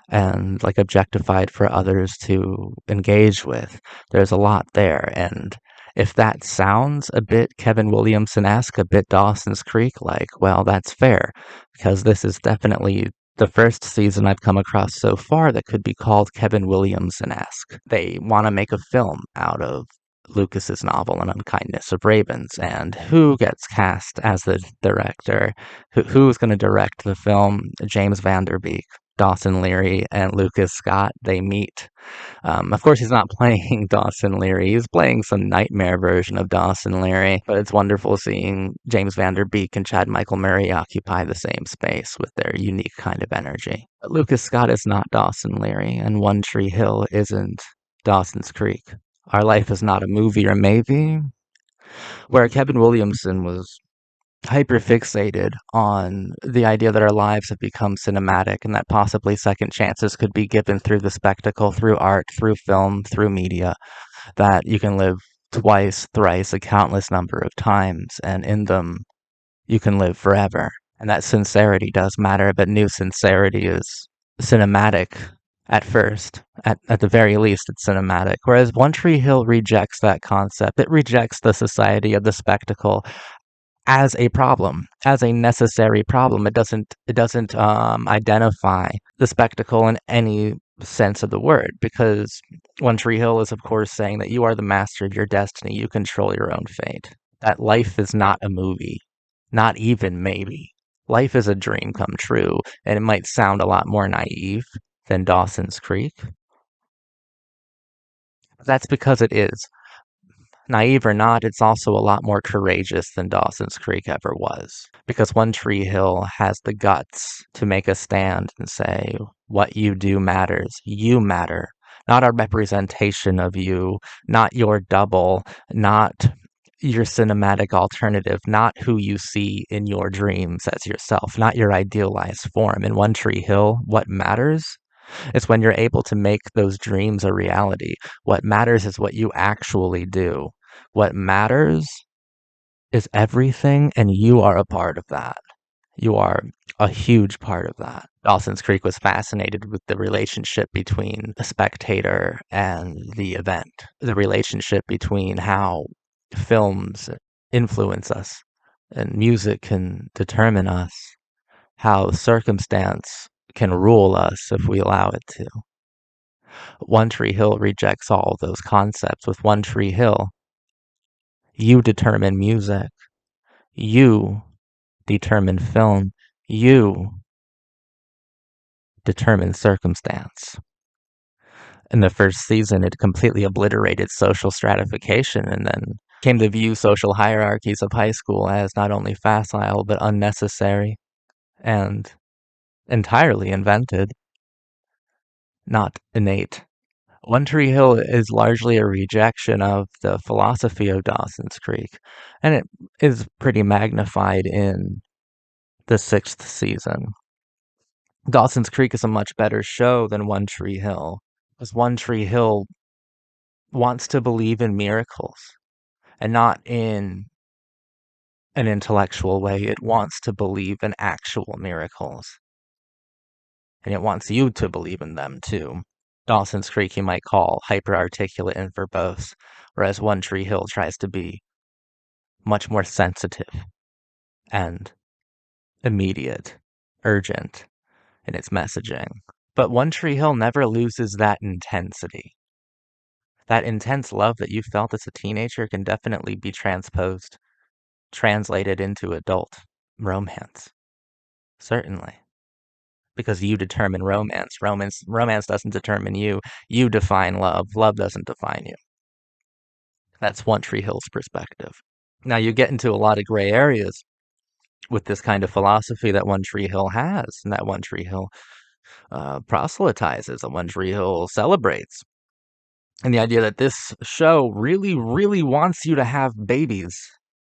and like objectified for others to engage with. There's a lot there. And if that sounds a bit Kevin Williamson-esque, a bit Dawson's Creek like, well, that's fair, because this is definitely the first season I've come across so far that could be called Kevin Williamson-esque. They want to make a film out of Lucas's novel An Unkindness of Ravens, and who gets cast as the director? Who's going to direct the film? James Van Der Beek, Dawson Leary, and Lucas Scott. They meet. Of course, he's not playing Dawson Leary. He's playing some nightmare version of Dawson Leary. But it's wonderful seeing James Van Der Beek and Chad Michael Murray occupy the same space with their unique kind of energy. But Lucas Scott is not Dawson Leary, and One Tree Hill isn't Dawson's Creek. Our Life is Not a Movie or Maybe, where Kevin Williamson was hyperfixated on the idea that our lives have become cinematic and that possibly second chances could be given through the spectacle, through art, through film, through media, that you can live twice, thrice, a countless number of times, and in them you can live forever. And that sincerity does matter, but new sincerity is cinematic at first. At the very least, it's cinematic. Whereas One Tree Hill rejects that concept. It rejects the society of the spectacle as a problem, as a necessary problem. It doesn't identify the spectacle in any sense of the word, because One Tree Hill is, of course, saying that you are the master of your destiny. You control your own fate. That life is not a movie, not even maybe. Life is a dream come true, and it might sound a lot more naive than Dawson's Creek. That's because it is. Naive or not, it's also a lot more courageous than Dawson's Creek ever was. Because One Tree Hill has the guts to make a stand and say, what you do matters. You matter. Not a representation of you, not your double, not your cinematic alternative, not who you see in your dreams as yourself, not your idealized form. In One Tree Hill, what matters is when you're able to make those dreams a reality. What matters is what you actually do. What matters is everything, and you are a part of that. You are a huge part of that. Dawson's Creek was fascinated with the relationship between the spectator and the event, the relationship between how films influence us and music can determine us, how circumstance can rule us if we allow it to. One Tree Hill rejects all of those concepts. With One Tree Hill, you determine music, you determine film, you determine circumstance. In the first season, it completely obliterated social stratification and then came to view social hierarchies of high school as not only facile but unnecessary and entirely invented, not innate. One Tree Hill is largely a rejection of the philosophy of Dawson's Creek, and it is pretty magnified in the sixth season. Dawson's Creek is a much better show than One Tree Hill, because One Tree Hill wants to believe in miracles, and not in an intellectual way. It wants to believe in actual miracles, and it wants you to believe in them too. Dawson's Creek you might call hyper-articulate and verbose, whereas One Tree Hill tries to be much more sensitive and immediate, urgent in its messaging. But One Tree Hill never loses that intensity. That intense love that you felt as a teenager can definitely be translated into adult romance. Certainly. Because you determine romance. Romance doesn't determine you. You define love. Love doesn't define you. That's One Tree Hill's perspective. Now you get into a lot of gray areas with this kind of philosophy that One Tree Hill has, and that One Tree Hill proselytizes, and One Tree Hill celebrates. And the idea that this show really, really wants you to have babies.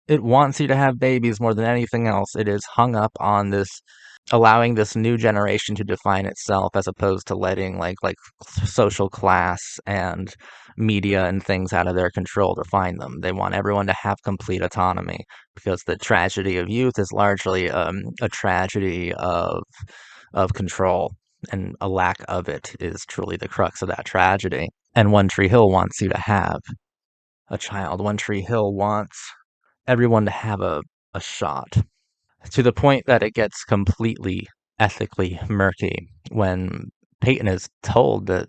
It wants you to have babies more than anything else. It is hung up on this allowing this new generation to define itself as opposed to letting like social class and media and things out of their control define them. They want everyone to have complete autonomy because the tragedy of youth is largely a tragedy of control and a lack of it is truly the crux of that tragedy. And One Tree Hill wants you to have a child. One Tree Hill wants everyone to have a shot, to the point that it gets completely ethically murky when Peyton is told that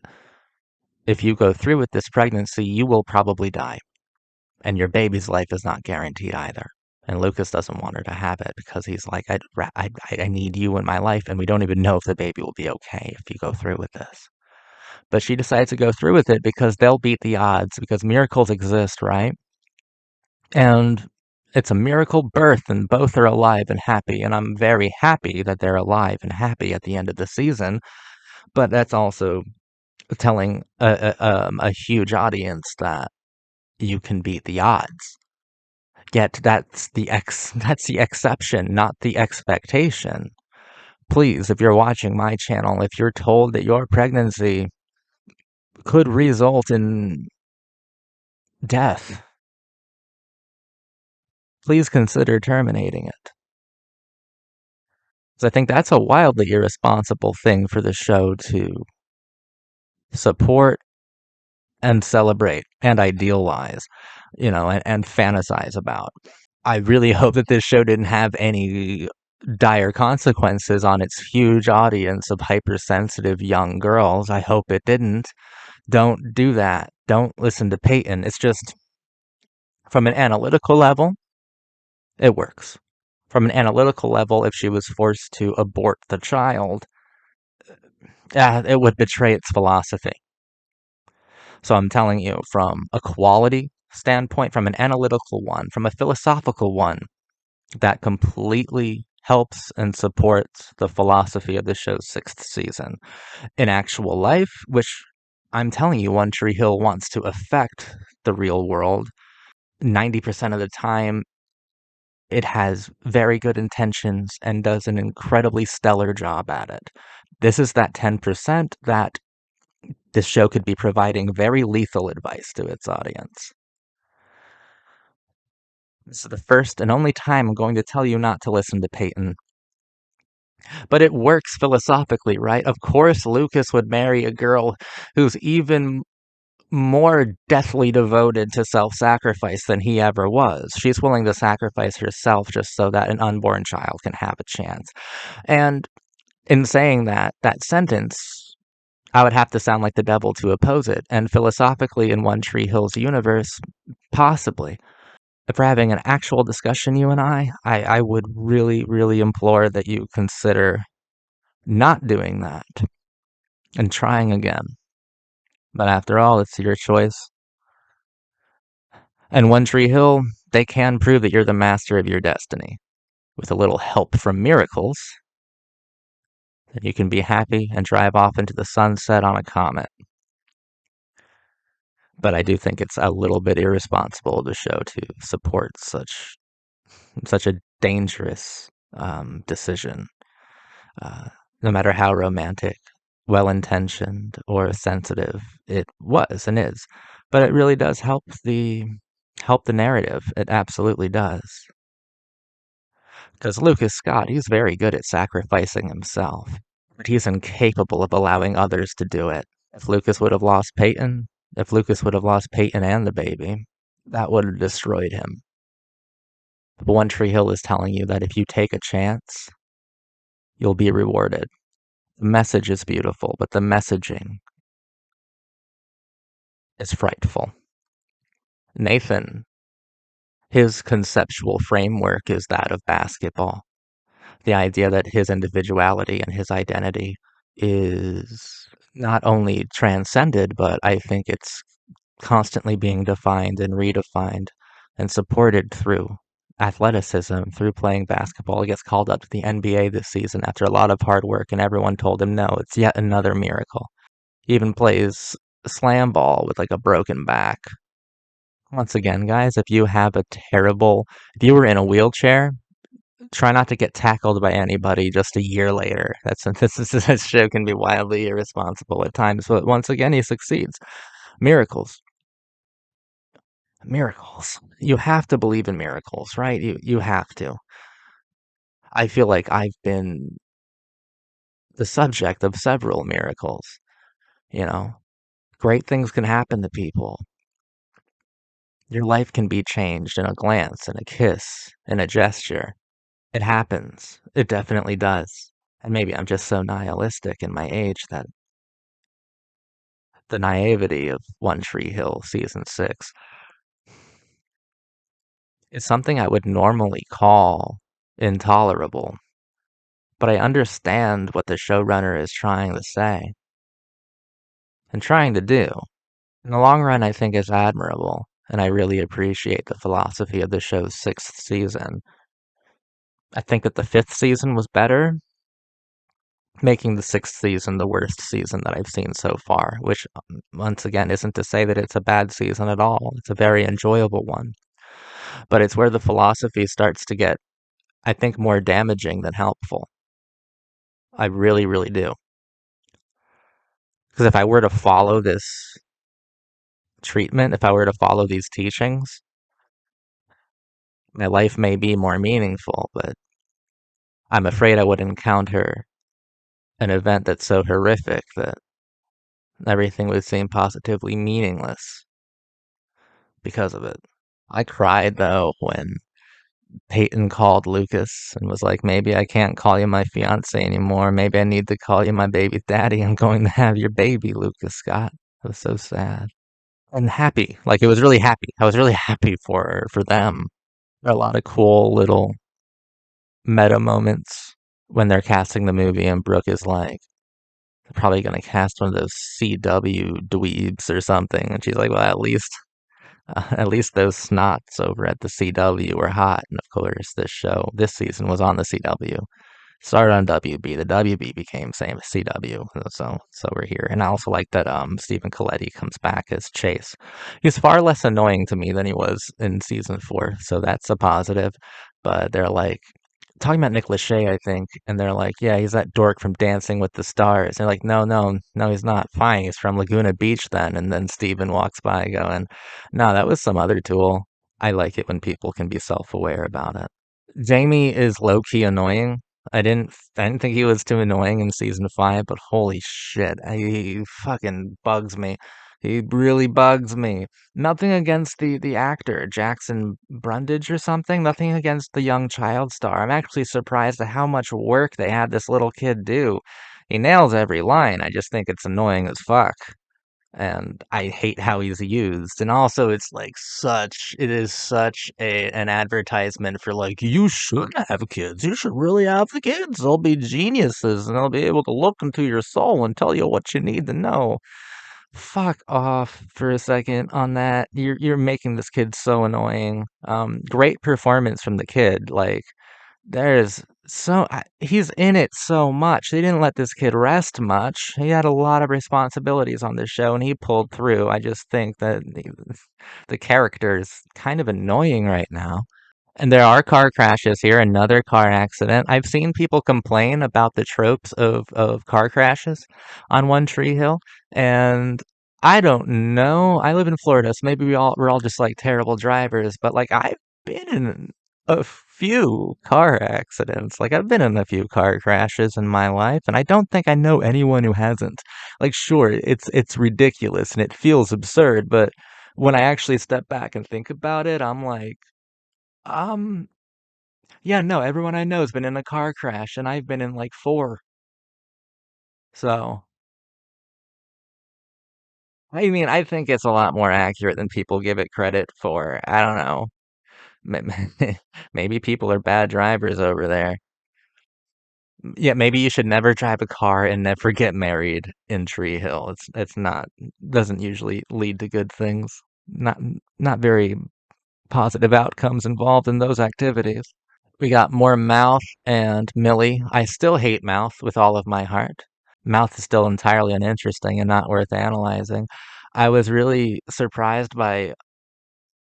if you go through with this pregnancy, you will probably die, and your baby's life is not guaranteed either. And Lucas doesn't want her to have it because he's like, I need you in my life, and we don't even know if the baby will be okay if you go through with this. But she decides to go through with it because they'll beat the odds, because miracles exist, right? And it's a miracle birth, and both are alive and happy. And I'm very happy that they're alive and happy at the end of the season. But that's also telling a huge audience that you can beat the odds. Yet that's the exception, not the expectation. Please, if you're watching my channel, if you're told that your pregnancy could result in death, please consider terminating it. Because I think that's a wildly irresponsible thing for the show to support and celebrate and idealize, and fantasize about. I really hope that this show didn't have any dire consequences on its huge audience of hypersensitive young girls. I hope it didn't. Don't do that. Don't listen to Peyton. It's just, from an analytical level, it works. From an analytical level, if she was forced to abort the child, it would betray its philosophy. So I'm telling you, from a quality standpoint, from an analytical one, from a philosophical one, that completely helps and supports the philosophy of the show's sixth season. In actual life, which I'm telling you, One Tree Hill wants to affect the real world, 90% of the time, it has very good intentions and does an incredibly stellar job at it. This is that 10% that this show could be providing very lethal advice to its audience. This is the first and only time I'm going to tell you not to listen to Peyton. But it works philosophically, right? Of course, Lucas would marry a girl who's even more deathly devoted to self-sacrifice than he ever was. She's willing to sacrifice herself just so that an unborn child can have a chance. And in saying that sentence, I would have to sound like the devil to oppose it. And philosophically, in One Tree Hill's universe, possibly. If we're having an actual discussion, you and I would really, really implore that you consider not doing that and trying again. But after all, it's your choice. And One Tree Hill, they can prove that you're the master of your destiny. With a little help from miracles, then you can be happy and drive off into the sunset on a comet. But I do think it's a little bit irresponsible of the show to support such a dangerous decision. No matter how romantic, well-intentioned, or sensitive it was and is, but it really does help the narrative. It absolutely does. Because Lucas Scott, he's very good at sacrificing himself, but he's incapable of allowing others to do it. If Lucas would have lost Peyton, if Lucas would have lost Peyton and the baby, that would have destroyed him. But One Tree Hill is telling you that if you take a chance, you'll be rewarded. The message is beautiful, but the messaging is frightful. Nathan, his conceptual framework is that of basketball. The idea that his individuality and his identity is not only transcended, but I think it's constantly being defined and redefined and supported through athleticism, through playing basketball. He gets called up to the NBA this season after a lot of hard work, and everyone told him no, it's yet another miracle. He even plays slam ball with like a broken back. Once again, guys, if you were in a wheelchair, try not to get tackled by anybody just a year later. This show can be wildly irresponsible at times, but once again, he succeeds. Miracles. Miracles. You have to believe in miracles, right? You have to. I feel like I've been the subject of several miracles. You know, great things can happen to people. Your life can be changed in a glance, in a kiss, in a gesture. It happens. It definitely does. And maybe I'm just so nihilistic in my age that the naivety of One Tree Hill season 6 is something I would normally call intolerable. But I understand what the showrunner is trying to say and trying to do. In the long run, I think it's admirable, and I really appreciate the philosophy of the show's sixth season. I think that the fifth season was better, making the sixth season the worst season that I've seen so far, which, once again, isn't to say that it's a bad season at all. It's a very enjoyable one. But it's where the philosophy starts to get, I think, more damaging than helpful. I really, really do. Because if I were to follow this treatment, if I were to follow these teachings, my life may be more meaningful, but I'm afraid I would encounter an event that's so horrific that everything would seem positively meaningless because of it. I cried though when Peyton called Lucas and was like, maybe I can't call you my fiance anymore. Maybe I need to call you my baby daddy. I'm going to have your baby, Lucas Scott. It was so sad and happy. Like it was really happy. I was really happy for them. There are a lot of cool little meta moments when they're casting the movie and Brooke is like, they're probably gonna cast one of those CW dweebs or something. And she's like, well, at least those snots over at the CW were hot. And of course, this season was on the CW. Started on WB. The WB became same as CW. So we're here. And I also like that Stephen Coletti comes back as Chase. He's far less annoying to me than he was in season 4, so that's a positive. But they're like talking about Nick Lachey, I think, and they're like, yeah, he's that dork from Dancing with the Stars. And they're like, no, no, no, he's not. Fine, he's from Laguna Beach then. And then Steven walks by going, no, that was some other tool. I like it when people can be self-aware about it. Jamie is low-key annoying. I didn't think he was too annoying in season 5, but holy shit, he fucking bugs me. He really bugs me. Nothing against the actor, Jackson Brundage or something. Nothing against the young child star. I'm actually surprised at how much work they had this little kid do. He nails every line. I just think it's annoying as fuck, and I hate how he's used. And also, it is such an advertisement for like, you should have kids. You should really have the kids. They'll be geniuses and they'll be able to look into your soul and tell you what you need to know. Fuck off for a second on that. You're making this kid so annoying. Great performance from the kid. Like, he's in it so much. They didn't let this kid rest much. He had a lot of responsibilities on this show and he pulled through. I just think that the character is kind of annoying right now. And there are car crashes here, another car accident. I've seen people complain about the tropes of car crashes on One Tree Hill, and I don't know. I live in Florida, so maybe we're all just like terrible drivers, but like I've been in a few car accidents. Like I've been in a few car crashes in my life, and I don't think I know anyone who hasn't. Like sure, it's ridiculous and it feels absurd, but when I actually step back and think about it, I'm like um, yeah, no, everyone I know has been in a car crash, and I've been in like 4. So, I mean, I think it's a lot more accurate than people give it credit for. I don't know. Maybe people are bad drivers over there. Yeah, maybe you should never drive a car and never get married in Tree Hill. It's not doesn't usually lead to good things. Not not very positive outcomes involved in those activities. We got more Mouth and Millie. I still hate Mouth with all of my heart. Mouth is still entirely uninteresting and not worth analyzing. I was really surprised by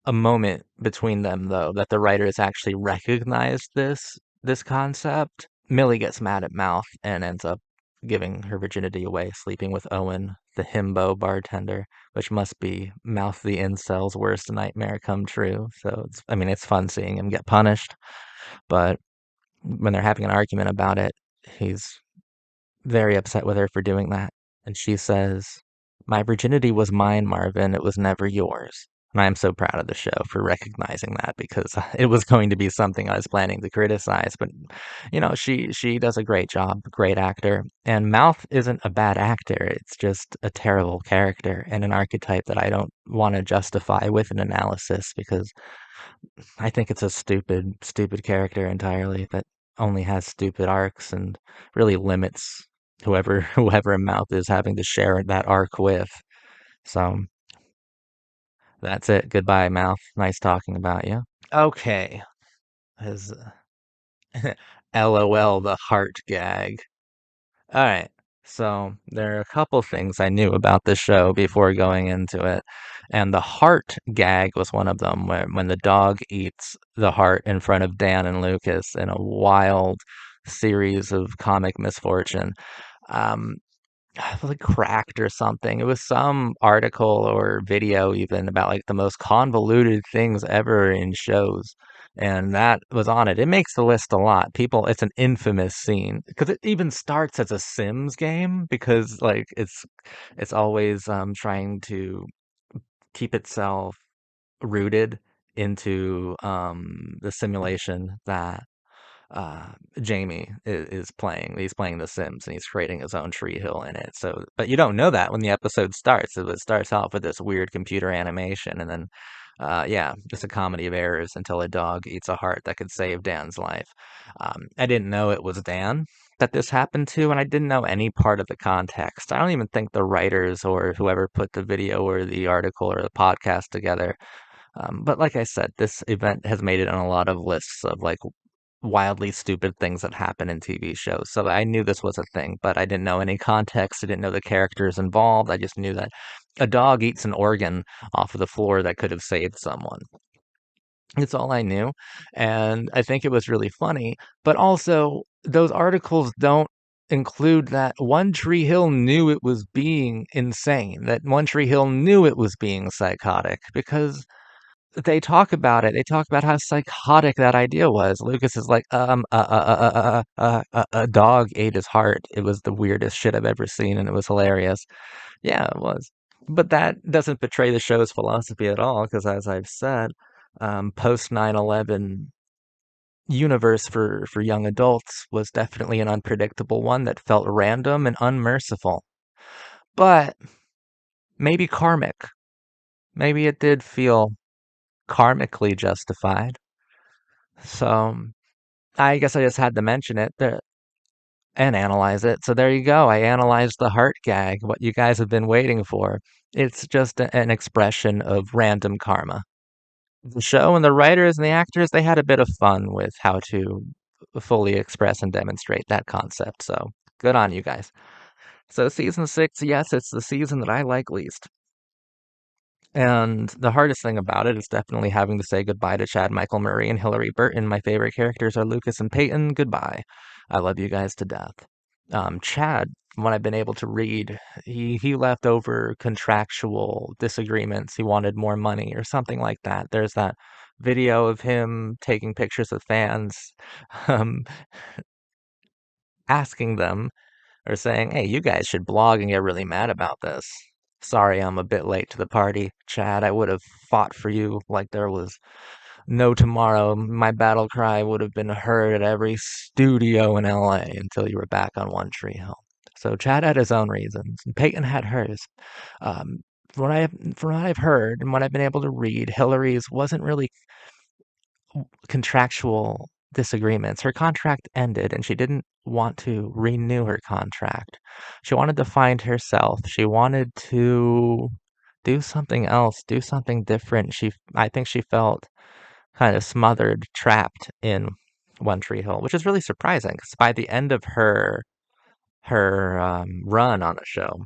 a moment between them, though, that the writers actually recognized this concept. Millie gets mad at Mouth and ends up giving her virginity away, sleeping with Owen, the himbo bartender, which must be Mouth the incel's worst nightmare come true. So I mean, it's fun seeing him get punished, but when they're having an argument about it, he's very upset with her for doing that. And she says, "My virginity was mine, Marvin. It was never yours." And I'm so proud of the show for recognizing that because it was going to be something I was planning to criticize. But she does a great job, great actor. And Mouth isn't a bad actor. It's just a terrible character and an archetype that I don't want to justify with an analysis because I think it's a stupid, stupid character entirely that only has stupid arcs and really limits whoever whoever Mouth is having to share that arc with. So that's it. Goodbye, Mouth. Nice talking about you. Okay. As LOL, the heart gag. All right. So there are a couple things I knew about the show before going into it, and the heart gag was one of them. Where when the dog eats the heart in front of Dan and Lucas in a wild series of comic misfortune. Um, it was like Cracked or something. It was some article or video even about like the most convoluted things ever in shows. And that was on it. It makes the list a lot. People, it's an infamous scene because it even starts as a Sims game because like it's always trying to keep itself rooted into the simulation that uh, Jamie is playing. He's playing The Sims and he's creating his own tree hill in it. So, but you don't know that when the episode starts. It starts off with this weird computer animation, and then, yeah, it's a comedy of errors until a dog eats a heart that could save Dan's life. I didn't know it was Dan that this happened to, and I didn't know any part of the context. I don't even think the writers or whoever put the video or the article or the podcast together but like I said, this event has made it on a lot of lists of like wildly stupid things that happen in TV shows. So I knew this was a thing, but I didn't know any context. I didn't know the characters involved. I just knew that a dog eats an organ off of the floor that could have saved someone. It's all I knew. And I think it was really funny. But also, those articles don't include that One Tree Hill knew it was being insane, that One Tree Hill knew it was being psychotic because they talk about it. They talk about how psychotic that idea was. Lucas is like, a dog ate his heart. It was the weirdest shit I've ever seen, and it was hilarious. Yeah, it was. But that doesn't betray the show's philosophy at all, because as I've said, post 9/11 universe for young adults was definitely an unpredictable one that felt random and unmerciful. But maybe karmic. Maybe it did feel karmically justified. So I guess I just had to mention it there and analyze it. So there you go. I analyzed the heart gag, what you guys have been waiting for. It's just an expression of random karma. The show and the writers and the actors, they had a bit of fun with how to fully express and demonstrate that concept. So good on you guys. So season 6, yes, it's the season that I like least. And the hardest thing about it is definitely having to say goodbye to Chad Michael Murray and Hilary Burton. My favorite characters are Lucas and Peyton. Goodbye. I love you guys to death. Chad, from what I've been able to read, he left over contractual disagreements. He wanted more money or something like that. There's that video of him taking pictures of fans, um, asking them or saying, "Hey, you guys should blog and get really mad about this." Sorry, I'm a bit late to the party, Chad. I would have fought for you like there was no tomorrow. My battle cry would have been heard at every studio in LA until you were back on One Tree Hill. So Chad had his own reasons, and Peyton had hers. Um, from what I've heard and what I've been able to read, Hillary's wasn't really contractual disagreements. Her contract ended and she didn't want to renew her contract. She wanted to find herself. She wanted to do something else, do something different. I think she felt kind of smothered, trapped in One Tree Hill, which is really surprising because by the end of her run on the show,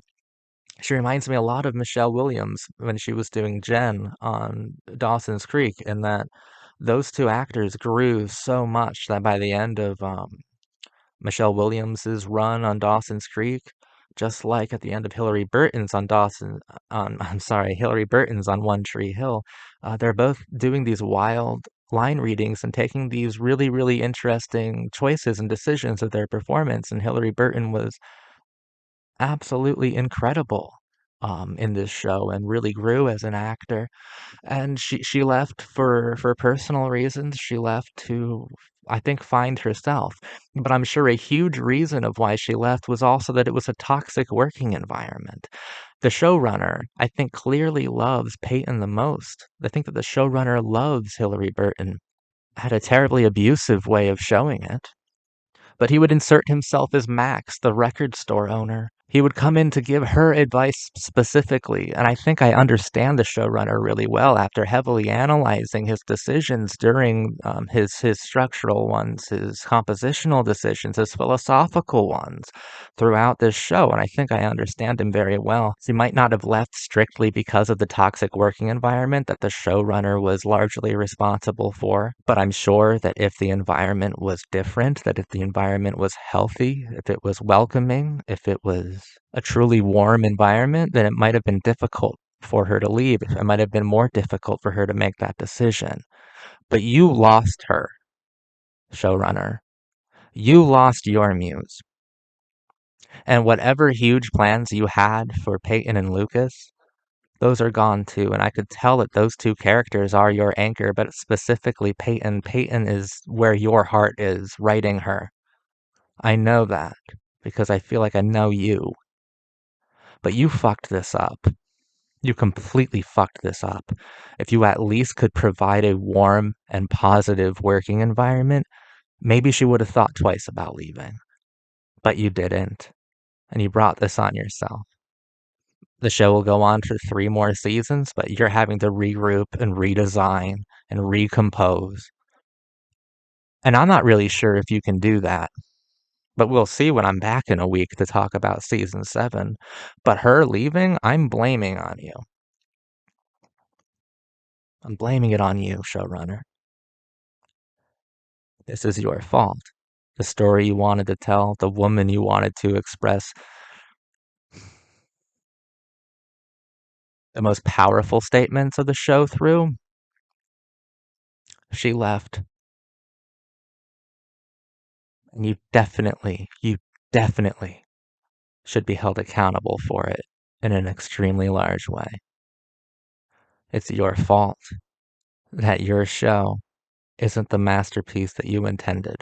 she reminds me a lot of Michelle Williams when she was doing Jen on Dawson's Creek, in that those two actors grew so much that by the end of Michelle Williams's run on Dawson's Creek, just like at the end of Hilary Burton's on I'm sorry, Hilary Burton's on One Tree Hill, they're both doing these wild line readings and taking these really, really interesting choices and decisions of their performance. And Hilary Burton was absolutely incredible in this show and really grew as an actor. And she left for personal reasons. She left to, I think, find herself. But I'm sure a huge reason of why she left was also that it was a toxic working environment. The showrunner, I think, clearly loves Peyton the most. I think that the showrunner loves Hilary Burton. Had a terribly abusive way of showing it. But he would insert himself as Max, the record store owner. He would come in to give her advice specifically, and I think I understand the showrunner really well after heavily analyzing his decisions during his structural ones, his compositional decisions, his philosophical ones throughout this show, and I think I understand him very well. He might not have left strictly because of the toxic working environment that the showrunner was largely responsible for, but I'm sure that if the environment was different, that if the environment was healthy, if it was welcoming, if it was a truly warm environment, then it might have been difficult for her to leave. It might have been more difficult for her to make that decision. But you lost her, showrunner. You lost your muse. And whatever huge plans you had for Peyton and Lucas, those are gone too. And I could tell that those two characters are your anchor, but specifically Peyton. Peyton is where your heart is, writing her. I know that because I feel like I know you. But you fucked this up. You completely fucked this up. If you at least could provide a warm and positive working environment, maybe she would have thought twice about leaving. But you didn't. And you brought this on yourself. The show will go on for 3 more seasons, but you're having to regroup and redesign and recompose. And I'm not really sure if you can do that, but we'll see when I'm back in a week to talk about season 7. But her leaving, I'm blaming on you. I'm blaming it on you, showrunner. This is your fault. The story you wanted to tell, the woman you wanted to express, the most powerful statements of the show through, she left. And you definitely should be held accountable for it in an extremely large way. It's your fault that your show isn't the masterpiece that you intended.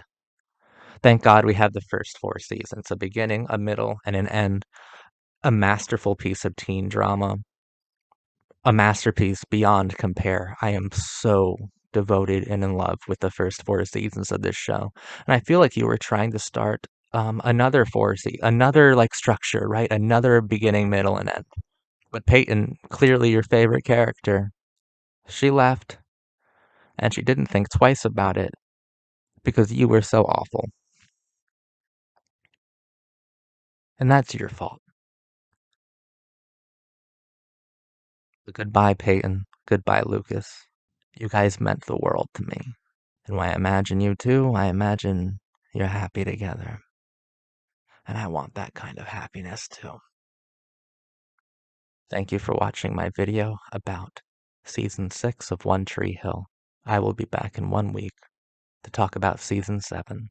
Thank God we have the first 4 seasons, a beginning, a middle, and an end. A masterful piece of teen drama, a masterpiece beyond compare. I am so devoted and in love with the first 4 seasons of this show. And I feel like you were trying to start another another like structure, right? Another beginning, middle, and end. But Peyton, clearly your favorite character, she left and she didn't think twice about it because you were so awful. And that's your fault. But goodbye, Peyton. Goodbye, Lucas. You guys meant the world to me. And when I imagine you two, I imagine you're happy together. And I want that kind of happiness too. Thank you for watching my video about Season 6 of One Tree Hill. I will be back in 1 week to talk about Season 7.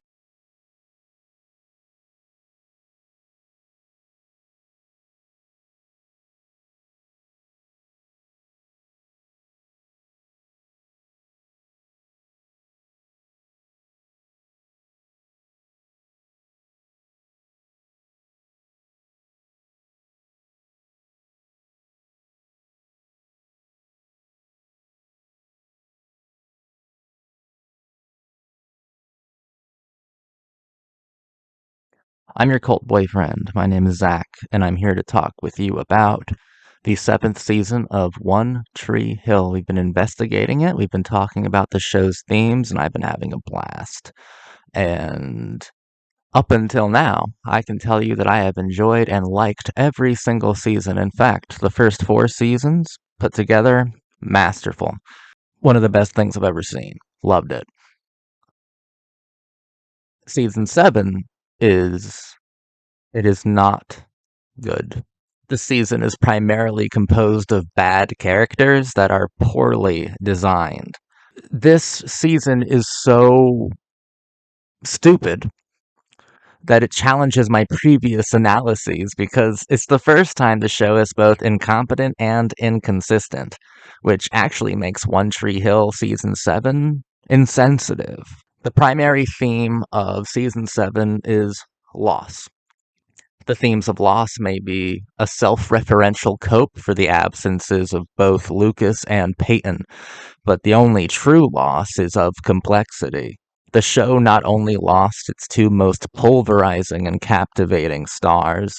I'm your cult boyfriend. My name is Zach, and I'm here to talk with you about the 7th season of One Tree Hill. We've been investigating it, we've been talking about the show's themes, and I've been having a blast. And up until now, I can tell you that I have enjoyed and liked every single season. In fact, the first 4 seasons put together, masterful. One of the best things I've ever seen. Loved it. Season 7 is it is not good. The season is primarily composed of bad characters that are poorly designed. This season is so stupid that it challenges my previous analyses because it's the first time the show is both incompetent and inconsistent, which actually makes One Tree Hill season 7 insensitive. The primary theme of season 7 is loss. The themes of loss may be a self-referential cope for the absences of both Lucas and Peyton, but the only true loss is of complexity. The show not only lost its two most pulverizing and captivating stars,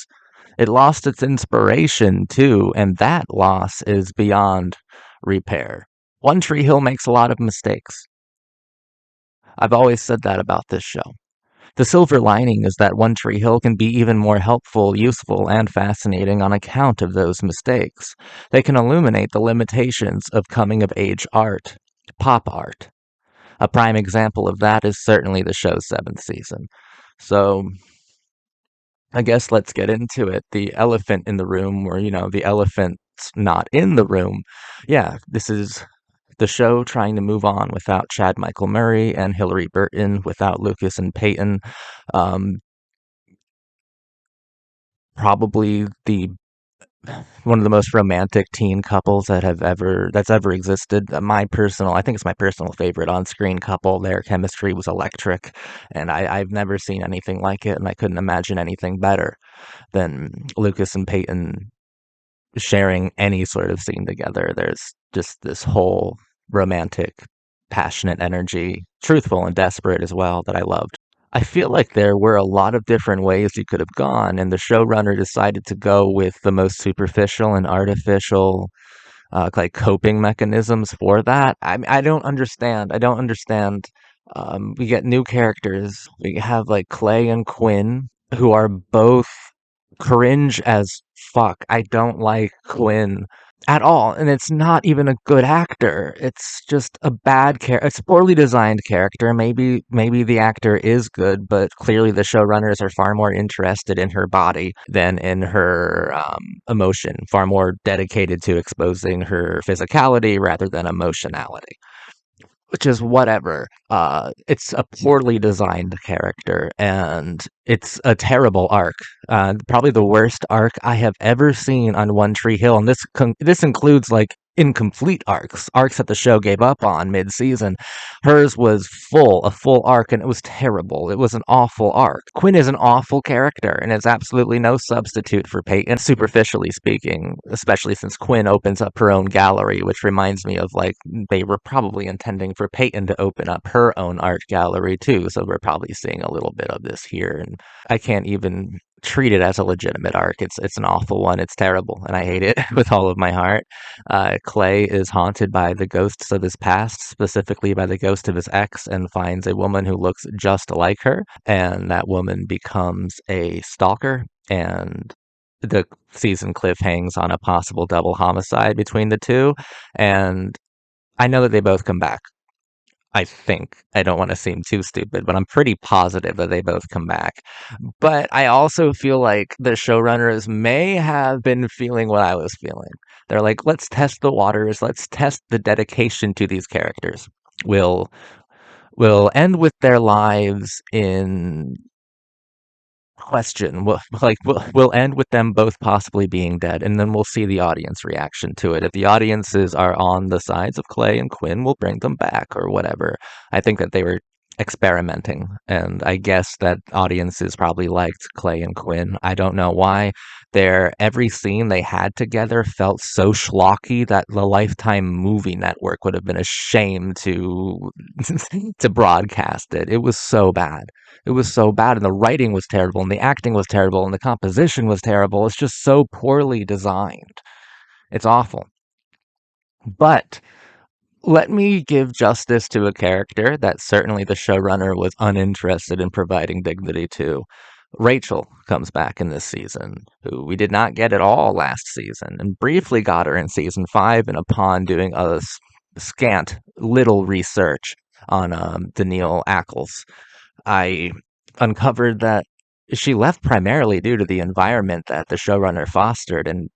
it lost its inspiration too, and that loss is beyond repair. One Tree Hill makes a lot of mistakes. I've always said that about this show. The silver lining is that One Tree Hill can be even more helpful, useful, and fascinating on account of those mistakes. They can illuminate the limitations of coming of age art, pop art. A prime example of that is certainly the show's 7th season. So, I guess let's get into it. The elephant in the room, or, the elephant's not in the room. Yeah, this is the show trying to move on without Chad Michael Murray and Hilary Burton, without Lucas and Peyton. Um, Probably the one of the most romantic teen couples that's ever existed. I think it's my personal favorite on-screen couple. Their chemistry was electric, and I've never seen anything like it, and I couldn't imagine anything better than Lucas and Peyton sharing any sort of scene together. There's just this whole romantic, passionate energy, truthful and desperate as well, that I loved. I feel like there were a lot of different ways you could have gone, and the showrunner decided to go with the most superficial and artificial, like coping mechanisms for that. I don't understand. I don't understand. We get new characters. We have like Clay and Quinn, who are both cringe as fuck. I don't like Quinn at all, and it's not even a good actor. It's just a bad character. It's a poorly designed character. Maybe the actor is good, but clearly the showrunners are far more interested in her body than in her emotion. Far more dedicated to exposing her physicality rather than emotionality, which is whatever. It's a poorly designed character, and it's a terrible arc. Probably the worst arc I have ever seen on One Tree Hill, and this includes like incomplete arcs that the show gave up on mid-season. Hers was a full arc, and it was terrible. It was an awful arc. Quinn is an awful character, and is absolutely no substitute for Peyton, superficially speaking, especially since Quinn opens up her own gallery, which reminds me of like they were probably intending for Peyton to open up her own art gallery too, so we're probably seeing a little bit of this here, and I can't even treat it as a legitimate arc. It's an awful one. It's terrible, and I hate it with all of my heart. Clay is haunted by the ghosts of his past, specifically by the ghost of his ex, and finds a woman who looks just like her, and that woman becomes a stalker, and the season cliff hangs on a possible double homicide between the two, and I know that they both come back. I think. I don't want to seem too stupid, but I'm pretty positive that they both come back. But I also feel like the showrunners may have been feeling what I was feeling. They're like, let's test the waters, let's test the dedication to these characters. We'll we'll end with their lives in question. We'll end with them both possibly being dead, and then we'll see the audience reaction to it. If the audiences are on the sides of Clay and Quinn, we'll bring them back or whatever. I think that they were experimenting, and I guess that audiences probably liked Clay and Quinn. I don't know why. Every scene they had together felt so schlocky that the Lifetime Movie Network would have been ashamed to to broadcast it. It was so bad. It was so bad, and the writing was terrible, and the acting was terrible, and the composition was terrible. It's just so poorly designed. It's awful. But let me give justice to a character that certainly the showrunner was uninterested in providing dignity to. Rachel comes back in this season, who we did not get at all last season, and briefly got her in season 5, and upon doing a scant little research on Daniil Ackles, I uncovered that she left primarily due to the environment that the showrunner fostered, and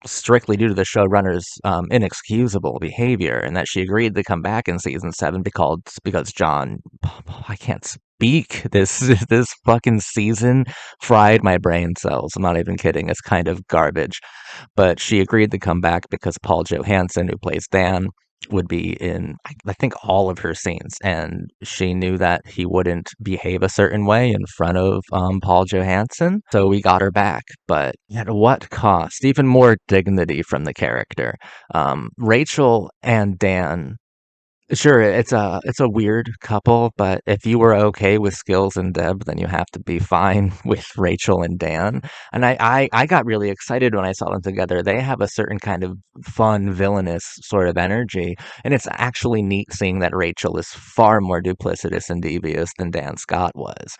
strictly due to the showrunner's inexcusable behavior, and that she agreed to come back in season 7 because John, I can't speak this this fucking season fried my brain cells. I'm not even kidding. It's kind of garbage. But she agreed to come back because Paul Johansson, who plays Dan, would be in, I think, all of her scenes, and she knew that he wouldn't behave a certain way in front of Paul Johansson, so we got her back. But at what cost? Even more dignity from the character. Rachel and Dan. Sure, it's a weird couple, but if you were okay with Skills and Deb, then you have to be fine with Rachel and Dan. And I got really excited when I saw them together. They have a certain kind of fun, villainous sort of energy, and it's actually neat seeing that Rachel is far more duplicitous and devious than Dan Scott was.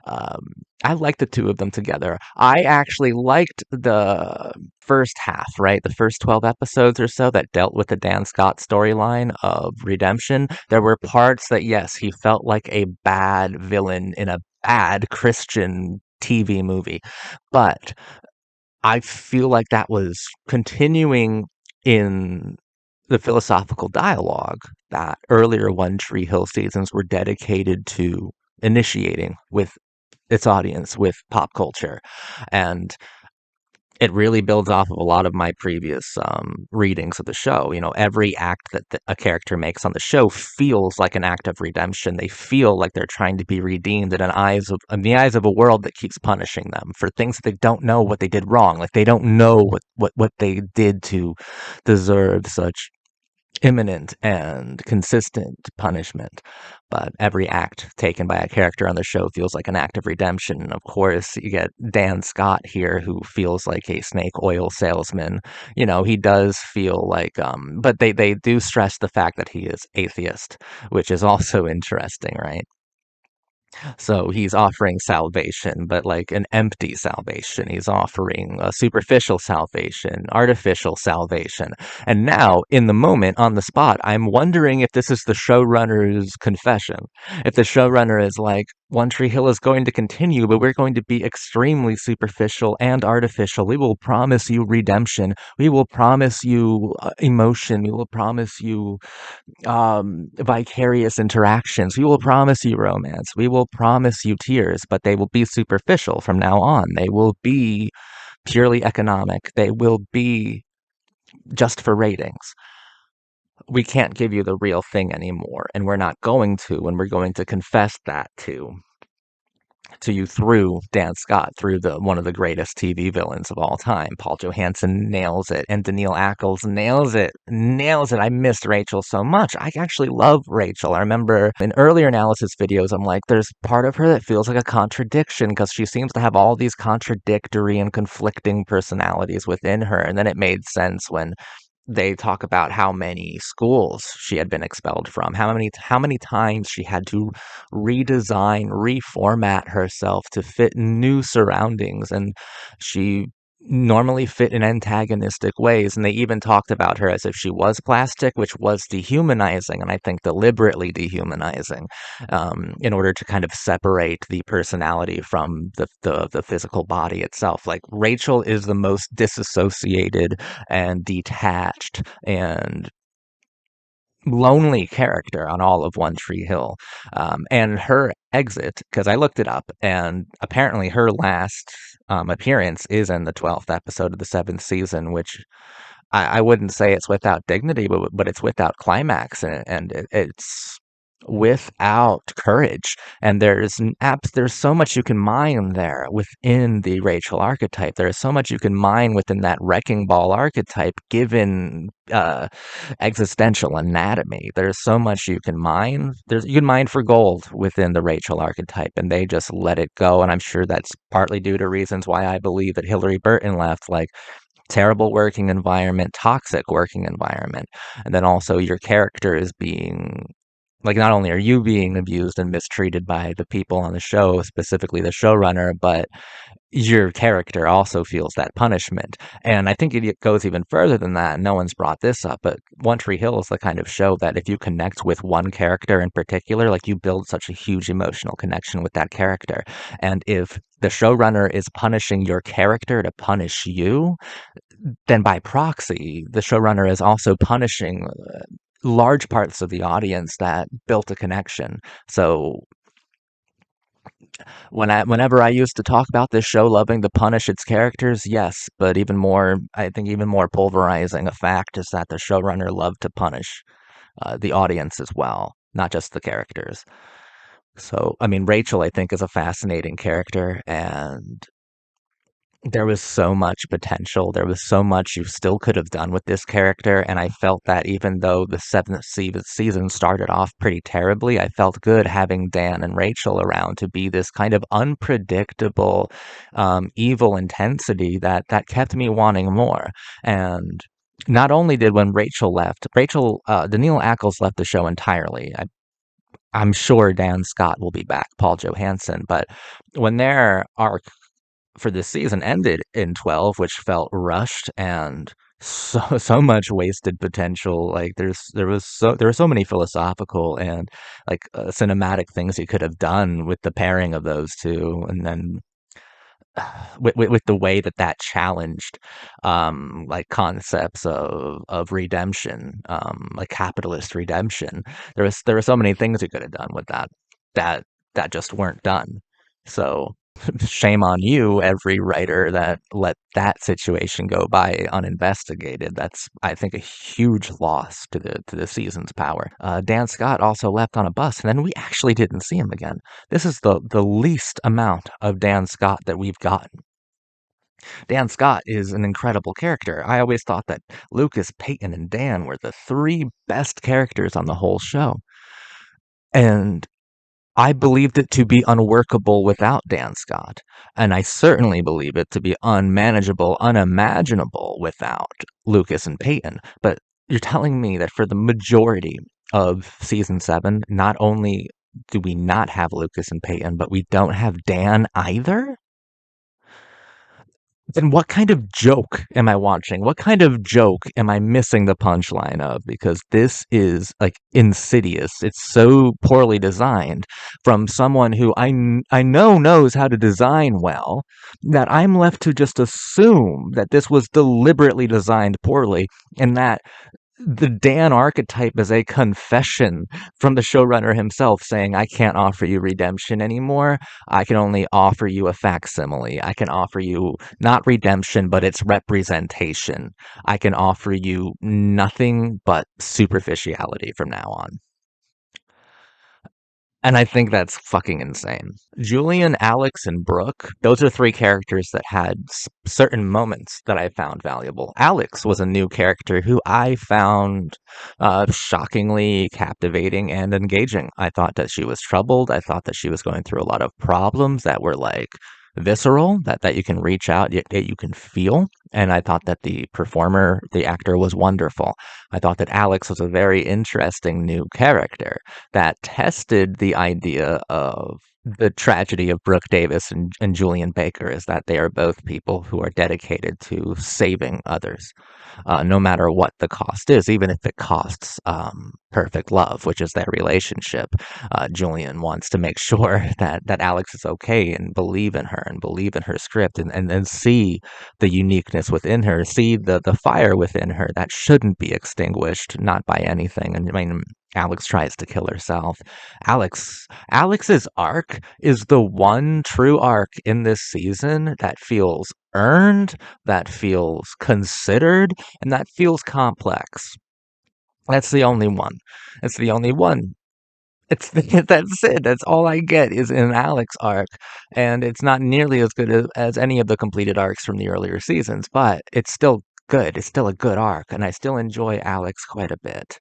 Um, I like the two of them together. I actually liked the first half, right? The first 12 episodes or so that dealt with the Dan Scott storyline of redemption. There were parts that, yes, he felt like a bad villain in a bad Christian TV movie. But I feel like that was continuing in the philosophical dialogue that earlier One Tree Hill seasons were dedicated to initiating with its audience with pop culture. And it really builds off of a lot of my previous readings of the show. You know, every act that a character makes on the show feels like an act of redemption. They feel like they're trying to be redeemed in the eyes of a world that keeps punishing them for things that they don't know what they did wrong. Like they don't know what they did to deserve such imminent and consistent punishment. But every act taken by a character on the show feels like an act of redemption. And of course, you get Dan Scott here, who feels like a snake oil salesman. You know, he does feel like, but they do stress the fact that he is atheist, which is also interesting, right? So he's offering salvation, but like an empty salvation. He's offering a superficial salvation, artificial salvation. And now, in the moment, on the spot, I'm wondering if this is the showrunner's confession. If the showrunner is like, One Tree Hill is going to continue, but we're going to be extremely superficial and artificial. We will promise you redemption. We will promise you emotion. We will promise you vicarious interactions. We will promise you romance. We will promise you tears, but they will be superficial from now on. They will be purely economic. They will be just for ratings. We can't give you the real thing anymore, and we're not going to, and we're going to confess that to you through Dan Scott, through the one of the greatest TV villains of all time. Paul Johansson nails it, and Daniil Ackles nails it, nails it. I missed Rachel so much. I actually love Rachel. I remember in earlier analysis videos, I'm like, there's part of her that feels like a contradiction because she seems to have all these contradictory and conflicting personalities within her. And then it made sense when they talk about how many schools she had been expelled from, how many times she had to redesign, reformat herself to fit new surroundings, and she normally fit in antagonistic ways. And they even talked about her as if she was plastic, which was dehumanizing, and I think deliberately dehumanizing, in order to kind of separate the personality from the physical body itself. Like Rachel is the most disassociated and detached and lonely character on all of One Tree Hill. And her exit, because I looked it up, and apparently her last appearance is in the 12th episode of the 7th season, which I wouldn't say it's without dignity, but it's without climax, and it's without courage. And there's so much you can mine there within the Rachel archetype. There's so much you can mine within that wrecking ball archetype, given existential anatomy. There's so much you can mine. You can mine for gold within the Rachel archetype, and they just let it go. And I'm sure that's partly due to reasons why I believe that Hillary Burton left, like terrible working environment, toxic working environment. And then also your character is being, like, not only are you being abused and mistreated by the people on the show, specifically the showrunner, but your character also feels that punishment. And I think it goes even further than that. No one's brought this up, but One Tree Hill is the kind of show that if you connect with one character in particular, like you build such a huge emotional connection with that character. And if the showrunner is punishing your character to punish you, then by proxy, the showrunner is also punishing large parts of the audience that built a connection. So Whenever I used to talk about this show loving to punish its characters, yes, but even more, I think even more pulverizing a fact is that the showrunner loved to punish the audience as well, not just the characters. So, I mean, Rachel, I think, is a fascinating character, and there was so much potential. There was so much you still could have done with this character, and I felt that even though the season started off pretty terribly, I felt good having Dan and Rachel around to be this kind of unpredictable, evil intensity that kept me wanting more. And not only did when Rachel left, Daniil Ackles left the show entirely. I'm sure Dan Scott will be back, Paul Johansson, but when their arc for this season ended in 12, which felt rushed and so much wasted potential. Like there were so many philosophical and like cinematic things you could have done with the pairing of those two, and then with the way that challenged like concepts of redemption, like capitalist redemption. There were so many things you could have done with that that just weren't done. So shame on you, every writer that let that situation go by uninvestigated. That's, I think, a huge loss to the season's power. Dan Scott also left on a bus, and then we actually didn't see him again. This is the least amount of Dan Scott that we've gotten. Dan Scott is an incredible character. I always thought that Lucas, Peyton, and Dan were the three best characters on the whole show. And I believed it to be unworkable without Dan Scott. And I certainly believe it to be unmanageable, unimaginable without Lucas and Peyton. But you're telling me that for the majority of season 7, not only do we not have Lucas and Peyton, but we don't have Dan either? Then what kind of joke am I watching? What kind of joke am I missing the punchline of? Because this is like insidious. It's so poorly designed from someone who I know knows how to design well, that I'm left to just assume that this was deliberately designed poorly, and that the Dan archetype is a confession from the showrunner himself saying, I can't offer you redemption anymore. I can only offer you a facsimile. I can offer you not redemption, but its representation. I can offer you nothing but superficiality from now on. And I think that's fucking insane. Julian, Alex, and Brooke, those are three characters that had certain moments that I found valuable. Alex was a new character who I found shockingly captivating and engaging. I thought that she was troubled. I thought that she was going through a lot of problems that were like visceral, that you can reach out, that you can feel. And I thought that the actor was wonderful. I thought that Alex was a very interesting new character that tested the idea of the tragedy of Brooke Davis and Julian Baker, is that they are both people who are dedicated to saving others, no matter what the cost is, even if it costs perfect love, which is their relationship. Julian wants to make sure that Alex is okay and believe in her and believe in her script, and see the uniqueness within her, see the fire within her that shouldn't be extinguished, not by anything. And I mean, Alex tries to kill herself. Alex's arc is the one true arc in this season that feels earned, that feels considered, and that feels complex. That's the only one. It's the only one. That's it. That's all I get is an Alex arc, and it's not nearly as good as any of the completed arcs from the earlier seasons, but it's still good. It's still a good arc, and I still enjoy Alex quite a bit.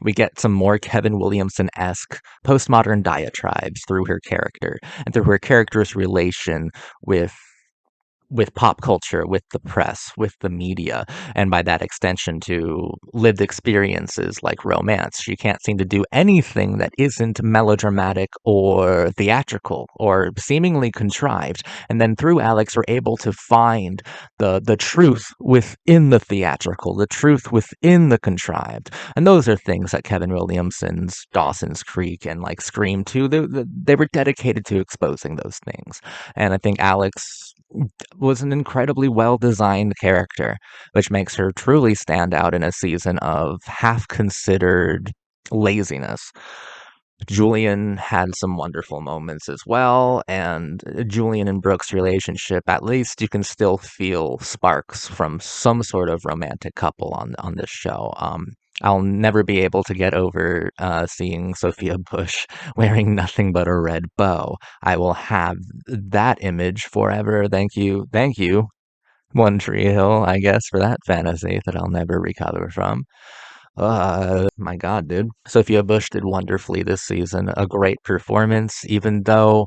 We get some more Kevin Williamson-esque postmodern diatribes through her character and through her character's relation with pop culture, with the press, with the media, and by that extension to lived experiences like romance. She can't seem to do anything that isn't melodramatic or theatrical or seemingly contrived. And then through Alex, we're able to find the truth within the theatrical, the truth within the contrived. And those are things that Kevin Williamson's Dawson's Creek and like Scream 2, they were dedicated to exposing those things. And I think Alex was an incredibly well designed character, which makes her truly stand out in a season of half considered laziness. Julian had some wonderful moments as well, and Julian and Brooke's relationship, at least you can still feel sparks from some sort of romantic couple on this show. I'll never be able to get over seeing Sophia Bush wearing nothing but a red bow. I will have that image forever. Thank you, One Tree Hill, I guess, for that fantasy that I'll never recover from. My God, dude. Sophia Bush did wonderfully this season. A great performance, even though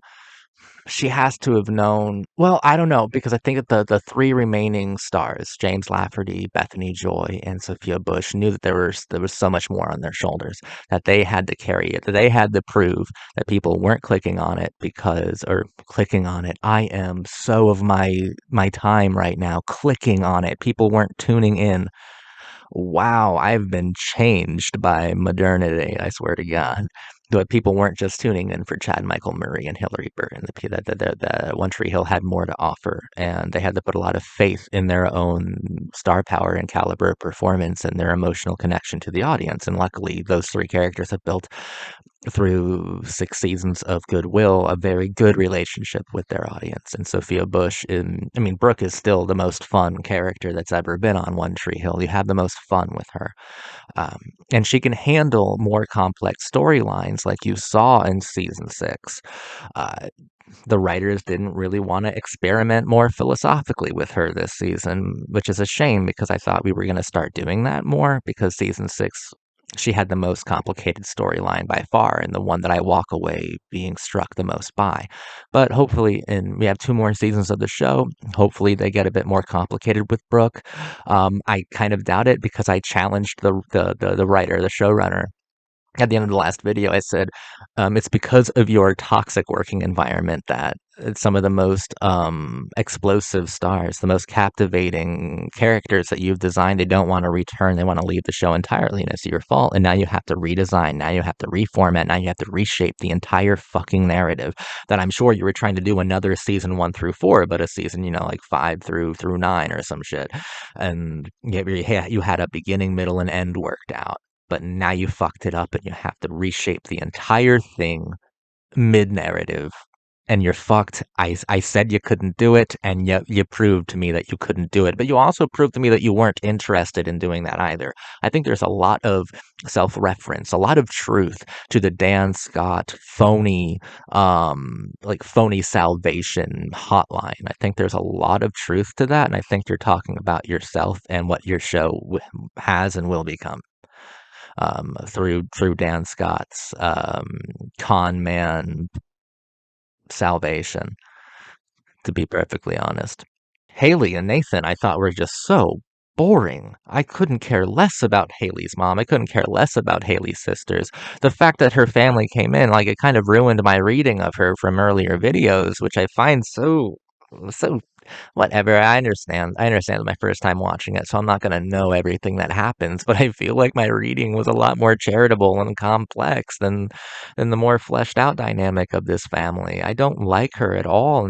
she has to have known. Well, I don't know, because I think that the three remaining stars, James Lafferty, Bethany Joy, and Sophia Bush, knew that there was so much more on their shoulders, that they had to carry it, that they had to prove that people weren't clicking on it or clicking on it. I am so of my time right now clicking on it. People weren't tuning in. Wow, I've been changed by modernity, I swear to God. But people weren't just tuning in for Chad Michael Murray and Hillary Burton. The One Tree Hill had more to offer, and they had to put a lot of faith in their own star power and caliber of performance and their emotional connection to the audience. And luckily, those three characters have built through 6 seasons of Goodwill, a very good relationship with their audience. And Sophia Bush, Brooke is still the most fun character that's ever been on One Tree Hill. You have the most fun with her. Um, and she can handle more complex storylines like you saw in season 6. Uh, the writers didn't really want to experiment more philosophically with her this season, which is a shame because I thought we were going to start doing that more, because season 6, she had the most complicated storyline by far, and the one that I walk away being struck the most by. But hopefully, and we have 2 more seasons of the show, hopefully they get a bit more complicated with Brooke. I kind of doubt it, because I challenged the writer, the showrunner, at the end of the last video. I said, it's because of your toxic working environment that some of the most explosive stars, the most captivating characters that you've designed, they don't want to return. They want to leave the show entirely, and it's your fault. And now you have to redesign. Now you have to reformat. Now you have to reshape the entire fucking narrative that I'm sure you were trying to do another season 1 through 4, but a season, like 5 through 9 or some shit. And you had a beginning, middle, and end worked out. But now you fucked it up and you have to reshape the entire thing mid-narrative. And you're fucked. I said you couldn't do it, and you proved to me that you couldn't do it. But you also proved to me that you weren't interested in doing that either. I think there's a lot of self-reference, a lot of truth to the Dan Scott phony salvation hotline. I think there's a lot of truth to that, and I think you're talking about yourself and what your show has and will become. Through Dan Scott's con man salvation, to be perfectly honest. Haley and Nathan, I thought, were just so boring. I couldn't care less about Haley's mom. I couldn't care less about Haley's sisters. The fact that her family came in, it kind of ruined my reading of her from earlier videos, which I find so whatever. I understand. My first time watching it, so I'm not going to know everything that happens, but I feel like my reading was a lot more charitable and complex than the more fleshed out dynamic of this family. I don't like her at all.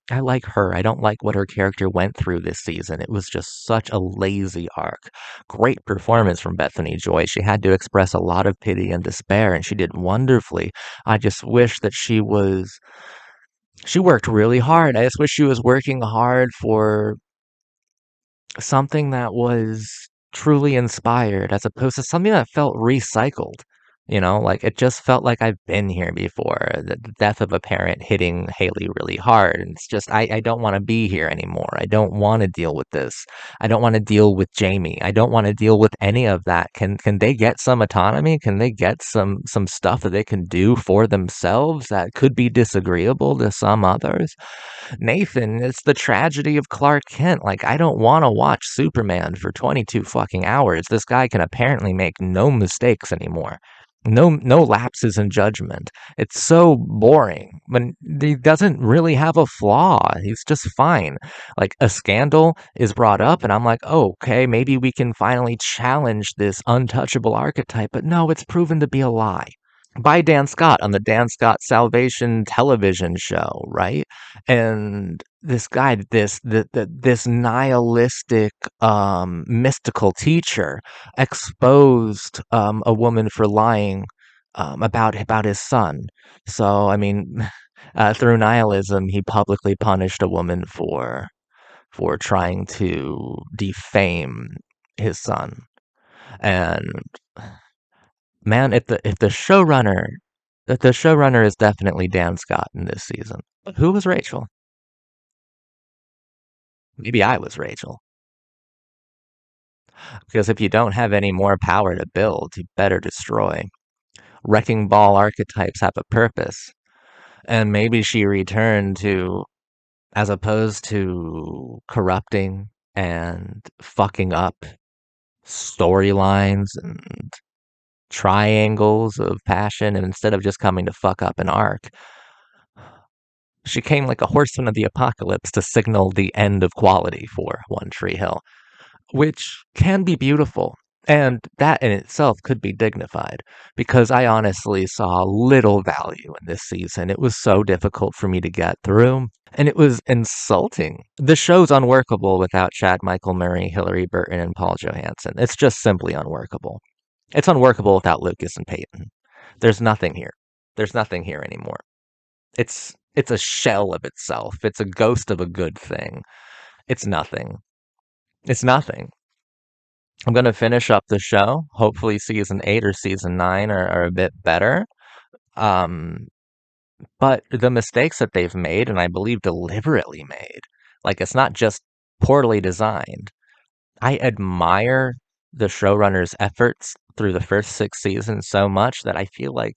I like her. I don't like what her character went through this season. It was just such a lazy arc. Great performance from Bethany Joy. She had to express a lot of pity and despair, and she did wonderfully. I just wish that she worked really hard. I just wish she was working hard for something that was truly inspired, as opposed to something that felt recycled. It just felt like I've been here before. The death of a parent hitting Haley really hard. And it's just, I don't want to be here anymore. I don't want to deal with this. I don't want to deal with Jamie. I don't want to deal with any of that. Can they get some autonomy? Can they get some stuff that they can do for themselves that could be disagreeable to some others? Nathan, it's the tragedy of Clark Kent. I don't want to watch Superman for 22 fucking hours. This guy can apparently make no mistakes anymore. No lapses in judgment. It's so boring. When he doesn't really have a flaw. He's just fine. A scandal is brought up, and I'm like, oh, okay, maybe we can finally challenge this untouchable archetype. But no, it's proven to be a lie. By Dan Scott on the Dan Scott Salvation television show, right? And this guy, this nihilistic, mystical teacher exposed a woman for lying about his son. So I mean, through nihilism, he publicly punished a woman for trying to defame his son. And man, if the showrunner is definitely Dan Scott in this season. Who was Rachel? Maybe I was Rachel. Because if you don't have any more power to build, you better destroy. Wrecking ball archetypes have a purpose. And maybe she returned to, as opposed to corrupting and fucking up storylines and triangles of passion, and instead of just coming to fuck up an arc, she came like a horseman of the apocalypse to signal the end of quality for One Tree Hill, which can be beautiful. And that in itself could be dignified because I honestly saw little value in this season. It was so difficult for me to get through, and it was insulting. The show's unworkable without Chad Michael Murray, Hilary Burton, and Paul Johansson. It's just simply unworkable. It's unworkable without Lucas and Peyton. There's nothing here. There's nothing here anymore. It's a shell of itself. It's a ghost of a good thing. It's nothing. It's nothing. I'm gonna finish up the show. Hopefully, season 8 or season 9 are a bit better. Um, but the mistakes that they've made, and I believe deliberately made, like it's not just poorly designed. I admire the showrunner's efforts through the first 6 seasons so much that I feel like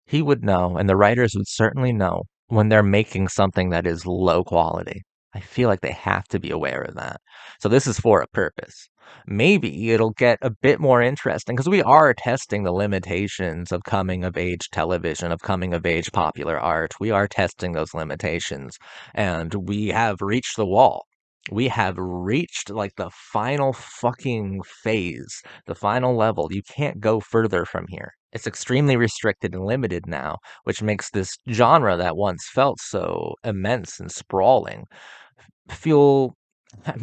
he would know, and the writers would certainly know when they're making something that is low quality. I feel like they have to be aware of that. So this is for a purpose. Maybe it'll get a bit more interesting because we are testing the limitations of coming of age television, of coming of age popular art. We are testing those limitations, and we have reached the wall. We have reached like the final fucking phase, the final level. You can't go further from here. It's extremely restricted and limited now, which makes this genre that once felt so immense and sprawling feel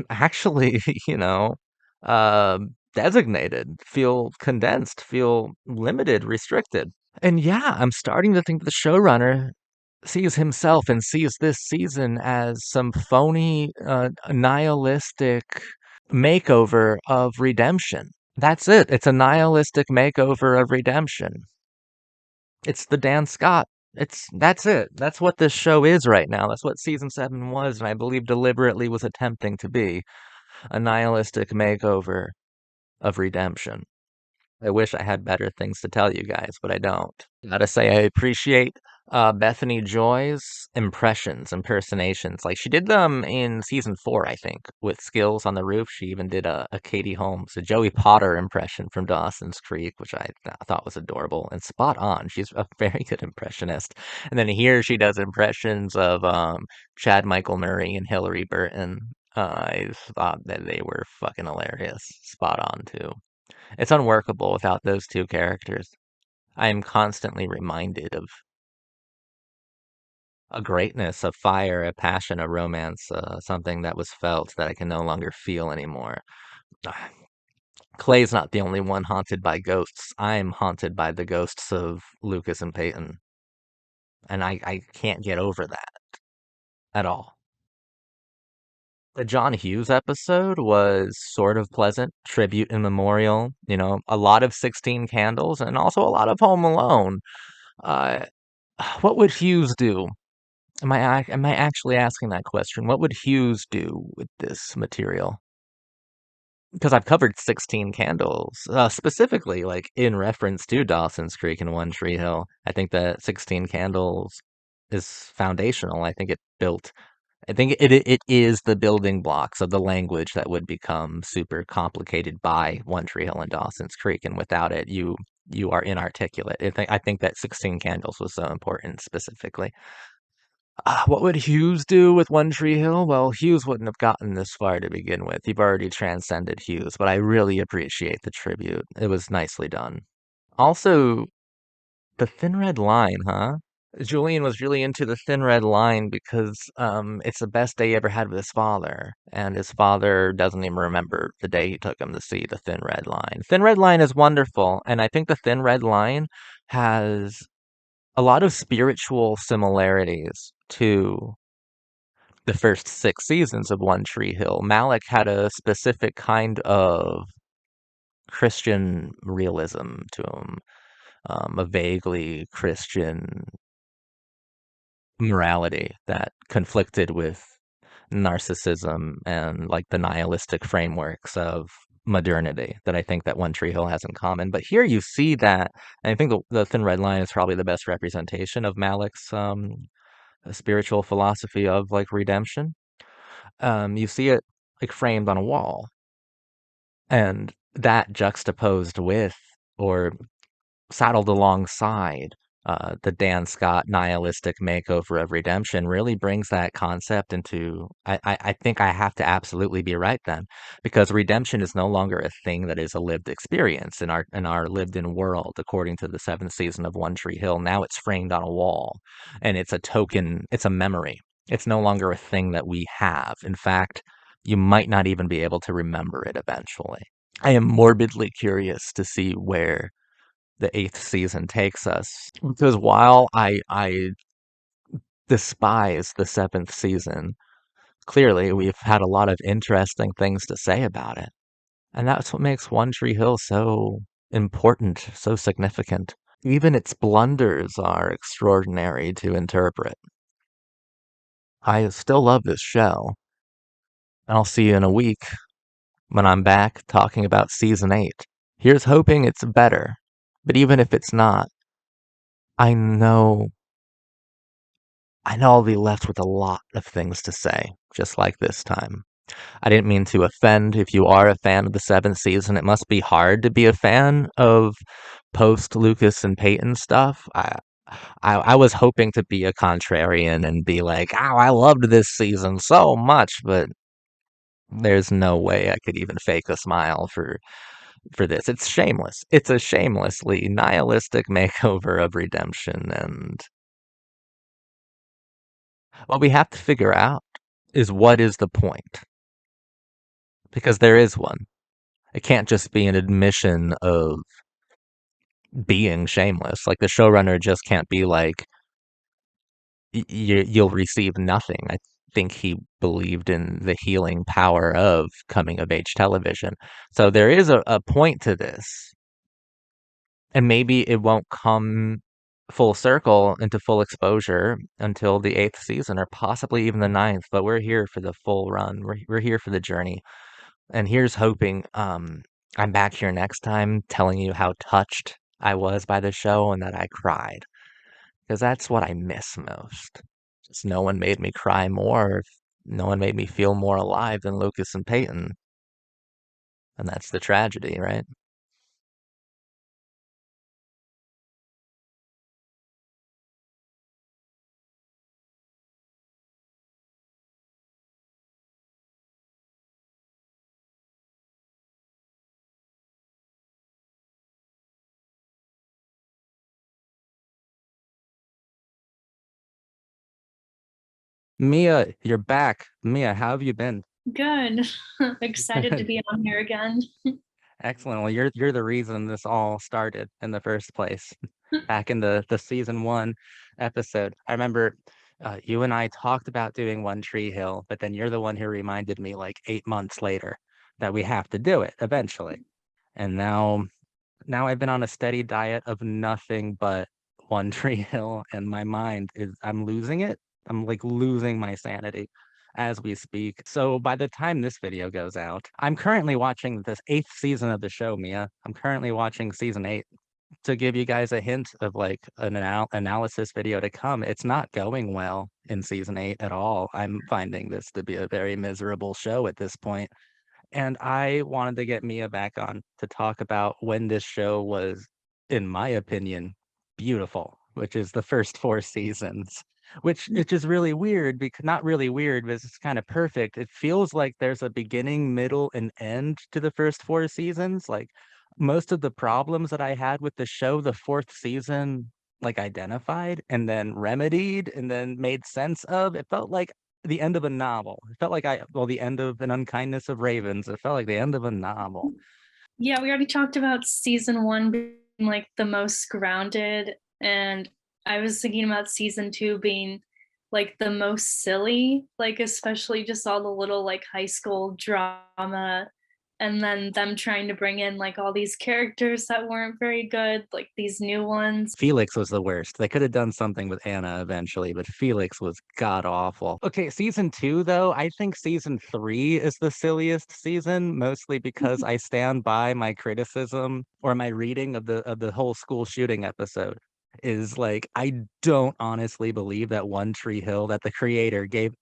actually, you know, uh, designated, feel condensed, feel limited, restricted. And yeah, I'm starting to think the showrunner sees himself and sees this season as some phony, nihilistic makeover of redemption. That's it. It's a nihilistic makeover of redemption. It's the Dan Scott. That's it. That's what this show is right now. That's what season 7 was, and I believe deliberately was attempting to be a nihilistic makeover of redemption. I wish I had better things to tell you guys, but I don't. Gotta say, I appreciate Bethany Joy's impersonations. Like she did them in season 4, I think, with Skills on the Roof. She even did a Katie Holmes, a Joey Potter impression from Dawson's Creek, which I thought was adorable and spot on. She's a very good impressionist. And then here she does impressions of Chad Michael Murray and Hilary Burton. I thought that they were fucking hilarious. Spot on, too. It's unworkable without those two characters. I am constantly reminded of a greatness, a fire, a passion, a romance, something that was felt that I can no longer feel anymore. Clay's not the only one haunted by ghosts. I'm haunted by the ghosts of Lucas and Peyton. And I can't get over that at all. The John Hughes episode was sort of pleasant, tribute and memorial, you know, a lot of 16 Candles and also a lot of Home Alone. Uh, what would Hughes do? Am I actually asking that question? What would Hughes do with this material? Because I've covered 16 Candles, specifically like in reference to Dawson's Creek and One Tree Hill. I think that 16 Candles is foundational. I think it is the building blocks of the language that would become super complicated by One Tree Hill and Dawson's Creek, and without it, you are inarticulate. I think that 16 Candles was so important specifically. What would Hughes do with One Tree Hill? Well, Hughes wouldn't have gotten this far to begin with. You've already transcended Hughes, but I really appreciate the tribute. It was nicely done. Also, the Thin Red Line, huh? Julian was really into the Thin Red Line because it's the best day he ever had with his father, and his father doesn't even remember the day he took him to see the Thin Red Line. Thin Red Line is wonderful, and I think the Thin Red Line has a lot of spiritual similarities to the first 6 seasons of One Tree Hill. Malik had a specific kind of Christian realism to him, a vaguely Christian morality that conflicted with narcissism and like the nihilistic frameworks of modernity that I think that One Tree Hill has in common. But here you see that, and I think the Thin Red Line is probably the best representation of Malik's spiritual philosophy of like redemption. You see it like framed on a wall, and that juxtaposed with or saddled alongside the Dan Scott nihilistic makeover of redemption really brings that concept into. I think I have to absolutely be right then, because redemption is no longer a thing that is a lived experience in our lived in world, according to the 7th season of One Tree Hill. Now it's framed on a wall, and it's a token. It's a memory. It's no longer a thing that we have. In fact, you might not even be able to remember it eventually. I am morbidly curious to see where the 8th season takes us, because while I despise the 7th season, clearly we've had a lot of interesting things to say about it, and that's what makes One Tree Hill so important, so significant. Even its blunders are extraordinary to interpret. I still love this show, and I'll see you in a week when I'm back talking about season 8. Here's hoping it's better, but even if it's not, I know I'll be left with a lot of things to say, just like this time. I didn't mean to offend. If you are a fan of the 7th season, it must be hard to be a fan of post Lucas and Peyton stuff. I was hoping to be a contrarian and be like, "Oh, I loved this season so much," but there's no way I could even fake a smile for this. It's shameless. It's a shamelessly nihilistic makeover of redemption, and what we have to figure out is what is the point? Because there is one. It can't just be an admission of being shameless. Like the showrunner just can't be like, you'll receive nothing. I think he believed in the healing power of coming of age television. So there is a point to this. And maybe it won't come full circle into full exposure until the 8th season or possibly even the 9th, but we're here for the full run. We're here for the journey. And here's hoping I'm back here next time telling you how touched I was by the show and that I cried. Because that's what I miss most. Just no one made me cry more. No one made me feel more alive than Lucas and Peyton. And that's the tragedy, right? Mia, you're back. Mia, how have you been? Good. Excited to be on here again. Excellent. Well, you're the reason this all started in the first place. Back in the season 1 episode, I remember you and I talked about doing One Tree Hill, but then you're the one who reminded me like 8 months later that we have to do it eventually. And now I've been on a steady diet of nothing but One Tree Hill, and my mind is I'm losing it. I'm like losing my sanity as we speak. So by the time this video goes out, I'm currently watching this 8th season of the show, Mia. I'm currently watching season 8. To give you guys a hint of like an analysis video to come, it's not going well in season 8 at all. I'm finding this to be a very miserable show at this point. And I wanted to get Mia back on to talk about when this show was, in my opinion, beautiful, which is the first 4 seasons, which is really weird because not really weird, but it's kind of perfect. It feels like there's a beginning, middle, and end to the first 4 seasons. Like most of the problems that I had with the show, the 4th season like identified and then remedied and then made sense of. It felt like the end of a novel. It felt like the end of An Unkindness of Ravens. It felt like the end of a novel. Yeah, we already talked about season 1 like the most grounded, and I was thinking about season 2 being like the most silly, like especially just all the little like high school drama, and then them trying to bring in like all these characters that weren't very good, like these new ones. Felix was the worst. They could have done something with Anna eventually, but Felix was god awful. Okay, season 2 though, I think season 3 is the silliest season, mostly because I stand by my criticism or my reading of the whole school shooting episode. Is like I don't honestly believe that One Tree Hill, that the creator gave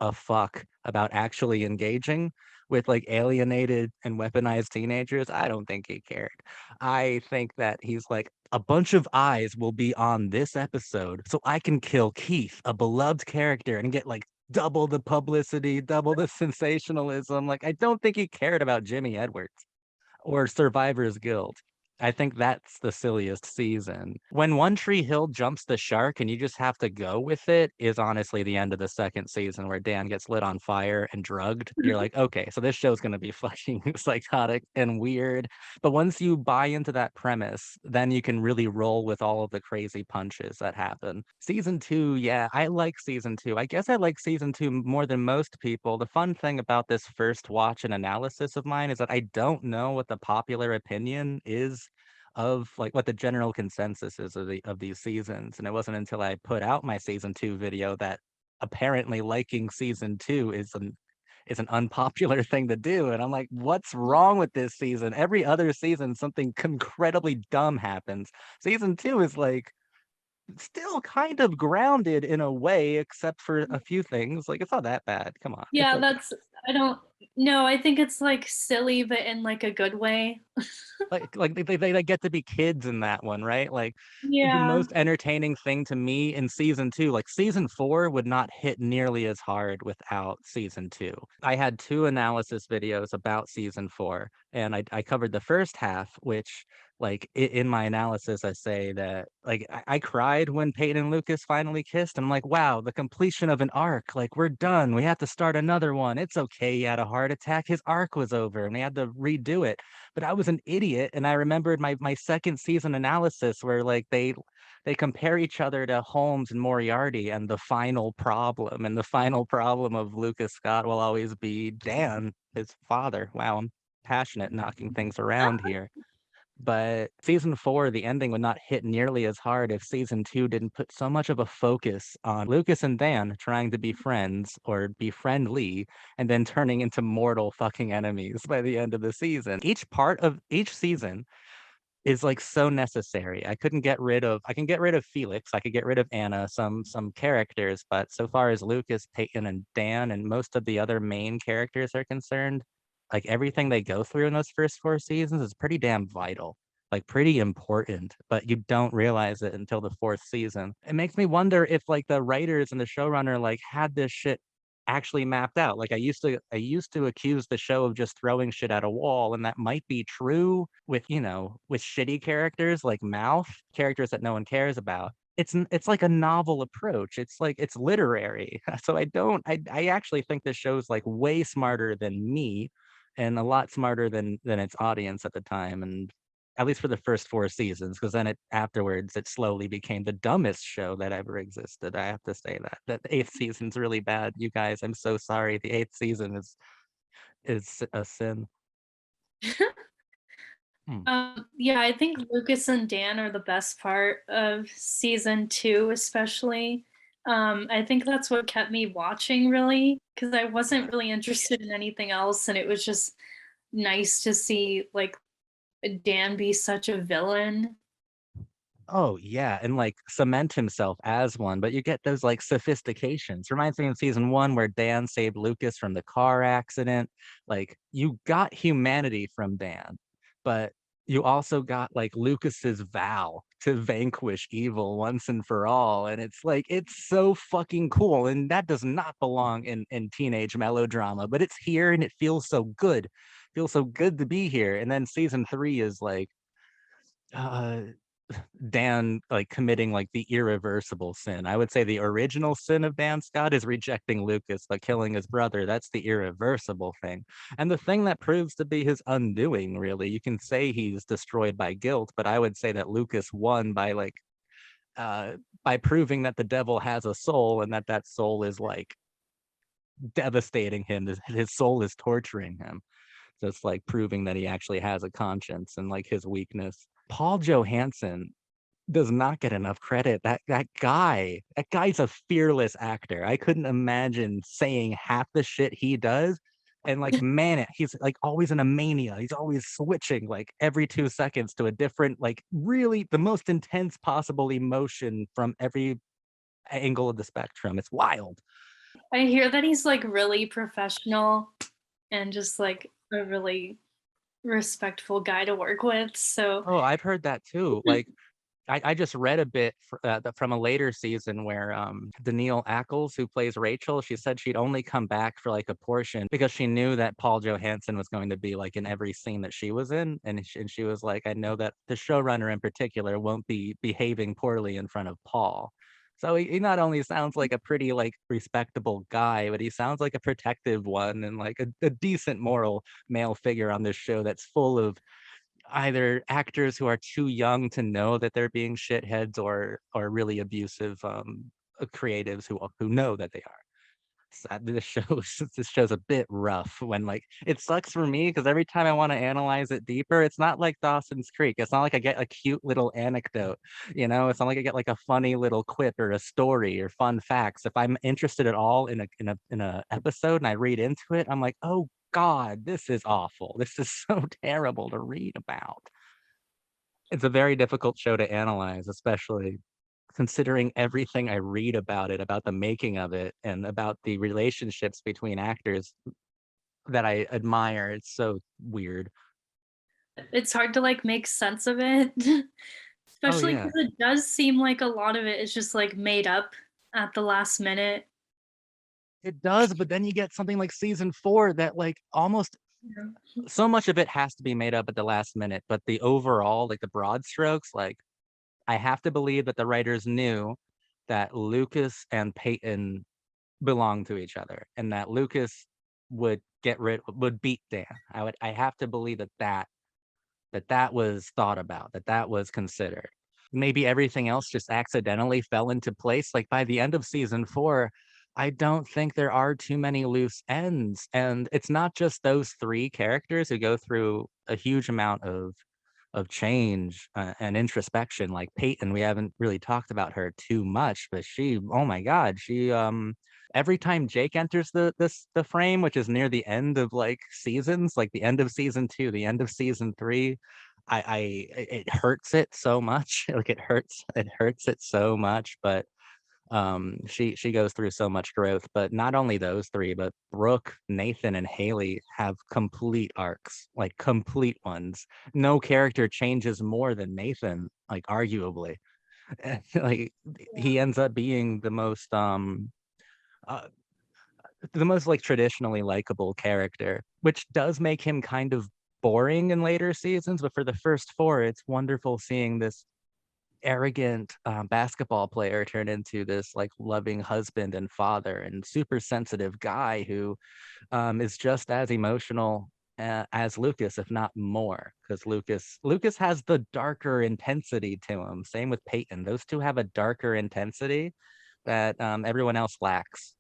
a fuck about actually engaging with like alienated and weaponized teenagers. I don't think he cared. I think that he's like, a bunch of eyes will be on this episode, so I can kill Keith, a beloved character, and get like double the publicity, double the sensationalism. Like, I don't think he cared about Jimmy Edwards or Survivor's Guild. I think that's the silliest season. When One Tree Hill jumps the shark and you just have to go with it is honestly the end of the second season where Dan gets lit on fire and drugged. You're like, okay, so this show's gonna be fucking psychotic and weird. But once you buy into that premise, then you can really roll with all of the crazy punches that happen. Season 2, yeah, I like season 2. I guess I like season 2 more than most people. The fun thing about this first watch and analysis of mine is that I don't know what the popular opinion is of like what the general consensus is of these seasons. And it wasn't until I put out my season 2 video that apparently liking season 2 is an unpopular thing to do. And I'm like, what's wrong with this season? Every other season, something incredibly dumb happens. Season 2 is like still kind of grounded in a way, except for a few things. Like, it's not that bad. Come on. It's Yeah, okay. that's I don't no, I think it's like silly, but in like a good way. Like they get to be kids in that one, right? Like the Yeah. most entertaining thing to me in season 2, like season 4 would not hit nearly as hard without season 2. I had 2 analysis videos about season 4, and I covered the first half, which like in my analysis, I say that like I cried when Peyton and Lucas finally kissed. I'm like, wow, the completion of an arc. Like we're done. We have to start another one. It's okay. He had a heart attack. His arc was over, and they had to redo it. But I was an idiot, and I remembered my second season analysis where like they compare each other to Holmes and Moriarty, and the final problem, and the final problem of Lucas Scott will always be Dan, his father. Wow, I'm passionate knocking things around here. But season 4, the ending would not hit nearly as hard if season 2 didn't put so much of a focus on Lucas and Dan trying to be friends or be friendly and then turning into mortal fucking enemies by the end of the season. Each part of each season is like so necessary. I can get rid of Felix, I could get rid of Anna, some characters, but so far as Lucas, Peyton, and Dan and most of the other main characters are concerned, like everything they go through in those first 4 seasons is pretty damn vital, like pretty important, but you don't realize it until the 4th season. It makes me wonder if like the writers and the showrunner like had this shit actually mapped out. Like I used to accuse the show of just throwing shit at a wall, and that might be true with, with shitty characters like Mouth, characters that no one cares about. It's like a novel approach. It's like it's literary. So I actually think this show's like way smarter than me and a lot smarter than its audience at the time. And at least for the first 4 seasons, because then it afterwards it slowly became the dumbest show that ever existed. I have to say that the 8th season's really bad. You guys, I'm so sorry. The 8th season is a sin. Hmm. Yeah, I think Lucas and Dan are the best part of season 2, especially. I think that's what kept me watching really, because I wasn't really interested in anything else, and it was just nice to see like Dan be such a villain. Oh yeah, and like cement himself as one, but you get those like sophistications. Reminds me of season 1 where Dan saved Lucas from the car accident. Like you got humanity from Dan, but you also got like Lucas's vow to vanquish evil once and for all. And it's like it's so fucking cool. And that does not belong in teenage melodrama, but it's here and it feels so good. Feels so good to be here. And then season 3 is like uh Dan like committing like the irreversible sin. I would say the original sin of Dan Scott is rejecting Lucas but killing his brother. That's the irreversible thing. And the thing that proves to be his undoing, really. You can say he's destroyed by guilt, but I would say that Lucas won uh by proving that the devil has a soul and that that soul is like devastating him. His soul is torturing him. Just like proving that he actually has a conscience and like his weakness. Paul Johansson does not get enough credit. That guy's a fearless actor. I couldn't imagine saying half the shit he does and like man it. He's like always in a mania. He's always switching like every 2 seconds to a different, like really the most intense possible emotion from every angle of the spectrum. It's wild. I hear that he's like really professional and just like a really respectful guy to work with. So Oh, I've heard that too. Like I just read a bit from a later season where Danielle Ackles, who plays Rachel, she said she'd only come back for like a portion because she knew that Paul Johansson was going to be like in every scene that she was in, and she was like, I know that the showrunner in particular won't be behaving poorly in front of Paul. So he not only sounds like a pretty like respectable guy, but he sounds like a protective one and like a decent moral male figure on this show that's full of either actors who are too young to know that they're being shitheads or really abusive creatives who know that they are. So this show's a bit rough when like it sucks for me because every time I want to analyze it deeper, it's not like Dawson's Creek. It's not like I get a cute little anecdote, it's not like I get like a funny little quip or a story or fun facts. If I'm interested at all in a episode and I read into it, I'm like, oh God, this is awful. This is so terrible to read about. It's a very difficult show to analyze, especially considering everything I read about it, about the making of it, and about the relationships between actors that I admire. It's so weird. it's hard to like make sense of it. Oh Especially yeah, because it does seem like a lot of it is just like made up at the last minute. it does. But then you get something like season 4 that like almost Yeah. so much of it has to be made up at the last minute. But the overall, like the broad strokes, like I have to believe that the writers knew that Lucas and Peyton belong to each other and that Lucas would beat Dan. I have to believe that was thought about, that was considered. Maybe everything else just accidentally fell into place. Like by the end of season 4, I don't think there are too many loose ends. And it's not just those three characters who go through a huge amount of change and introspection. Like Peyton, we haven't really talked about her too much, but she, oh my God, she every time Jake enters the frame, which is near the end of like seasons, like the end of season 2, the end of season 3, I it hurts it so much. Like it hurts it so much. But she goes through so much growth. But not only those three, but Brooke, Nathan, and Haley have complete arcs, like complete ones. No character changes more than Nathan, like arguably. Like Yeah. he ends up being uh, the most like traditionally likable character, which does make him kind of boring in later seasons. But for the first 4, it's wonderful seeing this arrogant basketball player turn into this like loving husband and father and super sensitive guy who is just as emotional as Lucas, if not more, because Lucas has the darker intensity to him. Same with Peyton. Those two have a darker intensity that everyone else lacks.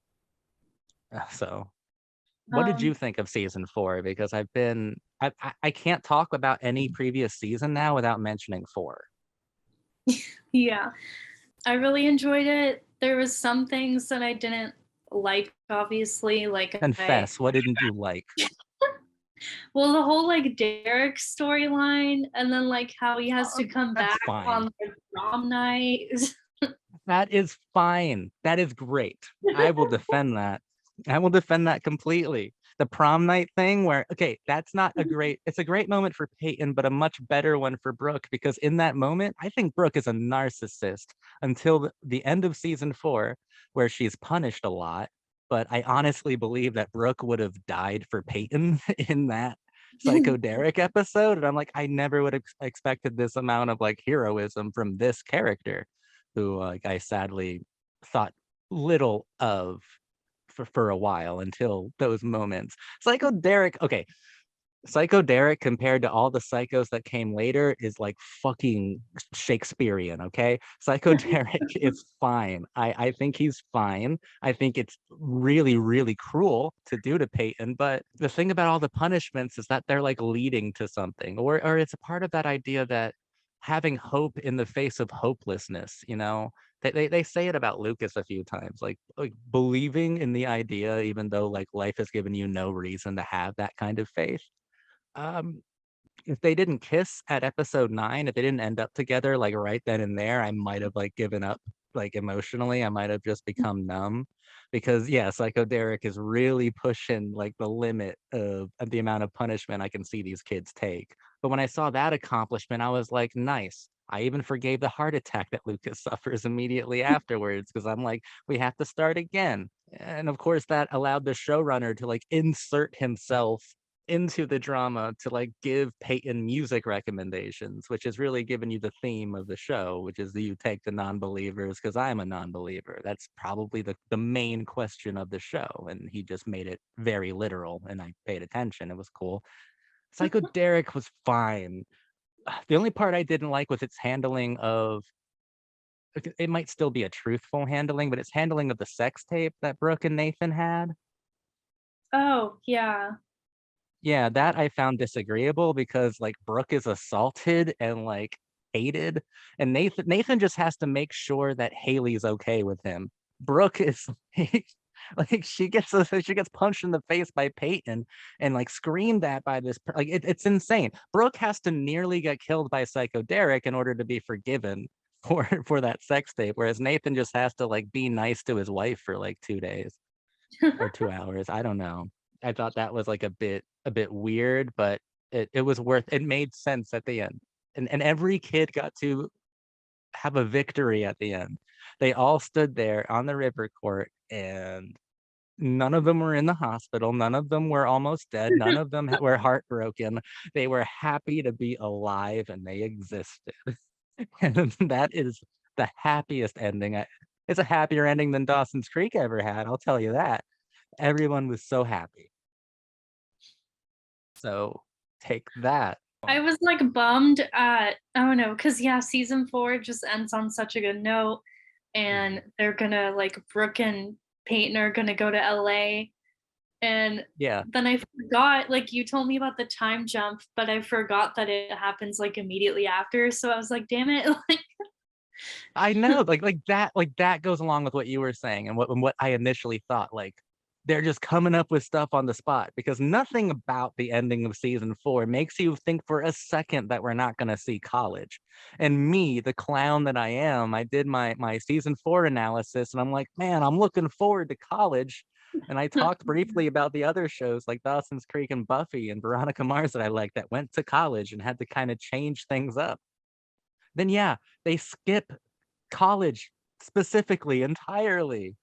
So what did you Um, think of season 4? Because I can't talk about any previous season now without mentioning 4. yeah, I really enjoyed it. There was some things that I didn't like, obviously. Confess, what didn't you like? Well, the whole like Derek storyline, and then like how he has to come That's back fine. on the prom night. That is fine. That is great. I will defend that. I will defend that completely. The prom night thing where, okay, it's a great moment for Peyton, but a much better one for Brooke because in that moment, I think Brooke is a narcissist until the end of season 4, where she's punished a lot. But I honestly believe that Brooke would have died for Peyton in Psycho Derek episode, and I'm like, I never would have expected this amount of like heroism from this character, who like I sadly thought little of for a while until those moments. Psycho Derek, okay, Psycho Derek compared to all the psychos that came later is like fucking Shakespearean, okay? Psycho Derek is fine. I think he's fine. I think it's really, really cruel to do to Peyton, but the thing about all the punishments is that they're like leading to something, or it's a part of that idea that having hope in the face of hopelessness, you know? They say it about Lucas a few times, like believing in the idea, even though like life has given you no reason to have that kind of faith. um, if they didn't kiss at episode 9, if they didn't end up together, like, right then and there, I might have, like, given up, like, emotionally, I might have just become numb, because, yeah, Psycho Derek is really pushing, like, the limit of the amount of punishment I can see these kids take. But when I saw that accomplishment, I was like, "Nice." I even forgave the heart attack that Lucas suffers immediately afterwards, because 'cause I'm like, "We have to start again." And, of course, that allowed the showrunner to, like, insert himself into the drama to like give Peyton music recommendations, which is really giving you the theme of the show, which is, do you take the non-believers? Because I'm a non-believer. That's probably the main question of the show. And he just made it very literal, and I paid attention. It was cool. Psycho Derek was fine. The only part I didn't like was its handling of, it might still be a truthful handling, but its handling of the sex tape that Brooke and Nathan had. Oh, yeah. Yeah, that I found disagreeable because, like, Brooke is assaulted and, like, hated, and Nathan just has to make sure that Haley's okay with him. Brooke is like, she gets punched in the face by Peyton and, like, screamed at by this per like, it's insane. Brooke has to nearly get killed by Psycho Derek in order to be forgiven for that sex tape, whereas Nathan just has to, like, be nice to his wife for, like, 2 days or 2 hours, I don't know. I thought that was, like, a bit weird, but it was worth it made sense at the end, and every kid got to have a victory at the end. They all stood there on the river court, and none of them were in the hospital, none of them were almost dead, none of them were heartbroken. They were happy to be alive, and they existed, and that is the happiest ending. It's a happier ending than Dawson's Creek ever had, I'll tell you that. Everyone was so happy. So, take that. I was like bummed at, I don't know, because yeah, season 4 just ends on such a good note, and Mhm. they're gonna like Brooke and Peyton are gonna go to LA. And Yeah, then I forgot, like you told me about the time jump, but I forgot that it happens like immediately after. So I was like, damn it. Like, I know, like that goes along with what you were saying and what I initially thought, like, they're just coming up with stuff on the spot because nothing about the ending of season 4 makes you think for a second that we're not gonna see college. And me, the clown that I am, I did my season 4 analysis, and I'm like, "Man, I'm looking forward to college." And I talked briefly about the other shows like Dawson's Creek and Buffy and Veronica Mars that I liked that went to college and had to kinda change things up. Then, yeah, they skip college specifically entirely.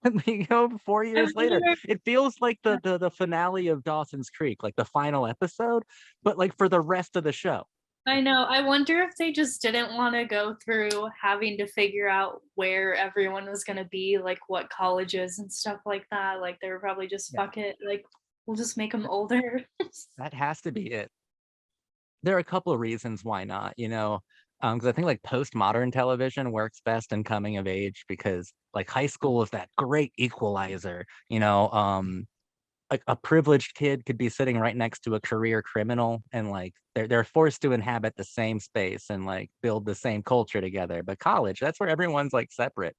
And we go 4 I years later. wonder, It feels like the finale of Dawson's Creek, like the final episode, but, like, for the rest of the show. I know, I wonder if they just didn't want to go through having to figure out where everyone was going to be, like what colleges and stuff like that. Like they were probably just, Yeah, fuck it, like we'll just make them older. that has to be it. There are a couple of reasons why not, you know, because I think, like, postmodern television works best in coming of age because, like, high school is that great equalizer, you know, like a privileged kid could be sitting right next to a career criminal and like they're forced to inhabit the same space and like build the same culture together. But college, that's where everyone's like separate.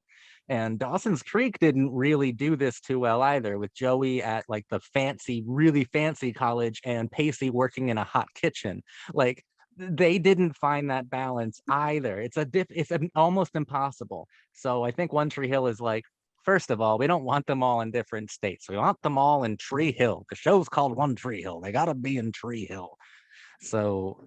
And Dawson's Creek didn't really do this too well either, with Joey at like the fancy, really fancy college and Pacey working in a hot kitchen. Like they didn't find that balance either. Almost impossible. So I think One Tree Hill is like, first of all, we don't want them all in different states. We want them all in Tree Hill. The show's called One Tree Hill. They got to be in Tree Hill. So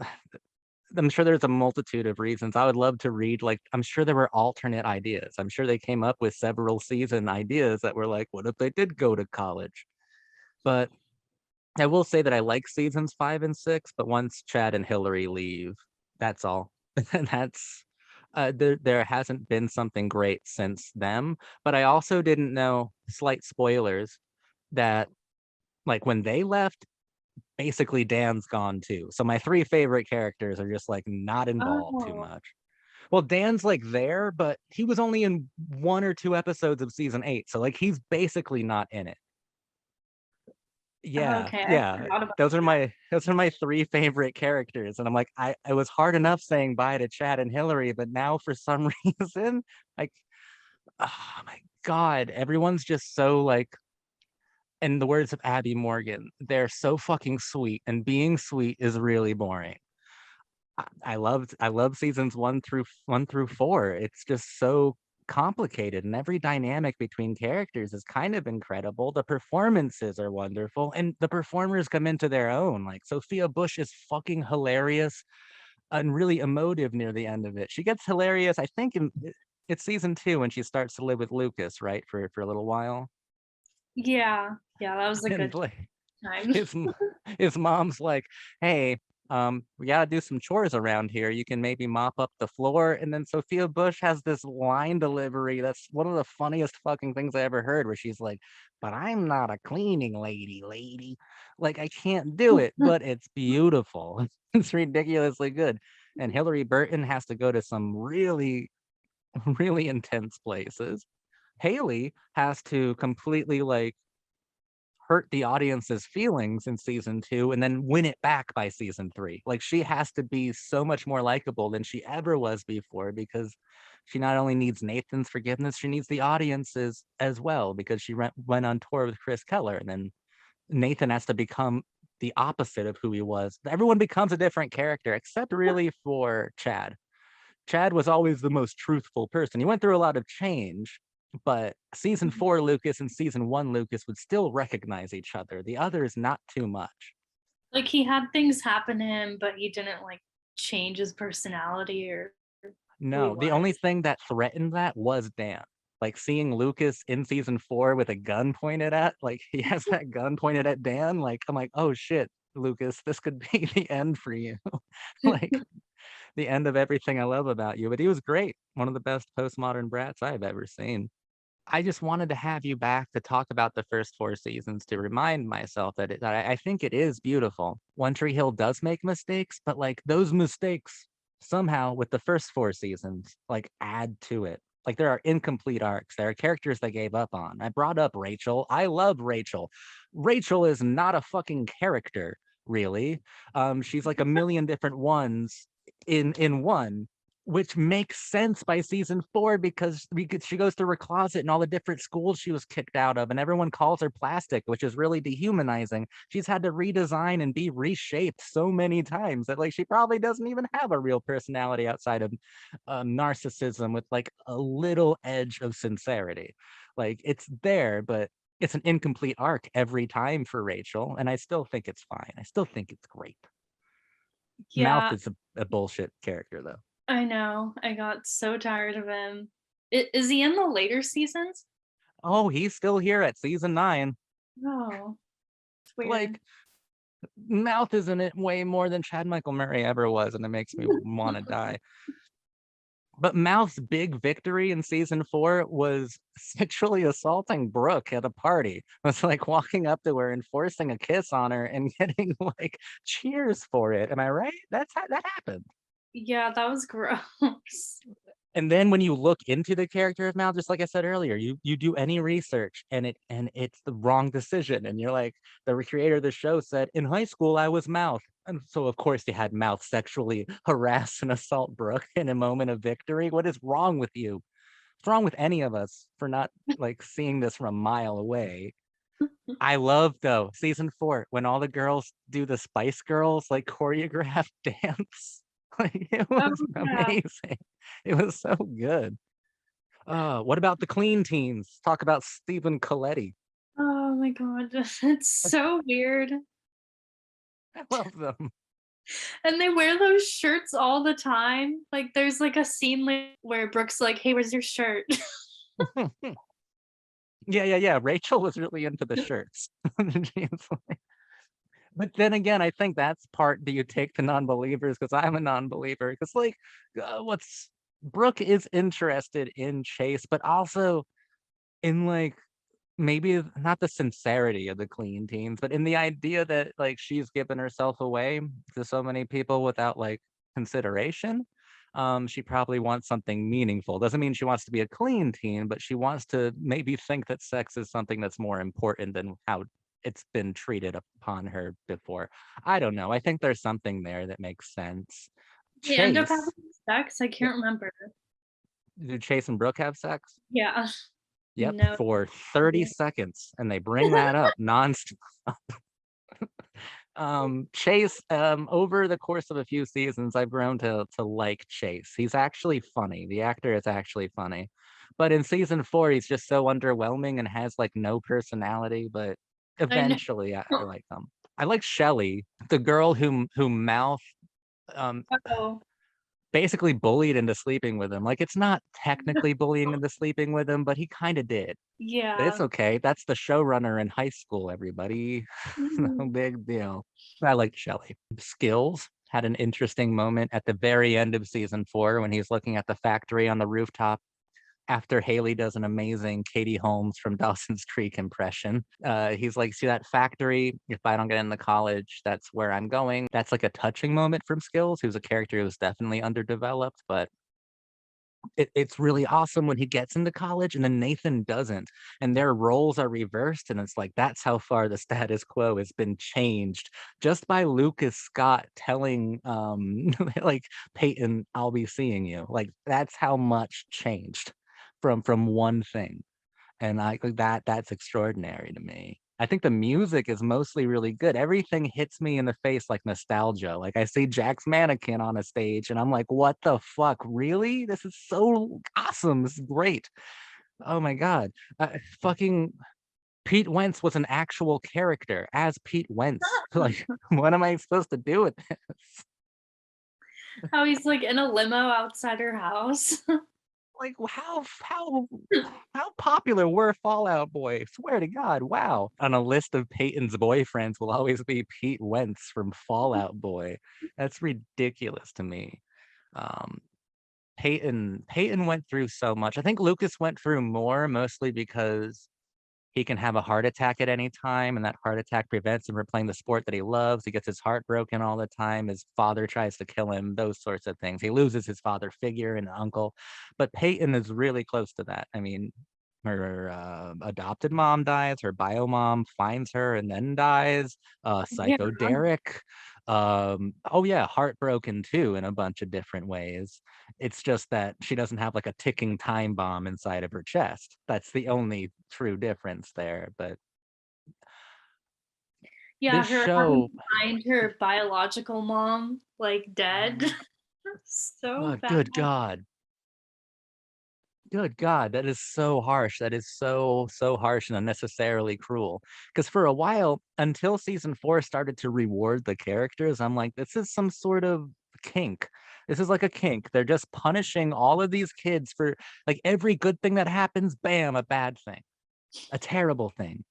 I'm sure there's a multitude of reasons. I would love to read, like, I'm sure there were alternate ideas. I'm sure they came up with several season ideas that were like, what if they did go to college? But I will say that I like seasons 5 and 6, but once Chad and Hillary leave, that's all. That's there hasn't been something great since them, but I also didn't know, slight spoilers, that, like, when they left, basically Dan's gone too. So my 3 favorite characters are just, like, not involved too Oh, much. Well, Dan's, like, there, but he was only in 1 or 2 episodes of season 8, so, like, he's basically not in it. Yeah, okay. I yeah. forgot about Those are my 3 favorite characters, and I'm like, I it was hard enough saying bye to Chad and Hillary, but now for some reason, like, oh my god, everyone's just so, like, in the words of Abby Morgan, they're so fucking sweet, and being sweet is really boring. I love seasons 1 through 4. It's just so complicated, and every dynamic between characters is kind of incredible. The performances are wonderful, and the performers come into their own. Like Sophia Bush is fucking hilarious and really emotive near the end of it. She gets hilarious, I think, it's season 2 when she starts to live with Lucas, right, for a little while. Yeah, yeah, that was a And good like time. his m his mom's like, "Hey, we gotta do some chores around here. You can maybe mop up the floor." And then Sophia Bush has this line delivery that's one of the funniest fucking things I ever heard, where she's like, "But I'm not a cleaning lady, lady." Like, I can't do it, but it's beautiful. It's ridiculously good. And Hillary Burton has to go to some really, really intense places. Haley has to completely, like, hurt the audience's feelings in season 2 and then win it back by season 3. Like, she has to be so much more likable than she ever was before, because she not only needs Nathan's forgiveness, she needs the audience's as well, because she went on tour with Chris Keller, and then Nathan has to become the opposite of who he was. Everyone becomes a different character except really for Chad. Chad was always the most truthful person. He went through a lot of change, but season 4 Lucas and season 1 Lucas would still recognize each other. The others, not too much. Like he had things happen to him, but he didn't like change his personality or who he No, the only was. thing that threatened that was Dan. Like, seeing Lucas in season 4 with a gun pointed at, like, he has that gun pointed at Dan. Like, I'm like, oh shit, Lucas, this could be the end for you. Like, the end of everything I love about you. But he was great. One of the best postmodern brats I've ever seen. I just wanted to have you back to talk about the first 4 seasons to remind myself that I think it is beautiful. One Tree Hill does make mistakes, but, like, those mistakes somehow with the first 4 seasons, like, add to it. Like, there are incomplete arcs. There are characters they gave up on. I brought up Rachel. I love Rachel. Rachel is not a fucking character, really. She's like a million different ones in one, which makes sense by season 4, because she goes through her closet and all the different schools she was kicked out of, and everyone calls her plastic, which is really dehumanizing. She's had to redesign and be reshaped so many times that, like, she probably doesn't even have a real personality outside of narcissism with, like, a little edge of sincerity. Like, it's there, but it's an incomplete arc every time for Rachel, and I still think it's fine. I still think it's great. Mouth Yeah, is a bullshit character, though. I know. I got so tired of him. Is he in the later seasons? Oh, he's still here at season 9. No, it's weird. Like, Mouth is in it way more than Chad Michael Murray ever was, and it makes me want to die. But Mouth's big victory in season 4 was sexually assaulting Brooke at a party. It was like walking up to her and forcing a kiss on her and getting, like, cheers for it. Am I right? That's how that happened. Yeah, that was gross. And then when you look into the character of Mal, just like I said earlier, you do any research and it's the wrong decision. And you're like, the creator of the show said, in high school I was Mouth. And so of course you had Mouth sexually harass and assault Brooke in a moment of victory. What is wrong with you? What's wrong with any of us for not, like, seeing this from a mile away? I love, though, season 4 when all the girls do the Spice Girls, like, choreographed dance. Like, it Oh was yeah. amazing. It was so good. What about the clean teens? Talk about Stephen Coletti. Oh my god, it's so weird. I love them. And they wear those shirts all the time. Like there's like a scene like where Brooke's like, "Hey, where's your shirt?" Yeah, yeah, yeah. Rachel was really into the shirts. She's like, But then again, I think that's part do you take to non-believers because I'm a non-believer. Because like, what's Brooke is interested in Chase, but also in like maybe not the sincerity of the clean teens, but in the idea that like she's given herself away to so many people without like consideration. She probably wants something meaningful. Doesn't mean she wants to be a clean teen, but she wants to maybe think that sex is something that's more important than how it's been treated upon her before. I don't know. I think there's something there that makes sense. They end up Chase, having sex? I yeah, can't remember. do Chase and Brooke have sex? Yeah. Yep, No. for 30 seconds, and they bring that up nonstop. Chase, over the course of a few seasons, I've grown to like Chase. He's actually funny. The actor is actually funny. But in season 4, he's just so underwhelming and has like no personality, but I know. eventually I like him. I like Shelly, the girl who Mouth um Oh, basically bullied into sleeping with him. Like it's not technically bullying into sleeping with him, but he kind of did. But it's yeah. okay. That's the showrunner in high school, everybody. No Mhm. big deal. I like Shelley. Skills had an interesting moment at the very end of season 4 when he's looking at the factory on the rooftop after Haley does an amazing Katie Holmes from Dawson's Creek impression. He's like, see that factory? If I don't get into college, that's where I'm going. That's like a touching moment from Skills, who's a character who's definitely underdeveloped, but it's really awesome when he gets into college and then Nathan doesn't, and their roles are reversed, and it's like that's how far the status quo has been changed just by Lucas Scott telling like Peyton, I'll be seeing you. Like that's how much changed from one thing. And I like that's extraordinary to me. I think the music is mostly really good. Everything hits me in the face like nostalgia. Like I see Jack's Mannequin on a stage and I'm like, what the fuck? Really? This is so awesome. This is great. Oh my God. Fucking Pete Wentz was an actual character as Pete Wentz. Like, what am I supposed to do with this? How he's like in a limo outside her house. Like how popular were Fall Out Boy? Swear to God, wow. On a list of Peyton's boyfriends will always be Pete Wentz from Fall Out Boy. That's ridiculous to me. Um, Peyton went through so much. I think Lucas went through more, mostly because he can have a heart attack at any time, and that heart attack prevents him from playing the sport that he loves. He gets his heart broken all the time. His father tries to kill him, those sorts of things. He loses his father figure and uncle. But Peyton is really close to that. I mean, her adopted mom dies, her bio mom finds her and then dies. Yeah. Psycho Derek. Oh yeah, heartbroken too in a bunch of different ways. It's just that she doesn't have like a ticking time bomb inside of her chest. That's the only true difference there. But Yeah, this her having show, to find her biological mom like dead. Mhm. So Oh, bad. good God, that is so harsh. That is so harsh and unnecessarily cruel. Because for a while, until season 4 started to reward the characters, I'm like, this is some sort of kink. This is like a kink. They're just punishing all of these kids for like every good thing that happens, bam, a bad thing, a terrible thing.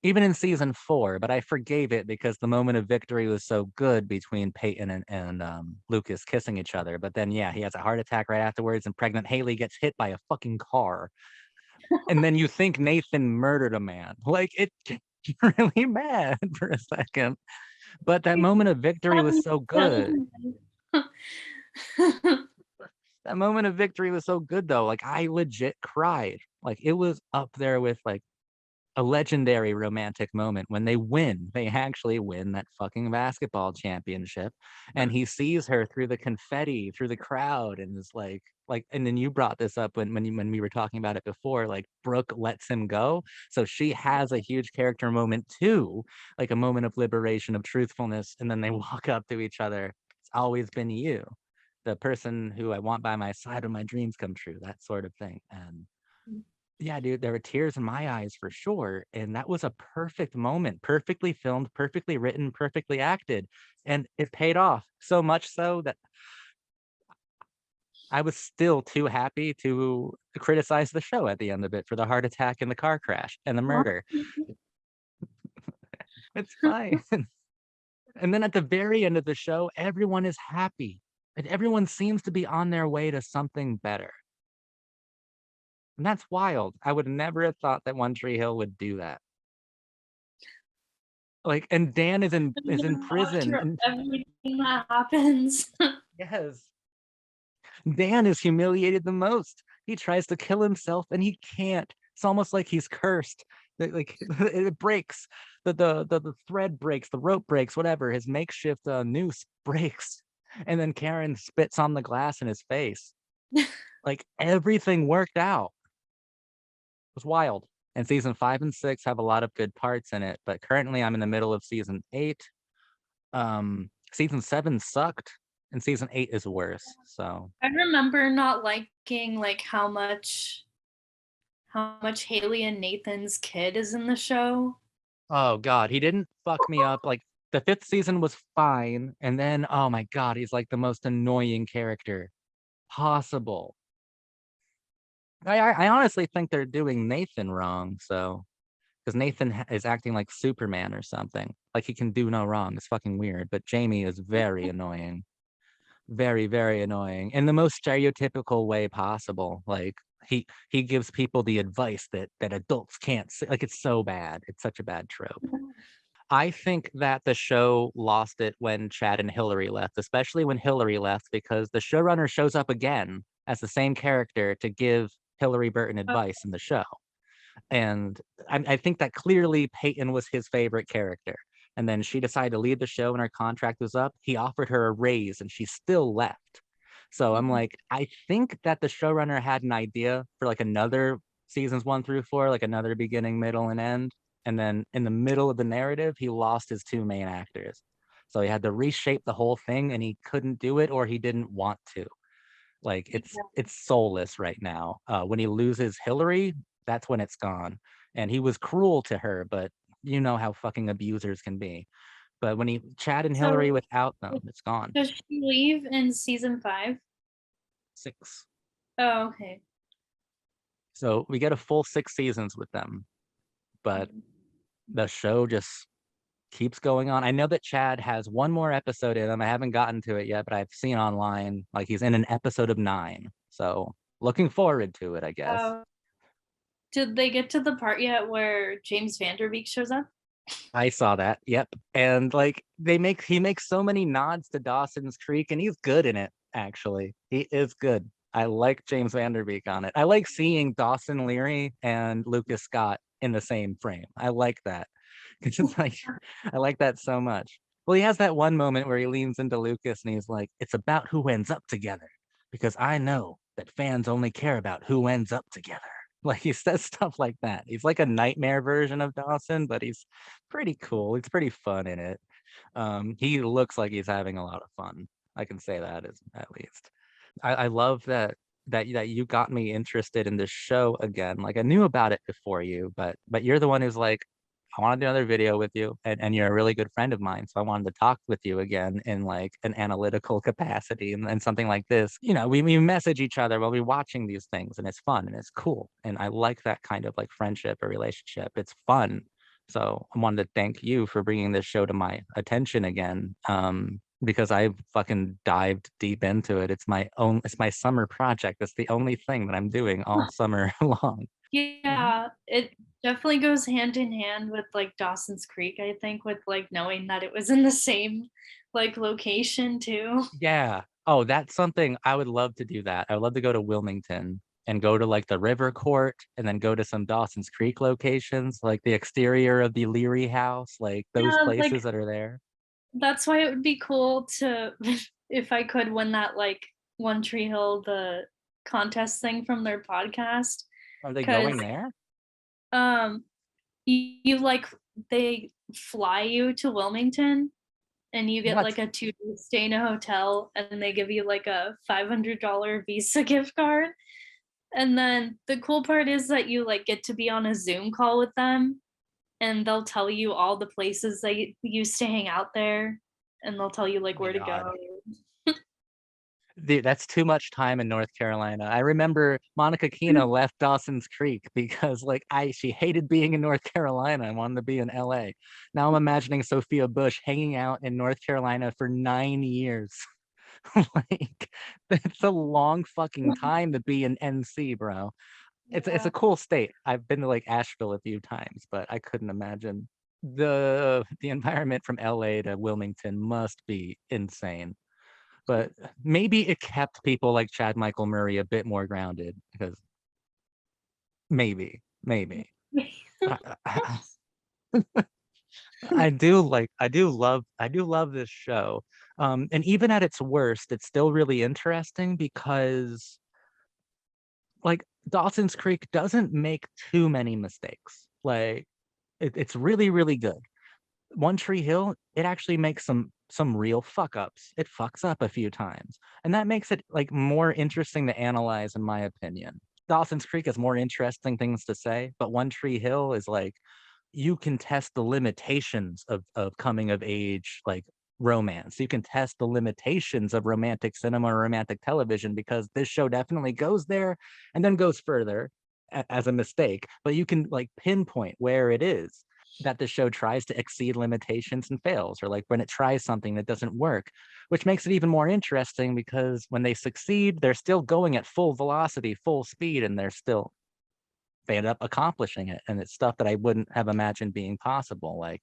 Even in season 4, but I forgave it because the moment of victory was so good between Peyton and Lucas kissing each other. But then, yeah, he has a heart attack right afterwards, and pregnant Haley gets hit by a fucking car. And then you think Nathan murdered a man. Like, it you're really mad for a second. But that moment of victory was so good. That moment of victory was so good, though. Like, I legit cried. Like, it was up there with, like, a legendary romantic moment when they win. They actually win that fucking basketball championship, and he sees her through the confetti, through the crowd, and is like. And then you brought this up when we were talking about it before. Like Brooke lets him go, so she has a huge character moment too, like a moment of liberation, of truthfulness, and then they walk up to each other. It's always been you, the person who I want by my side when my dreams come true, that sort of thing. And yeah, dude, there were tears in my eyes for sure. And that was a perfect moment, perfectly filmed, perfectly written, perfectly acted. And it paid off so much so that I was still too happy to criticize the show at the end of it for the heart attack and the car crash and the murder. It's fine. And then at the very end of the show, everyone is happy. And everyone seems to be on their way to something better. And that's wild. I would never have thought that One Tree Hill would do that. Like, and Dan is in prison. After And everything that happens. yes, Dan is humiliated the most. He tries to kill himself and he can't. It's almost like he's cursed. Like it breaks. The thread breaks, the rope breaks, whatever. His makeshift noose breaks. And then Karen spits on the glass in his face. Like everything worked out. It was wild. And season 5 and 6 have a lot of good parts in it, but currently I'm in the middle of season 8. Season 7 sucked, and season 8 is worse. So I remember not liking like how much Haley and Nathan's kid is in the show. oh god, he didn't fuck me up. Like the 5th season was fine, and then oh my god, he's like the most annoying character possible. I honestly think they're doing Nathan wrong, so because Nathan is acting like Superman or something. Like he can do no wrong. It's fucking weird. But Jamie is very annoying. Very, very annoying in the most stereotypical way possible. Like he gives people the advice that adults can't say. Like it's so bad. It's such a bad trope. I think that the show lost it when Chad and Hillary left, especially when Hillary left, because the showrunner shows up again as the same character to give Hillary Burton advice in the show. And I think that clearly Peyton was his favorite character. And then she decided to leave the show and her contract was up. He offered her a raise and she still left. So I'm like, I think that the showrunner had an idea for like another seasons 1 through 4, like another beginning, middle, and end. And then in the middle of the narrative, he lost his 2 main actors. So he had to reshape the whole thing and he couldn't do it or he didn't want to. Like it's soulless right now. When he loses Hillary, that's when it's gone. And he was cruel to her, but you know how fucking abusers can be. But when he Chad and Hillary So without them, it's gone. does she leave in season 5? 6. Oh, okay. So we get a full 6 seasons with them, but the show just keeps going on. I know that Chad has one more episode in him. I haven't gotten to it yet, but I've seen online like he's in an episode of 9. So looking forward to it, I guess. Did they get to the part yet where James Van Der Beek shows up? I saw that. Yep. And like he makes so many nods to Dawson's Creek and he's good in it, actually. He is good. I like James Van Der Beek on it. I like seeing Dawson Leary and Lucas Scott in the same frame. I like that. It's just like I like that so much. Well, he has that one moment where he leans into Lucas and he's like, "It's about who ends up together because I know that fans only care about who ends up together." Like he says stuff like that. He's like a nightmare version of Dawson, but he's pretty cool. He's pretty fun in it. He looks like he's having a lot of fun. I can say that at least. I love that you got me interested in this show again. Like I knew about it before you, but you're the one who's like, I want to do another video with you, and you're a really good friend of mine. So I wanted to talk with you again in like an analytical capacity and something like this. You know, we message each other while we're watching these things, and it's fun and it's cool. And I like that kind of like friendship or relationship. It's fun. So I wanted to thank you for bringing this show to my attention again. Because I fucking dived deep into it. It's my summer project. It's the only thing that I'm doing all summer long. Yeah, it definitely goes hand in hand with like Dawson's Creek, I think, with like knowing that it was in the same like location too. Yeah. Oh, that's something I would love to do that. I would love to go to Wilmington and go to like the river court and then go to some Dawson's Creek locations, like the exterior of the Leary house, like those Yeah, like places that are there. that's why it would be cool to if I could win that like One Tree Hill the contest thing from their podcast. Are they 'Cause going there? um you like they fly you to Wilmington and you get What? like a 2-day stay in a hotel and they give you like a $500 Visa gift card. And then the cool part is that you like get to be on a Zoom call with them and they'll tell you all the places they used to hang out there and they'll tell you like Oh my where to God. go. Dude, that's too much time in North Carolina. I remember Monica Keena left Dawson's Creek because she hated being in North Carolina and wanted to be in LA. Now I'm imagining Sophia Bush hanging out in North Carolina for 9 years. Like, it's a long fucking time to be in NC, bro. It's Yeah. a cool state. I've been to like Asheville a few times, but I couldn't imagine the environment from LA to Wilmington must be insane. But maybe it kept people like Chad Michael Murray a bit more grounded because maybe. But I do love this show. And even at its worst, it's still really interesting because like Dawson's Creek doesn't make too many mistakes. Like it's really, really good. One Tree Hill, it actually makes some real fuck ups. It fucks up a few times, and that makes it like more interesting to analyze, in my opinion. Dawson's Creek has more interesting things to say, but One Tree Hill is like you can test the limitations of coming of age like romance. You can test the limitations of romantic cinema or romantic television because this show definitely goes there and then goes further as a mistake, but you can like pinpoint where it is that the show tries to exceed limitations and fails, or like when it tries something that doesn't work, which makes it even more interesting because when they succeed, they're still going at full velocity, full speed, and they end up accomplishing it. And it's stuff that I wouldn't have imagined being possible. Like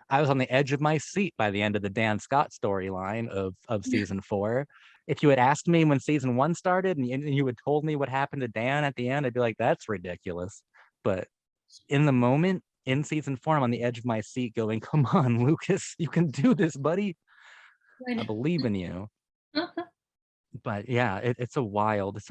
I was on the edge of my seat by the end of the Dan Scott storyline of season 4. If you had asked me when season 1 started and you had told me what happened to Dan at the end, I'd be like, that's ridiculous. But in the moment, in season 4, I'm on the edge of my seat going, come on, Lucas, you can do this, buddy. I believe in you. But yeah, it's a wild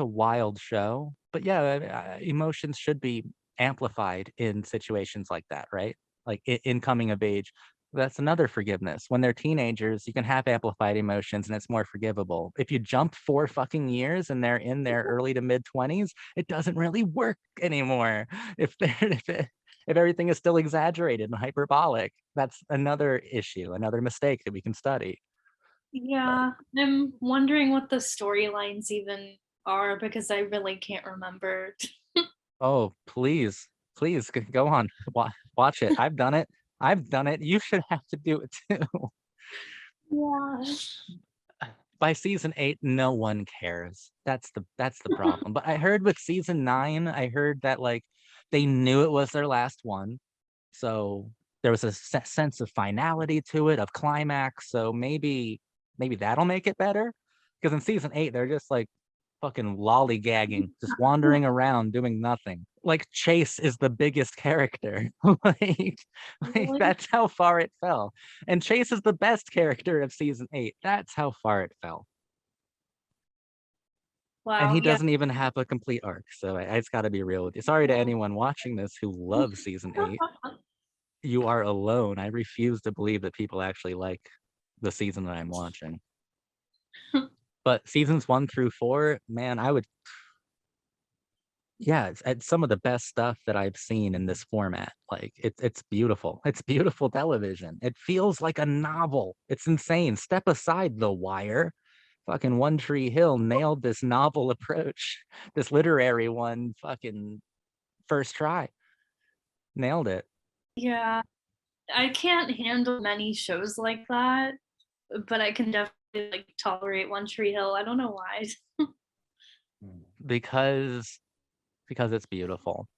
show. But yeah, emotions should be amplified in situations like that, right? Like in coming of age. That's another forgiveness. When they're teenagers, you can have amplified emotions and it's more forgivable. If you jump 4 fucking years and they're in their early to mid 20s, it doesn't really work anymore. If they're if everything is still exaggerated and hyperbolic, that's another issue, another mistake that we can study. But Yeah, I'm wondering what the storylines even are because I really can't remember. oh, please, please go on. Watch it. I've done it. I've done it. You should have to do it too. Yeah. By season 8, no one cares. That's the problem. But I heard with season 9, I heard that like they knew it was their last one. So there was a sense of finality to it, of climax. So maybe that'll make it better. Because in season 8, they're just like fucking lollygagging, just wandering around doing nothing. Like Chase is the biggest character. Like Really? that's how far it fell. And Chase is the best character of season 8. That's how far it fell. And Wow, he yeah. doesn't even have a complete arc. So I just got to be real with you. Sorry to anyone watching this who loves season 8. You are alone. I refuse to believe that people actually like the season that I'm watching. But seasons 1 through 4, man, yeah, it's some of the best stuff that I've seen in this format. Like it's beautiful. It's beautiful television. It feels like a novel. It's insane. Step aside The Wire. Fucking One Tree Hill nailed this novel approach. This literary one fucking first try. Nailed it. Yeah, I can't handle many shows like that, but I can definitely like tolerate One Tree Hill. I don't know why. Because it's beautiful.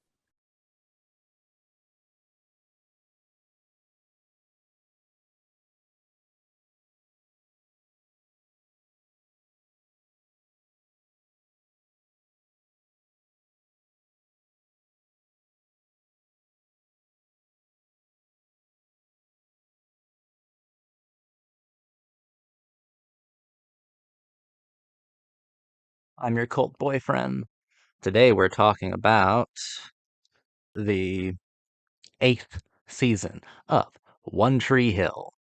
I'm your cult boyfriend. Today we're talking about the 8th season of One Tree Hill.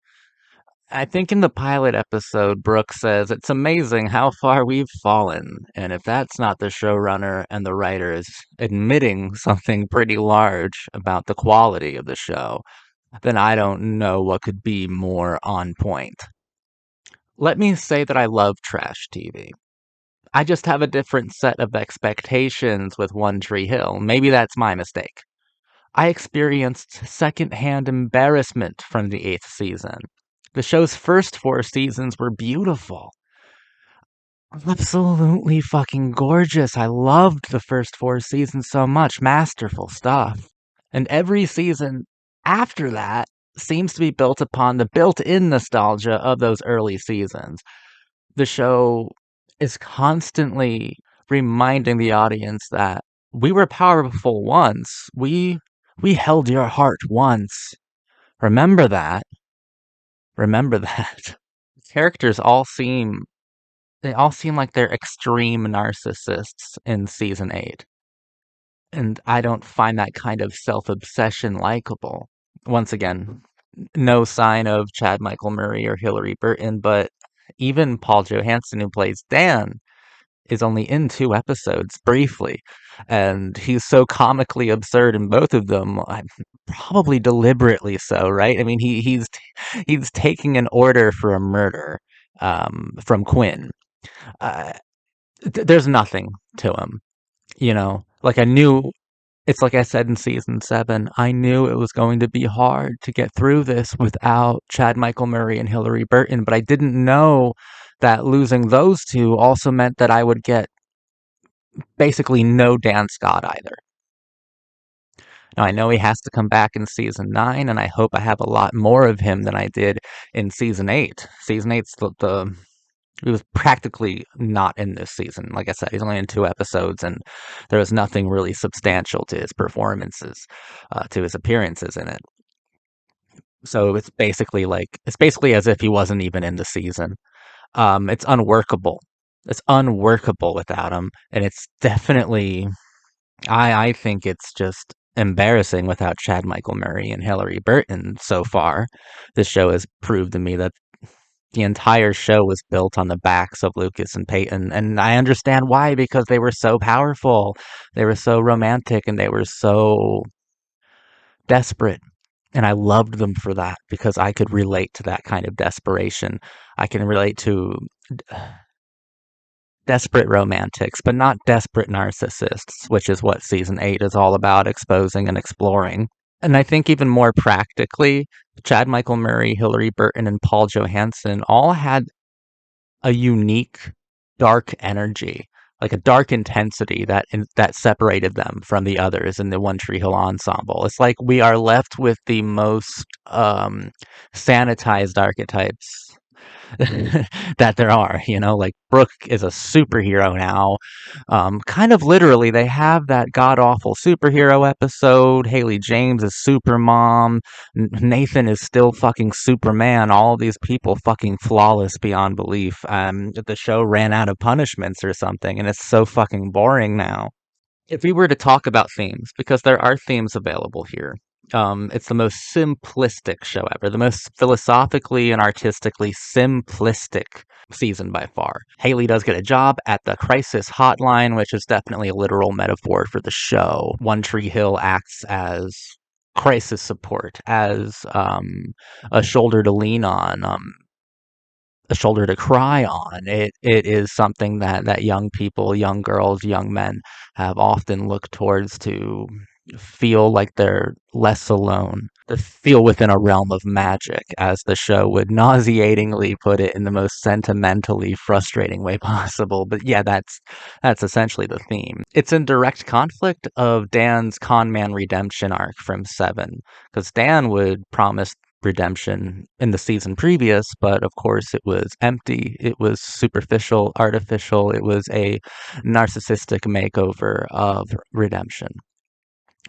I think in the pilot episode, Brooke says, it's amazing how far we've fallen. And if that's not the showrunner and the writers admitting something pretty large about the quality of the show, then I don't know what could be more on point. Let me say that I love trash TV. I just have a different set of expectations with One Tree Hill. Maybe that's my mistake. I experienced secondhand embarrassment from the 8th season. The show's first 4 seasons were beautiful. Absolutely fucking gorgeous. I loved the first 4 seasons so much. Masterful stuff. And every season after that seems to be built upon the built-in nostalgia of those early seasons. The show is constantly reminding the audience that we were powerful once. We held your heart once. Remember that. Remember that. Characters all seem like they're extreme narcissists in season 8. And I don't find that kind of self-obsession likable. Once again, no sign of Chad Michael Murray or Hilary Burton, but even Paul Johansson, who plays Dan, is only in 2 episodes briefly, and he's so comically absurd in both of them, probably deliberately so, right? I mean, he's taking an order for a murder from Quinn. Uh, there's nothing to him, you know. Like I knew it's like I said in season 7, I knew it was going to be hard to get through this without Chad Michael Murray and Hilary Burton, but I didn't know that losing those two also meant that I would get basically no Dan Scott either. Now, I know he has to come back in season 9, and I hope I have a lot more of him than I did in season 8. Season 8's he was practically not in this season. Like I said, he's only in 2 episodes, and there was nothing really substantial to his performances, to his appearances in it. So it's basically as if he wasn't even in the season. It's unworkable. It's unworkable without him, and it's definitely I think it's just embarrassing without Chad Michael Murray and Hilary Burton so far. This show has proved to me that the entire show was built on the backs of Lucas and Peyton, and I understand why, because they were so powerful, they were so romantic, and they were so desperate. And I loved them for that because I could relate to that kind of desperation. I can relate to desperate romantics, but not desperate narcissists, which is what season 8 is all about, exposing and exploring. And I think even more practically, Chad Michael Murray, Hilary Burton, and Paul Johansson all had a unique dark energy, like a dark intensity that separated them from the others in the One Tree Hill ensemble. It's like we are left with the most sanitized archetypes that there are, like Brooke is a superhero now. Kind of literally, they have that god awful superhero episode. Haley James is Supermom. Nathan is still fucking Superman. All these people fucking flawless beyond belief. The show ran out of punishments or something, and it's so fucking boring now. If we were to talk about themes, because there are themes available here, it's the most simplistic show ever, the most philosophically and artistically simplistic season by far. Haley does get a job at the crisis hotline, which is definitely a literal metaphor for the show. One Tree Hill acts as crisis support, as a shoulder to lean on, a shoulder to cry on. It is something that young people, young girls, young men have often looked towards to feel like they're less alone, to feel within a realm of magic, as the show would nauseatingly put it in the most sentimentally frustrating way possible. But yeah, that's essentially the theme. It's in direct conflict of Dan's con man redemption arc from 7, because Dan would promise redemption in the season previous, but of course it was empty, it was superficial, artificial, it was a narcissistic makeover of redemption.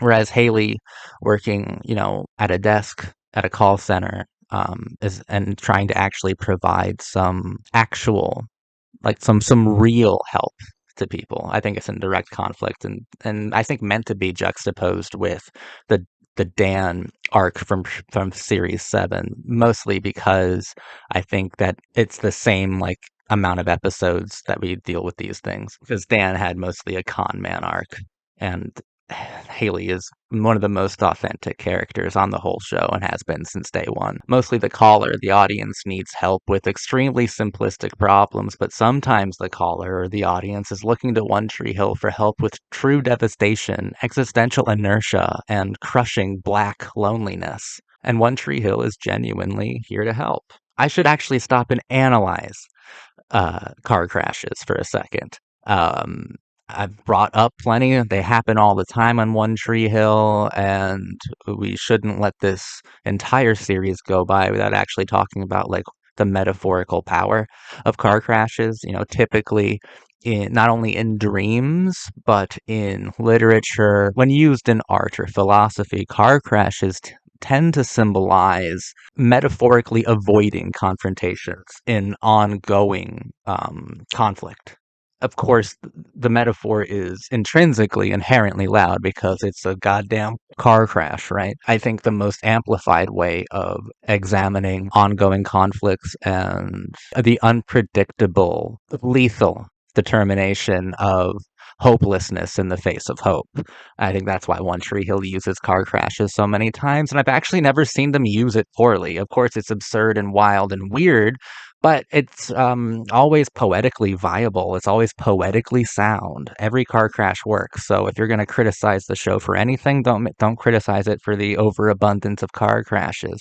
Whereas Haley, working, at a desk at a call center, is and trying to actually provide some actual, like some real help to people. I think it's in direct conflict, and I think meant to be juxtaposed with the Dan arc from series 7, mostly because I think that it's the same like amount of episodes that we deal with these things, because Dan had mostly a con man arc, and Haley is one of the most authentic characters on the whole show and has been since day one. Mostly the caller, the audience needs help with extremely simplistic problems, but sometimes the caller or the audience is looking to One Tree Hill for help with true devastation, existential inertia, and crushing black loneliness. And One Tree Hill is genuinely here to help. I should actually stop and analyze car crashes for a second. I've brought up plenty. They happen all the time on One Tree Hill, and we shouldn't let this entire series go by without actually talking about like the metaphorical power of car crashes. You know, typically in not only in dreams but in literature, when used in art or philosophy, car crashes tend to symbolize metaphorically avoiding confrontations in ongoing conflict. Of course, the metaphor is intrinsically, inherently loud because it's a goddamn car crash, right? I think the most amplified way of examining ongoing conflicts and the unpredictable, lethal determination of hopelessness in the face of hope. I think that's why One Tree Hill uses car crashes so many times, and I've actually never seen them use it poorly. Of course, it's absurd and wild and weird, but it's always poetically viable. It's always poetically sound. Every car crash works. So if you're going to criticize the show for anything, don't criticize it for the overabundance of car crashes,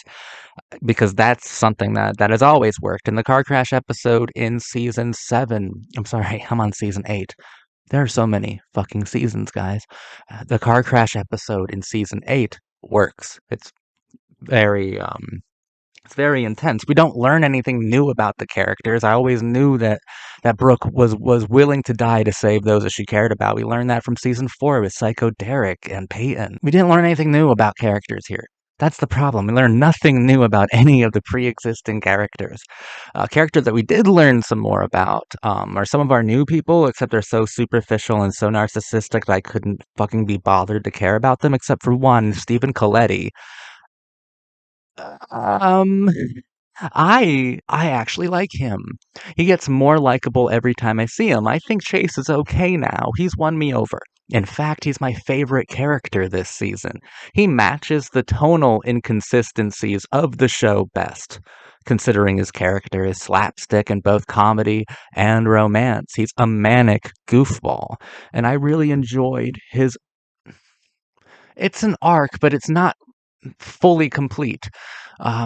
because that's something that has always worked. In the car crash episode in season 7, I'm sorry, I'm on season 8. There are so many fucking seasons, guys. The car crash episode in season 8 works. Very it's very intense. We don't learn anything new about the characters. I always knew that Brooke was willing to die to save those that she cared about. We learned that from season 4 with Psycho Derek and Peyton. We didn't learn anything new about characters here. That's the problem. We learned nothing new about any of the pre-existing characters. Characters that we did learn some more about are some of our new people, except they're so superficial and so narcissistic that I couldn't fucking be bothered to care about them, except for one, Stephen Coletti. Um, I actually like him. He gets more likable every time I see him. I think Chase is okay now. He's won me over. In fact, he's my favorite character this season. He matches the tonal inconsistencies of the show best, considering his character is slapstick in both comedy and romance. He's a manic goofball, and I really enjoyed his. It's an arc, but it's not fully complete,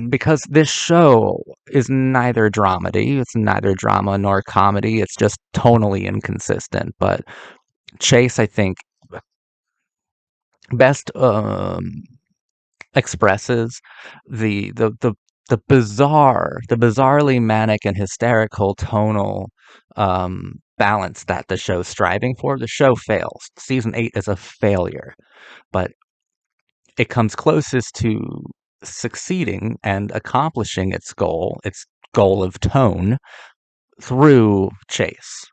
because this show is neither dramedy, it's neither drama nor comedy. It's just tonally inconsistent. But Chase, I think, best expresses the bizarrely manic and hysterical tonal balance that the show's striving for. The show fails. Season 8 is a failure, but it comes closest to succeeding and accomplishing its goal of tone, through Chase.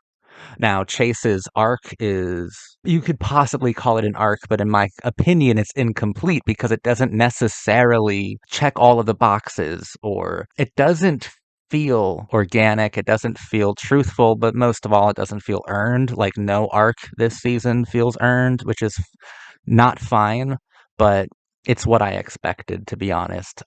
Now, Chase's arc is, you could possibly call it an arc, but in my opinion, it's incomplete because it doesn't necessarily check all of the boxes, or it doesn't feel organic, it doesn't feel truthful, but most of all, it doesn't feel earned. Like, no arc this season feels earned, which is not fine, but it's what I expected, to be honest.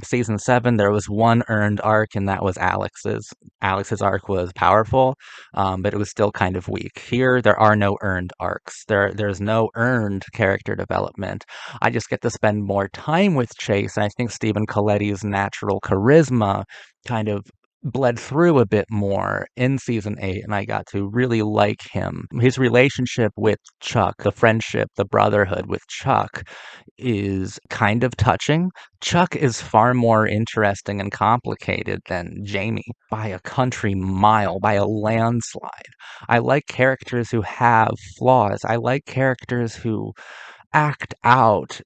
Season 7, there was one earned arc, and that was Alex's. Alex's arc was powerful, but it was still kind of weak. Here, there are no earned arcs. There's no earned character development. I just get to spend more time with Chase, and I think Stephen Coletti's natural charisma kind of bled through a bit more in season 8, and I got to really like him. His relationship with Chuck, the friendship, the brotherhood with Chuck, is kind of touching. Chuck is far more interesting and complicated than Jamie by a country mile, by a landslide. I like characters who have flaws. I like characters who act out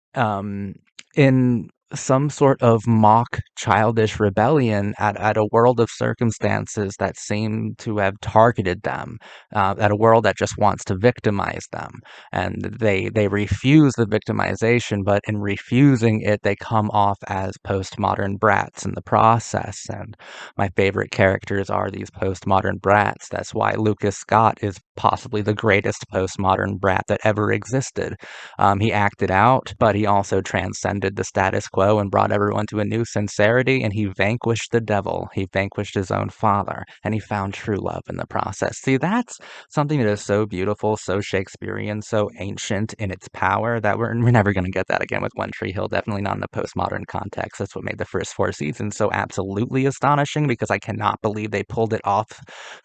in some sort of mock childish rebellion at a world of circumstances that seem to have targeted them, at a world that just wants to victimize them. And they refuse the victimization, but in refusing it, they come off as postmodern brats in the process. And my favorite characters are these postmodern brats. That's why Lucas Scott is possibly the greatest postmodern brat that ever existed. He acted out, but he also transcended the status quo and brought everyone to a new sincerity, and he vanquished the devil. He vanquished his own father, and he found true love in the process. See, that's something that is so beautiful, so Shakespearean, so ancient in its power that we're never going to get that again with One Tree Hill, definitely not in a postmodern context. That's what made the first 4 seasons so absolutely astonishing, because I cannot believe they pulled it off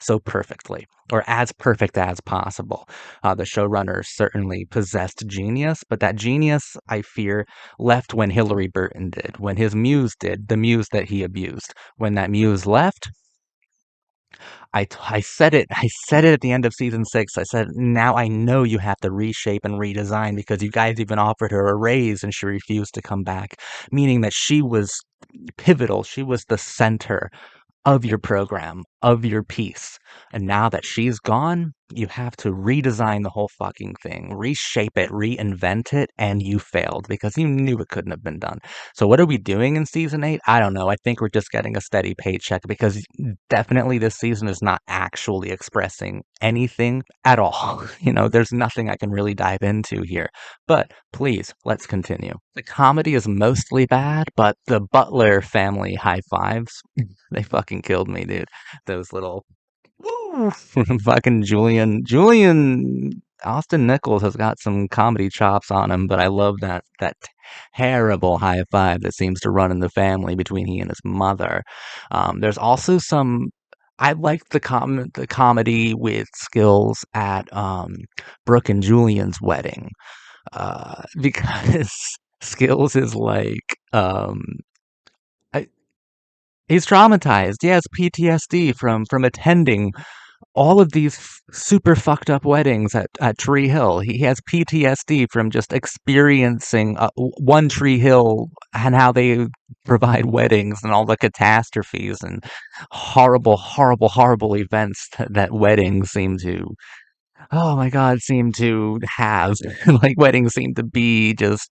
so perfectly, or as perfect as possible. The showrunners certainly possessed genius, but that genius, I fear, left when Hilary Burton did, when his muse did, the muse that he abused. When that muse left, I said it. I said it at the end of season 6. I said, now I know you have to reshape and redesign, because you guys even offered her a raise and she refused to come back, meaning that she was pivotal. She was the center of your program, of your piece. And now that she's gone, you have to redesign the whole fucking thing, reshape it, reinvent it, and you failed because you knew it couldn't have been done. So what are we doing in season 8? I don't know. I think we're just getting a steady paycheck, because definitely this season is not actually expressing anything at all. There's nothing I can really dive into here. But please, let's continue. The comedy is mostly bad, but the Butler family high fives, they fucking killed me, dude. Those little woo fucking Julian Austin Nichols has got some comedy chops on him, but I love that terrible high five that seems to run in the family between he and his mother. There's also some. I like the comedy with Skills at Brooke and Julian's wedding, because Skills is like I, he's traumatized. He has PTSD from attending all of these super fucked up weddings at Tree Hill. He has PTSD from just experiencing One Tree Hill and how they provide weddings and all the catastrophes and horrible, horrible, horrible events that weddings seem to, oh my God, seem to have. Like weddings seem to be just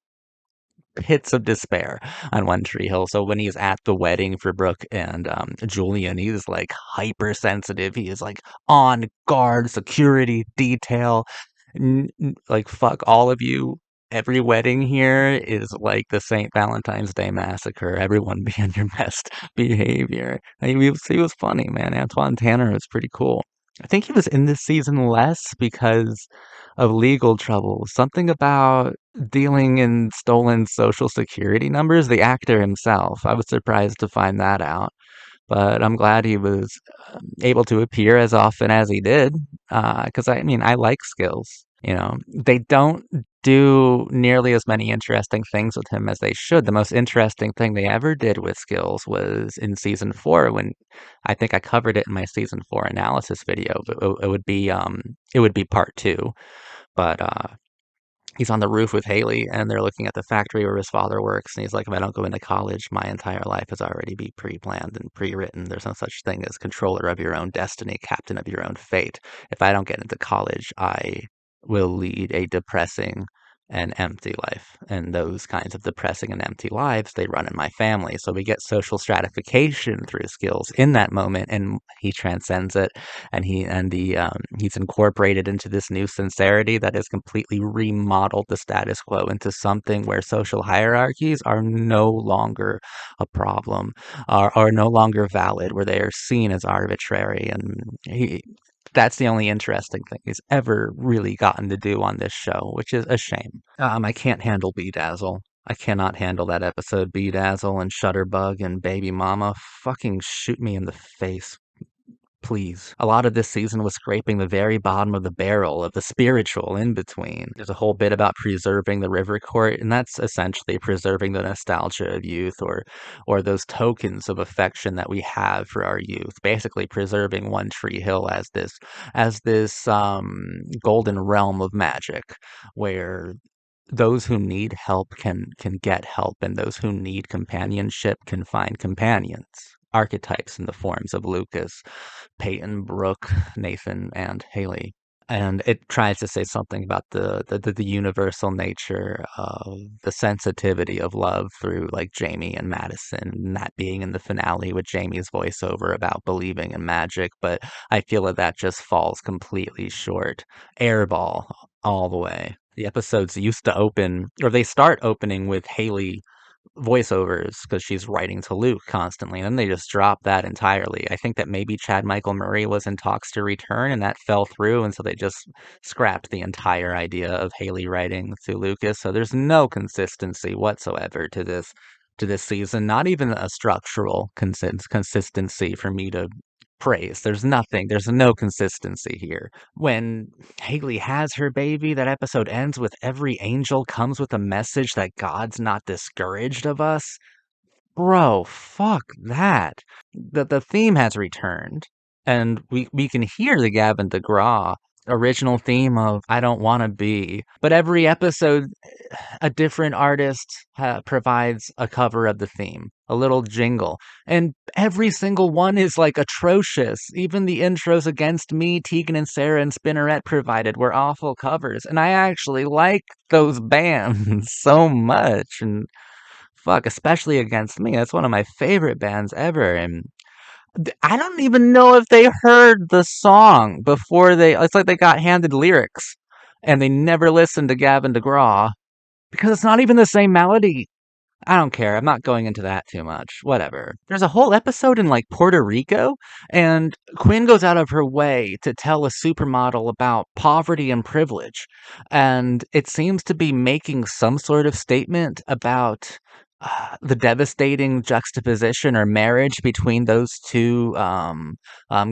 pits of despair on One Tree Hill. So when he's at the wedding for Brooke and Julian, he's like hypersensitive. He is like on guard, security, detail. Like, fuck all of you. Every wedding here is like the St. Valentine's Day massacre. Everyone be on your best behavior. He was funny, man. Antoine Tanner was pretty cool. I think he was in this season less because of legal trouble. Something about dealing in stolen social security numbers. The actor himself. I was surprised to find that out, but I'm glad he was able to appear as often as he did. Because I mean, I like Skills. They don't do nearly as many interesting things with him as they should. The most interesting thing they ever did with Skills was in season 4, when I think I covered it in my season 4 analysis video. But it would be part 2. But he's on the roof with Haley, and they're looking at the factory where his father works, and he's like, if I don't go into college, my entire life has already been pre-planned and pre-written. There's no such thing as controller of your own destiny, captain of your own fate. If I don't get into college, I will lead a depressing and empty life. And those kinds of depressing and empty lives, they run in my family. So we get social stratification through Skills in that moment, and he transcends it, and he's incorporated into this new sincerity that has completely remodeled the status quo into something where social hierarchies are no longer a problem, are no longer valid, where they are seen as arbitrary. And that's the only interesting thing he's ever really gotten to do on this show, which is a shame. I can't handle Bedazzle. I cannot handle that episode. Bedazzle and Shutterbug and Baby Mama. Fucking shoot me in the face, please. A lot of this season was scraping the very bottom of the barrel of the spiritual in between. There's a whole bit about preserving the river court, and that's essentially preserving the nostalgia of youth, or those tokens of affection that we have for our youth. Basically preserving One Tree Hill as this golden realm of magic, where those who need help can get help, and those who need companionship can find companions. Archetypes in the forms of Lucas, Peyton, Brooke, Nathan, and Haley. and it tries to say something about the universal nature of the sensitivity of love through like Jamie and Madison, and that being in the finale with Jamie's voiceover about believing in magic. But I feel that just falls completely short. Airball all the way. The episodes used to open, or they start opening with Haley voiceovers because she's writing to Luke constantly, and then they just dropped that entirely. I think that maybe Chad Michael Murray was in talks to return, and that fell through, and so they just scrapped the entire idea of Haley writing to Lucas. So there's no consistency whatsoever to this season. Not even a structural consistency for me to praise. There's nothing. There's no consistency here. When Haley has her baby, that episode ends with every angel comes with a message that God's not discouraged of us. Bro, fuck that. The theme has returned, and we can hear the Gavin DeGraw original theme of I Don't Want to Be. But every episode, a different artist provides a cover of the theme, a little jingle. And every single one is like atrocious. Even the intros Against Me, Tegan and Sarah and Spinneret provided were awful covers. And I actually like those bands so much. And fuck, especially Against Me. That's one of my favorite bands ever. And I don't even know if they heard the song before it's like they got handed lyrics and they never listened to Gavin DeGraw because it's not even the same melody. I don't care. I'm not going into that too much. Whatever. There's a whole episode in like Puerto Rico, and Quinn goes out of her way to tell a supermodel about poverty and privilege. And it seems to be making some sort of statement about the devastating juxtaposition or marriage between those two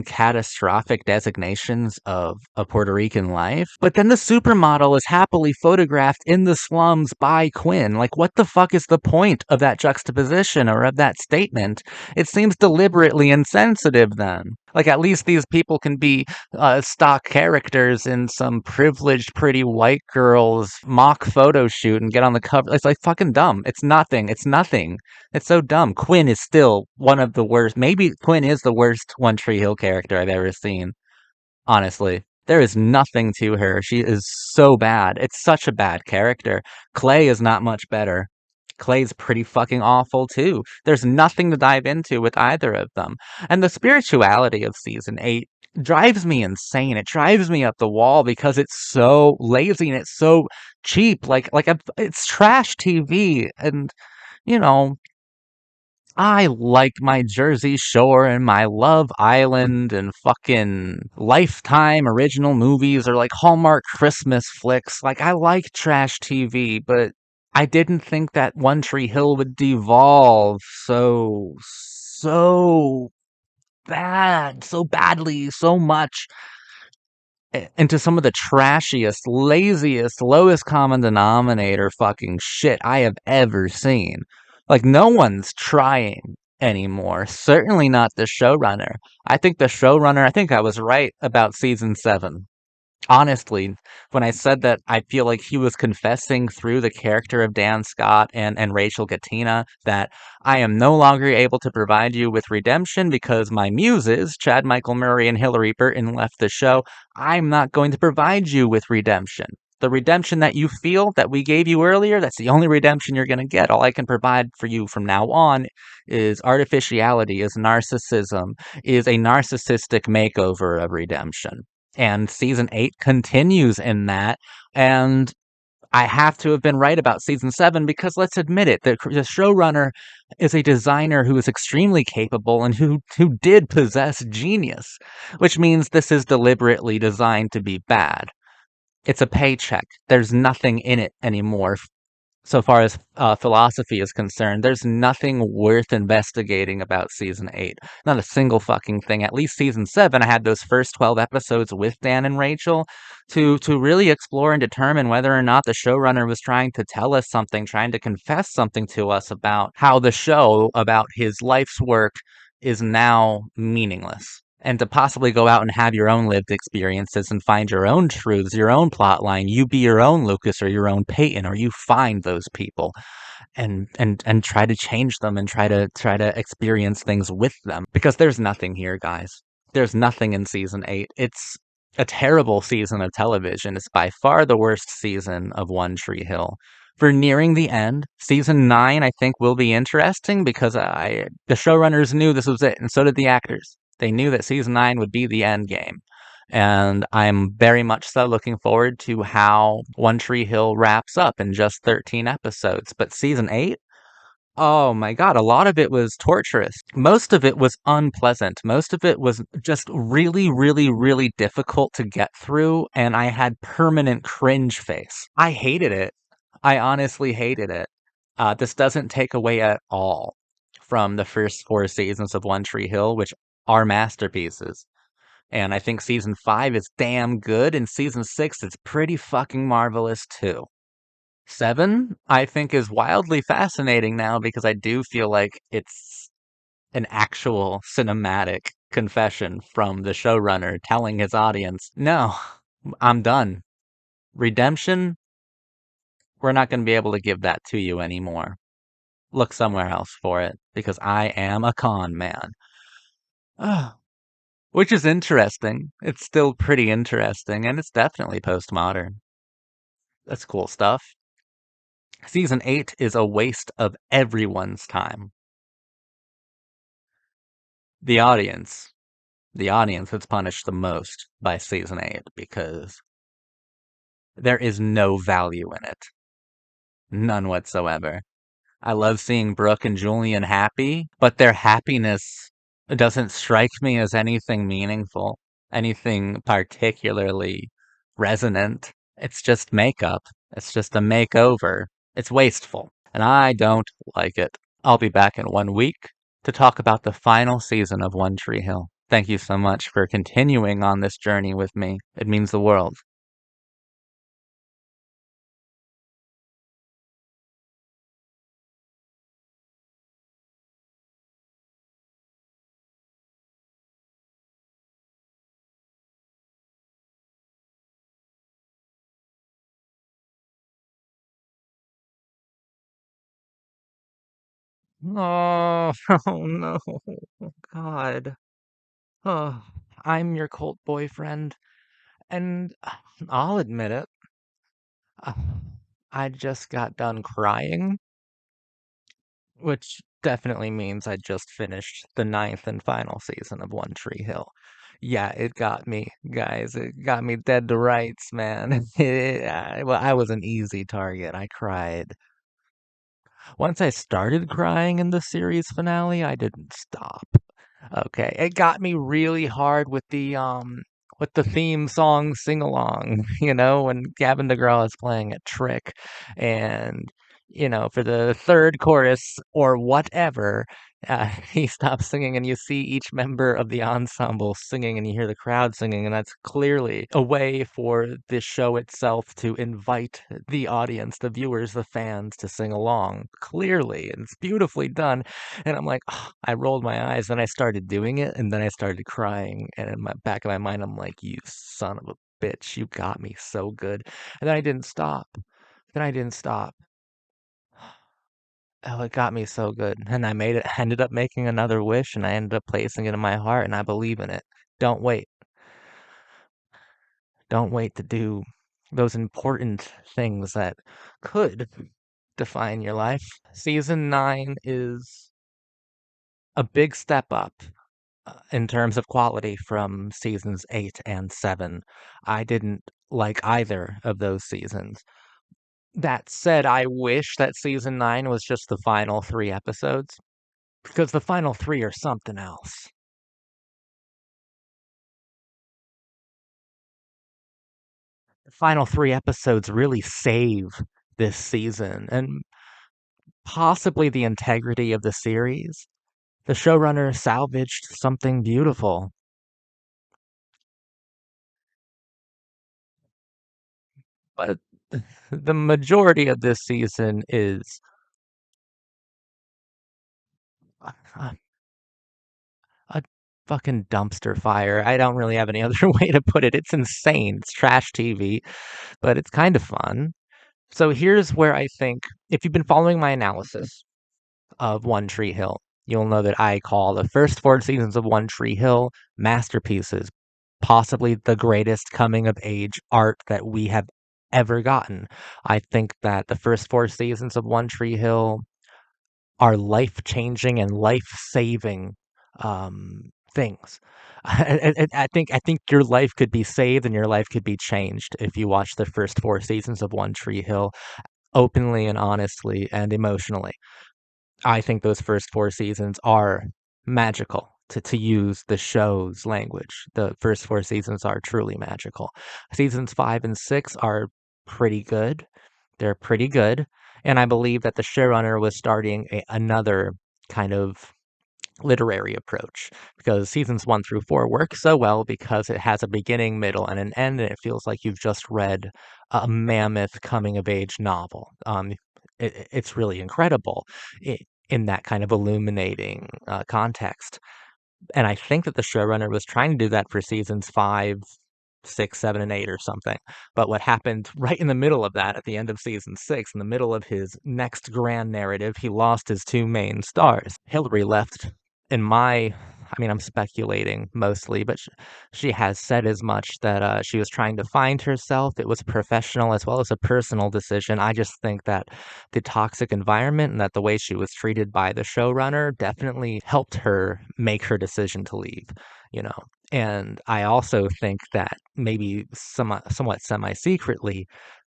catastrophic designations of a Puerto Rican life. But then the supermodel is happily photographed in the slums by Quinn. Like, what the fuck is the point of that juxtaposition or of that statement? It seems deliberately insensitive then. Like, at least these people can be stock characters in some privileged pretty white girl's mock photo shoot and get on the cover. It's like fucking dumb. It's nothing. It's nothing. It's so dumb. Quinn is still one of the worst. Maybe Quinn is the worst One Tree Hill character I've ever seen. Honestly, there is nothing to her. She is so bad. It's such a bad character. Clay is not much better. Clay's pretty fucking awful too. There's nothing to dive into with either of them. And the spirituality of season 8 drives me insane. It drives me up the wall because it's so lazy and it's so cheap. It's trash TV, and you know, I like my Jersey Shore and my Love Island and fucking Lifetime original movies or like Hallmark Christmas flicks. Like, I like trash TV, but I didn't think that One Tree Hill would devolve so bad, so badly, so much into some of the trashiest, laziest, lowest common denominator fucking shit I have ever seen. Like, no one's trying anymore. Certainly not the showrunner. I think I think I was right about season 7. Honestly, when I said that I feel like he was confessing through the character of Dan Scott and Rachel Katina that I am no longer able to provide you with redemption because my muses, Chad Michael Murray and Hilary Burton, left the show. I'm not going to provide you with redemption. The redemption that you feel that we gave you earlier, that's the only redemption you're going to get. All I can provide for you from now on is artificiality, is narcissism, is a narcissistic makeover of redemption. And season 8 continues in that. And I have to have been right about season 7 because let's admit it, the showrunner is a designer who is extremely capable and who did possess genius, which means this is deliberately designed to be bad. It's a paycheck. There's nothing in it anymore. So far as philosophy is concerned, there's nothing worth investigating about season 8. Not a single fucking thing. At least season 7, I had those first 12 episodes with Dan and Rachel to really explore and determine whether or not the showrunner was trying to tell us something, trying to confess something to us about how the show, about his life's work, is now meaningless. And to possibly go out and have your own lived experiences and find your own truths, your own plot line, you be your own Lucas or your own Peyton, or you find those people and try to change them and try to experience things with them. Because there's nothing here, guys. There's nothing in season 8. a terrible season of television. It's by far the worst season of One Tree Hill. For nearing the end, season 9 I think will be interesting because the showrunners knew this was it, and so did the actors. They knew that season 9 would be the end game. And I'm very much so looking forward to how One Tree Hill wraps up in just 13 episodes. But season 8, oh my God, a lot of it was torturous. Most of it was unpleasant. Most of it was just really, really, really difficult to get through, and I had permanent cringe face. I hated it. I honestly hated it. This doesn't take away at all from the first 4 seasons of One Tree Hill, which are masterpieces. And I think season 5 is damn good, and season 6 is pretty fucking marvelous too. 7, I think, is wildly fascinating now because I do feel like it's an actual cinematic confession from the showrunner telling his audience, no, I'm done. Redemption, we're not going to be able to give that to you anymore. Look somewhere else for it because I am a con man. Which is interesting. It's still pretty interesting, and it's definitely postmodern. That's cool stuff. Season 8 is a waste of everyone's time. The audience. The audience is punished the most by season 8 because there is no value in it. None whatsoever. I love seeing Brooke and Julian happy, but their happiness doesn't strike me as anything meaningful, anything particularly resonant. It's just makeup. It's just a makeover. It's wasteful, and I don't like it. I'll be back in 1 week to talk about the final season of One Tree Hill. Thank you so much for continuing on this journey with me. It means the world. Oh, oh no. God. Oh, I'm your cult boyfriend, and I'll admit it. uh, I just got done crying, which definitely means I just finished the ninth and final season of One Tree Hill. Yeah, it got me, guys. It got me dead to rights, man. Well, I was an easy target. I cried. Once I started crying in the series finale, I didn't stop. Okay, it got me really hard with the theme song sing along, when Gavin DeGraw is playing a trick and for the third chorus or whatever, he stops singing and you see each member of the ensemble singing and you hear the crowd singing, and that's clearly a way for the show itself to invite the audience, the viewers, the fans to sing along. Clearly, and it's beautifully done. And I'm like, "Oh," I rolled my eyes, then I started doing it, and then I started crying. And in my back of my mind, I'm like, you son of a bitch, you got me so good. And then I didn't stop. Then I didn't stop. Oh, it got me so good. And I made it, ended up making another wish, and I ended up placing it in my heart, and I believe in it. Don't wait. Don't wait to do those important things that could define your life. Season 9 is a big step up in terms of quality from seasons 8 and 7. I didn't like either of those seasons. That said, I wish that season 9 was just the final 3 episodes, because the final 3 are something else. The final 3 episodes really save this season and possibly the integrity of the series. The showrunner salvaged something beautiful. But the majority of this season is a, a fucking dumpster fire. I don't really have any other way to put it. It's insane. It's trash TV, but it's kind of fun. So here's where I think, if you've been following my analysis of One Tree Hill, you'll know that I call the first 4 seasons of One Tree Hill masterpieces. possibly the greatest coming of age art that we have ever gotten. I think that the first 4 seasons of One Tree Hill are life-changing and life-saving, things. I think your life could be saved and your life could be changed if you watch the first 4 seasons of One Tree Hill openly and honestly and emotionally. I think those first 4 seasons are magical, to use the show's language. The first 4 seasons are truly magical. Seasons 5 and 6 are pretty good. They're pretty good, and I believe that the showrunner was starting another kind of literary approach, because seasons 1 through 4 work so well because it has a beginning, middle, and an end, and it feels like you've just read a mammoth coming of age novel. It's really incredible in that kind of illuminating context. And I think that the showrunner was trying to do that for seasons 5, 6, 7, and 8 or something. But what happened right in the middle of that, at the end of season 6, in the middle of his next grand narrative, he lost his 2 main stars. Hillary left in my I mean, I'm speculating mostly, but she has said as much that she was trying to find herself. It was a professional as well as a personal decision. I just think that the toxic environment and that the way she was treated by the showrunner definitely helped her make her decision to leave, you know. And I also think that maybe somewhat semi-secretly,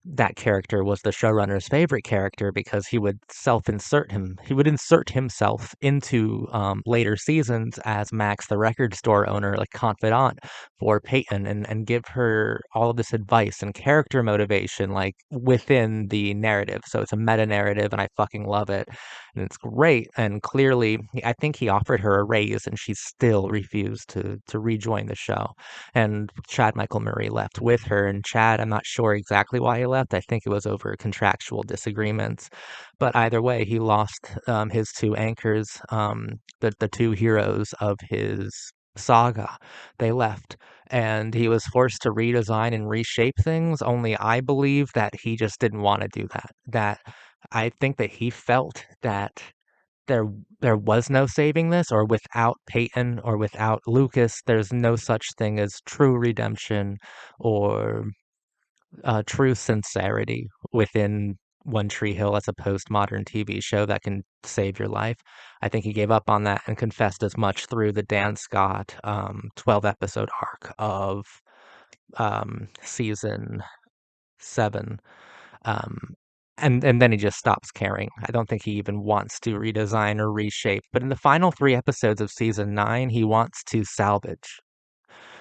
that character was the showrunner's favorite character because he would insert himself into later seasons as Max, the record store owner, like confidant for Peyton, and give her all of this advice and character motivation, like within the narrative. So it's a meta narrative, and I fucking love it, and it's great. And clearly, I think he offered her a raise, and she still refused to rejoin the show. And Chad Michael Murray left with her. And Chad, I'm not sure exactly why he left. I think it was over contractual disagreements. But either way, he lost his 2 anchors, the 2 heroes of his saga. They left, and he was forced to redesign and reshape things. Only I believe that he just didn't want to do that. That I think that he felt that there there was no saving this, or without Peyton or without Lucas, there's no such thing as true redemption or true sincerity within One Tree Hill as a postmodern TV show that can save your life. I think he gave up on that and confessed as much through the Dan Scott 12 episode arc of season 7. Um, and then he just stops caring. I don't think he even wants to redesign or reshape. But in the final 3 episodes of season 9, he wants to salvage.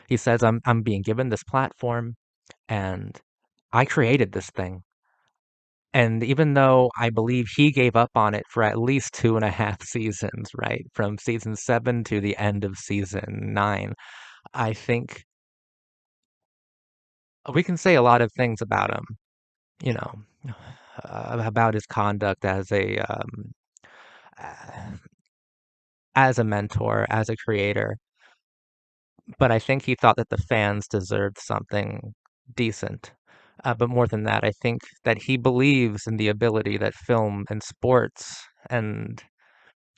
He says, I'm being given this platform, and I created this thing. And even though I believe he gave up on it for at least 2.5 seasons, right? From season 7 to the end of season 9, I think we can say a lot of things about him, you know, about his conduct uh, as a mentor, as a creator. But I think he thought that the fans deserved something decent. But more than that, I think that he believes in the ability that film and sports and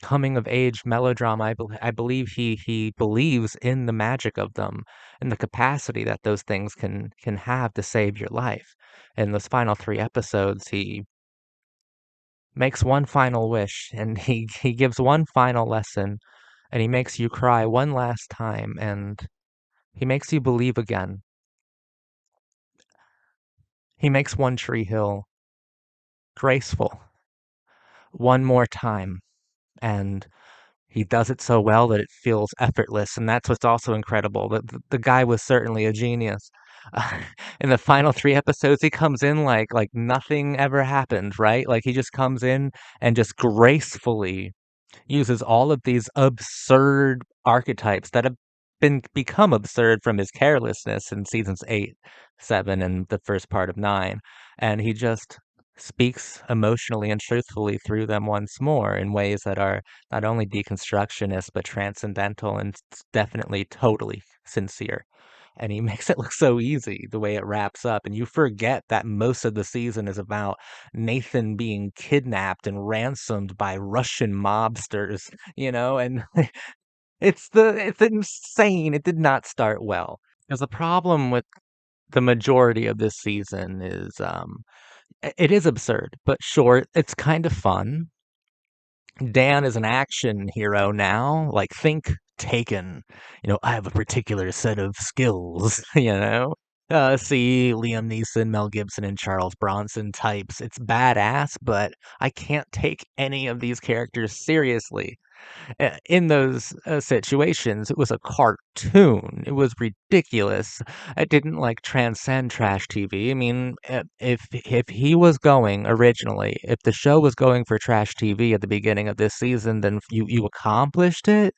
coming of age melodrama, I believe he believes in the magic of them and the capacity that those things can have to save your life. In those final 3 episodes, he makes one final wish, and he gives one final lesson, and he makes you cry one last time, and he makes you believe again. He makes One Tree Hill graceful one more time, and he does it so well that it feels effortless, and that's what's also incredible. The guy was certainly a genius. In the final 3 episodes, he comes in like nothing ever happened, right? Like, he just comes in and just gracefully uses all of these absurd archetypes that have become absurd from his carelessness in seasons 8, 7, and the first part of 9, and he just speaks emotionally and truthfully through them once more in ways that are not only deconstructionist, but transcendental and definitely totally sincere. And he makes it look so easy the way it wraps up, and you forget that most of the season is about Nathan being kidnapped and ransomed by Russian mobsters, you know, and it's insane. It did not start well. Because the problem with the majority of this season is it is absurd, but short. It's kind of fun. Dan is an action hero now. Like, think Taken. I have a particular set of skills, See Liam Neeson, Mel Gibson, and Charles Bronson types. It's badass, but I can't take any of these characters seriously. In those situations, it was a cartoon. It was ridiculous. It didn't like transcend trash TV. I mean, if he was going originally, if the show was going for trash TV at the beginning of this season, then you accomplished it.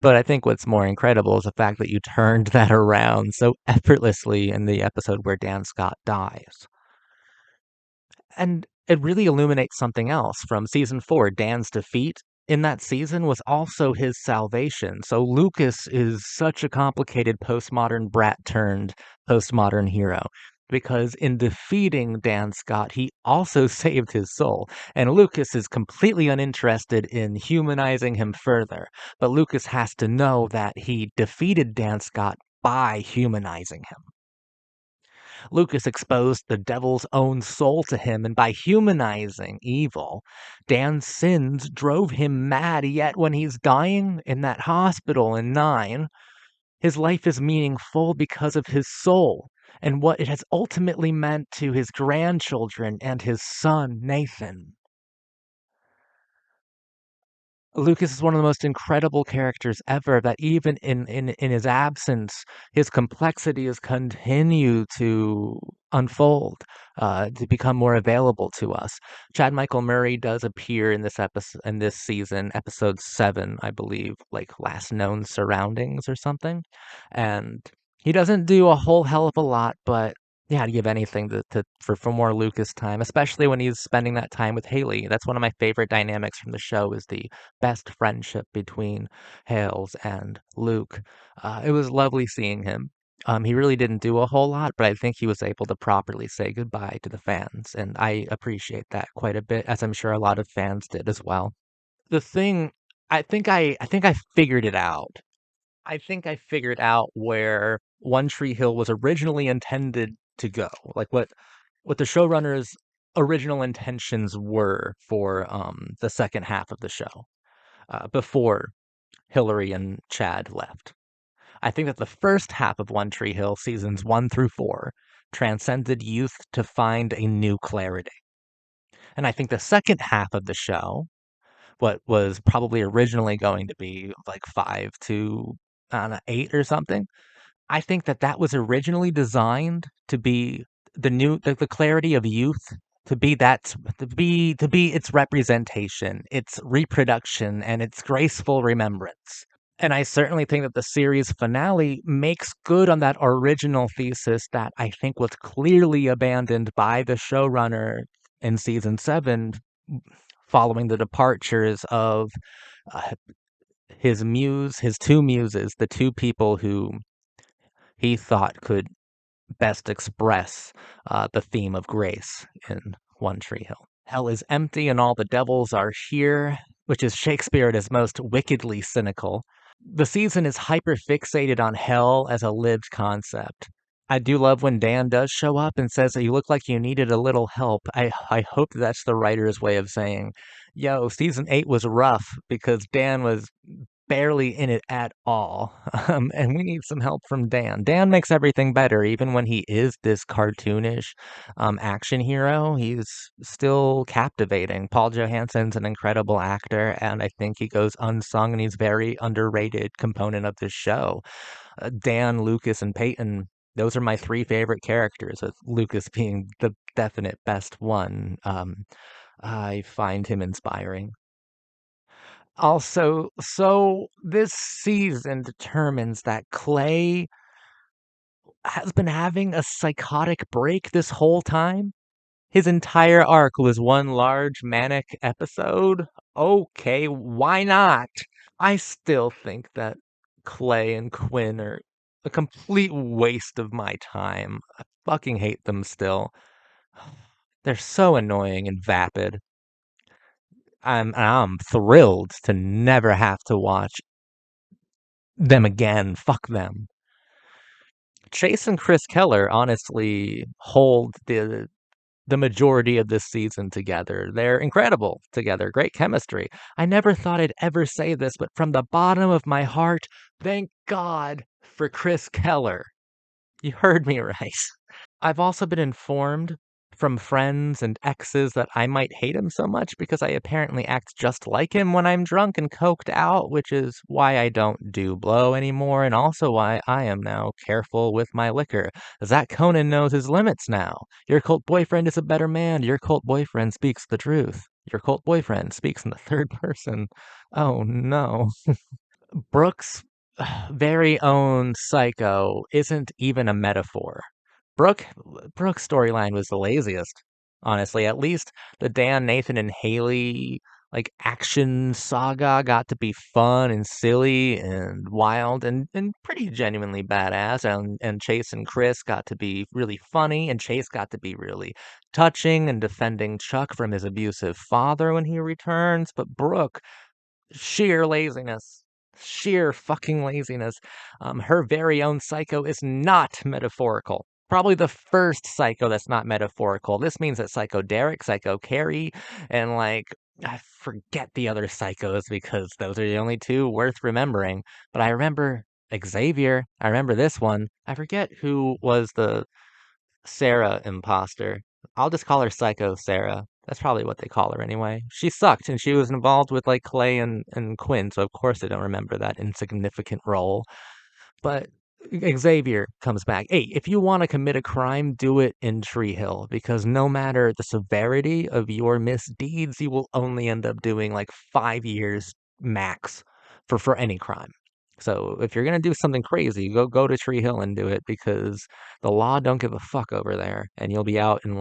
But I think what's more incredible is the fact that you turned that around so effortlessly in the episode where Dan Scott dies. And it really illuminates something else from season 4. Dan's defeat in that season was also his salvation. So Lucas is such a complicated postmodern brat turned postmodern hero. Because in defeating Dan Scott, he also saved his soul. And Lucas is completely uninterested in humanizing him further. But Lucas has to know that he defeated Dan Scott by humanizing him. Lucas exposed the devil's own soul to him, and by humanizing evil, Dan's sins drove him mad. Yet when he's dying in that hospital in 9, his life is meaningful because of his soul and what it has ultimately meant to his grandchildren and his son, Nathan. Lucas is one of the most incredible characters ever, that even in his absence, his complexity has continued to unfold, to become more available to us. Chad Michael Murray does appear in this episode, in this season, episode 7, I believe, like Last Known Surroundings or something. And he doesn't do a whole hell of a lot, but yeah, I'd give anything for more Lucas time, especially when he's spending that time with Haley. That's one of my favorite dynamics from the show, is the best friendship between Hales and Luke. It was lovely seeing him. He really didn't do a whole lot, but I think he was able to properly say goodbye to the fans, and I appreciate that quite a bit, as I'm sure a lot of fans did as well. The thing, I think I figured it out. I think I figured out where One Tree Hill was originally intended to go. Like what the showrunners' original intentions were for the second half of the show, before Hillary and Chad left. I think that the first half of One Tree Hill, seasons 1 through 4, transcended youth to find a new clarity. And I think the second half of the show, what was probably originally going to be like 5 to, I don't know, 8 or something, I think that that was originally designed to be the clarity of youth, to be its representation, its reproduction, and its graceful remembrance. And I certainly think that the series finale makes good on that original thesis that I think was clearly abandoned by the showrunner in season 7, following the departures of uh, his two muses, the two people who he thought could best express the theme of grace in One Tree Hill. Hell is empty and all the devils are here, which is Shakespeare at his most wickedly cynical. The season is hyper fixated on hell as a lived concept. I do love when Dan does show up and says that you look like you needed a little help. I hope that's the writer's way of saying, yo, season 8 was rough because Dan was barely in it at all. And we need some help from Dan. Dan makes everything better, even when he is this cartoonish action hero. He's still captivating. Paul Johansson's an incredible actor, and I think he goes unsung, and he's very underrated component of this show. Dan, Lucas, and Peyton. Those are my 3 favorite characters, with Lucas being the definite best one. I find him inspiring. Also, so this season determines that Clay has been having a psychotic break this whole time. His entire arc was one large manic episode. Okay, why not? I still think that Clay and Quinn are a complete waste of my time. I fucking hate them still. They're so annoying and vapid. I'm thrilled to never have to watch them again. Fuck them. Chase and Chris Keller honestly hold the majority of this season together. They're incredible together, great chemistry. I never thought I'd ever say this, but from the bottom of my heart, thank God for Chris Keller. You heard me right. I've also been informed from friends and exes that I might hate him so much because I apparently act just like him when I'm drunk and coked out, which is why I don't do blow anymore, and also why I am now careful with my liquor. Zach Conan knows his limits now. Your cult boyfriend is a better man. Your cult boyfriend speaks the truth. Your cult boyfriend speaks in the third person. Oh no. Brooke's very own Psycho isn't even a metaphor. Brooke Brooke's storyline was the laziest, honestly. At least the Dan, Nathan, and Haley action saga got to be fun and silly and wild and pretty genuinely badass. And Chase and Chris got to be really funny, and Chase got to be really touching and defending Chuck from his abusive father when he returns. But Brooke, sheer laziness. Sheer fucking laziness. Her very own Psycho is not metaphorical. Probably the first Psycho that's not metaphorical. This means that Psycho Derek, Psycho Carrie, and I forget the other Psychos because those are the only two worth remembering. But I remember Xavier. I remember this one. I forget who was the Sarah imposter. I'll just call her Psycho Sarah. That's probably what they call her anyway. She sucked, and she was involved with Clay and Quinn, so of course I don't remember that insignificant role. But Xavier comes back. Hey, if you want to commit a crime, do it in Tree Hill, because no matter the severity of your misdeeds, you will only end up doing 5 years max for any crime. So if you're gonna do something crazy, go to Tree Hill and do it because the law don't give a fuck over there, and you'll be out in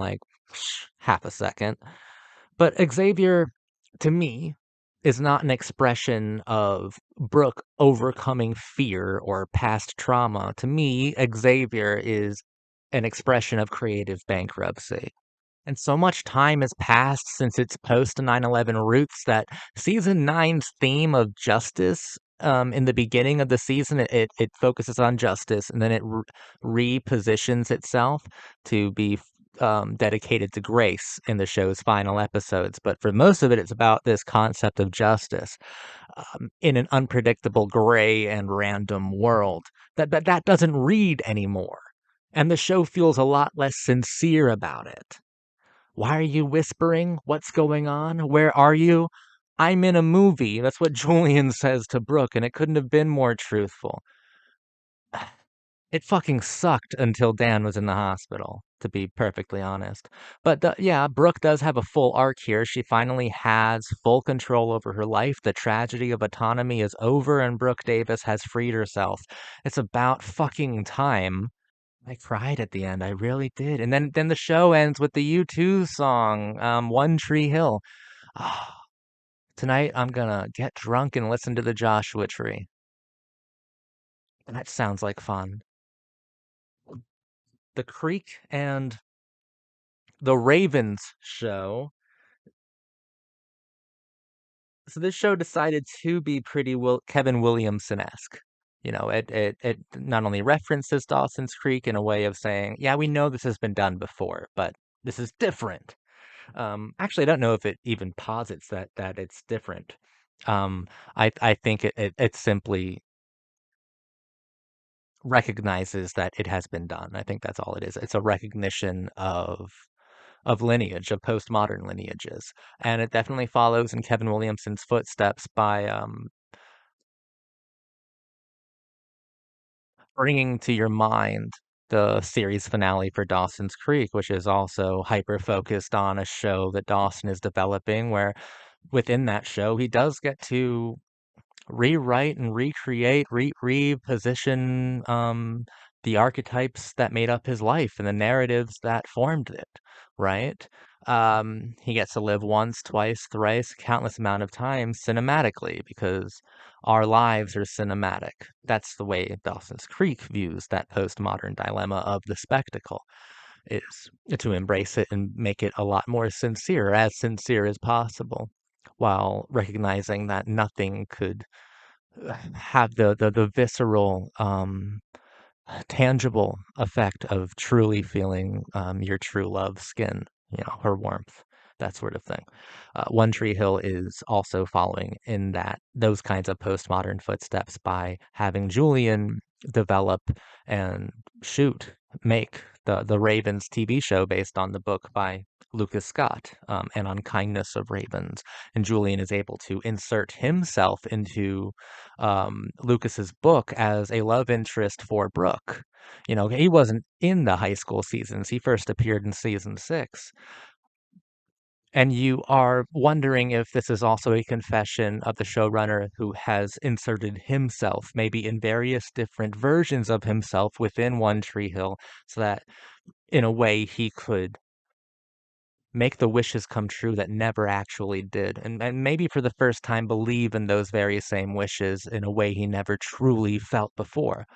half a second. But Xavier, to me, is not an expression of Brooke overcoming fear or past trauma. To me, Xavier is an expression of creative bankruptcy. And so much time has passed since its post 9/11 roots that season nine's theme of justice, in the beginning of the season, it focuses on justice, and then it repositions itself to be dedicated to grace in the show's final episodes. But for most of it, it's about this concept of justice in an unpredictable, gray, and random world. That doesn't read anymore. And the show feels a lot less sincere about it. Why are you whispering? What's going on? Where are you? I'm in a movie. That's what Julian says to Brooke, and it couldn't have been more truthful. It fucking sucked until Dan was in the hospital, to be perfectly honest. But yeah, Brooke does have a full arc here. She finally has full control over her life. The tragedy of autonomy is over, and Brooke Davis has freed herself. It's about fucking time. I cried at the end. I really did. And then the show ends with the U2 song, One Tree Hill. Ah, tonight I'm gonna get drunk and listen to the Joshua Tree. That sounds like fun. The Creek and the Ravens show. So this show decided to be pretty Kevin Williamson-esque. It not only references Dawson's Creek in a way of saying, yeah, we know this has been done before, but this is different. Actually, I don't know if it even posits that it's different. I think it simply recognizes that it has been done. I think that's all it is. It's a recognition of lineage, of postmodern lineages, and it definitely follows in Kevin Williamson's footsteps by bringing to your mind the series finale for Dawson's Creek, which is also hyper focused on a show that Dawson is developing, where within that show he does get to rewrite and recreate, reposition the archetypes that made up his life and the narratives that formed it, right? He gets to live once, twice, thrice, countless amount of times cinematically because our lives are cinematic. That's the way Dawson's Creek views that postmodern dilemma of the spectacle, is to embrace it and make it a lot more sincere, as sincere as possible, while recognizing that nothing could have the visceral tangible effect of truly feeling your true love skin, her warmth, that sort of thing. One Tree Hill is also following in those kinds of postmodern footsteps by having Julian develop and make the Ravens TV show based on the book by Lucas Scott, and on kindness of ravens. And Julian is able to insert himself into Lucas's book as a love interest for Brooke. He wasn't in the high school seasons. He first appeared in season 6. And you are wondering if this is also a confession of the showrunner who has inserted himself, maybe in various different versions of himself within One Tree Hill, so that in a way he could make the wishes come true that never actually did. And maybe for the first time believe in those very same wishes in a way he never truly felt before.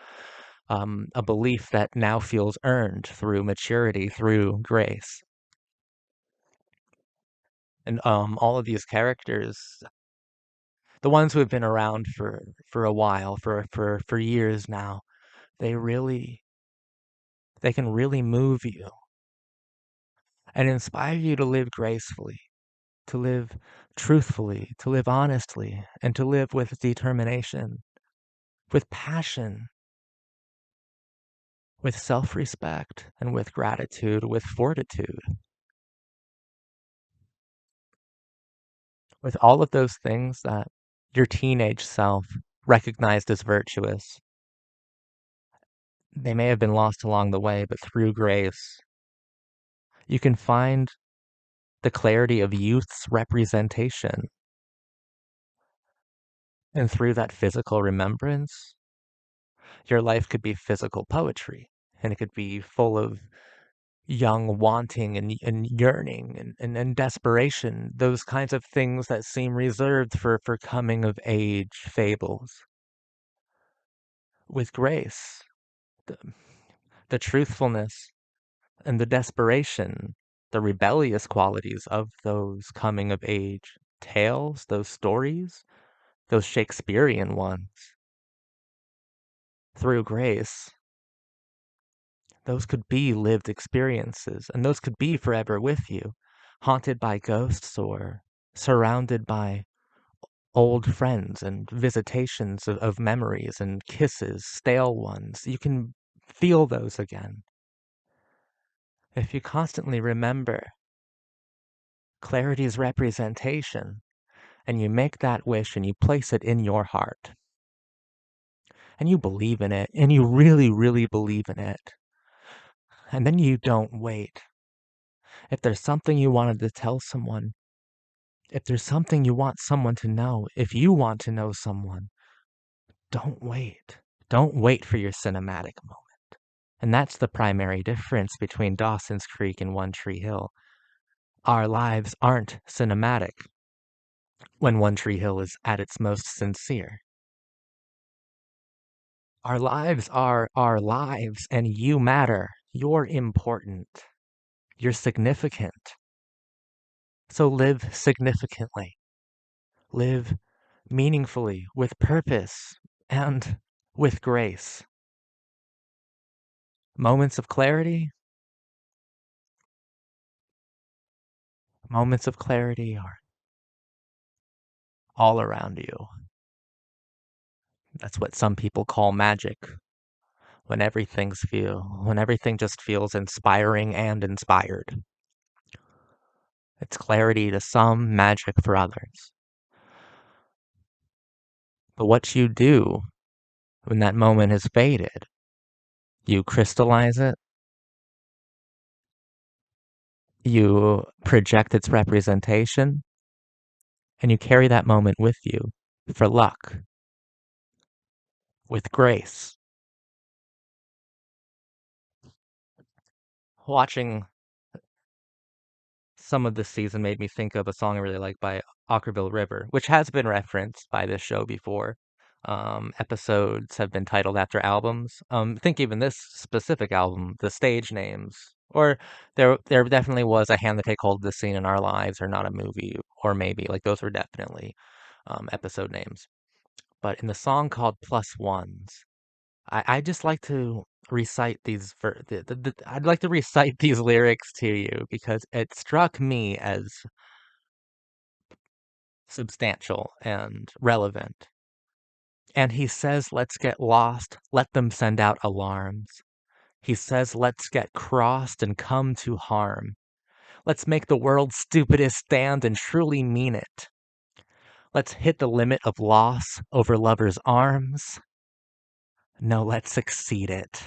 A belief that now feels earned through maturity, through grace. And all of these characters, the ones who have been around for a while, for years now, they can really move you and inspire you to live gracefully, to live truthfully, to live honestly, and to live with determination, with passion, with self-respect, and with gratitude, with fortitude. With all of those things that your teenage self recognized as virtuous. They may have been lost along the way, but through grace, you can find the clarity of youth's representation. And through that physical remembrance, your life could be physical poetry, and it could be full of young wanting and yearning and desperation, those kinds of things that seem reserved for coming of age fables. With grace, the, the truthfulness and the desperation, the rebellious qualities of those coming of age tales, those stories, those Shakespearean ones, through grace, those could be lived experiences, and those could be forever with you, haunted by ghosts or surrounded by old friends and visitations of memories and kisses, stale ones. You can feel those again. If you constantly remember clarity's representation, and you make that wish and you place it in your heart, and you believe in it, and you really, really believe in it, and then you don't wait. If there's something you wanted to tell someone, if there's something you want someone to know, if you want to know someone, don't wait. Don't wait for your cinematic moment. And that's the primary difference between Dawson's Creek and One Tree Hill. Our lives aren't cinematic when One Tree Hill is at its most sincere. Our lives are our lives, and you matter. You're important. You're significant. So live significantly. Live meaningfully, with purpose, and with grace. Moments of clarity. Moments of clarity are all around you. That's what some people call magic. When everything just feels inspiring and inspired. It's clarity to some, magic for others. But what you do when that moment has faded, you crystallize it, you project its representation, and you carry that moment with you for luck, with grace. Watching some of this season made me think of a song I really like by Ockerville River, which has been referenced by this show before. Episodes have been titled after albums. I think even this specific album, the stage names, or there definitely was A Hand That Take Hold of the Scene in Our Lives, or Not a Movie, or maybe like those were definitely episode names. But in the song called Plus Ones, I just like to recite these I'd like to recite these lyrics to you because it struck me as substantial and relevant. And he says, let's get lost, let them send out alarms. He says, let's get crossed and come to harm. Let's make the world's stupidest stand and truly mean it. Let's hit the limit of loss over lovers' arms. No, let's exceed it.